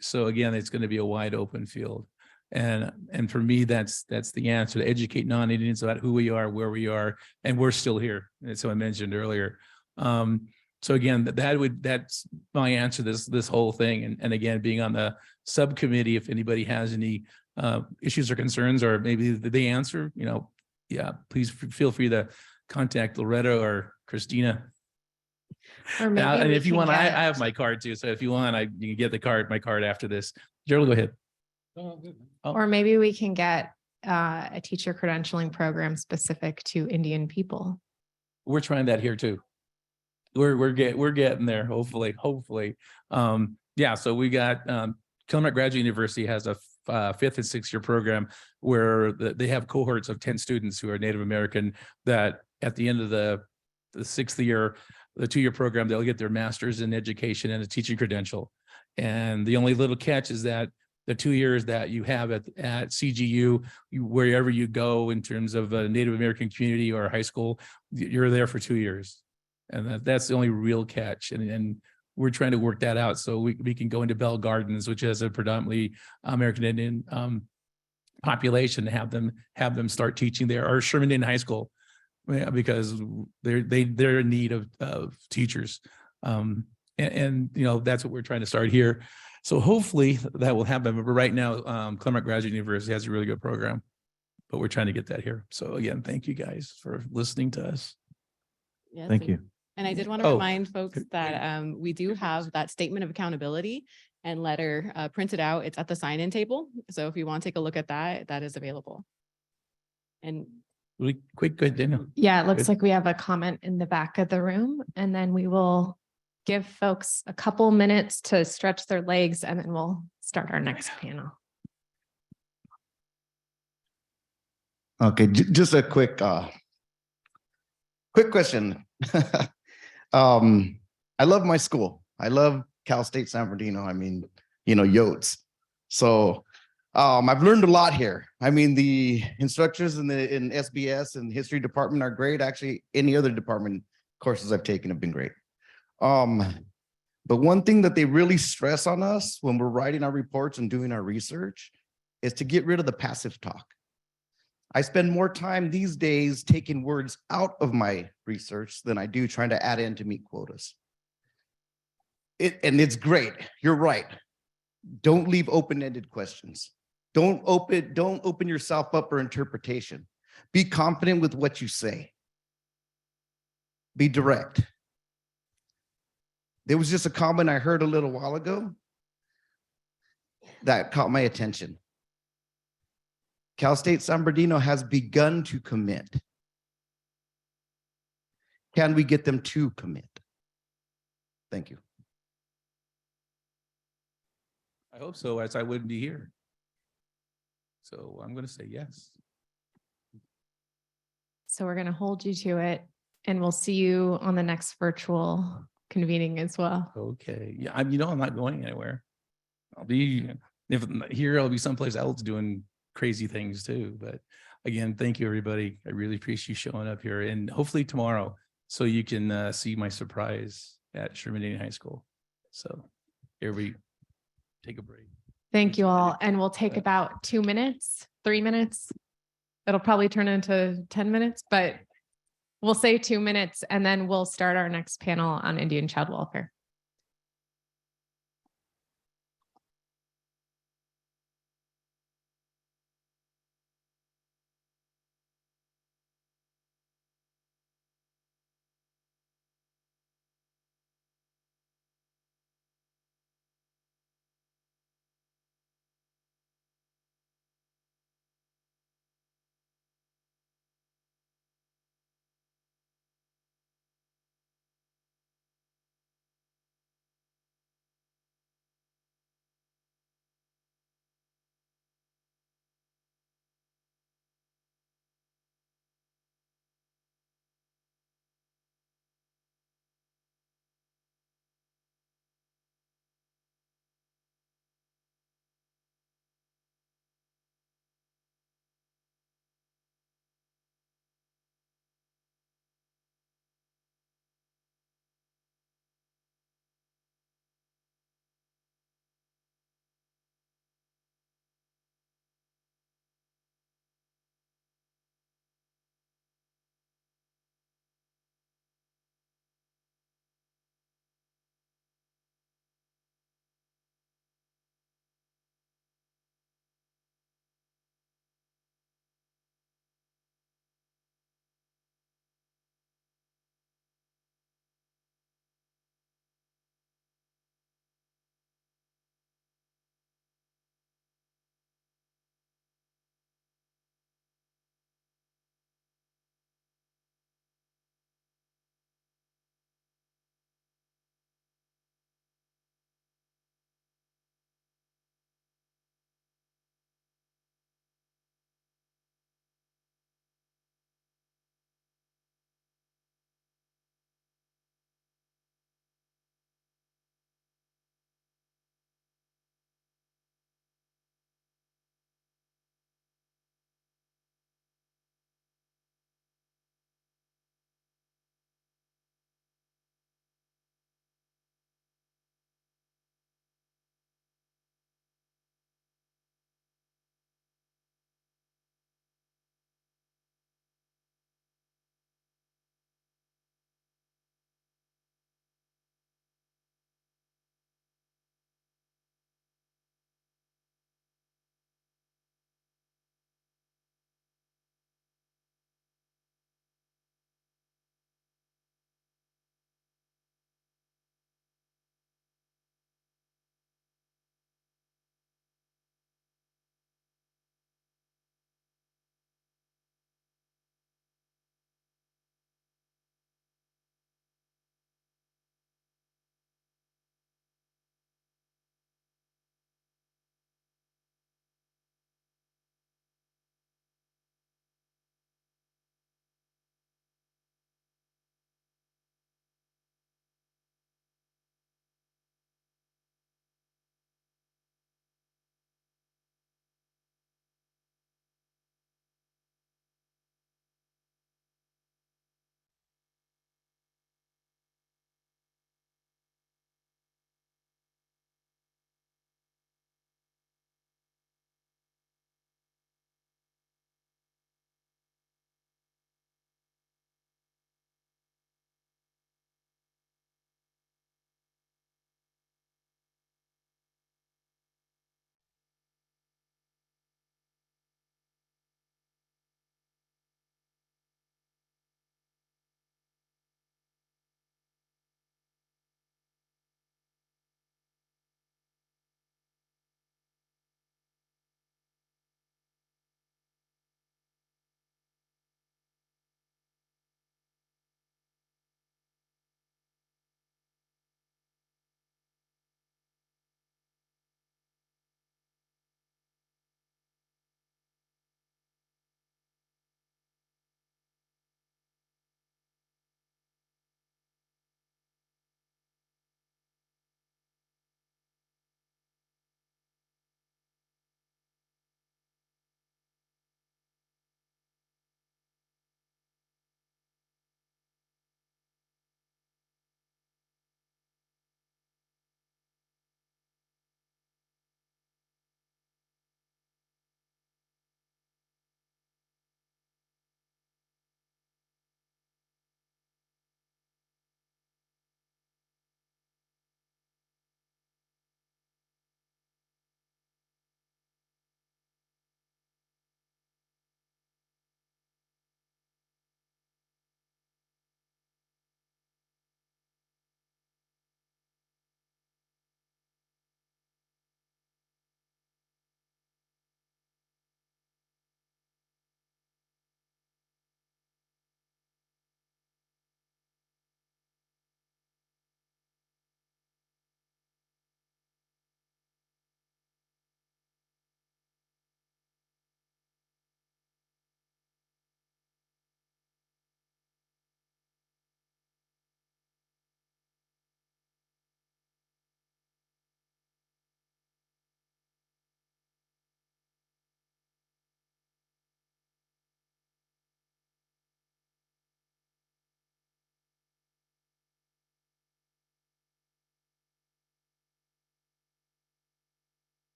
So again, it's going to be a wide open field. And for me, that's the answer, to educate non-Indians about who we are, where we are, and we're still here. And so I mentioned earlier. So again, that's my answer to this whole thing. And again, being on the subcommittee, if anybody has any issues or concerns, or maybe they answer, you know, yeah, please feel free to contact Loretta or Christina. Or maybe And we if you can want, I get- have my card too. So if you want, you can get my card after this. Gerald, go ahead. Or maybe we can get a teacher credentialing program specific to Indian people. We're trying that here too. We're getting there. Hopefully. Yeah. So we got Claremont Graduate University has a 5th and 6th year program where they have cohorts of 10 students who are Native American, that at the end of the 6th year, the 2-year program, they'll get their master's in education and a teaching credential. And the only little catch is that the 2 years that you have at CGU, wherever you go in terms of a Native American community or high school, you're there for 2 years. And that's the only real catch. And we're trying to work that out so we can go into Bell Gardens, which has a predominantly American Indian population, to have them start teaching there, or Sherman Indian High School, because they're in need of teachers. And you know, that's what we're trying to start here. So hopefully that will happen. But right now, Claremont Graduate University has a really good program, but we're trying to get that here. So again, thank you guys for listening to us. Yes, Thank you. And I did want to remind folks that we do have that statement of accountability and letter printed out. It's at the sign-in table. So if you want to take a look at that, that is available. And Really quick, good, Daniel. Yeah, it looks Good. like we have a comment in the back of the room, and then we will give folks a couple minutes to stretch their legs, and then we'll start our next panel. Okay, just a quick question. I love my school. I love Cal State San Bernardino. I mean, you know, Yotes. So I've learned a lot here. I mean, the instructors in SBS and history department are great. Actually, any other department courses I've taken have been great. But one thing that they really stress on us when we're writing our reports and doing our research is to get rid of the passive talk. I spend more time these days taking words out of my research than I do trying to add in to meet quotas. And it's great. You're right. Don't leave open-ended questions. Don't open yourself up for interpretation. Be confident with what you say. Be direct. There was just a comment I heard a little while ago that caught my attention. Cal State San Bernardino has begun to commit. Can we get them to commit? Thank you. I hope so, as I wouldn't be here. So I'm going to say yes. So we're going to hold you to it, and we'll see you on the next virtual convening as well. Okay. Yeah, I'm not going anywhere. I'll be, if I'm not here, I'll be someplace else doing crazy things too. But again, thank you, everybody. I really appreciate you showing up here, and hopefully tomorrow, so you can see my surprise at Sherman High School. So everybody take a break. Thank you all. And we'll take about 2 minutes, 3 minutes. It'll probably turn into 10 minutes, but we'll say 2 minutes, and then we'll start our next panel on Indian child welfare.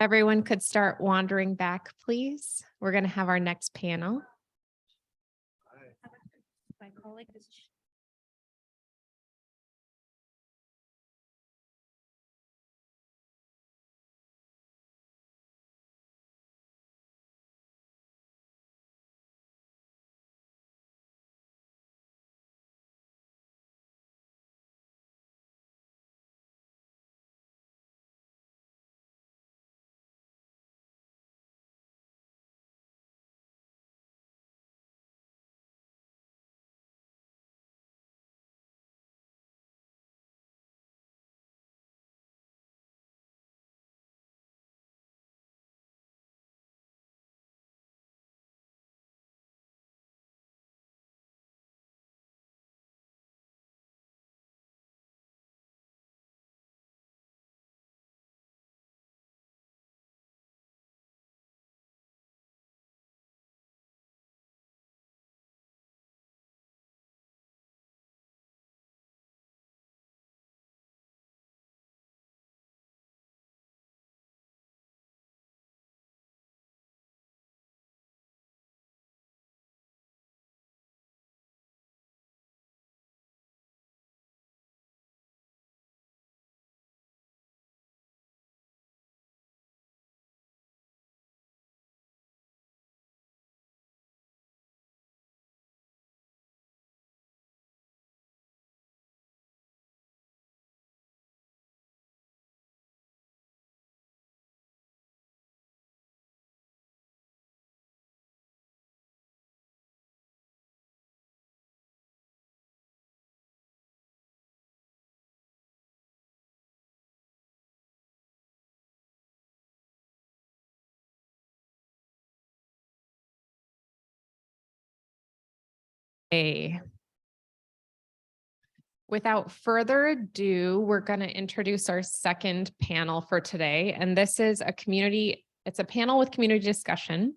Everyone could start wandering back, please. We're going to have our next panel. Okay. Without further ado, we're going to introduce our second panel for today. And this is it's a panel with community discussion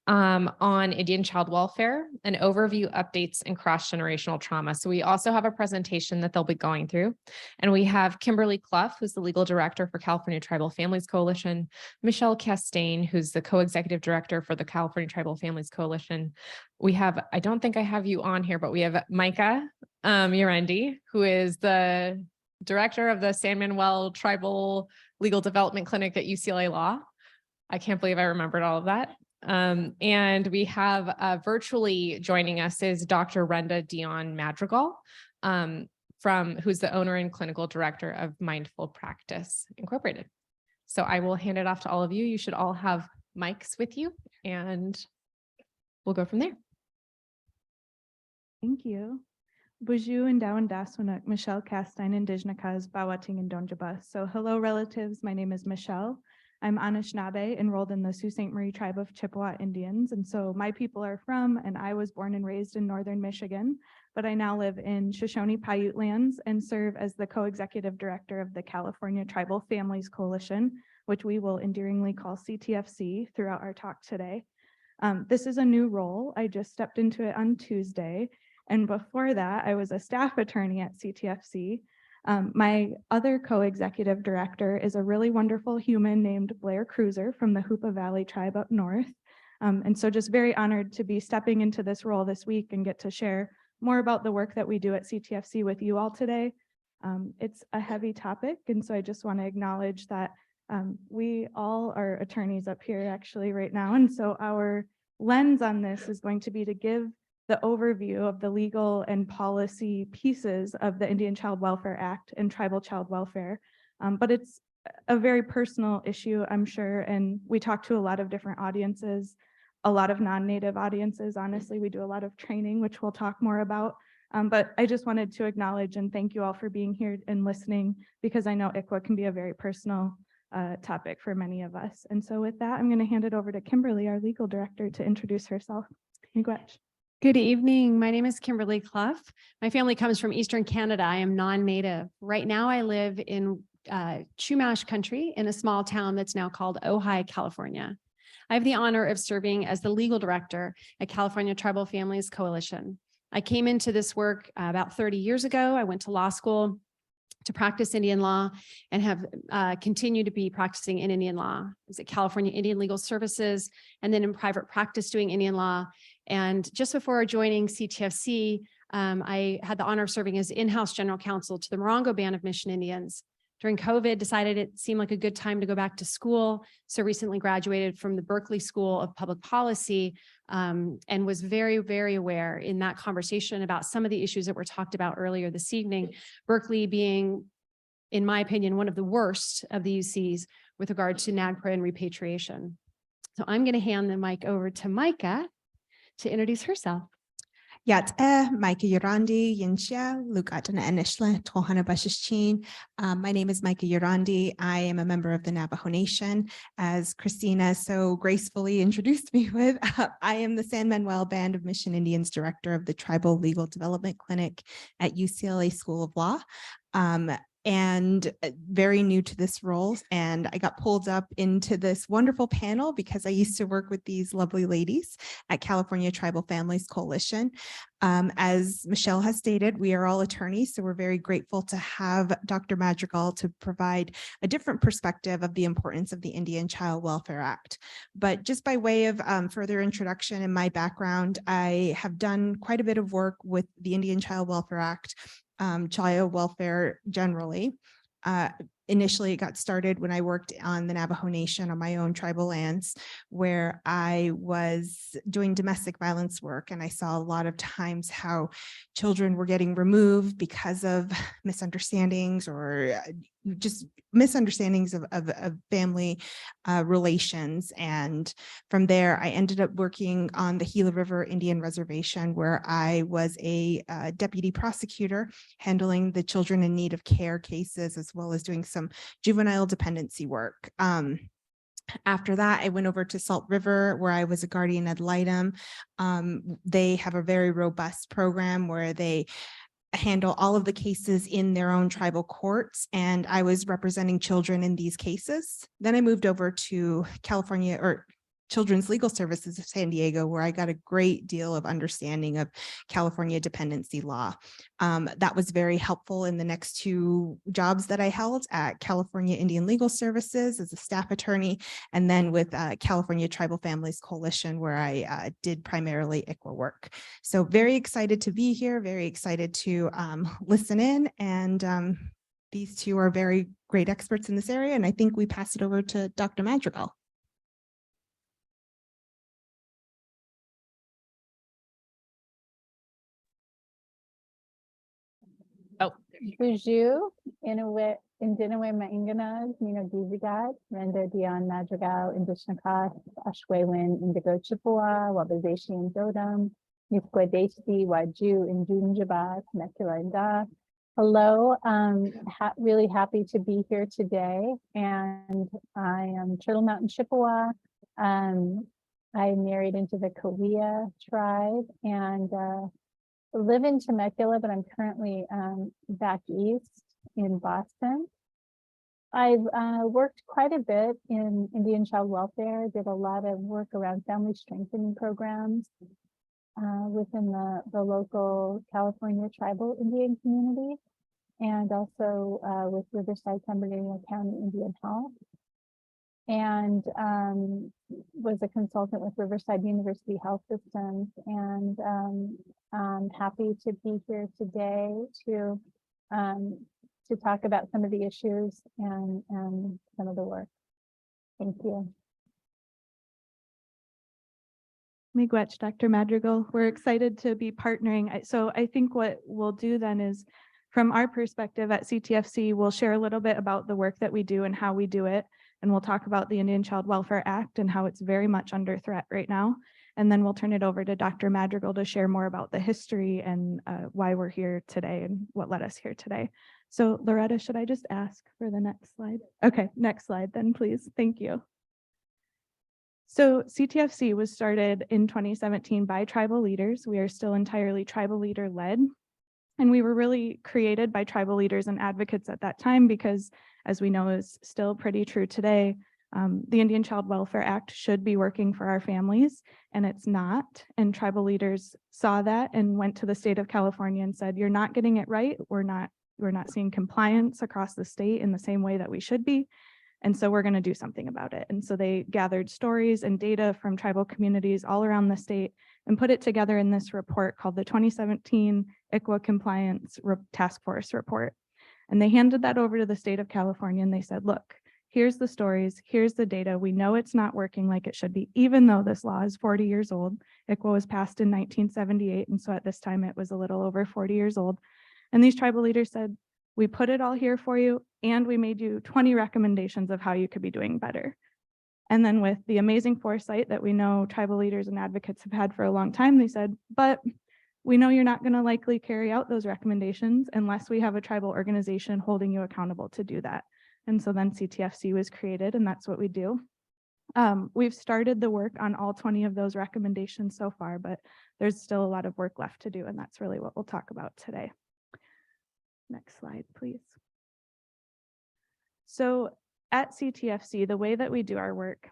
on Indian child welfare, an overview, updates, and cross-generational trauma. So we also have a presentation that they'll be going through. And we have Kimberly Clough, who's the legal director for California Tribal Families Coalition, Michelle Castaigne, who's the co-executive director for the California Tribal Families Coalition. We have, I don't think I have you on here, but we have Micah Miranda, who is the director of the San Manuel Tribal Legal Development Clinic at UCLA Law. I can't believe I remembered all of that. And we have virtually joining us is Dr. Renda Dion Madrigal, who's the owner and clinical director of Mindful Practice Incorporated. So I will hand it off to all of you. You should all have mics with you and we'll go from there. Thank you. Bonjour and Dowan Daswanak, Michelle Castaigne, Indigenous Bawating and Donjaba. So hello relatives, my name is Michelle. I'm Anishinaabe, enrolled in the Sault Ste. Marie tribe of Chippewa Indians. And so my people are from, and I was born and raised in Northern Michigan, but I now live in Shoshone Paiute lands and serve as the co-executive director of the California Tribal Families Coalition, which we will endearingly call CTHC throughout our talk today. This is a new role. I just stepped into it on Tuesday. And before that, I was a staff attorney at CTHC. My other co-executive director is a really wonderful human named Blair Cruiser from the Hoopa Valley tribe up north. And so just very honored to be stepping into this role this week and get to share more about the work that we do at CTHC with you all today. It's a heavy topic, and so I just want to acknowledge that we all are attorneys up here actually right now. And so our lens on this is going to be to give the overview of the legal and policy pieces of the Indian Child Welfare Act and tribal child welfare. But it's a very personal issue, I'm sure, and we talk to a lot of different audiences, a lot of non-native audiences. Honestly, we do a lot of training, which we'll talk more about. But I just wanted to acknowledge and thank you all for being here and listening, because I know ICWA can be a very personal topic for many of us. And so with that, I'm going to hand it over to Kimberly, our legal director, to introduce herself. Miigwech. Good evening. My name is Kimberly Clough. My family comes from Eastern Canada. I am non-native. Right now I live in Chumash country in a small town that's now called Ojai, California. I have the honor of serving as the legal director at California Tribal Families Coalition. I came into this work about 30 years ago. I went to law school, to practice Indian law and have continued to be practicing in Indian law. I was at California Indian Legal Services and then in private practice doing Indian law. And just before joining CTHC, I had the honor of serving as in-house general counsel to the Morongo Band of Mission Indians. During COVID, decided it seemed like a good time to go back to school. So recently graduated from the Berkeley School of Public Policy and was very, very aware in that conversation about some of the issues that were talked about earlier this evening. Berkeley being, in my opinion, one of the worst of the UCs with regard to NAGPRA and repatriation. So I'm going to hand the mic over to Micah to introduce herself. Yat Micah Yorandi Yinxia, Lukatana Enishla, Tohana Bashichin. My name is Micah Yorandi. I am a member of the Navajo Nation. As Christina so gracefully introduced me with, I am the San Manuel Band of Mission Indians Director of the Tribal Legal Development Clinic at UCLA School of Law. And very new to this role. And I got pulled up into this wonderful panel because I used to work with these lovely ladies at California Tribal Families Coalition. As Michelle has stated, we are all attorneys, so we're very grateful to have Dr. Madrigal to provide a different perspective of the importance of the Indian Child Welfare Act. But just by way of further introduction in my background, I have done quite a bit of work with the Indian Child Welfare Act, child welfare generally. Initially, it got started when I worked on the Navajo Nation on my own tribal lands, where I was doing domestic violence work. And I saw a lot of times how children were getting removed because of misunderstandings or just misunderstandings of family relations. And from there, I ended up working on the Gila River Indian Reservation, where I was a deputy prosecutor handling the children in need of care cases, as well as doing some juvenile dependency work. After that, I went over to Salt River, where I was a guardian ad litem. They have a very robust program where they handle all of the cases in their own tribal courts, and I was representing children in these cases. Then I moved over to California or Children's Legal Services of San Diego, where I got a great deal of understanding of California dependency law. That was very helpful in the next two jobs that I held at California Indian Legal Services as a staff attorney, and then with California Tribal Families Coalition, where I did primarily ICWA work. So very excited to be here, very excited to listen in, and these two are very great experts in this area, and I think we pass it over to Dr. Madrigal. Oh, Buju, Inuit, Indinawe Mainganag, Nino Gizigat, Renda Dion Madrigal, Indishnakas, Ashwewin, Indigo Chippewa, Wabazashi and Dodam, Nifkwe Desi, Waju, Indunjabat, Mekula Inda. Hello, really happy to be here today. And I am Turtle Mountain Chippewa. I married into the Kaweah tribe and live in Temecula, but I'm currently back east in Boston. I've worked quite a bit in Indian child welfare, did a lot of work around family strengthening programs within the local California tribal Indian community, and also with Riverside San Bernardino County Indian Health. And was a consultant with Riverside University Health Systems, and I'm happy to be here today to talk about some of the issues and some of the work. Thank you. Miigwech, Dr. Madrigal, we're excited to be partnering. So I think what we'll do then is, from our perspective at CTHC, we'll share a little bit about the work that we do and how we do it. And we'll talk about the Indian Child Welfare Act and how it's very much under threat right now. And then we'll turn it over to Dr. Madrigal to share more about the history and why we're here today and what led us here today. So Loretta, should I just ask for the next slide? Okay, next slide then, please. Thank you. So CTHC was started in 2017 by tribal leaders. We are still entirely tribal leader led. And we were really created by tribal leaders and advocates at that time because, as we know, is still pretty true today, the Indian Child Welfare Act should be working for our families, and it's not. And tribal leaders saw that and went to the state of California and said, you're not getting it right. We're not We're not seeing compliance across the state in the same way that we should be. And so we're going to do something about it. And so they gathered stories and data from tribal communities all around the state and put it together in this report called the 2017 ICWA Compliance Task Force Report. And they handed that over to the state of California and they said, look, here's the stories, here's the data. We know it's not working like it should be, even though this law is 40 years old. ICWA was passed in 1978. And so at this time it was a little over 40 years old. And these tribal leaders said, we put it all here for you, and we made you 20 recommendations of how you could be doing better. And then with the amazing foresight that we know tribal leaders and advocates have had for a long time, they said, but we know you're not going to likely carry out those recommendations unless we have a tribal organization holding you accountable to do that. And so then CTHC was created, and that's what we do. We've started the work on all 20 of those recommendations so far, but there's still a lot of work left to do, and that's really what we'll talk about today. Next slide, please. So at CTHC, the way that we do our work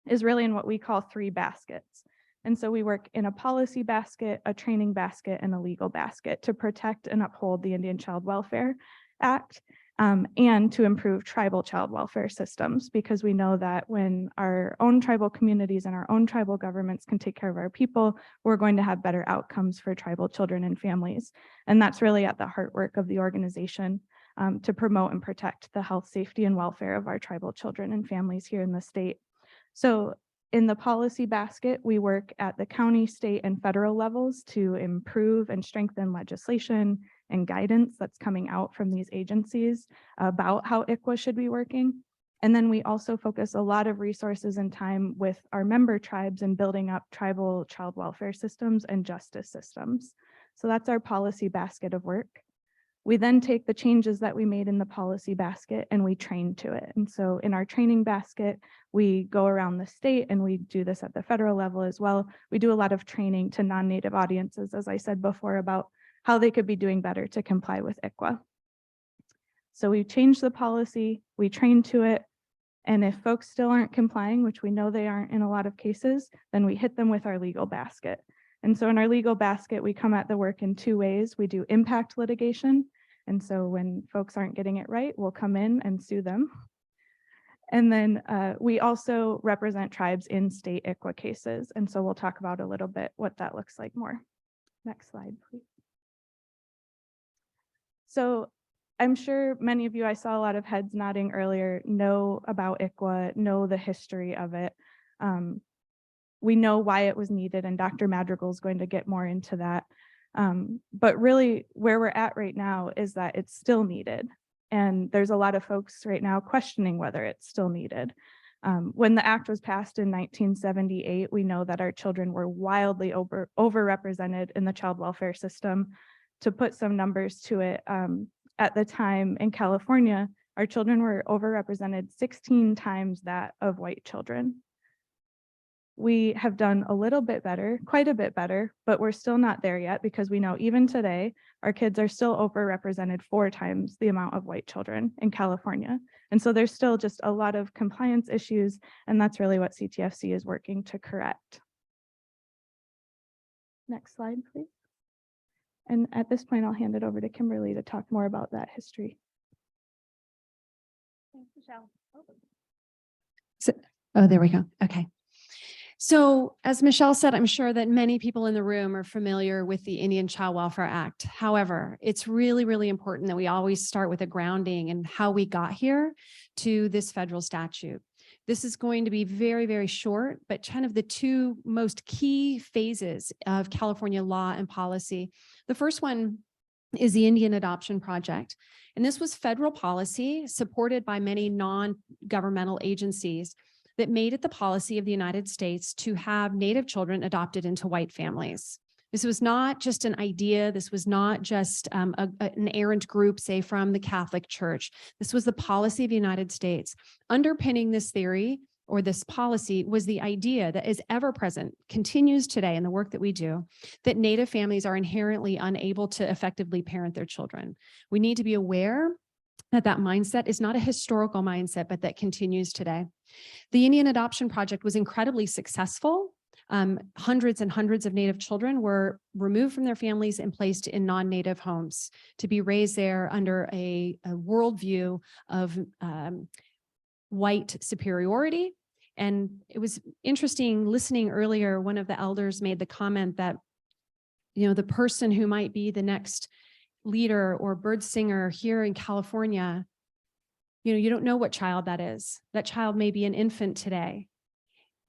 is really in what we call 3 baskets. And so we work in a policy basket, a training basket, and a legal basket to protect and uphold the Indian Child Welfare Act and to improve tribal child welfare systems, because we know that when our own tribal communities and our own tribal governments can take care of our people, we're going to have better outcomes for tribal children and families. And that's really at the heart work of the organization, to promote and protect the health, safety, and welfare of our tribal children and families here in the state. So in the policy basket, we work at the county, state, and federal levels to improve and strengthen legislation and guidance that's coming out from these agencies about how ICWA should be working. And then we also focus a lot of resources and time with our member tribes in building up tribal child welfare systems and justice systems. So that's our policy basket of work. We then take the changes that we made in the policy basket and we train to it. And so in our training basket, we go around the state, and we do this at the federal level as well. We do a lot of training to non-native audiences, as I said before, about how they could be doing better to comply with ICWA. So we change the policy, we train to it, and if folks still aren't complying, which we know they aren't in a lot of cases, then we hit them with our legal basket. And so in our legal basket, we come at the work in 2 ways. We do impact litigation. And so when folks aren't getting it right, we'll come in and sue them. And then we also represent tribes in state ICWA cases. And so we'll talk about a little bit what that looks like more. Next slide, please. So I'm sure many of you, I saw a lot of heads nodding earlier, know about ICWA, know the history of it. We know why it was needed, and Dr. Madrigal is going to get more into that. But really where we're at right now is that it's still needed. And there's a lot of folks right now questioning whether it's still needed. When the act was passed in 1978, we know that our children were wildly overrepresented in the child welfare system. To put some numbers to it, at the time in California, our children were overrepresented 16 times that of white children. We have done a little bit better, quite a bit better, but we're still not there yet, because we know even today, our kids are still overrepresented 4 times the amount of white children in California. And so there's still just a lot of compliance issues, and that's really what CTHC is working to correct. Next slide, please. And at this point, I'll hand it over to Kimberly to talk more about that history. Thanks, Michelle. Oh, there we go. Okay. So as Michelle said, I'm sure that many people in the room are familiar with the Indian Child Welfare Act. However, it's really, really important that we always start with a grounding in how we got here to this federal statute. This is going to be very, very short, but kind of the 2 most key phases of California law and policy. The first one is the Indian Adoption Project. And this was federal policy supported by many non-governmental agencies that made it the policy of the United States to have Native children adopted into white families. This was not just an idea. This was not just an errant group, say, from the Catholic Church. This was the policy of the United States. Underpinning this theory or this policy was the idea that is ever present, continues today in the work that we do, that Native families are inherently unable to effectively parent their children. We need to be aware that that mindset is not a historical mindset, but that continues today. The Indian Adoption Project was incredibly successful. Hundreds and hundreds of Native children were removed from their families and placed in non-Native homes to be raised there under a worldview of white superiority. And it was interesting listening earlier, one of the elders made the comment that, you know, the person who might be the next leader or bird singer here in California, you know, you don't know what child that is. That child may be an infant today.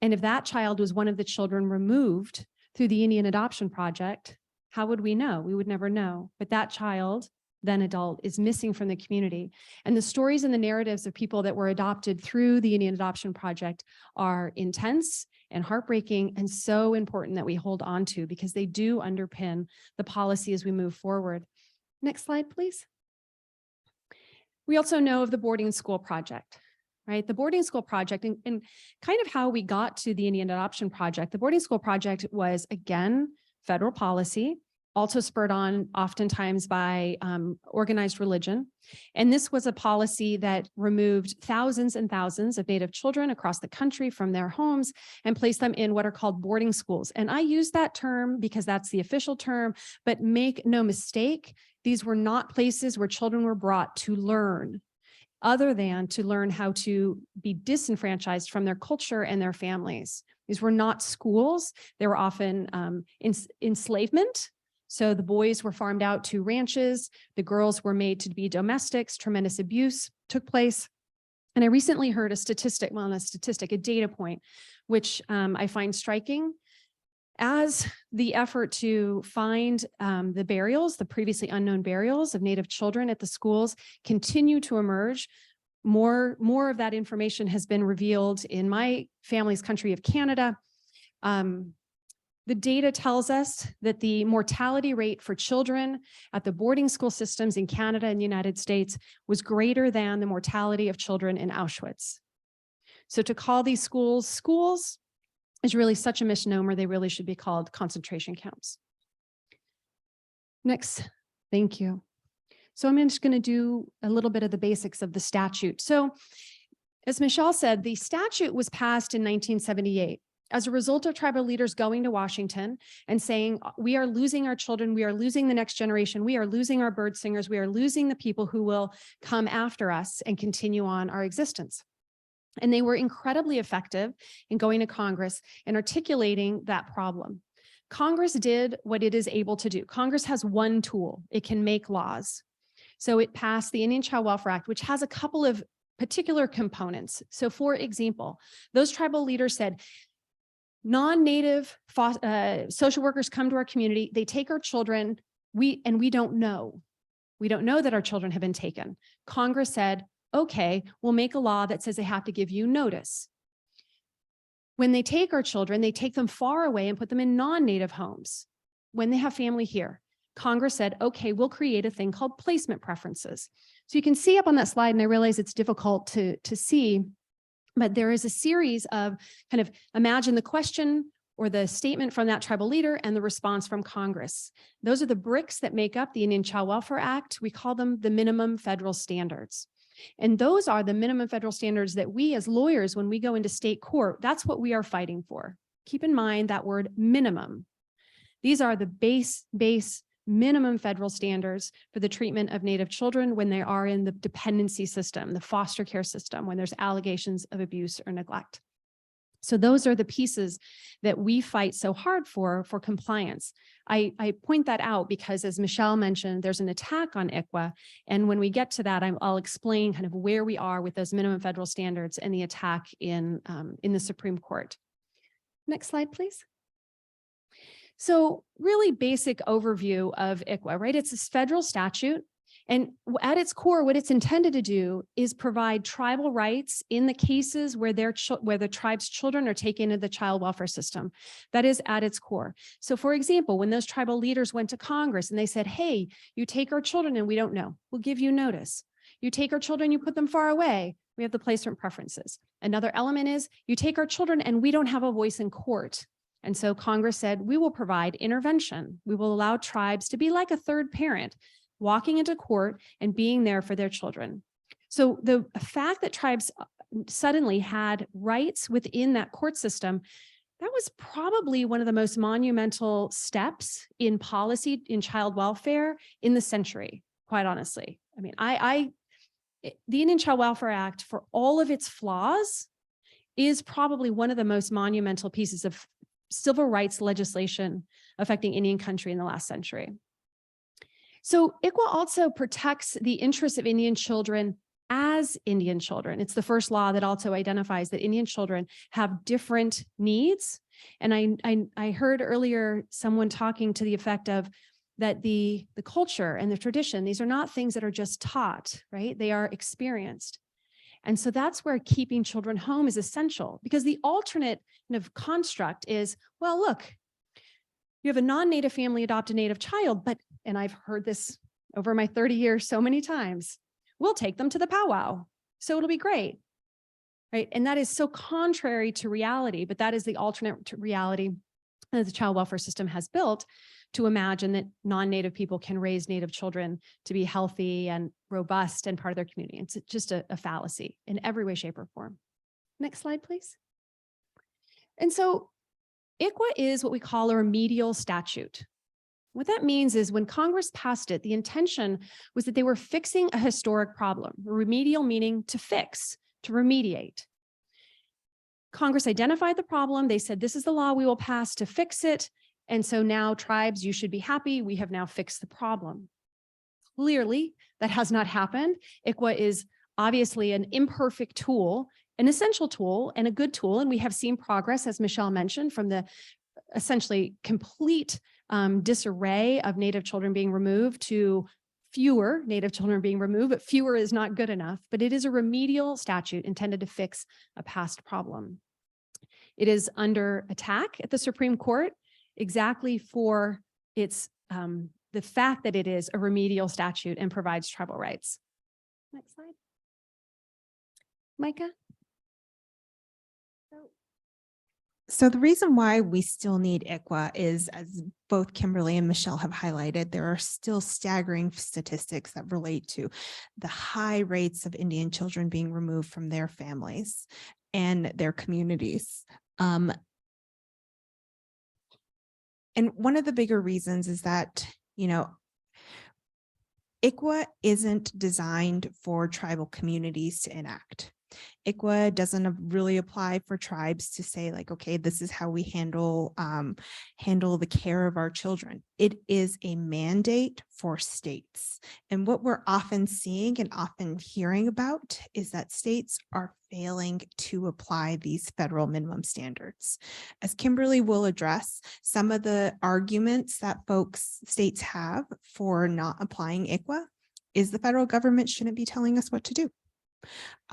And if that child was one of the children removed through the Indian Adoption Project, how would we know? We would never know. But that child, then adult, is missing from the community. And the stories and the narratives of people that were adopted through the Indian Adoption Project are intense and heartbreaking and so important that we hold on to because they do underpin the policy as we move forward. Next slide, please. We also know of the boarding school project, right? The boarding school project and kind of how we got to the Indian Adoption Project. The boarding school project was, again, federal policy, also spurred on oftentimes by organized religion. And this was a policy that removed thousands and thousands of Native children across the country from their homes and placed them in what are called boarding schools. And I use that term because that's the official term, but make no mistake, these were not places where children were brought to learn, other than to learn how to be disenfranchised from their culture and their families. These were not schools. They were often enslavement. So the boys were farmed out to ranches. The girls were made to be domestics. Tremendous abuse took place. And I recently heard a statistic, well, not a statistic, a data point, which I find striking. As the effort to find the burials, the previously unknown burials of Native children at the schools continue to emerge, more of that information has been revealed in my family's country of Canada. The data tells us that the mortality rate for children at the boarding school systems in Canada and the United States was greater than the mortality of children in Auschwitz. So to call these schools schools is really such a misnomer. They really should be called concentration camps. Next, thank you. So I'm just going to do a little bit of the basics of the statute. So as Michelle said, the statute was passed in 1978. As a result of tribal leaders going to Washington and saying, we are losing our children, we are losing the next generation, we are losing our bird singers, we are losing the people who will come after us and continue on our existence. And they were incredibly effective in going to Congress and articulating that problem. Congress did what it is able to do. Congress has one tool. It can make laws. So it passed the Indian Child Welfare Act, which has a couple of particular components. So for example, those tribal leaders said, non-Native social workers come to our community, they take our children, we don't know. We don't know that our children have been taken. Congress said, okay, we'll make a law that says they have to give you notice. When they take our children, they take them far away and put them in non-Native homes when they have family here. Congress said, okay, we'll create a thing called placement preferences. So you can see up on that slide, and I realize it's difficult to see, but there is a series of kind of imagine the question or the statement from that tribal leader and the response from Congress. Those are the bricks that make up the Indian Child Welfare Act. We call them the minimum federal standards. And those are the minimum federal standards that we as lawyers, when we go into state court, that's what we are fighting for. Keep in mind that word minimum. These are the base minimum federal standards for the treatment of Native children when they are in the dependency system, the foster care system, when there's allegations of abuse or neglect. So those are the pieces that we fight so hard for compliance. I point that out because, as Michelle mentioned, there's an attack on ICWA. And when we get to that, I'll explain kind of where we are with those minimum federal standards and the attack in the Supreme Court. Next slide, please. So really basic overview of ICWA, right? It's this federal statute. And at its core, what it's intended to do is provide tribal rights in the cases where the tribe's children are taken into the child welfare system. That is at its core. So for example, when those tribal leaders went to Congress and they said, hey, you take our children and we don't know, we'll give you notice. You take our children, you put them far away, we have the placement preferences. Another element is you take our children and we don't have a voice in court. And so Congress said, we will provide intervention. We will allow tribes to be like a third parent, walking into court and being there for their children. So the fact that tribes suddenly had rights within that court system that was probably one of the most monumental steps in policy in child welfare in the century, quite honestly. I mean, the Indian Child Welfare Act, for all of its flaws, is probably one of the most monumental pieces of civil rights legislation affecting Indian country in the last century. So ICWA also protects the interests of Indian children as Indian children. It's the first law that also identifies that Indian children have different needs. And I heard earlier someone talking to the effect of that the culture and the tradition, these are not things that are just taught, right? They are experienced. And so that's where keeping children home is essential, because the alternate kind of construct is, well, look, you have a non-native family adopt a native child, but, and I've heard this over my 30 years so many times, we'll take them to the powwow, so it'll be great, right? And that is so contrary to reality, but that is the alternate reality that the child welfare system has built to imagine that non-native people can raise native children to be healthy and robust and part of their community. It's just a fallacy in every way, shape, or form. Next slide, please. And so ICWA is what we call a remedial statute. What that means is when Congress passed it, the intention was that they were fixing a historic problem. Remedial meaning to fix, to remediate. Congress identified the problem. They said, this is the law we will pass to fix it. And so now tribes, you should be happy. We have now fixed the problem. Clearly, that has not happened. ICWA is obviously an imperfect tool, an essential tool and a good tool. And we have seen progress, as Michelle mentioned, from the essentially complete disarray of Native children being removed to fewer Native children being removed, but fewer is not good enough. But it is a remedial statute intended to fix a past problem. It is under attack at the Supreme Court exactly for its the fact that it is a remedial statute and provides tribal rights. Next slide. Micah? So the reason why we still need ICWA is, as both Kimberly and Michelle have highlighted, there are still staggering statistics that relate to the high rates of Indian children being removed from their families and their communities. And one of the bigger reasons is that, you know, ICWA isn't designed for tribal communities to enact. ICWA doesn't really apply for tribes to say like, okay, this is how we handle the care of our children. It is a mandate for states. And what we're often seeing and often hearing about is that states are failing to apply these federal minimum standards. As Kimberly will address, some of the arguments that states have for not applying ICWA is the federal government shouldn't be telling us what to do.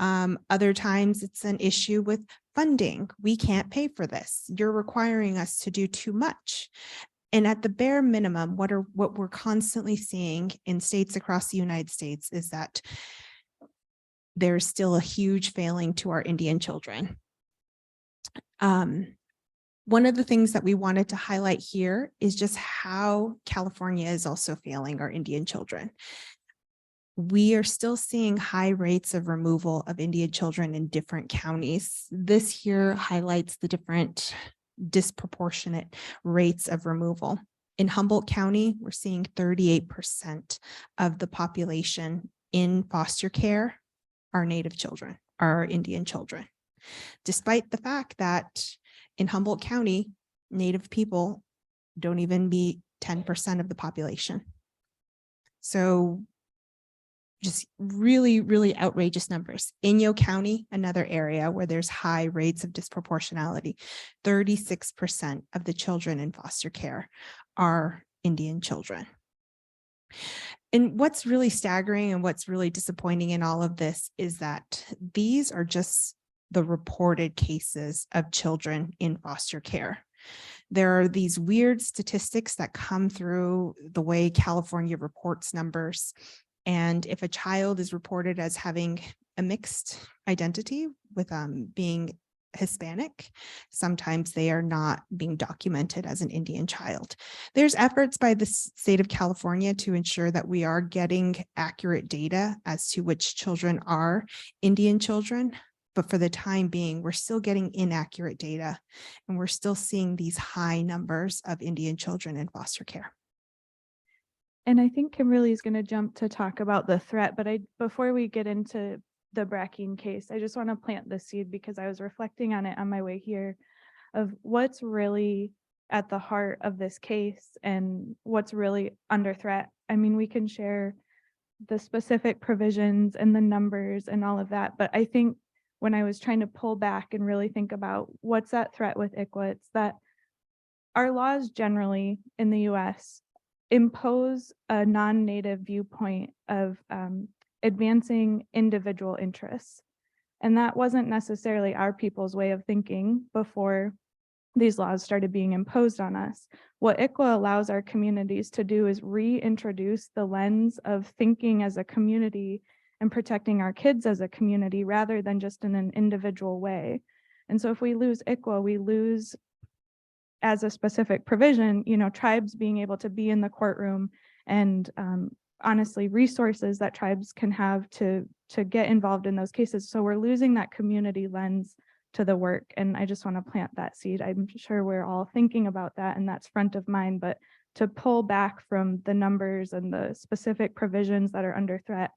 Other times it's an issue with funding. We can't pay for this. You're requiring us to do too much. And at the bare minimum, what we're constantly seeing in states across the United States is that there's still a huge failing to our Indian children. One of the things that we wanted to highlight here is just how California is also failing our Indian children. We are still seeing high rates of removal of Indian children in different counties. This here highlights the different disproportionate rates of removal. In Humboldt County, we're seeing 38% of the population in foster care are Native children, are Indian children, despite the fact that in Humboldt County, Native people don't even meet 10% of the population. So just really, really outrageous numbers. Inyo County, another area where there's high rates of disproportionality, 36% of the children in foster care are Indian children. And what's really staggering and what's really disappointing in all of this is that these are just the reported cases of children in foster care. There are these weird statistics that come through the way California reports numbers. And if a child is reported as having a mixed identity with being Hispanic, sometimes they are not being documented as an Indian child. There's efforts by the state of California to ensure that we are getting accurate data as to which children are Indian children. but for the time being, we're still getting inaccurate data, and we're still seeing these high numbers of Indian children in foster care. And I think Kimberly is going to jump to talk about the threat, but before we get into the Brackeen case, I just want to plant the seed because I was reflecting on it on my way here of what's really at the heart of this case and what's really under threat. I mean, we can share the specific provisions and the numbers and all of that, but I think when I was trying to pull back and really think about what's that threat with ICWA, it's that our laws generally in the US impose a non-native viewpoint of advancing individual interests. And that wasn't necessarily our people's way of thinking before these laws started being imposed on us. What ICWA allows our communities to do is reintroduce the lens of thinking as a community and protecting our kids as a community rather than just in an individual way. And so if we lose ICWA, we lose, as a specific provision, you know, tribes being able to be in the courtroom and honestly resources that tribes can have to get involved in those cases. So we're losing that community lens to the work. And I just want to plant that seed. I'm sure we're all thinking about that and that's front of mind, but to pull back from the numbers and the specific provisions that are under threat,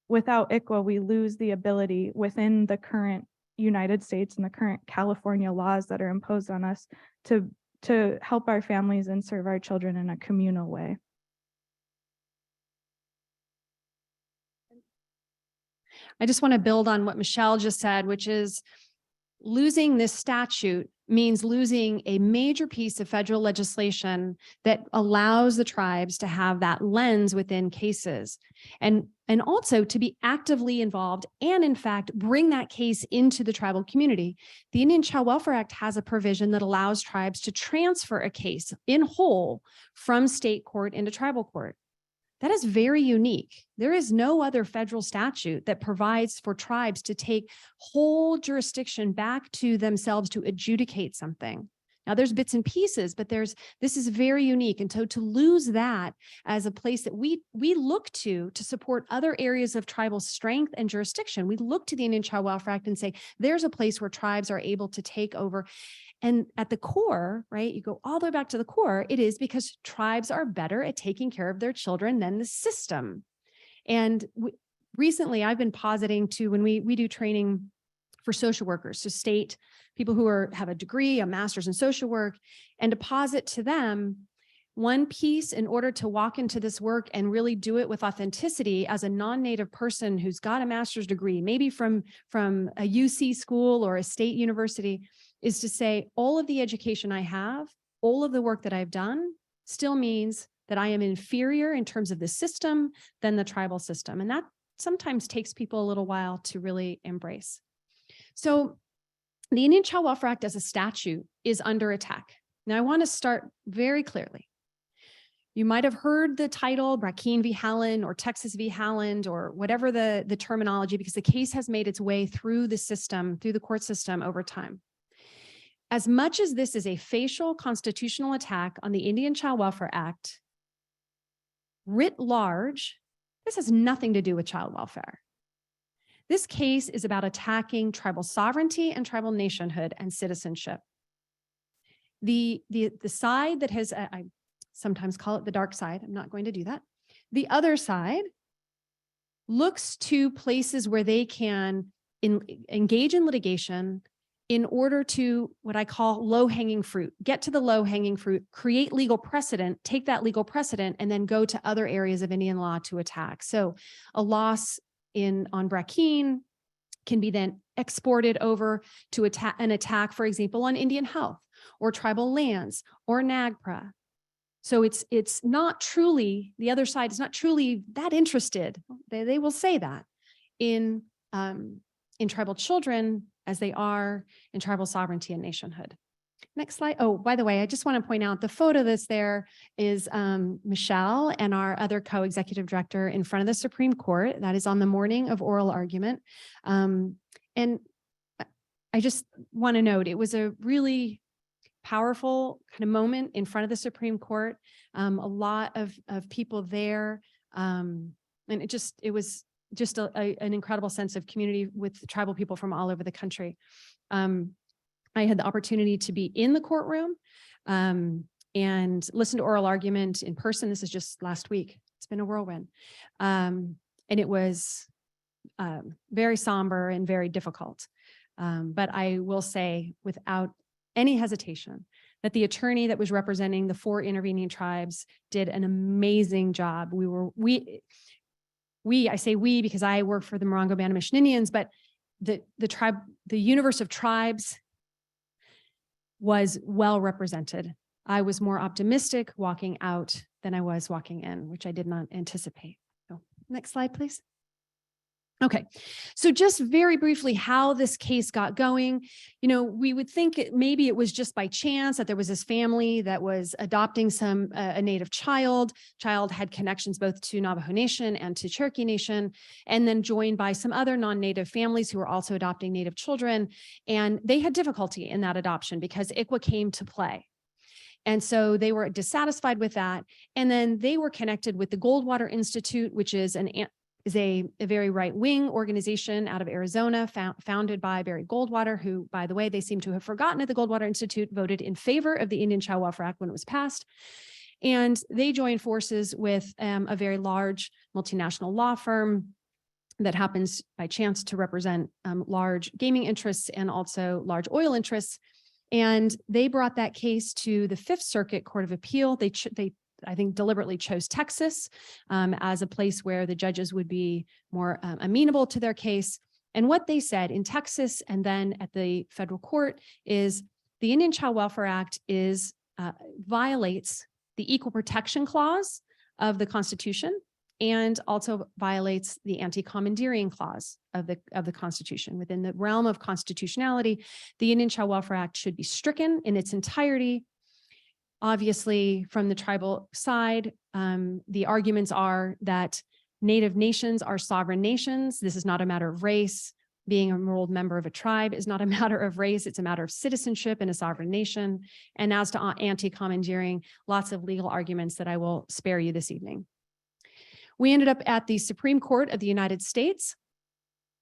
without ICWA, we lose the ability within the current United States and the current California laws that are imposed on us to help our families and serve our children in a communal way. I just want to build on what Michelle just said, which is losing this statute means losing a major piece of federal legislation that allows the tribes to have that lens within cases and also to be actively involved and in fact bring that case into the tribal community. The Indian Child Welfare Act has a provision that allows tribes to transfer a case in whole from state court into tribal court. That is very unique. There is no other federal statute that provides for tribes to take whole jurisdiction back to themselves to adjudicate something. Now there's bits and pieces, but this is very unique. And so to lose that as a place that we look to support other areas of tribal strength and jurisdiction, we look to the Indian Child Welfare Act and say, there's a place where tribes are able to take over. And at the core, right, you go all the way back to the core, it is because tribes are better at taking care of their children than the system. And recently I've been positing to when we do training for social workers, so state people who have a degree, a master's in social work, and deposit to them one piece in order to walk into this work and really do it with authenticity as a non-native person who's got a master's degree, maybe from a UC school or a state university, is to say all of the education I have, all of the work that I've done still means that I am inferior in terms of the system than the tribal system. And that sometimes takes people a little while to really embrace. So the Indian Child Welfare Act as a statute is under attack. Now I want to start very clearly. You might have heard the title Brackeen v. Haaland or Texas v. Haaland or whatever the terminology, because the case has made its way through the system, through the court system over time. As much as this is a facial constitutional attack on the Indian Child Welfare Act, writ large, this has nothing to do with child welfare. This case is about attacking tribal sovereignty and tribal nationhood and citizenship. The side that has, I sometimes call it the dark side, I'm not going to do that. The other side looks to places where they can engage in litigation in order to what I call low-hanging fruit, get to the low-hanging fruit, create legal precedent, take that legal precedent, and then go to other areas of Indian law to attack. So a loss on Brackeen can be then exported over to an attack, for example, on Indian health or tribal lands or NAGPRA. So it's not truly, the other side is not truly that interested. They will say that in tribal children as they are in tribal sovereignty and nationhood. Next slide. Oh, by the way, I just want to point out the photo that's there is Michelle and our other co-executive director in front of the Supreme Court. That is on the morning of oral argument. And I just want to note, it was a really powerful kind of moment in front of the Supreme Court. A lot of people there. And it was just an incredible sense of community with tribal people from all over the country. I had the opportunity to be in the courtroom and listen to oral argument in person. This is just last week. It's been a whirlwind. And it was very somber and very difficult. But I will say without any hesitation that the attorney that was representing the 4 intervening tribes did an amazing job. I say we because I work for the Morongo Band of Mission Indians, but the universe of tribes was well represented. I was more optimistic walking out than I was walking in, which I did not anticipate. So next slide, please. Okay, so just very briefly how this case got going. You know, we would think maybe it was just by chance that there was this family that was adopting a Native child. Child had connections both to Navajo Nation and to Cherokee Nation, and then joined by some other non-Native families who were also adopting Native children. And they had difficulty in that adoption because ICWA came to play. And so they were dissatisfied with that. And then they were connected with the Goldwater Institute, which is a very right-wing organization out of Arizona, founded by Barry Goldwater, who, by the way, they seem to have forgotten at the Goldwater Institute, voted in favor of the Indian Child Welfare Act when it was passed. And they joined forces with a very large multinational law firm that happens by chance to represent large gaming interests and also large oil interests. And they brought that case to the Fifth Circuit Court of Appeal. They I think deliberately chose Texas as a place where the judges would be more amenable to their case. And what they said in Texas and then at the federal court is the Indian Child Welfare Act violates the Equal Protection Clause of the Constitution and also violates the anti-commandeering clause of the Constitution. Within the realm of constitutionality, the Indian Child Welfare Act should be stricken in its entirety. Obviously, from the tribal side, the arguments are that Native nations are sovereign nations. This is not a matter of race. Being a enrolled member of a tribe is not a matter of race. It's a matter of citizenship in a sovereign nation. And as to anti-commandeering, lots of legal arguments that I will spare you this evening. We ended up at the Supreme Court of the United States.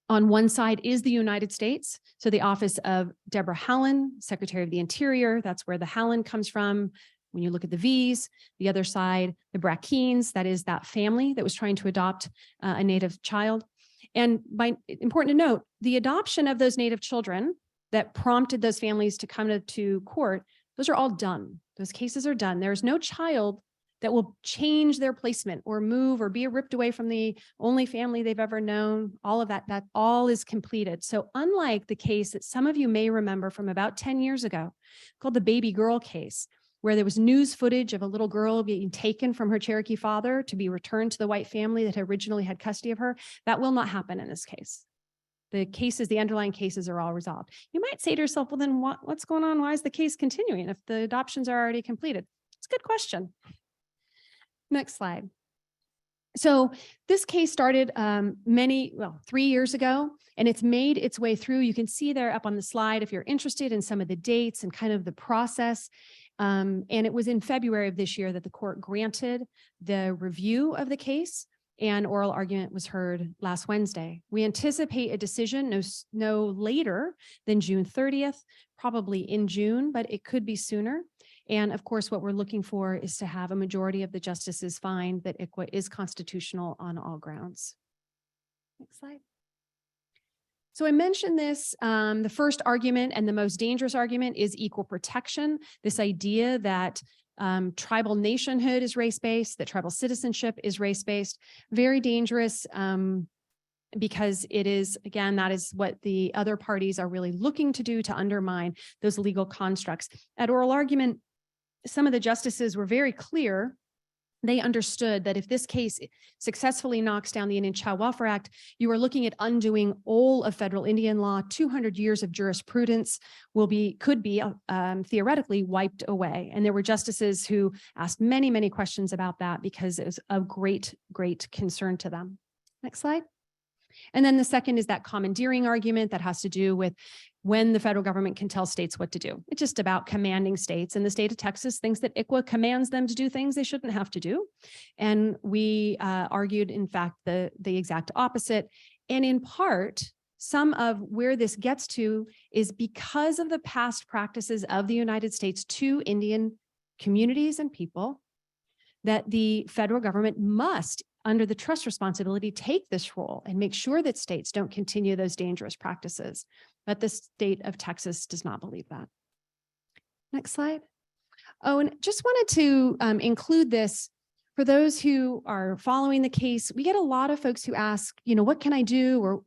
On one side is the United States. So the office of Deborah Haaland, Secretary of the Interior, that's where the Haaland comes from. When you look at the V's, the other side, the Brackeens, that is that family that was trying to adopt a Native child. And important to note, the adoption of those Native children that prompted those families to come to court, those are all done. Those cases are done. There's no child that will change their placement or move or be ripped away from the only family they've ever known. All of that all is completed. So unlike the case that some of you may remember from about 10 years ago, called the baby girl case, where there was news footage of a little girl being taken from her Cherokee father to be returned to the white family that originally had custody of her, that will not happen in this case. The underlying cases are all resolved. You might say to yourself, well, then what's going on? Why is the case continuing if the adoptions are already completed? It's a good question. Next slide. So this case started 3 years ago, and it's made its way through. You can see there up on the slide if you're interested in some of the dates and kind of the process. And it was in February of this year that the court granted the review of the case, and oral argument was heard last Wednesday. We anticipate a decision no later than June 30th, probably in June, but it could be sooner. And of course, what we're looking for is to have a majority of the justices find that ICWA is constitutional on all grounds. Next slide. So I mentioned this, the first argument and the most dangerous argument is equal protection. This idea that tribal nationhood is race-based, that tribal citizenship is race-based, very dangerous because it is, again, that is what the other parties are really looking to do to undermine those legal constructs. At oral argument, some of the justices were very clear. They understood that if this case successfully knocks down the Indian Child Welfare Act, you are looking at undoing all of federal Indian law. 200 years of jurisprudence could be theoretically wiped away. And there were justices who asked many, many questions about that because it was of great, great concern to them. Next slide. And then the second is that commandeering argument that has to do with when the federal government can tell states what to do. It's just about commanding states. And the state of Texas thinks that ICWA commands them to do things they shouldn't have to do. And we argued, in fact, the exact opposite. And in part, some of where this gets to is because of the past practices of the United States to Indian communities and people, that the federal government must, under the trust responsibility, take this role and make sure that states don't continue those dangerous practices. But the state of Texas does not believe that. Next slide. Oh, and just wanted to include this for those who are following the case. We get a lot of folks who ask, what can I do? Or,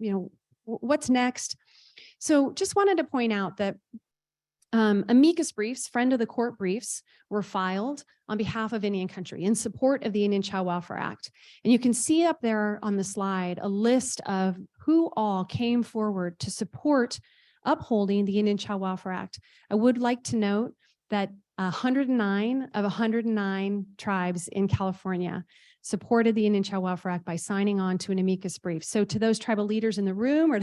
what's next? So just wanted to point out that amicus briefs, friend of the court briefs, were filed on behalf of Indian country in support of the Indian Child Welfare Act. And you can see up there on the slide a list of who all came forward to support upholding the Indian Child Welfare Act. I would like to note that 109 of 109 tribes in California supported the Indian Child Welfare Act by signing on to an amicus brief. So to those tribal leaders in the room, or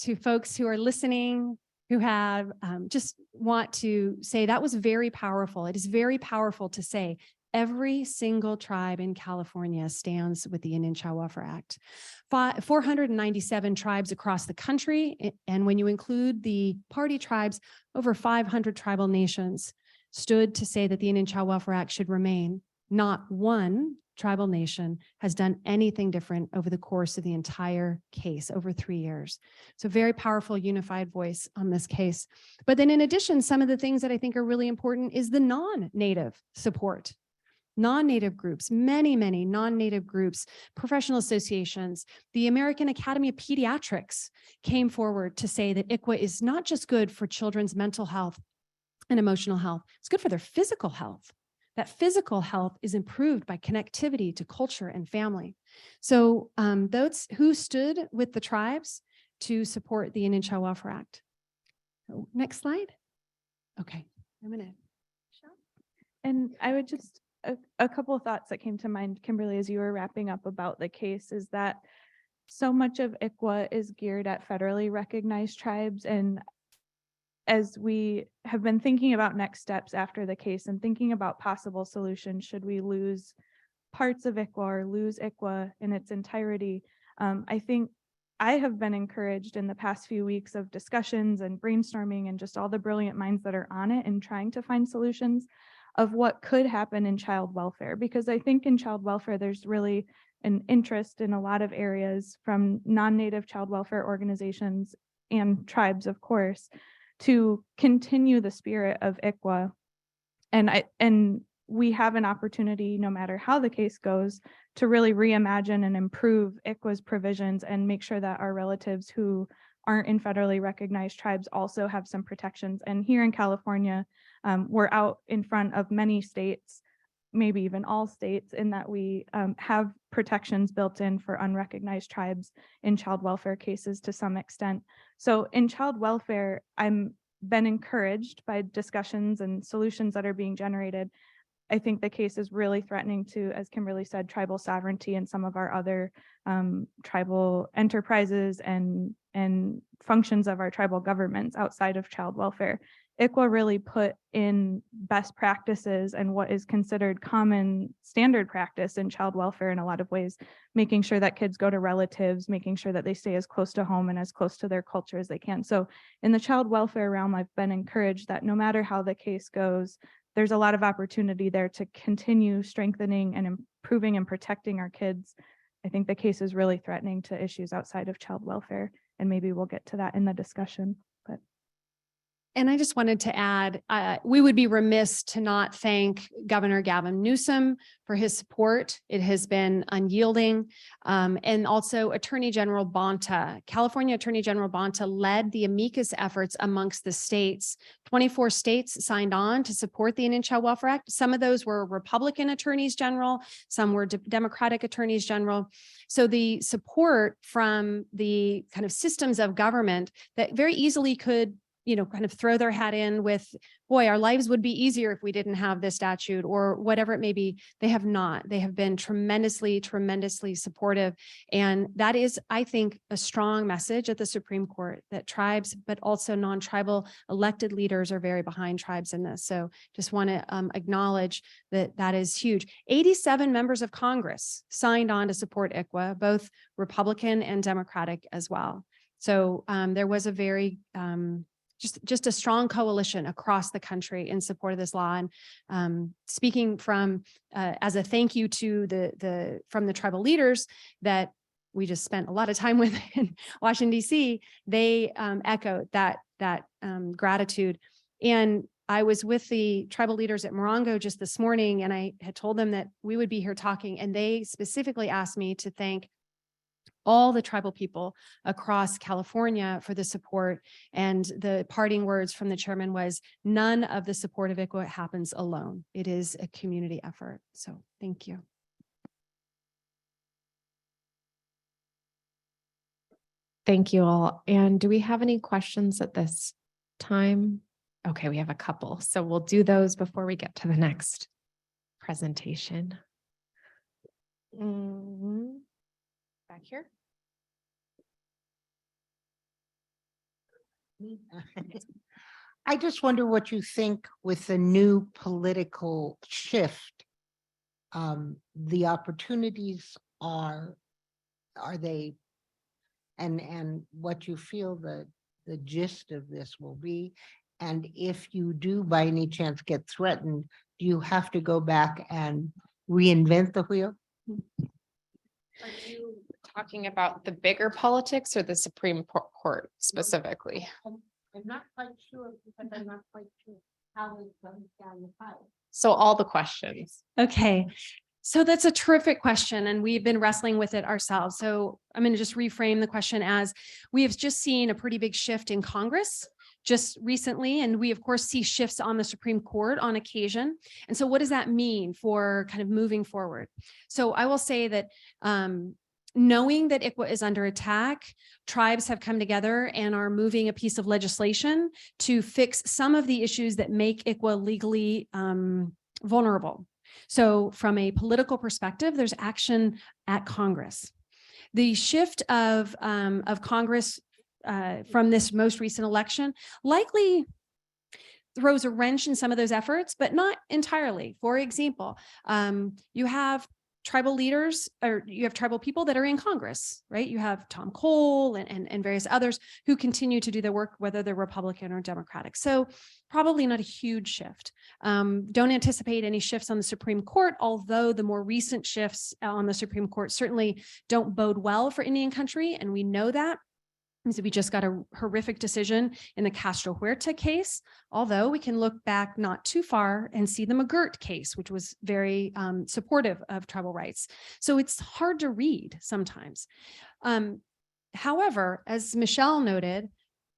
to folks who are listening, who have just want to say that was very powerful. It is very powerful to say every single tribe in California stands with the Indian Child Welfare Act. 497 tribes across the country, and when you include the party tribes, over 500 tribal nations stood to say that the Indian Child Welfare Act should remain. Not one tribal nation has done anything different over the course of the entire case, over 3 years. So very powerful, unified voice on this case. But then in addition, some of the things that I think are really important is the non-native support. Non-native groups, many non-native groups, professional associations, the American Academy of Pediatrics came forward to say that ICWA is not just good for children's mental health and emotional health, it's good for their physical health. That physical health is improved by connectivity to culture and family. So those who stood with the tribes to support the Indian Child Welfare Act. So, next slide. Okay, I'm gonna. And I would just, a couple of thoughts that came to mind, Kimberly, as you were wrapping up about the case, is that so much of ICWA is geared at federally recognized tribes. And as we have been thinking about next steps after the case and thinking about possible solutions, should we lose parts of ICWA or lose ICWA in its entirety, I think I have been encouraged in the past few weeks of discussions and brainstorming and just all the brilliant minds that are on it and trying to find solutions of what could happen in child welfare. Because I think in child welfare, there's really an interest in a lot of areas from non-native child welfare organizations and tribes, of course, to continue the spirit of ICWA. And we have an opportunity, no matter how the case goes, to really reimagine and improve ICWA's provisions and make sure that our relatives who aren't in federally recognized tribes also have some protections. And here in California, we're out in front of many states, maybe even all states, in that we have protections built in for unrecognized tribes in child welfare cases to some extent. So in child welfare, I'm been encouraged by discussions and solutions that are being generated. I think the case is really threatening to, as Kimberly said, tribal sovereignty and some of our other tribal enterprises and functions of our tribal governments outside of child welfare. ICWA really put in best practices and what is considered common standard practice in child welfare in a lot of ways, making sure that kids go to relatives, making sure that they stay as close to home and as close to their culture as they can. So in the child welfare realm, I've been encouraged that no matter how the case goes, there's a lot of opportunity there to continue strengthening and improving and protecting our kids. I think the case is really threatening to issues outside of child welfare, and maybe we'll get to that in the discussion. And I just wanted to add, we would be remiss to not thank Governor Gavin Newsom for his support. It has been unyielding. And also Attorney General Bonta. California Attorney General Bonta led the amicus efforts amongst the states. 24 states signed on to support the Indian Child Welfare Act. Some of those were Republican attorneys general, some were Democratic attorneys general. So the support from the kind of systems of government that very easily could kind of throw their hat in with, boy, our lives would be easier if we didn't have this statute or whatever it may be. They have not. They have been tremendously, tremendously supportive. And that is, I think, a strong message at the Supreme Court that tribes, but also non-tribal elected leaders are very behind tribes in this. So just want to acknowledge that that is huge. 87 members of Congress signed on to support ICWA, both Republican and Democratic as well. So there was a very just a strong coalition across the country in support of this law. And speaking from as a thank you to from the tribal leaders that we just spent a lot of time with in Washington, D.C., they echoed that gratitude. And I was with the tribal leaders at Morongo just this morning, and I had told them that we would be here talking, and they specifically asked me to thank all the tribal people across California for the support. And the parting words from the chairman was, none of the support of ICWA happens alone. It is a community effort. So thank you. Thank you all. And do we have any questions at this time? Okay, we have a couple. So we'll do those before we get to the next presentation. Back here. I just wonder what you think with the new political shift. The opportunities are they, and what you feel the gist of this will be. And if you do by any chance get threatened, do you have to go back and reinvent the wheel? Are you talking about the bigger politics or the Supreme Court specifically? I'm not quite sure because I'm not quite sure how it goes down the pipe. So all the questions. Okay. So that's a terrific question, and we've been wrestling with it ourselves. So I'm going to just reframe the question as we have just seen a pretty big shift in Congress just recently, and we of course see shifts on the Supreme Court on occasion. And so what does that mean for kind of moving forward? So I will say that knowing that ICWA is under attack, tribes have come together and are moving a piece of legislation to fix some of the issues that make ICWA legally vulnerable. So from a political perspective, there's action at Congress. The shift of Congress from this most recent election likely throws a wrench in some of those efforts, but not entirely. For example, you have tribal leaders, or you have tribal people that are in Congress, right? You have Tom Cole and various others who continue to do their work, whether they're Republican or Democratic. So probably not a huge shift. Don't anticipate any shifts on the Supreme Court, although the more recent shifts on the Supreme Court certainly don't bode well for Indian country, and we know that. So we just got a horrific decision in the Castro Huerta case, although we can look back not too far and see the McGirt case, which was very supportive of tribal rights. So it's hard to read sometimes. However, as Michelle noted,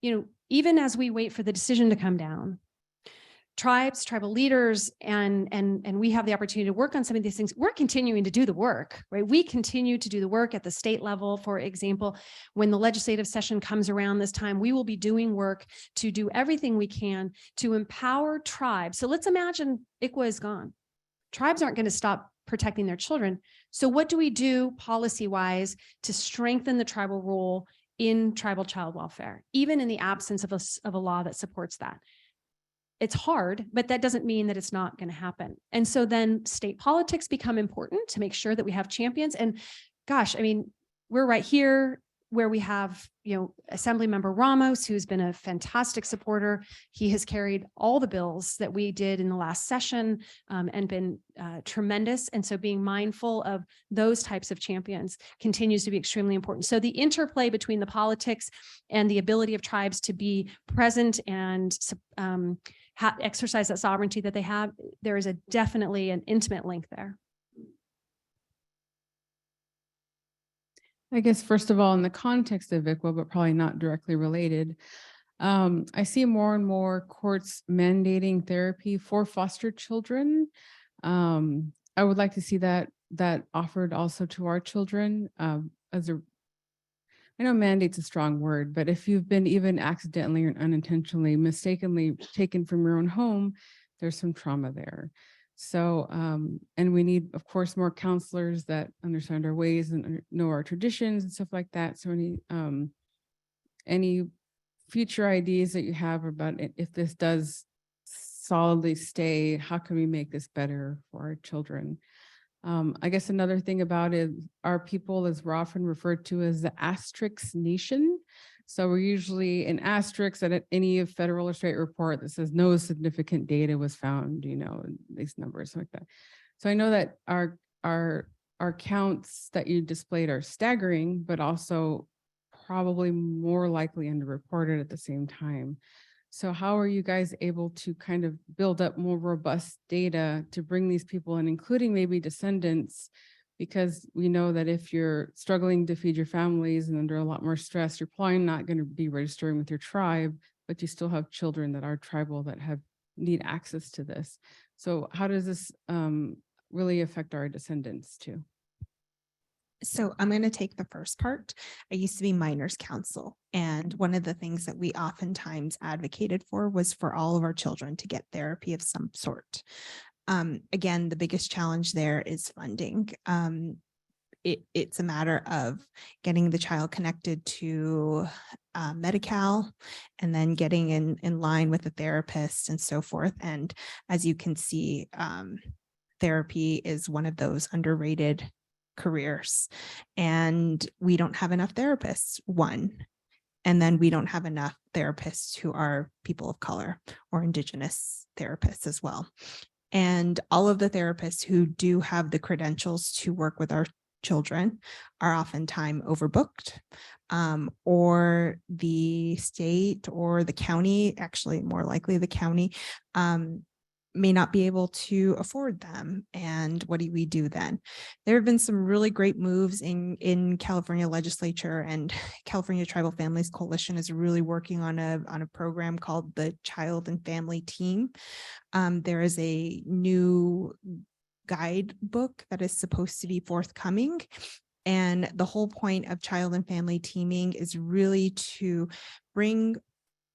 even as we wait for the decision to come down, tribes, tribal leaders, and we have the opportunity to work on some of these things. We're continuing to do the work, right? We continue to do the work at the state level. For example, when the legislative session comes around this time, we will be doing work to do everything we can to empower tribes. So let's imagine ICWA is gone. Tribes aren't going to stop protecting their children. So what do we do policy-wise to strengthen the tribal role in tribal child welfare, even in the absence of a law that supports that? It's hard, but that doesn't mean that it's not going to happen. And so then state politics become important to make sure that we have champions. And gosh, I mean, we're right here where we have, Assemblymember Ramos, who's been a fantastic supporter. He has carried all the bills that we did in the last session and been tremendous. And so being mindful of those types of champions continues to be extremely important. So the interplay between the politics and the ability of tribes to be present and exercise that sovereignty that they have, there is definitely an intimate link there. I guess, first of all, in the context of ICWA, but probably not directly related, I see more and more courts mandating therapy for foster children. I would like to see that offered also to our children as a I know mandate's a strong word, but if you've been even accidentally or unintentionally mistakenly taken from your own home, there's some trauma there. So, and we need, of course, more counselors that understand our ways and know our traditions and stuff like that. So any future ideas that you have about it, if this does solidly stay, how can we make this better for our children? I guess another thing about it, our people, as we're often referred to as the asterisk nation. So we're usually an asterisk at any federal or state report that says no significant data was found, these numbers like that. So I know that our counts that you displayed are staggering, but also probably more likely underreported at the same time. So how are you guys able to kind of build up more robust data to bring these people in, including maybe descendants? Because we know that if you're struggling to feed your families and under a lot more stress, you're probably not going to be registering with your tribe, but you still have children that are tribal that need access to this. So how does this really affect our descendants too? So I'm going to take the first part. I used to be minors counsel, and one of the things that we oftentimes advocated for was for all of our children to get therapy of some sort. Again, the biggest challenge there is funding. It's a matter of getting the child connected to Medi-Cal and then getting in line with a therapist and so forth. And as you can see, therapy is one of those underrated careers, and we don't have enough therapists, one. And then we don't have enough therapists who are people of color or Indigenous therapists as well. And all of the therapists who do have the credentials to work with our children are oftentimes overbooked, or the state or the county, actually more likely the county, may not be able to afford them. And what do we do then? There have been some really great moves in California legislature, and California Tribal Families Coalition is really working on a program called the Child and Family Team. There is a new guidebook that is supposed to be forthcoming. And the whole point of child and family teaming is really to bring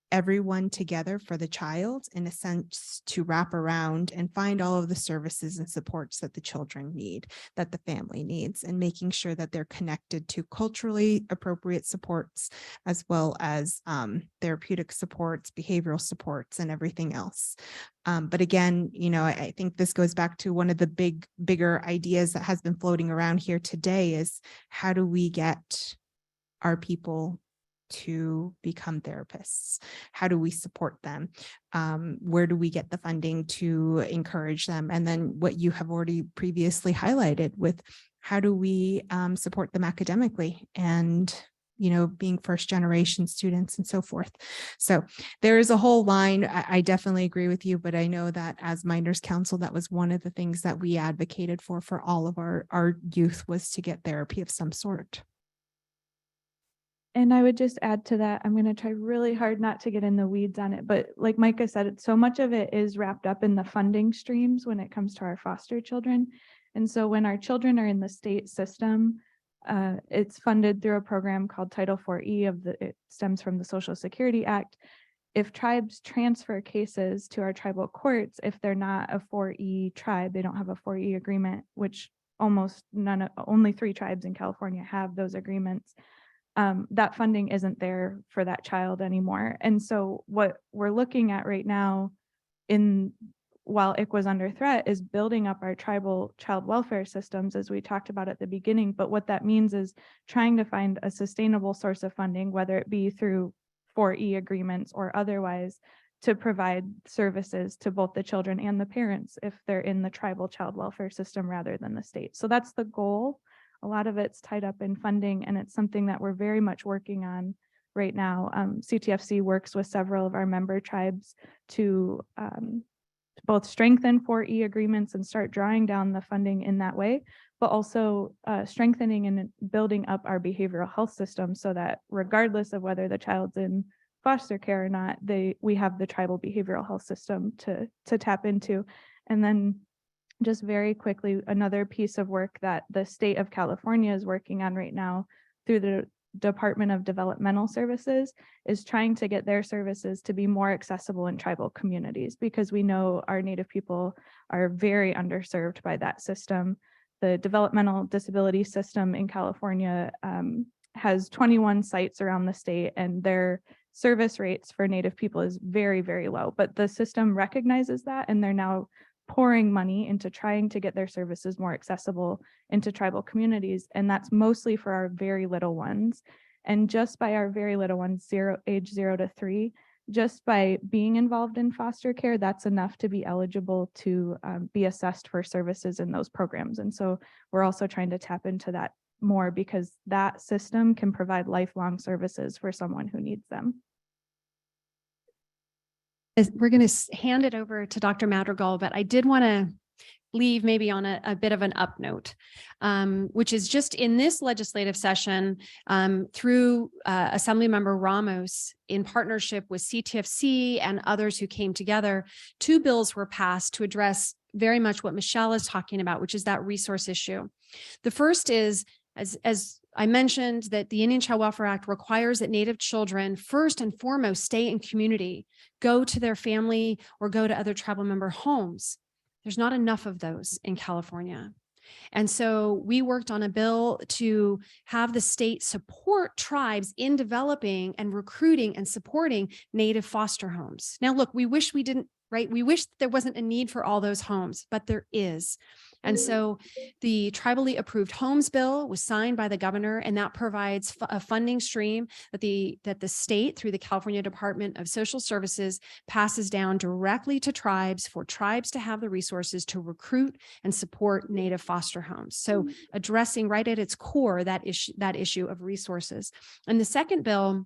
everyone together for the child, in a sense, to wrap around and find all of the services and supports that the children need, that the family needs, and making sure that they're connected to culturally appropriate supports, as well as therapeutic supports, behavioral supports, and everything else. But again, I think this goes back to one of the bigger ideas that has been floating around here today is, how do we get our people to become therapists? How do we support them? Where do we get the funding to encourage them? And then what you have already previously highlighted with, how do we support them academically and being first generation students and so forth. So there is a whole line. I definitely agree with you, but I know that as Minors Council, that was one of the things that we advocated for all of our youth, was to get therapy of some sort. And I would just add to that, I'm going to try really hard not to get in the weeds on it, but like Micah said, so much of it is wrapped up in the funding streams when it comes to our foster children. And so when our children are in the state system, it's funded through a program called Title 4E it stems from the Social Security Act. If tribes transfer cases to our tribal courts, if they're not a 4E tribe, they don't have a 4E agreement, which only 3 tribes in California have those agreements. That funding isn't there for that child anymore. And so what we're looking at right now, while ICWA is under threat, is building up our tribal child welfare systems, as we talked about at the beginning. But what that means is trying to find a sustainable source of funding, whether it be through 4E agreements or otherwise, to provide services to both the children and the parents if they're in the tribal child welfare system rather than the state. So that's the goal. A lot of it's tied up in funding, and it's something that we're very much working on right now. CTHC works with several of our member tribes to both strengthen 4E agreements and start drawing down the funding in that way, but also strengthening and building up our behavioral health system so that regardless of whether the child's in foster care or not, we have the tribal behavioral health system to tap into. And then just very quickly, another piece of work that the state of California is working on right now through the Department of Developmental Services is trying to get their services to be more accessible in tribal communities, because we know our Native people are very underserved by that system. The developmental disability system in California has 21 sites around the state, and their service rates for Native people is very, very low. But the system recognizes that, and they're now pouring money into trying to get their services more accessible into tribal communities. And that's mostly for our very little ones. And just by our very little ones, age 0 to 3, just by being involved in foster care, that's enough to be eligible to be assessed for services in those programs. And so we're also trying to tap into that more, because that system can provide lifelong services for someone who needs them. We're going to hand it over to Dr. Madrigal, but I did want to leave maybe on a bit of an up note, which is just in this legislative session, through Assemblymember Ramos, in partnership with CTHC and others who came together, 2 bills were passed to address very much what Michelle is talking about, which is that resource issue. The first is, as I mentioned, that the Indian Child Welfare Act requires that Native children first and foremost stay in community, go to their family or go to other tribal member homes. There's not enough of those in California. And so we worked on a bill to have the state support tribes in developing and recruiting and supporting Native foster homes. Now, look, we wish we didn't, right? We wish there wasn't a need for all those homes, but there is. And so the tribally approved homes bill was signed by the governor, and that provides a funding stream that the state, through the California Department of Social Services, passes down directly to tribes for tribes to have the resources to recruit and support Native foster homes. So addressing right at its core that issue of resources. And the second bill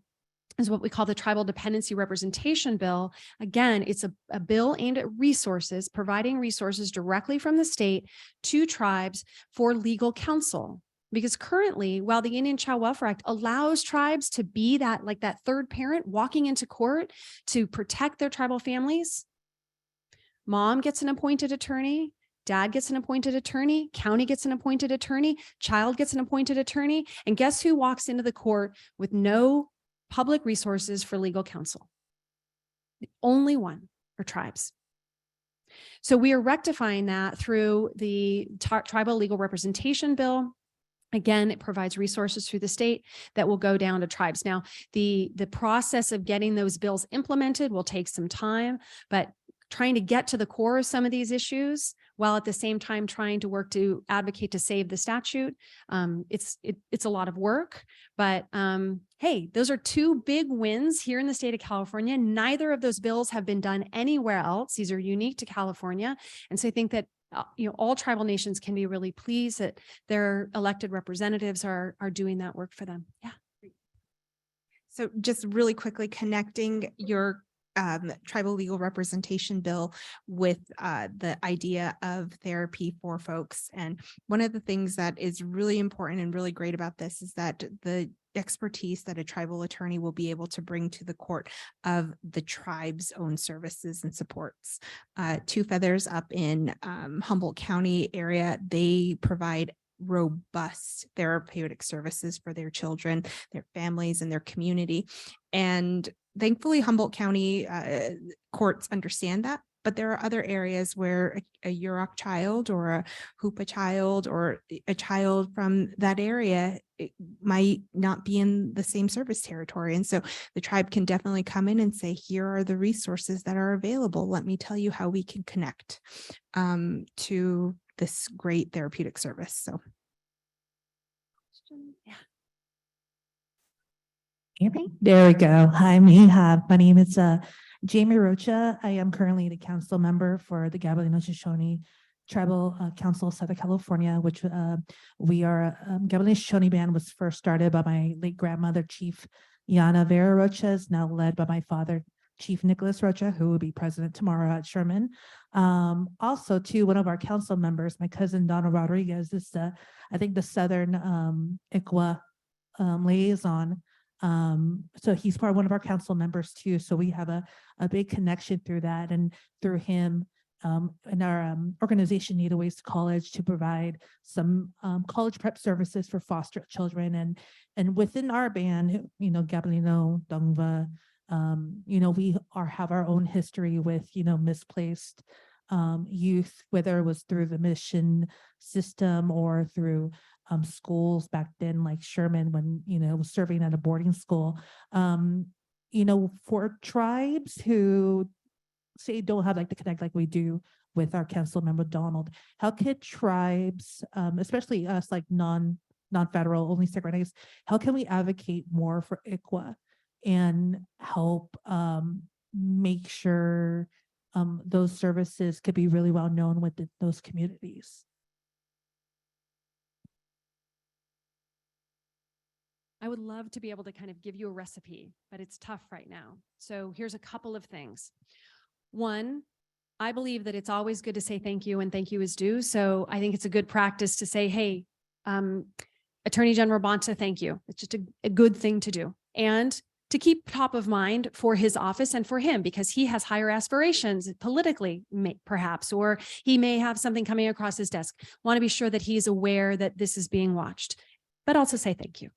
is what we call the Tribal Dependency Representation Bill. Again, it's a bill aimed at resources, providing resources directly from the state to tribes for legal counsel. Because currently, while the Indian Child Welfare Act allows tribes to be that, like that third parent walking into court to protect their tribal families, mom gets an appointed attorney, dad gets an appointed attorney, county gets an appointed attorney, child gets an appointed attorney, and guess who walks into the court with no public resources for legal counsel? The only one are tribes. So we are rectifying that through the Tribal Legal Representation Bill. Again, it provides resources through the state that will go down to tribes. Now, the process of getting those bills implemented will take some time, but trying to get to the core of some of these issues while at the same time trying to work to advocate to save the statute. It's a lot of work, but hey, those are 2 big wins here in the state of California. Neither of those bills have been done anywhere else. These are unique to California. And so I think that all tribal nations can be really pleased that their elected representatives are doing that work for them. Yeah. So just really quickly connecting your tribal legal representation bill with the idea of therapy for folks. And one of the things that is really important and really great about this is that the expertise that a tribal attorney will be able to bring to the court of the tribe's own services and supports. 2 Feathers up in Humboldt County area, they provide robust therapeutic services for their children, their families, and their community. And thankfully, Humboldt County courts understand that, but there are other areas where a Yurok child or a Hoopa child or a child from that area might not be in the same service territory. And so the tribe can definitely come in and say, here are the resources that are available. Let me tell you how we can connect to this great therapeutic service. So. Yeah. There we go. Hi, my name is Jamie Rocha. I am currently the council member for the Gabrielino-Shoshone Tribal Council of Southern California, which we are, Gabrielino-Shoshone Band was first started by my late grandmother, Chief Yana Vera Rocha, is now led by my father, Chief Nicholas Rocha, who will be president tomorrow at Sherman. Also, too, one of our council members, my cousin Donna Rodriguez, is I think the Southern ICWA liaison. So he's one of our council members too. So we have a big connection through that, and through him, in our organization, Native Ways to College, to provide some college prep services for foster children. And within our band, Gabalino, Dongva, we have our own history with, misplaced youth, whether it was through the mission system or through schools back then, like Sherman, when, was serving at a boarding school. For tribes who say don't have like the connect like we do with our council member Donald, how could tribes, especially us like non-federal, only synchronized, how can we advocate more for ICWA and help make sure those services could be really well known within those communities? I would love to be able to kind of give you a recipe, but it's tough right now. So here's a couple of things. One, I believe that it's always good to say thank you, and thank you is due. So I think it's a good practice to say, hey, Attorney General Bonta, thank you. It's just a good thing to do. And to keep top of mind for his office and for him, because he has higher aspirations politically, perhaps, or he may have something coming across his desk. Want to be sure that he's aware that this is being watched, but also say thank you.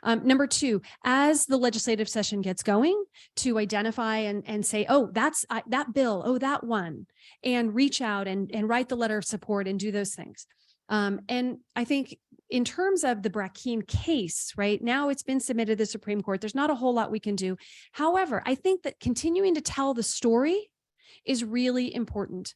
Number two, as the legislative session gets going, to identify and say, oh, that's that bill, oh, that one, and reach out and write the letter of support and do those things. And I think in terms of the Brackeen case, right now it's been submitted to the Supreme Court. There's not a whole lot we can do. However, I think that continuing to tell the story is really important.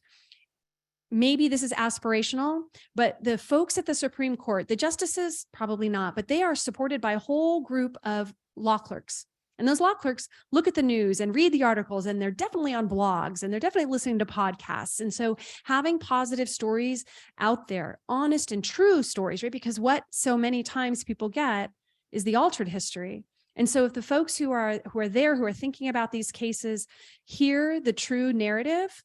Maybe this is aspirational, but the folks at the Supreme Court, the justices, probably not, but they are supported by a whole group of law clerks. And those law clerks look at the news and read the articles, and they're definitely on blogs, and they're definitely listening to podcasts. And so having positive stories out there, honest and true stories, right? Because what so many times people get is the altered history. And so if the folks who are there, who are thinking about these cases, hear the true narrative,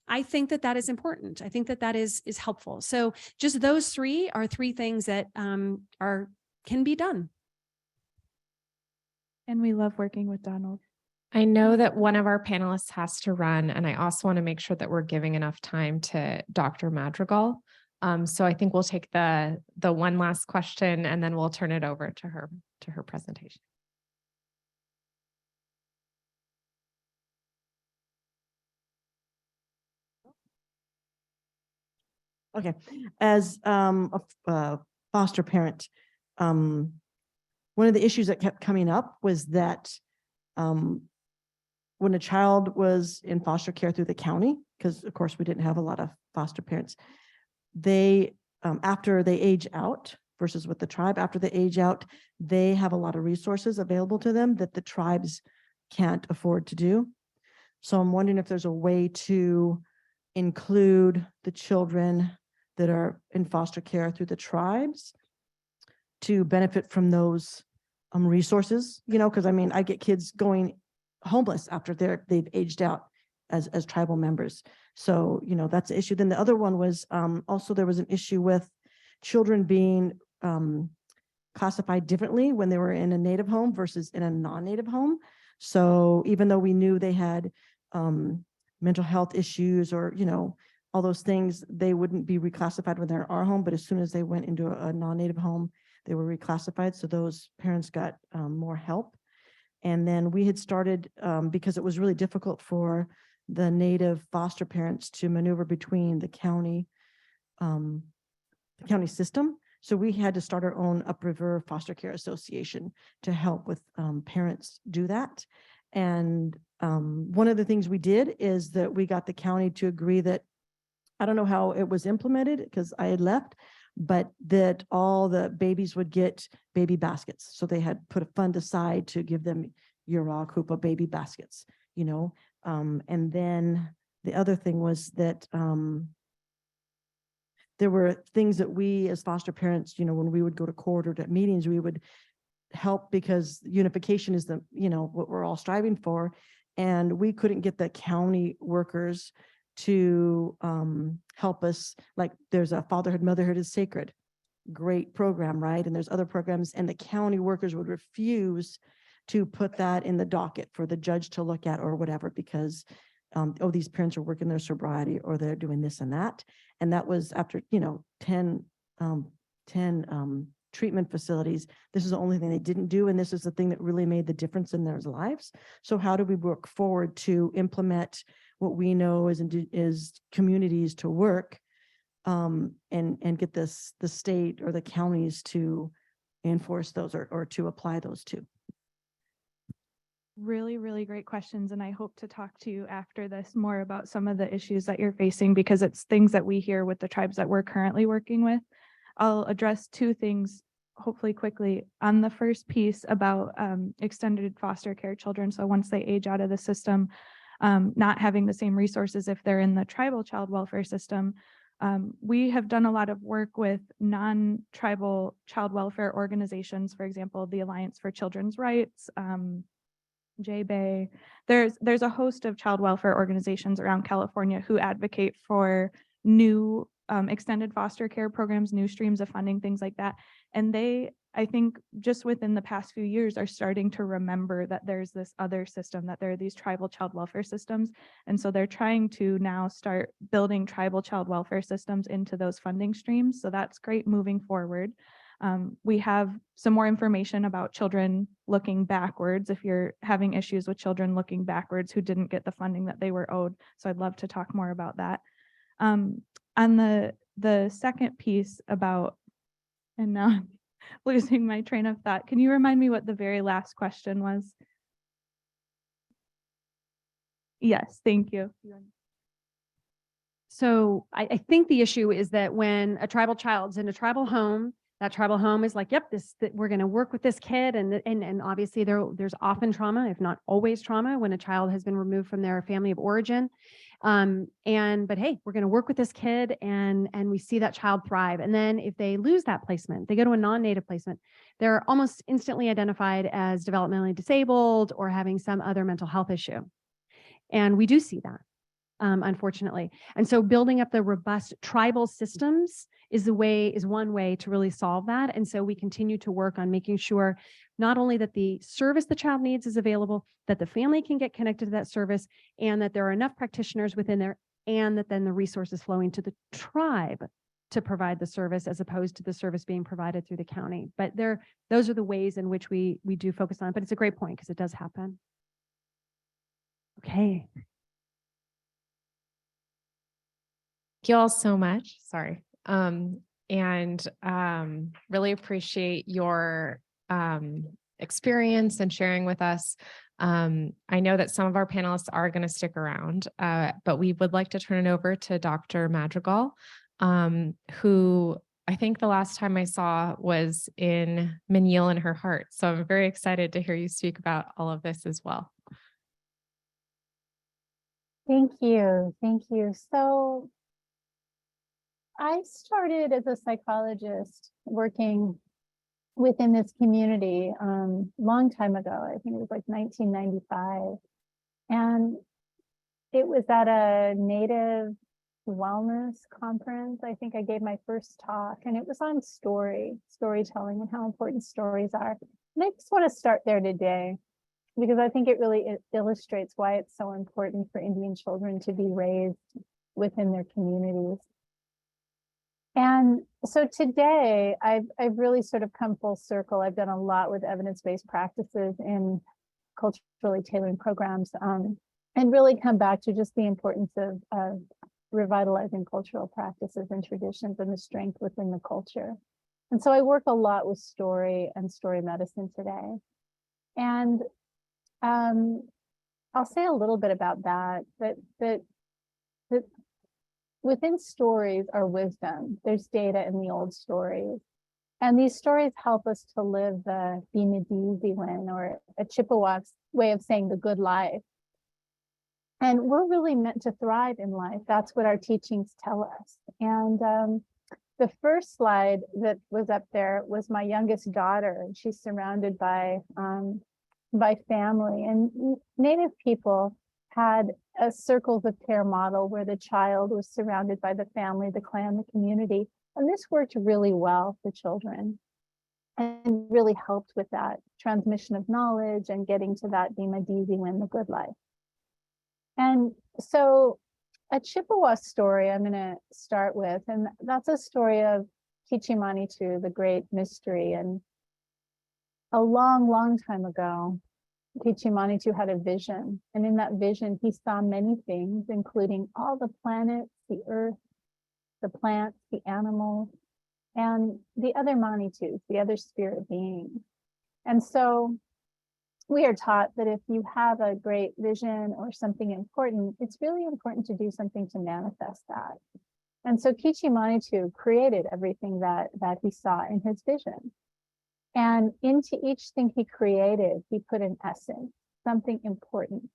I think that is important. I think that is helpful. So just those three are three things that can be done. And we love working with Donald. I know that one of our panelists has to run, and I also want to make sure that we're giving enough time to Dr. Madrigal. So I think we'll take the one last question, and then we'll turn it over to her presentation. Okay, as a foster parent, one of the issues that kept coming up was that when a child was in foster care through the county, because of course we didn't have a lot of foster parents, they after they age out versus with the tribe, after they age out, they have a lot of resources available to them that the tribes can't afford to do. So I'm wondering if there's a way to include the children that are in foster care through the tribes to benefit from those resources, because I mean, I get kids going homeless after they've aged out as tribal members. So, that's the issue. Then the other one was also there was an issue with children being classified differently when they were in a Native home versus in a non-Native home. So even though we knew they had mental health issues or, all those things, they wouldn't be reclassified when they're in our home, but as soon as they went into a non-Native home, they were reclassified. So those parents got more help. And then we had started, because it was really difficult for the Native foster parents to maneuver between the county system. So we had to start our own Upriver Foster Care Association to help with parents do that. And one of the things we did is that we got the county to agree that, I don't know how it was implemented because I had left, but that all the babies would get baby baskets. So they had put a fund aside to give them Yura Kupa baby baskets, and then the other thing was that there were things that we as foster parents, when we would go to court or to meetings, we would help because unification is what we're all striving for. And we couldn't get the county workers to help us. Like there's a Fatherhood, Motherhood is Sacred, great program, right? And there's other programs, and the county workers would refuse to put that in the docket for the judge to look at or whatever, because oh, these parents are working their sobriety or they're doing this and that. And that was after, 10 treatment facilities. This is the only thing they didn't do. And this is the thing that really made the difference in their lives. So how do we work forward to implement what we know is communities to work and get the state or the counties to enforce those or to apply those to? Really, really great questions. And I hope to talk to you after this more about some of the issues that you're facing, because it's things that we hear with the tribes that we're currently working with. I'll address two things, hopefully quickly. On the first piece about extended foster care children. So once they age out of the system, not having the same resources if they're in the tribal child welfare system. We have done a lot of work with non-tribal child welfare organizations, for example, the Alliance for Children's Rights, J-Bay. There's a host of child welfare organizations around California who advocate for new extended foster care programs, new streams of funding, things like that. And they, I think, just within the past few years are starting to remember that there's this other system, that there are these tribal child welfare systems. And so they're trying to now start building tribal child welfare systems into those funding streams. So that's great moving forward. We have some more information about children looking backwards, if you're having issues with children looking backwards who didn't get the funding that they were owed. So I'd love to talk more about that. On the second piece about, and now I'm losing my train of thought. Can you remind me what the very last question was? Yes, thank you. So I think the issue is that when a tribal child's in a tribal home, that tribal home is like, yep, we're going to work with this kid. And obviously there's often trauma, if not always trauma, when a child has been removed from their family of origin. But hey, we're going to work with this kid and we see that child thrive. And then if they lose that placement, they go to a non-native placement, they're almost instantly identified as developmentally disabled or having some other mental health issue. And we do see that. Unfortunately. And so building up the robust tribal systems is one way to really solve that. And so we continue to work on making sure not only that the service the child needs is available, that the family can get connected to that service, and that there are enough practitioners within there, and that then the resources flowing to the tribe to provide the service as opposed to the service being provided through the county. But those are the ways in which we do focus on it. But it's a great point because it does happen. Okay. Thank you all so much. Sorry. Really appreciate your experience and sharing with us. I know that some of our panelists are going to stick around, but we would like to turn it over to Dr. Madrigal, who I think the last time I saw was in Menil in her heart. So I'm very excited to hear you speak about all of this as well. Thank you. Thank you. So I started as a psychologist working within this community long time ago. I think it was like 1995. And it was at a Native wellness conference. I think I gave my first talk, and it was on storytelling and how important stories are. And I just want to start there today, because I think it really illustrates why it's so important for Indian children to be raised within their communities. And so today, I've really sort of come full circle. I've done a lot with evidence-based practices in culturally tailoring programs, and really come back to just the importance of revitalizing cultural practices and traditions and the strength within the culture. And so I work a lot with story and story medicine today. And I'll say a little bit about that within stories are wisdom. There's data in the old stories. And these stories help us to live the Bimediziwin, or a Chippewa way of saying the good life. And we're really meant to thrive in life. That's what our teachings tell us. And the first slide that was up there was my youngest daughter, and she's surrounded by family. And Native people had a circles of care model where the child was surrounded by the family, the clan, the community. And this worked really well for children and really helped with that transmission of knowledge and getting to that Bimediziwin, the good life. And So a Chippewa story I'm going to start with, and that's a story of Kichimanitu, the great mystery. And a long, long time ago, Kichimanitu had a vision. And in that vision, he saw many things, including all the planets, the earth, the plants, the animals, and the other Manitus, the other spirit beings. And so we are taught that if you have a great vision or something important, it's really important to do something to manifest that. And so Kichimanitu created everything that he saw in his vision. And into each thing he created, he put an essence, something important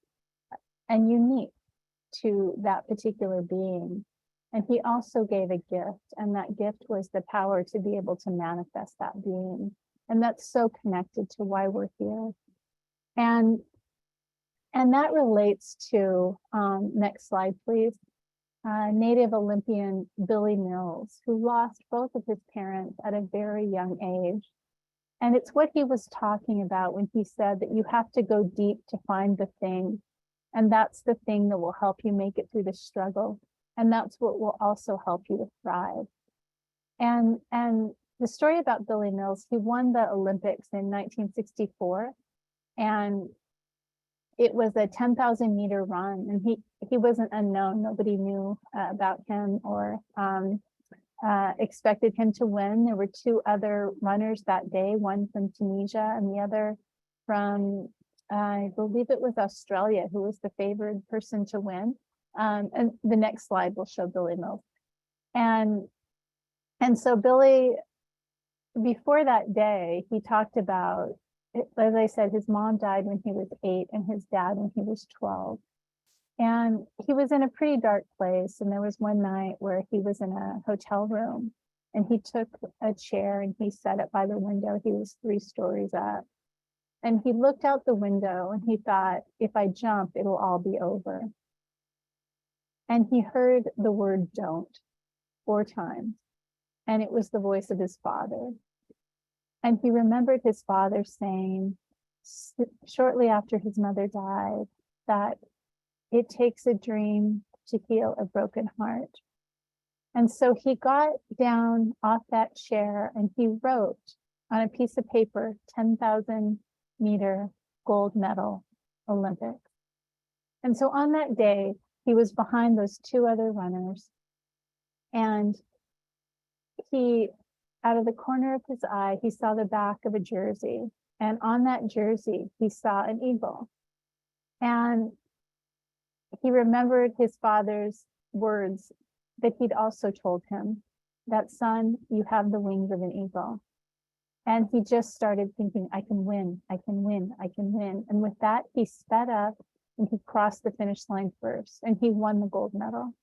and unique to that particular being. And he also gave a gift, and that gift was the power to be able to manifest that being. And that's so connected to why we're here. And that relates to, next slide, please, Native Olympian Billy Mills, who lost both of his parents at a very young age. And it's what he was talking about when he said that you have to go deep to find the thing. And that's the thing that will help you make it through the struggle. And that's what will also help you to thrive. And the story about Billy Mills, he won the Olympics in 1964. And it was a 10,000 meter run. And he wasn't unknown. Nobody knew about him or expected him to win. There were two other runners that day, one from Tunisia and the other from, I believe it was Australia, who was the favored person to win. And the next slide will show Billy Mills. And so Billy, before that day, he talked about, as I said, his mom died when he was 8 and his dad when he was 12. And he was in a pretty dark place. And there was one night where he was in a hotel room and he took a chair and he sat it by the window. He was 3 stories up. And he looked out the window and he thought, if I jump, it'll all be over. And he heard the word don't 4 times. And it was the voice of his father. And he remembered his father saying shortly after his mother died that it takes a dream to heal a broken heart. And so he got down off that chair and he wrote on a piece of paper, 10,000 meter gold medal Olympics. And so on that day, he was behind those 2 other runners. And he, out of the corner of his eye, he saw the back of a jersey. And on that jersey, he saw an eagle. And he remembered his father's words that he'd also told him, that son, you have the wings of an eagle. And he just started thinking, I can win, I can win, I can win. And with that, he sped up and he crossed the finish line first and he won the gold medal.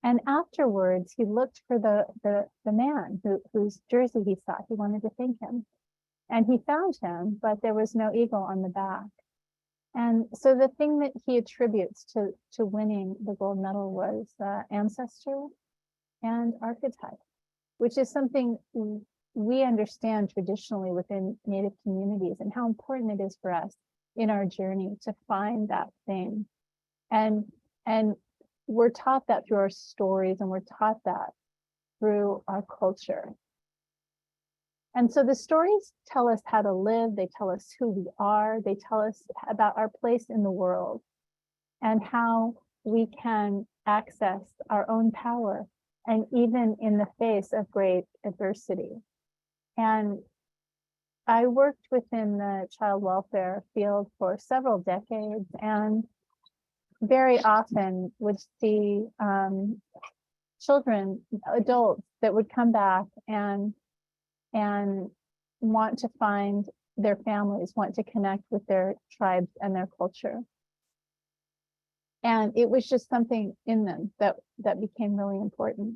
And afterwards, he looked for the man whose jersey he saw. He wanted to thank him. And he found him, but there was no eagle on the back. And so the thing that he attributes to winning the gold medal was ancestry and archetype, which is something we understand traditionally within Native communities and how important it is for us in our journey to find that thing. And we're taught that through our stories and we're taught that through our culture. And so the stories tell us how to live, they tell us who we are, they tell us about our place in the world and how we can access our own power and even in the face of great adversity. And I worked within the child welfare field for several decades and very often would see children, adults that would come back and want to find their families, want to connect with their tribes and their culture. And it was just something in them that became really important.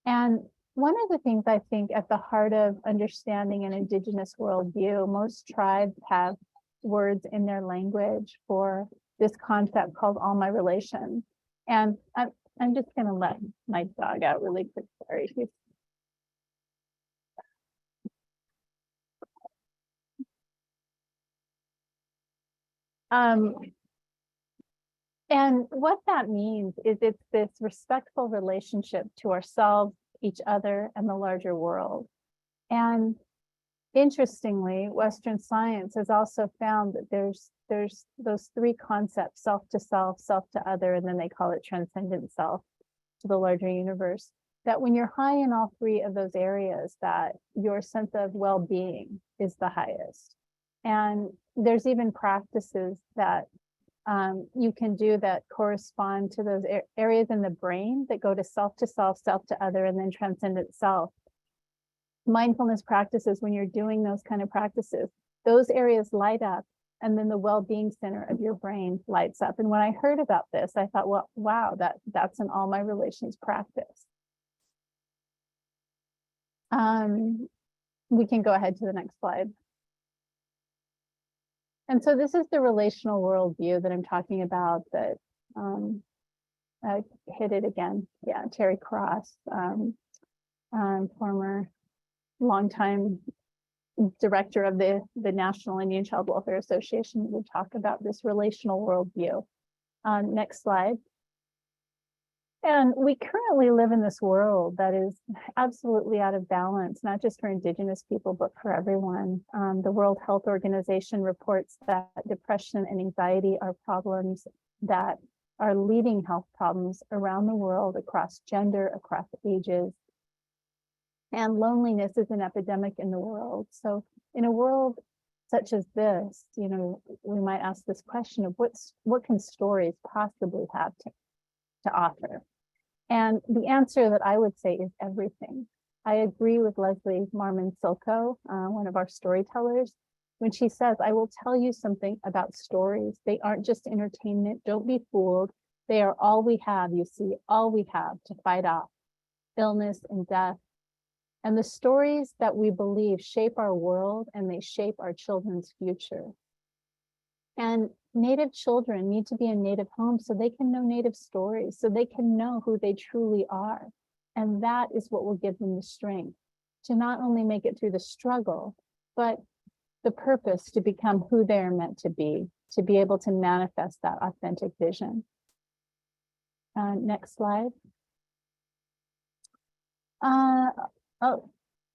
And one of the things I think at the heart of understanding an Indigenous worldview, most tribes have words in their language for this concept called all my relations. And I'm just gonna let my dog out really quick, sorry. And what that means is it's this respectful relationship to ourselves, each other, and the larger world. And interestingly, Western science has also found that there's those three concepts: self to self, self to other, and then they call it transcendent self to the larger universe. That when you're high in all three of those areas, that your sense of well-being is the highest. And there's even practices that you can do that correspond to those areas in the brain that go to self, self to other, and then transcendent self. Mindfulness practices, when you're doing those kind of practices, those areas light up, and then the well-being center of your brain lights up. And when I heard about this, I thought, well, wow, that's an all my relations practice. We can go ahead to the next slide. And so this is the relational worldview that I'm talking about, that I hit it again. Yeah, Terry Cross, former longtime director of the National Indian Child Welfare Association, would talk about this relational worldview. Next slide. And we currently live in this world that is absolutely out of balance, not just for Indigenous people, but for everyone. The World Health Organization reports that depression and anxiety are problems that are leading health problems around the world, across gender, across ages. And loneliness is an epidemic in the world. So in a world such as this, you know, we might ask this question of what can stories possibly have to offer? And the answer that I would say is everything. I agree with Leslie Marmon-Silko, one of our storytellers, when she says, I will tell you something about stories. They aren't just entertainment. Don't be fooled. They are all we have, you see, all we have to fight off illness and death. And the stories that we believe shape our world, and they shape our children's future. And Native children need to be in Native homes so they can know Native stories, so they can know who they truly are. And that is what will give them the strength to not only make it through the struggle, but the purpose to become who they're meant to be able to manifest that authentic vision. Next slide.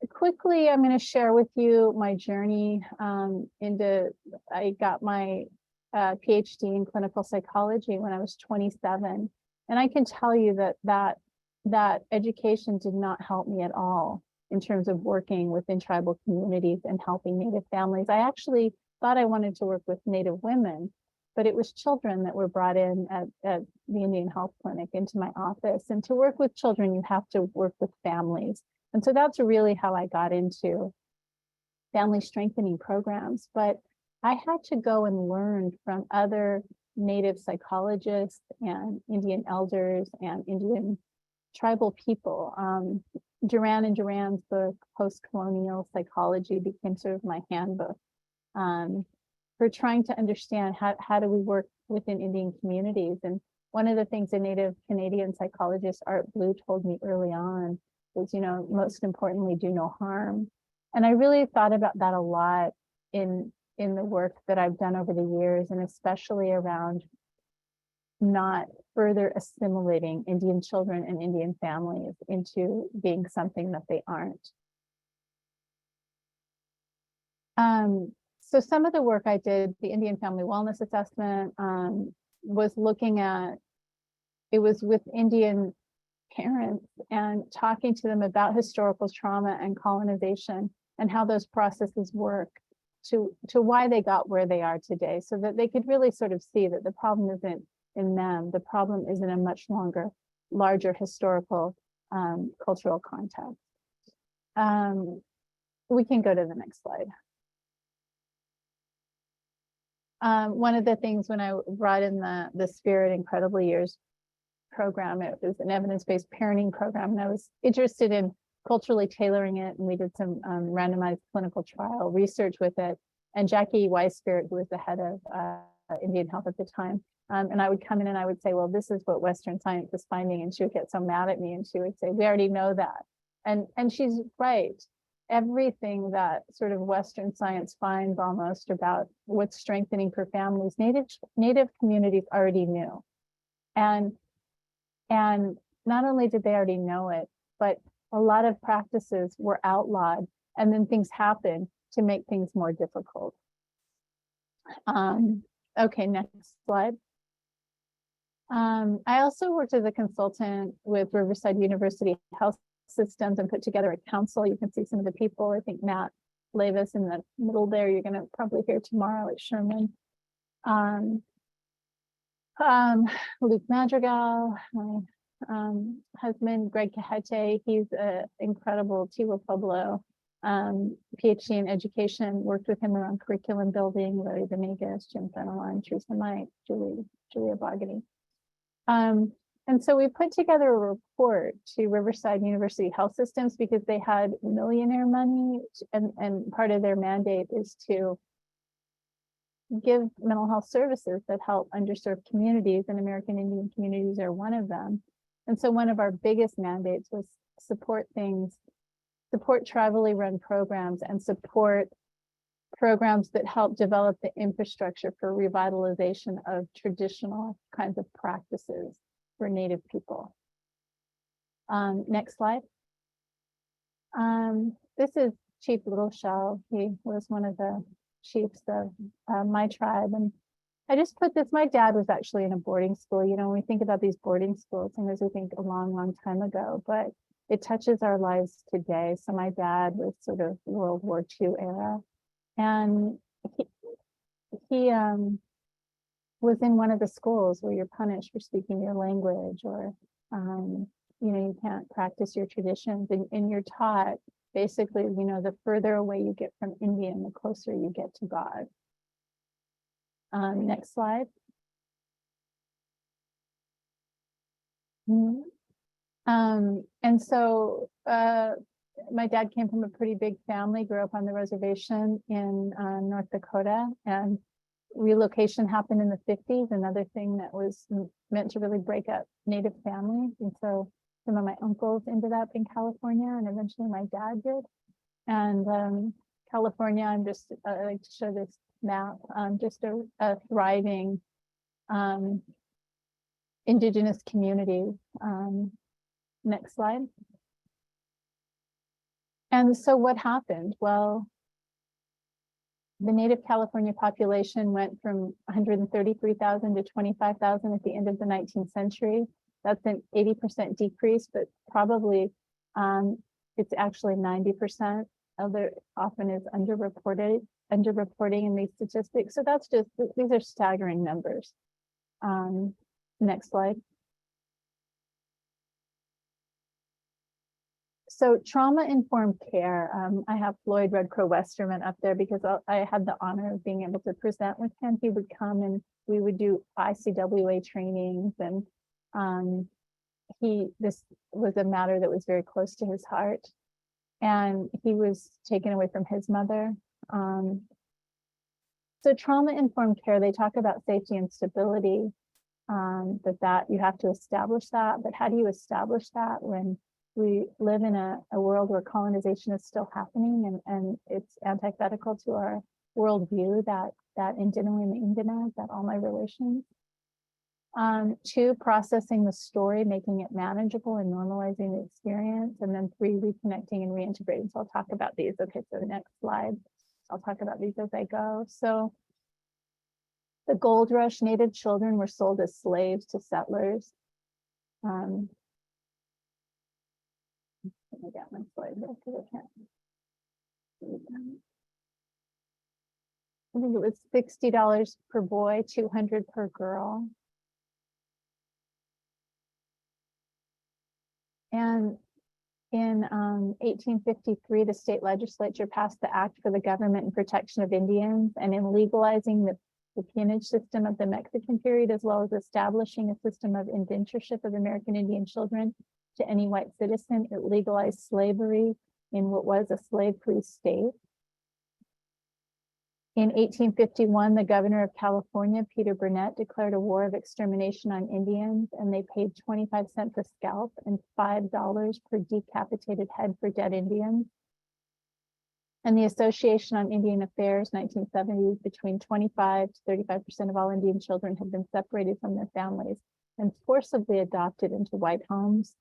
Quickly, I'm going to share with you my journey I got my PhD in clinical psychology when I was 27. And I can tell you that education did not help me at all in terms of working within tribal communities and helping Native families. I actually thought I wanted to work with Native women, but it was children that were brought in at the Indian Health Clinic into my office. And to work with children, you have to work with families. And so that's really how I got into family strengthening programs. But I had to go and learn from other Native psychologists and Indian elders and Indian tribal people. Duran and Duran's book, Post-Colonial Psychology, became sort of my handbook for trying to understand how do we work within Indian communities. And one of the things a Native Canadian psychologist, Art Blue, told me early on was, you know, most importantly, do no harm. And I really thought about that a lot in the work that I've done over the years, and especially around not further assimilating Indian children and Indian families into being something that they aren't. So some of the work I did, the Indian Family Wellness Assessment, was looking at, it was with Indian parents and talking to them about historical trauma and colonization and how those processes work to why they got where they are today, so that they could really sort of see that the problem isn't in them. The problem is in a much larger historical, cultural context. We can go to the next slide. One of the things when I brought in the Spirit Incredible Years program, it was an evidence-based parenting program, and I was interested in culturally tailoring it, and we did some randomized clinical trial research with it. And Jackie Weisspirit, who was the head of Indian Health at the time, and I would come in and I would say, well, this is what Western science is finding, and she would get so mad at me, and she would say, we already know that. And she's right. Everything that sort of Western science finds almost about what's strengthening for families, Native communities already knew. And not only did they already know it, but a lot of practices were outlawed, and then things happened to make things more difficult. Okay, next slide. I also worked as a consultant with Riverside University Health Systems and put together a council. You can see some of the people. I think Matt Lavis in the middle there, you're going to probably hear tomorrow at Sherman. Luke Madrigal, my husband, Greg Cajete, he's an incredible Tiwa Pueblo, PhD in education, worked with him around curriculum building, Larry Venegas, Jim Fenelon, Teresa Mike, Julia Boggany. And so we put together a report to Riverside University Health Systems because they had millionaire money, and part of their mandate is to give mental health services that help underserved communities, and American Indian communities are one of them. And so one of our biggest mandates was support tribally run programs and support programs that help develop the infrastructure for revitalization of traditional kinds of practices for Native people. Next slide. This is Chief Little Shell. He was one of the chiefs of my tribe. And I just put this, my dad was actually in a boarding school. You know, when we think about these boarding schools, sometimes we think a long, long time ago, but it touches our lives today. So my dad was sort of World War II era. And he was in one of the schools where you're punished for speaking your language, or, you know, you can't practice your traditions, and you're taught basically, you know, the further away you get from Indian, the closer you get to God. Next slide. And so my dad came from a pretty big family, grew up on the reservation in North Dakota, and relocation happened in the 50s, another thing that was meant to really break up Native families. And so some of my uncles ended up in California, and eventually my dad did. And California, I like to show this map, just a thriving indigenous community. Next slide. And so what happened? Well, the Native California population went from 133,000 to 25,000 at the end of the 19th century. That's an 80% decrease, but probably it's actually 90%. Other often is underreporting in these statistics. So that's just, these are staggering numbers. Next slide. So trauma-informed care, I have Floyd Red Crow Westerman up there because I had the honor of being able to present with him. He would come and we would do ICWA trainings, and this was a matter that was very close to his heart. And he was taken away from his mother. So trauma-informed care, they talk about safety and stability, that you have to establish that, but how do you establish that when we live in a world where colonization is still happening, and it's antithetical to our worldview that Indinaway Indina, that all my relations. 2, processing the story, making it manageable and normalizing the experience. And then 3, reconnecting and reintegrating. So I'll talk about these. Okay, so the next slide. I'll talk about these as I go. So the gold rush, Native children were sold as slaves to settlers. I got my slide back because I can't. I think it was $60 per boy, $200 per girl. And in 1853, the state legislature passed the Act for the Government and Protection of Indians, and in legalizing the peonage system of the Mexican period, as well as establishing a system of indentureship of American Indian children to any white citizen, it legalized slavery in what was a slave-free state. In 1851, the governor of California, Peter Burnett, declared a war of extermination on Indians, and they paid 25 cents a scalp and $5 per decapitated head for dead Indians. And the Association on Indian Affairs, 1970, between 25 to 35% of all Indian children have been separated from their families. and forcibly adopted into white homes.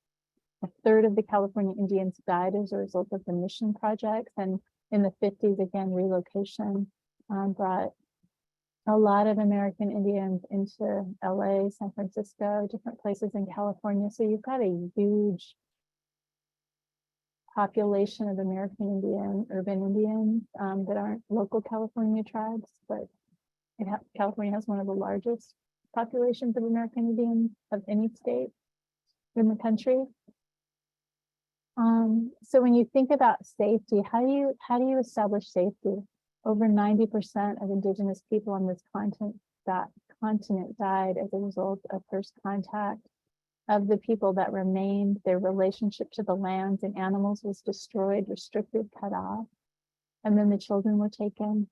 A third of the California Indians died as a result of the mission projects. And in the 50s, again, relocation brought a lot of American Indians into LA, San Francisco, different places in California. So you've got a huge population of American Indian, urban Indians that aren't local California tribes, but California has one of the largest populations of American Indians of any state in the country. So when you think about safety, how do you establish safety? Over 90% of Indigenous people on this continent died as a result of first contact. Of the people that remained, their relationship to the lands and animals was destroyed, restricted, cut off. And then the children were taken,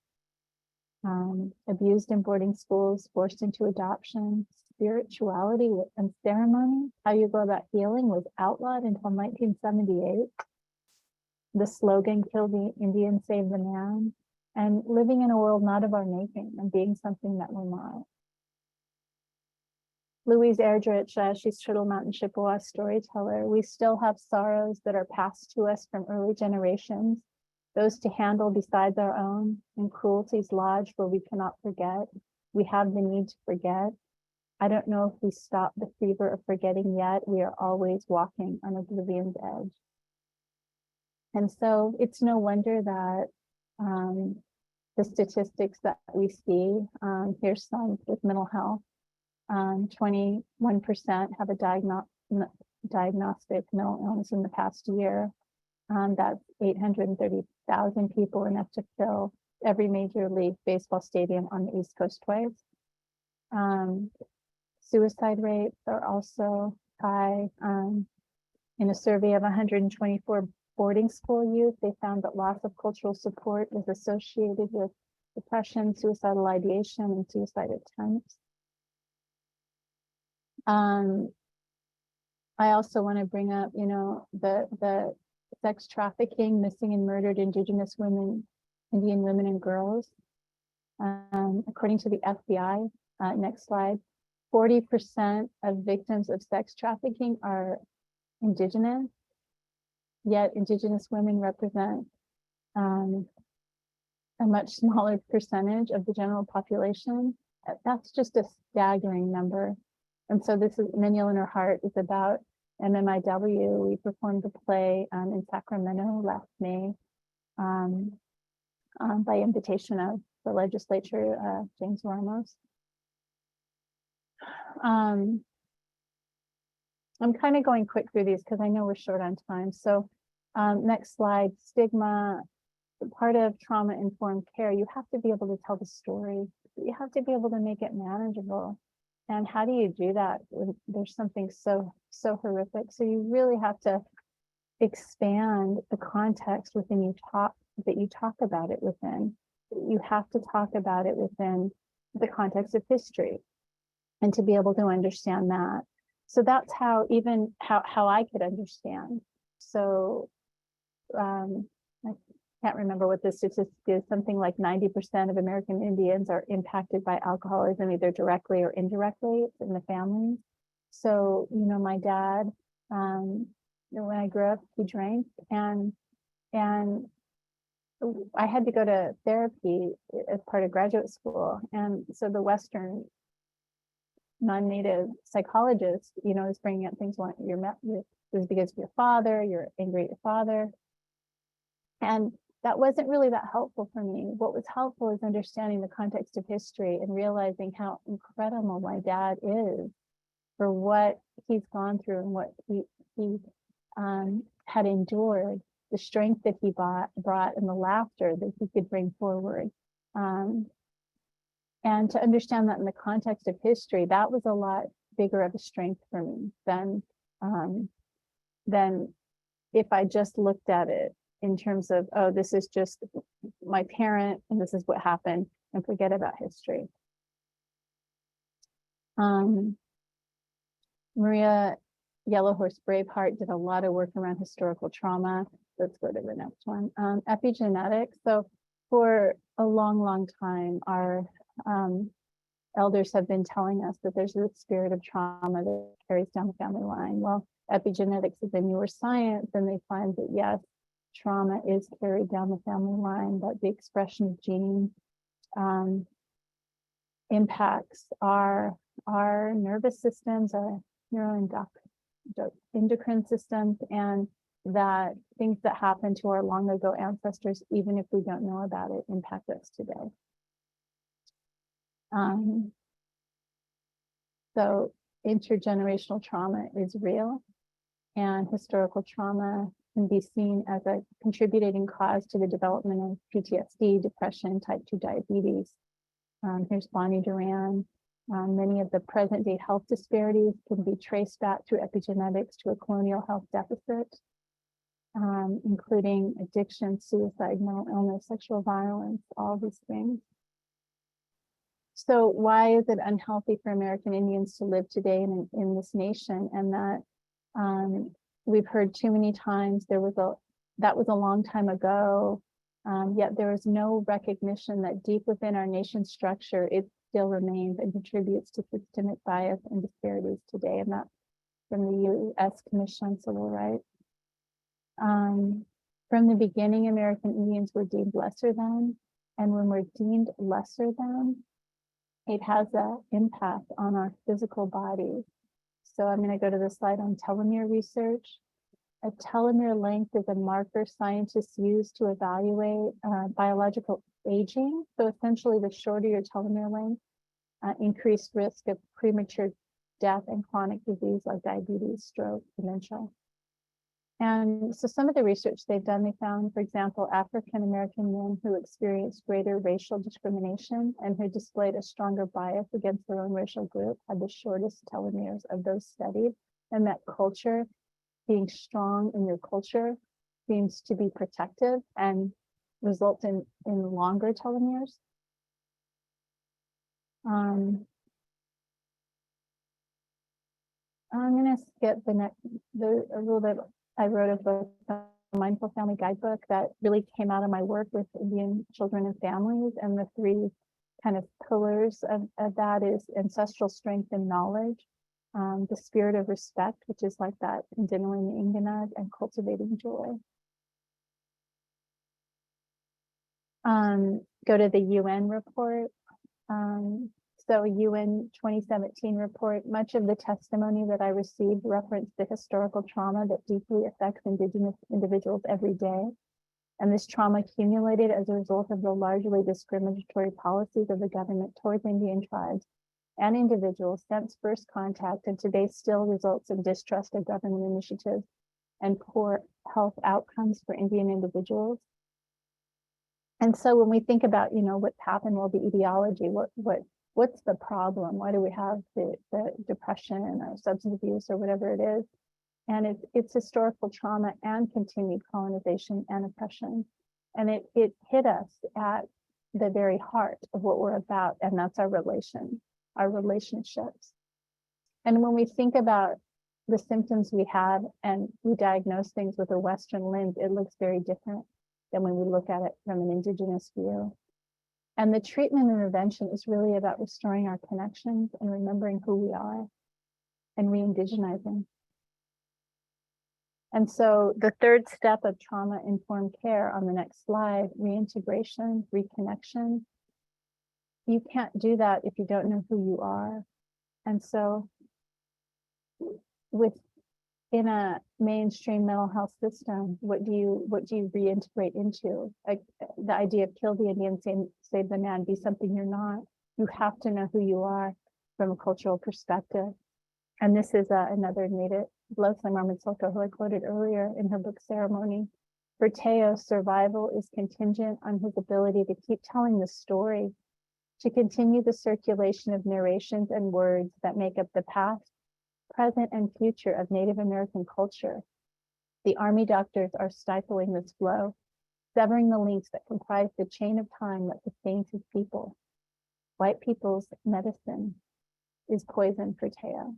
abused in boarding schools, forced into adoption. Spirituality and ceremony, how you go about healing, was outlawed until 1978. The slogan, "Kill the Indian, save the man," and living in a world not of our making and being something that we're not. Louise Erdrich, she's Turtle Mountain Chippewa storyteller. We still have sorrows that are passed to us from early generations, those to handle besides our own, and cruelties lodged where we cannot forget. We have the need to forget. I don't know if we stop the fever of forgetting yet. We are always walking on oblivion's edge. And so it's no wonder that the statistics that we see, here's some with mental health, 21% have a diagnostic mental illness in the past year. That's 830,000 people, enough to fill every major league baseball stadium on the East Coast twice. Suicide rates are also high. In a survey of 124 boarding school youth, they found that loss of cultural support was associated with depression, suicidal ideation, and suicide attempts. I also want to bring up, the sex trafficking, missing and murdered Indigenous women, Indian women and girls. According to the FBI, next slide, 40% of victims of sex trafficking are Indigenous, yet Indigenous women represent a much smaller percentage of the general population. That's just a staggering number. And so this is Manuel in Her Heart is about MMIW. We performed a play in Sacramento last May by invitation of the legislature, James Ramos. I'm kind of going quick through these because I know we're short on time. So next slide, stigma. Part of trauma-informed care, you have to be able to tell the story. You have to be able to make it manageable. And how do you do that when there's something so horrific? So you really have to expand the context within that you talk about it within. You have to talk about it within the context of history and to be able to understand that. So that's how I could understand. So I can't remember what the statistic is, something like 90% of American Indians are impacted by alcoholism, either directly or indirectly in the family. So, my dad, when I grew up, he drank, and I had to go to therapy as part of graduate school. And so the Western non-native psychologist, is bringing up things like this is because of your father, you're angry at your father. And that wasn't really that helpful for me. What was helpful is understanding the context of history and realizing how incredible my dad is for what he's gone through and what he had endured, the strength that he brought and the laughter that he could bring forward. And to understand that in the context of history, that was a lot bigger of a strength for me than if I just looked at it in terms of, oh, this is just my parent and this is what happened, and forget about history. Maria Yellowhorse Braveheart did a lot of work around historical trauma. Let's go to the next one. Epigenetics. So for a long time, our elders have been telling us that there's this spirit of trauma that carries down the family line. Well, epigenetics is a newer science, and they find that yes, trauma is carried down the family line, but the expression of genes impacts our nervous systems, our neuroendocrine systems, and that things that happened to our long ago ancestors, even if we don't know about it, impact us today. So intergenerational trauma is real, and historical trauma can be seen as a contributing cause to the development of PTSD, depression, type 2 diabetes. Here's Bonnie Duran. Many of the present day health disparities can be traced back through epigenetics to a colonial health deficit, including addiction, suicide, mental illness, sexual violence, all these things. So why is it unhealthy for American Indians to live today in this nation? And that we've heard too many times that was a long time ago, yet there is no recognition that deep within our nation's structure, it still remains and contributes to systemic bias and disparities today. And that's from the U.S. Commission on Civil Rights. From the beginning, American Indians were deemed lesser than, and when we're deemed lesser than, it has an impact on our physical body. So I'm going to go to the slide on telomere research. A telomere length is a marker scientists use to evaluate biological aging. So essentially, the shorter your telomere length, increased risk of premature death and chronic disease like diabetes, stroke, dementia. And so some of the research they've done, they found, for example, African-American men who experienced greater racial discrimination and who displayed a stronger bias against their own racial group had the shortest telomeres of those studied. And that culture, being strong in your culture, seems to be protective and result in longer telomeres. I'm going to skip a little bit. I wrote a book, a Mindful Family Guidebook, that really came out of my work with Indian children and families. And the three kind of pillars of that is ancestral strength and knowledge, the spirit of respect, which is like that in Dinowin Inganag, and cultivating joy. Go to the UN report. So UN 2017 report, much of the testimony that I received referenced the historical trauma that deeply affects Indigenous individuals every day. And this trauma accumulated as a result of the largely discriminatory policies of the government towards Indian tribes and individuals since first contact, and today still results in distrust of government initiatives and poor health outcomes for Indian individuals. And so when we think about, what's happened, well, the etiology, what's the problem? Why do we have the depression or substance abuse or whatever it is? And it's historical trauma and continued colonization and oppression. And it hit us at the very heart of what we're about, and that's our relationships. And when we think about the symptoms we have and we diagnose things with a Western lens, it looks very different than when we look at it from an Indigenous view. And the treatment intervention is really about restoring our connections and remembering who we are and re-indigenizing. And so the third step of trauma-informed care on the next slide, reintegration, reconnection. You can't do that if you don't know who you are. And so in a mainstream mental health system, what do you reintegrate into? Like the idea of kill the Indian, save the man, be something you're not. You have to know who you are from a cultural perspective. And this is another native, Leslie Marmon Silko, who I quoted earlier in her book Ceremony. For Teo, survival is contingent on his ability to keep telling the story, to continue the circulation of narrations and words that make up the past, present, and future of Native American culture. The Army doctors are stifling this flow, severing the links that comprise the chain of time that sustains his people. White people's medicine is poison for Teo.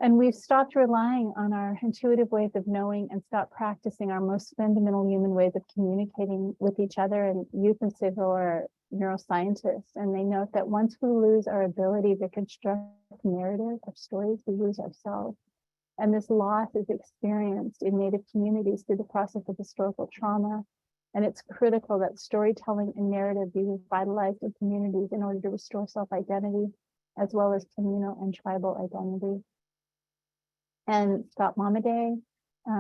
And we've stopped relying on our intuitive ways of knowing and stopped practicing our most fundamental human ways of communicating with each other. And youth and civil are neuroscientists, and they note that once we lose our ability to construct narrative of stories, we lose ourselves. And this loss is experienced in Native communities through the process of historical trauma. And it's critical that storytelling and narrative be revitalized in communities in order to restore self-identity, as well as communal and tribal identity. And Scott Momaday,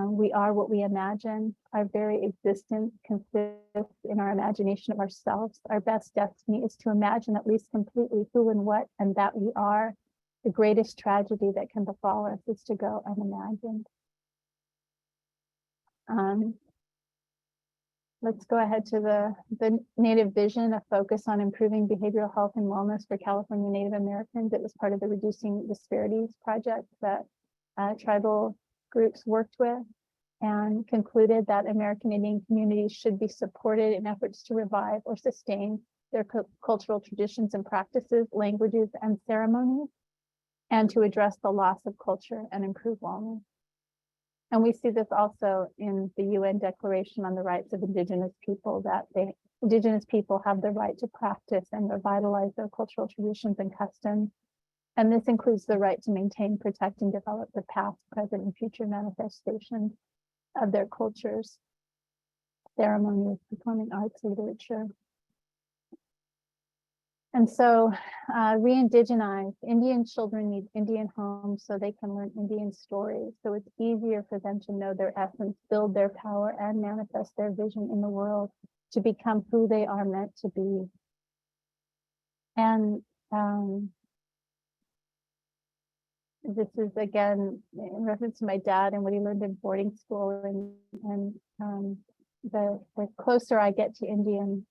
we are what we imagine. Our very existence consists in our imagination of ourselves. Our best destiny is to imagine at least completely who and what and that we are. The greatest tragedy that can befall us is to go unimagined. Let's go ahead to the Native vision, a focus on improving behavioral health and wellness for California Native Americans. It was part of the Reducing Disparities project that tribal groups worked with, and concluded that American Indian communities should be supported in efforts to revive or sustain their cultural traditions and practices, languages, and ceremonies, and to address the loss of culture and improve wellness. And we see this also in the UN Declaration on the Rights of Indigenous People, that Indigenous people have the right to practice and revitalize their cultural traditions and customs. And this includes the right to maintain, protect, and develop the past, present, and future manifestations of their cultures, ceremonies, performing arts, literature. And so re-indigenize. Indian children need Indian homes so they can learn Indian stories. So it's easier for them to know their essence, build their power, and manifest their vision in the world to become who they are meant to be. And this is again in reference to my dad and what he learned in boarding school, and the closer I get to Indian,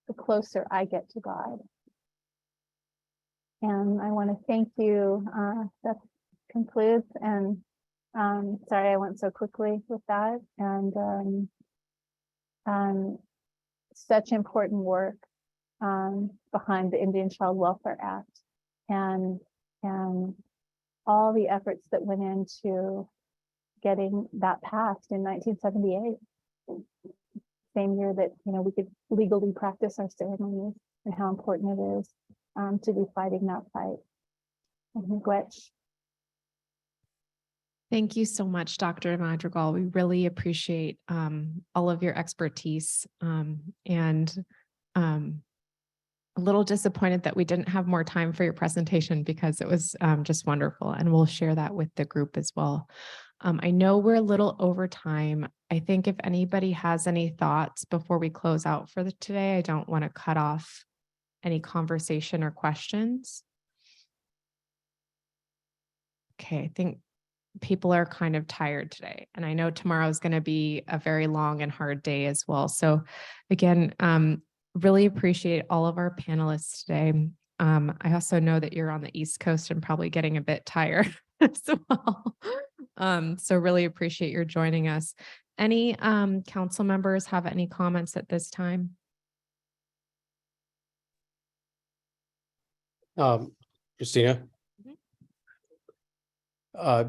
the closer I get to God. And I want to thank you. That concludes. And sorry I went so quickly with that. And such important work behind the Indian Child Welfare Act, and all the efforts that went into getting that passed in 1978, same year that we could legally practice our ceremonies, and how important it is to be fighting that fight. And Gwetch. Thank you so much, Dr. Madrigal. We really appreciate all of your expertise, and a little disappointed that we didn't have more time for your presentation, because it was just wonderful, and we'll share that with the group as well. I know we're a little over time. I think if anybody has any thoughts before we close out for today, I don't want to cut off any conversation or questions. Okay, I think people are kind of tired today, and I know tomorrow is going to be a very long and hard day as well. So again, really appreciate all of our panelists today. I also know that you're on the East Coast and probably getting a bit tired as well. So really appreciate your joining us. Any council members have any comments at this time? Christina.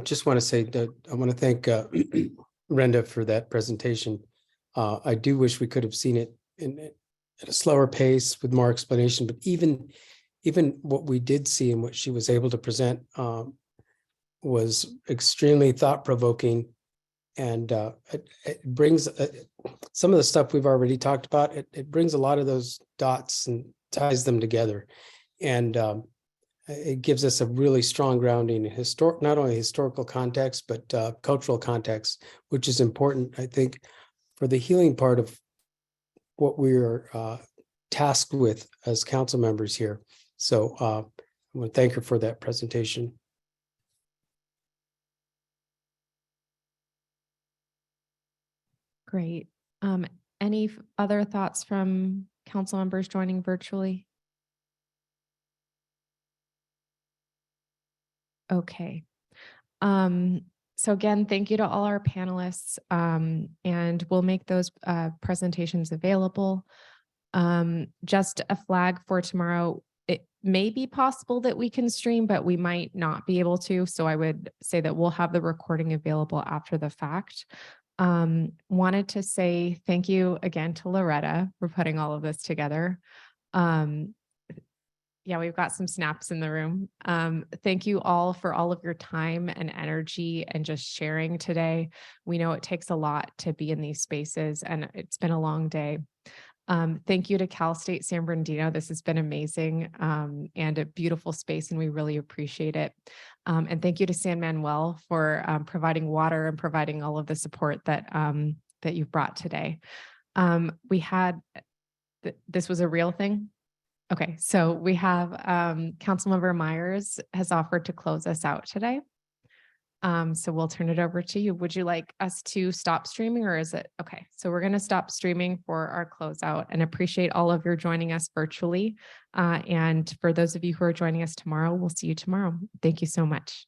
Just want to say that I want to thank Miranda for that presentation. I do wish we could have seen it at a slower pace with more explanation, but even what we did see and what she was able to present was extremely thought-provoking, and it brings some of the stuff we've already talked about. It brings a lot of those dots and ties them together, and it gives us a really strong grounding in not only historical context, but cultural context, which is important, I think, for the healing part of what we're tasked with as council members here. So I want to thank her for that presentation. Great. Any other thoughts from council members joining virtually? Okay. So again, thank you to all our panelists, and we'll make those presentations available. Just a flag for tomorrow. it may be possible that we can stream, but we might not be able to. So I would say that we'll have the recording available after the fact. Wanted to say thank you again to Loretta for putting all of this together. Yeah, we've got some snaps in the room. Thank you all for all of your time and energy and just sharing today. We know it takes a lot to be in these spaces, and it's been a long day. Thank you to Cal State San Bernardino. This has been amazing and a beautiful space, and we really appreciate it. And thank you to San Manuel for providing water and providing all of the support that that you've brought today. We had, this was a real thing. Okay, so we have Councilmember Myers has offered to close us out today. So we'll turn it over to you. Would you like us to stop streaming, or is it okay? So we're going to stop streaming for our closeout, and appreciate all of your joining us virtually. And for those of you who are joining us tomorrow, we'll see you tomorrow. Thank you so much.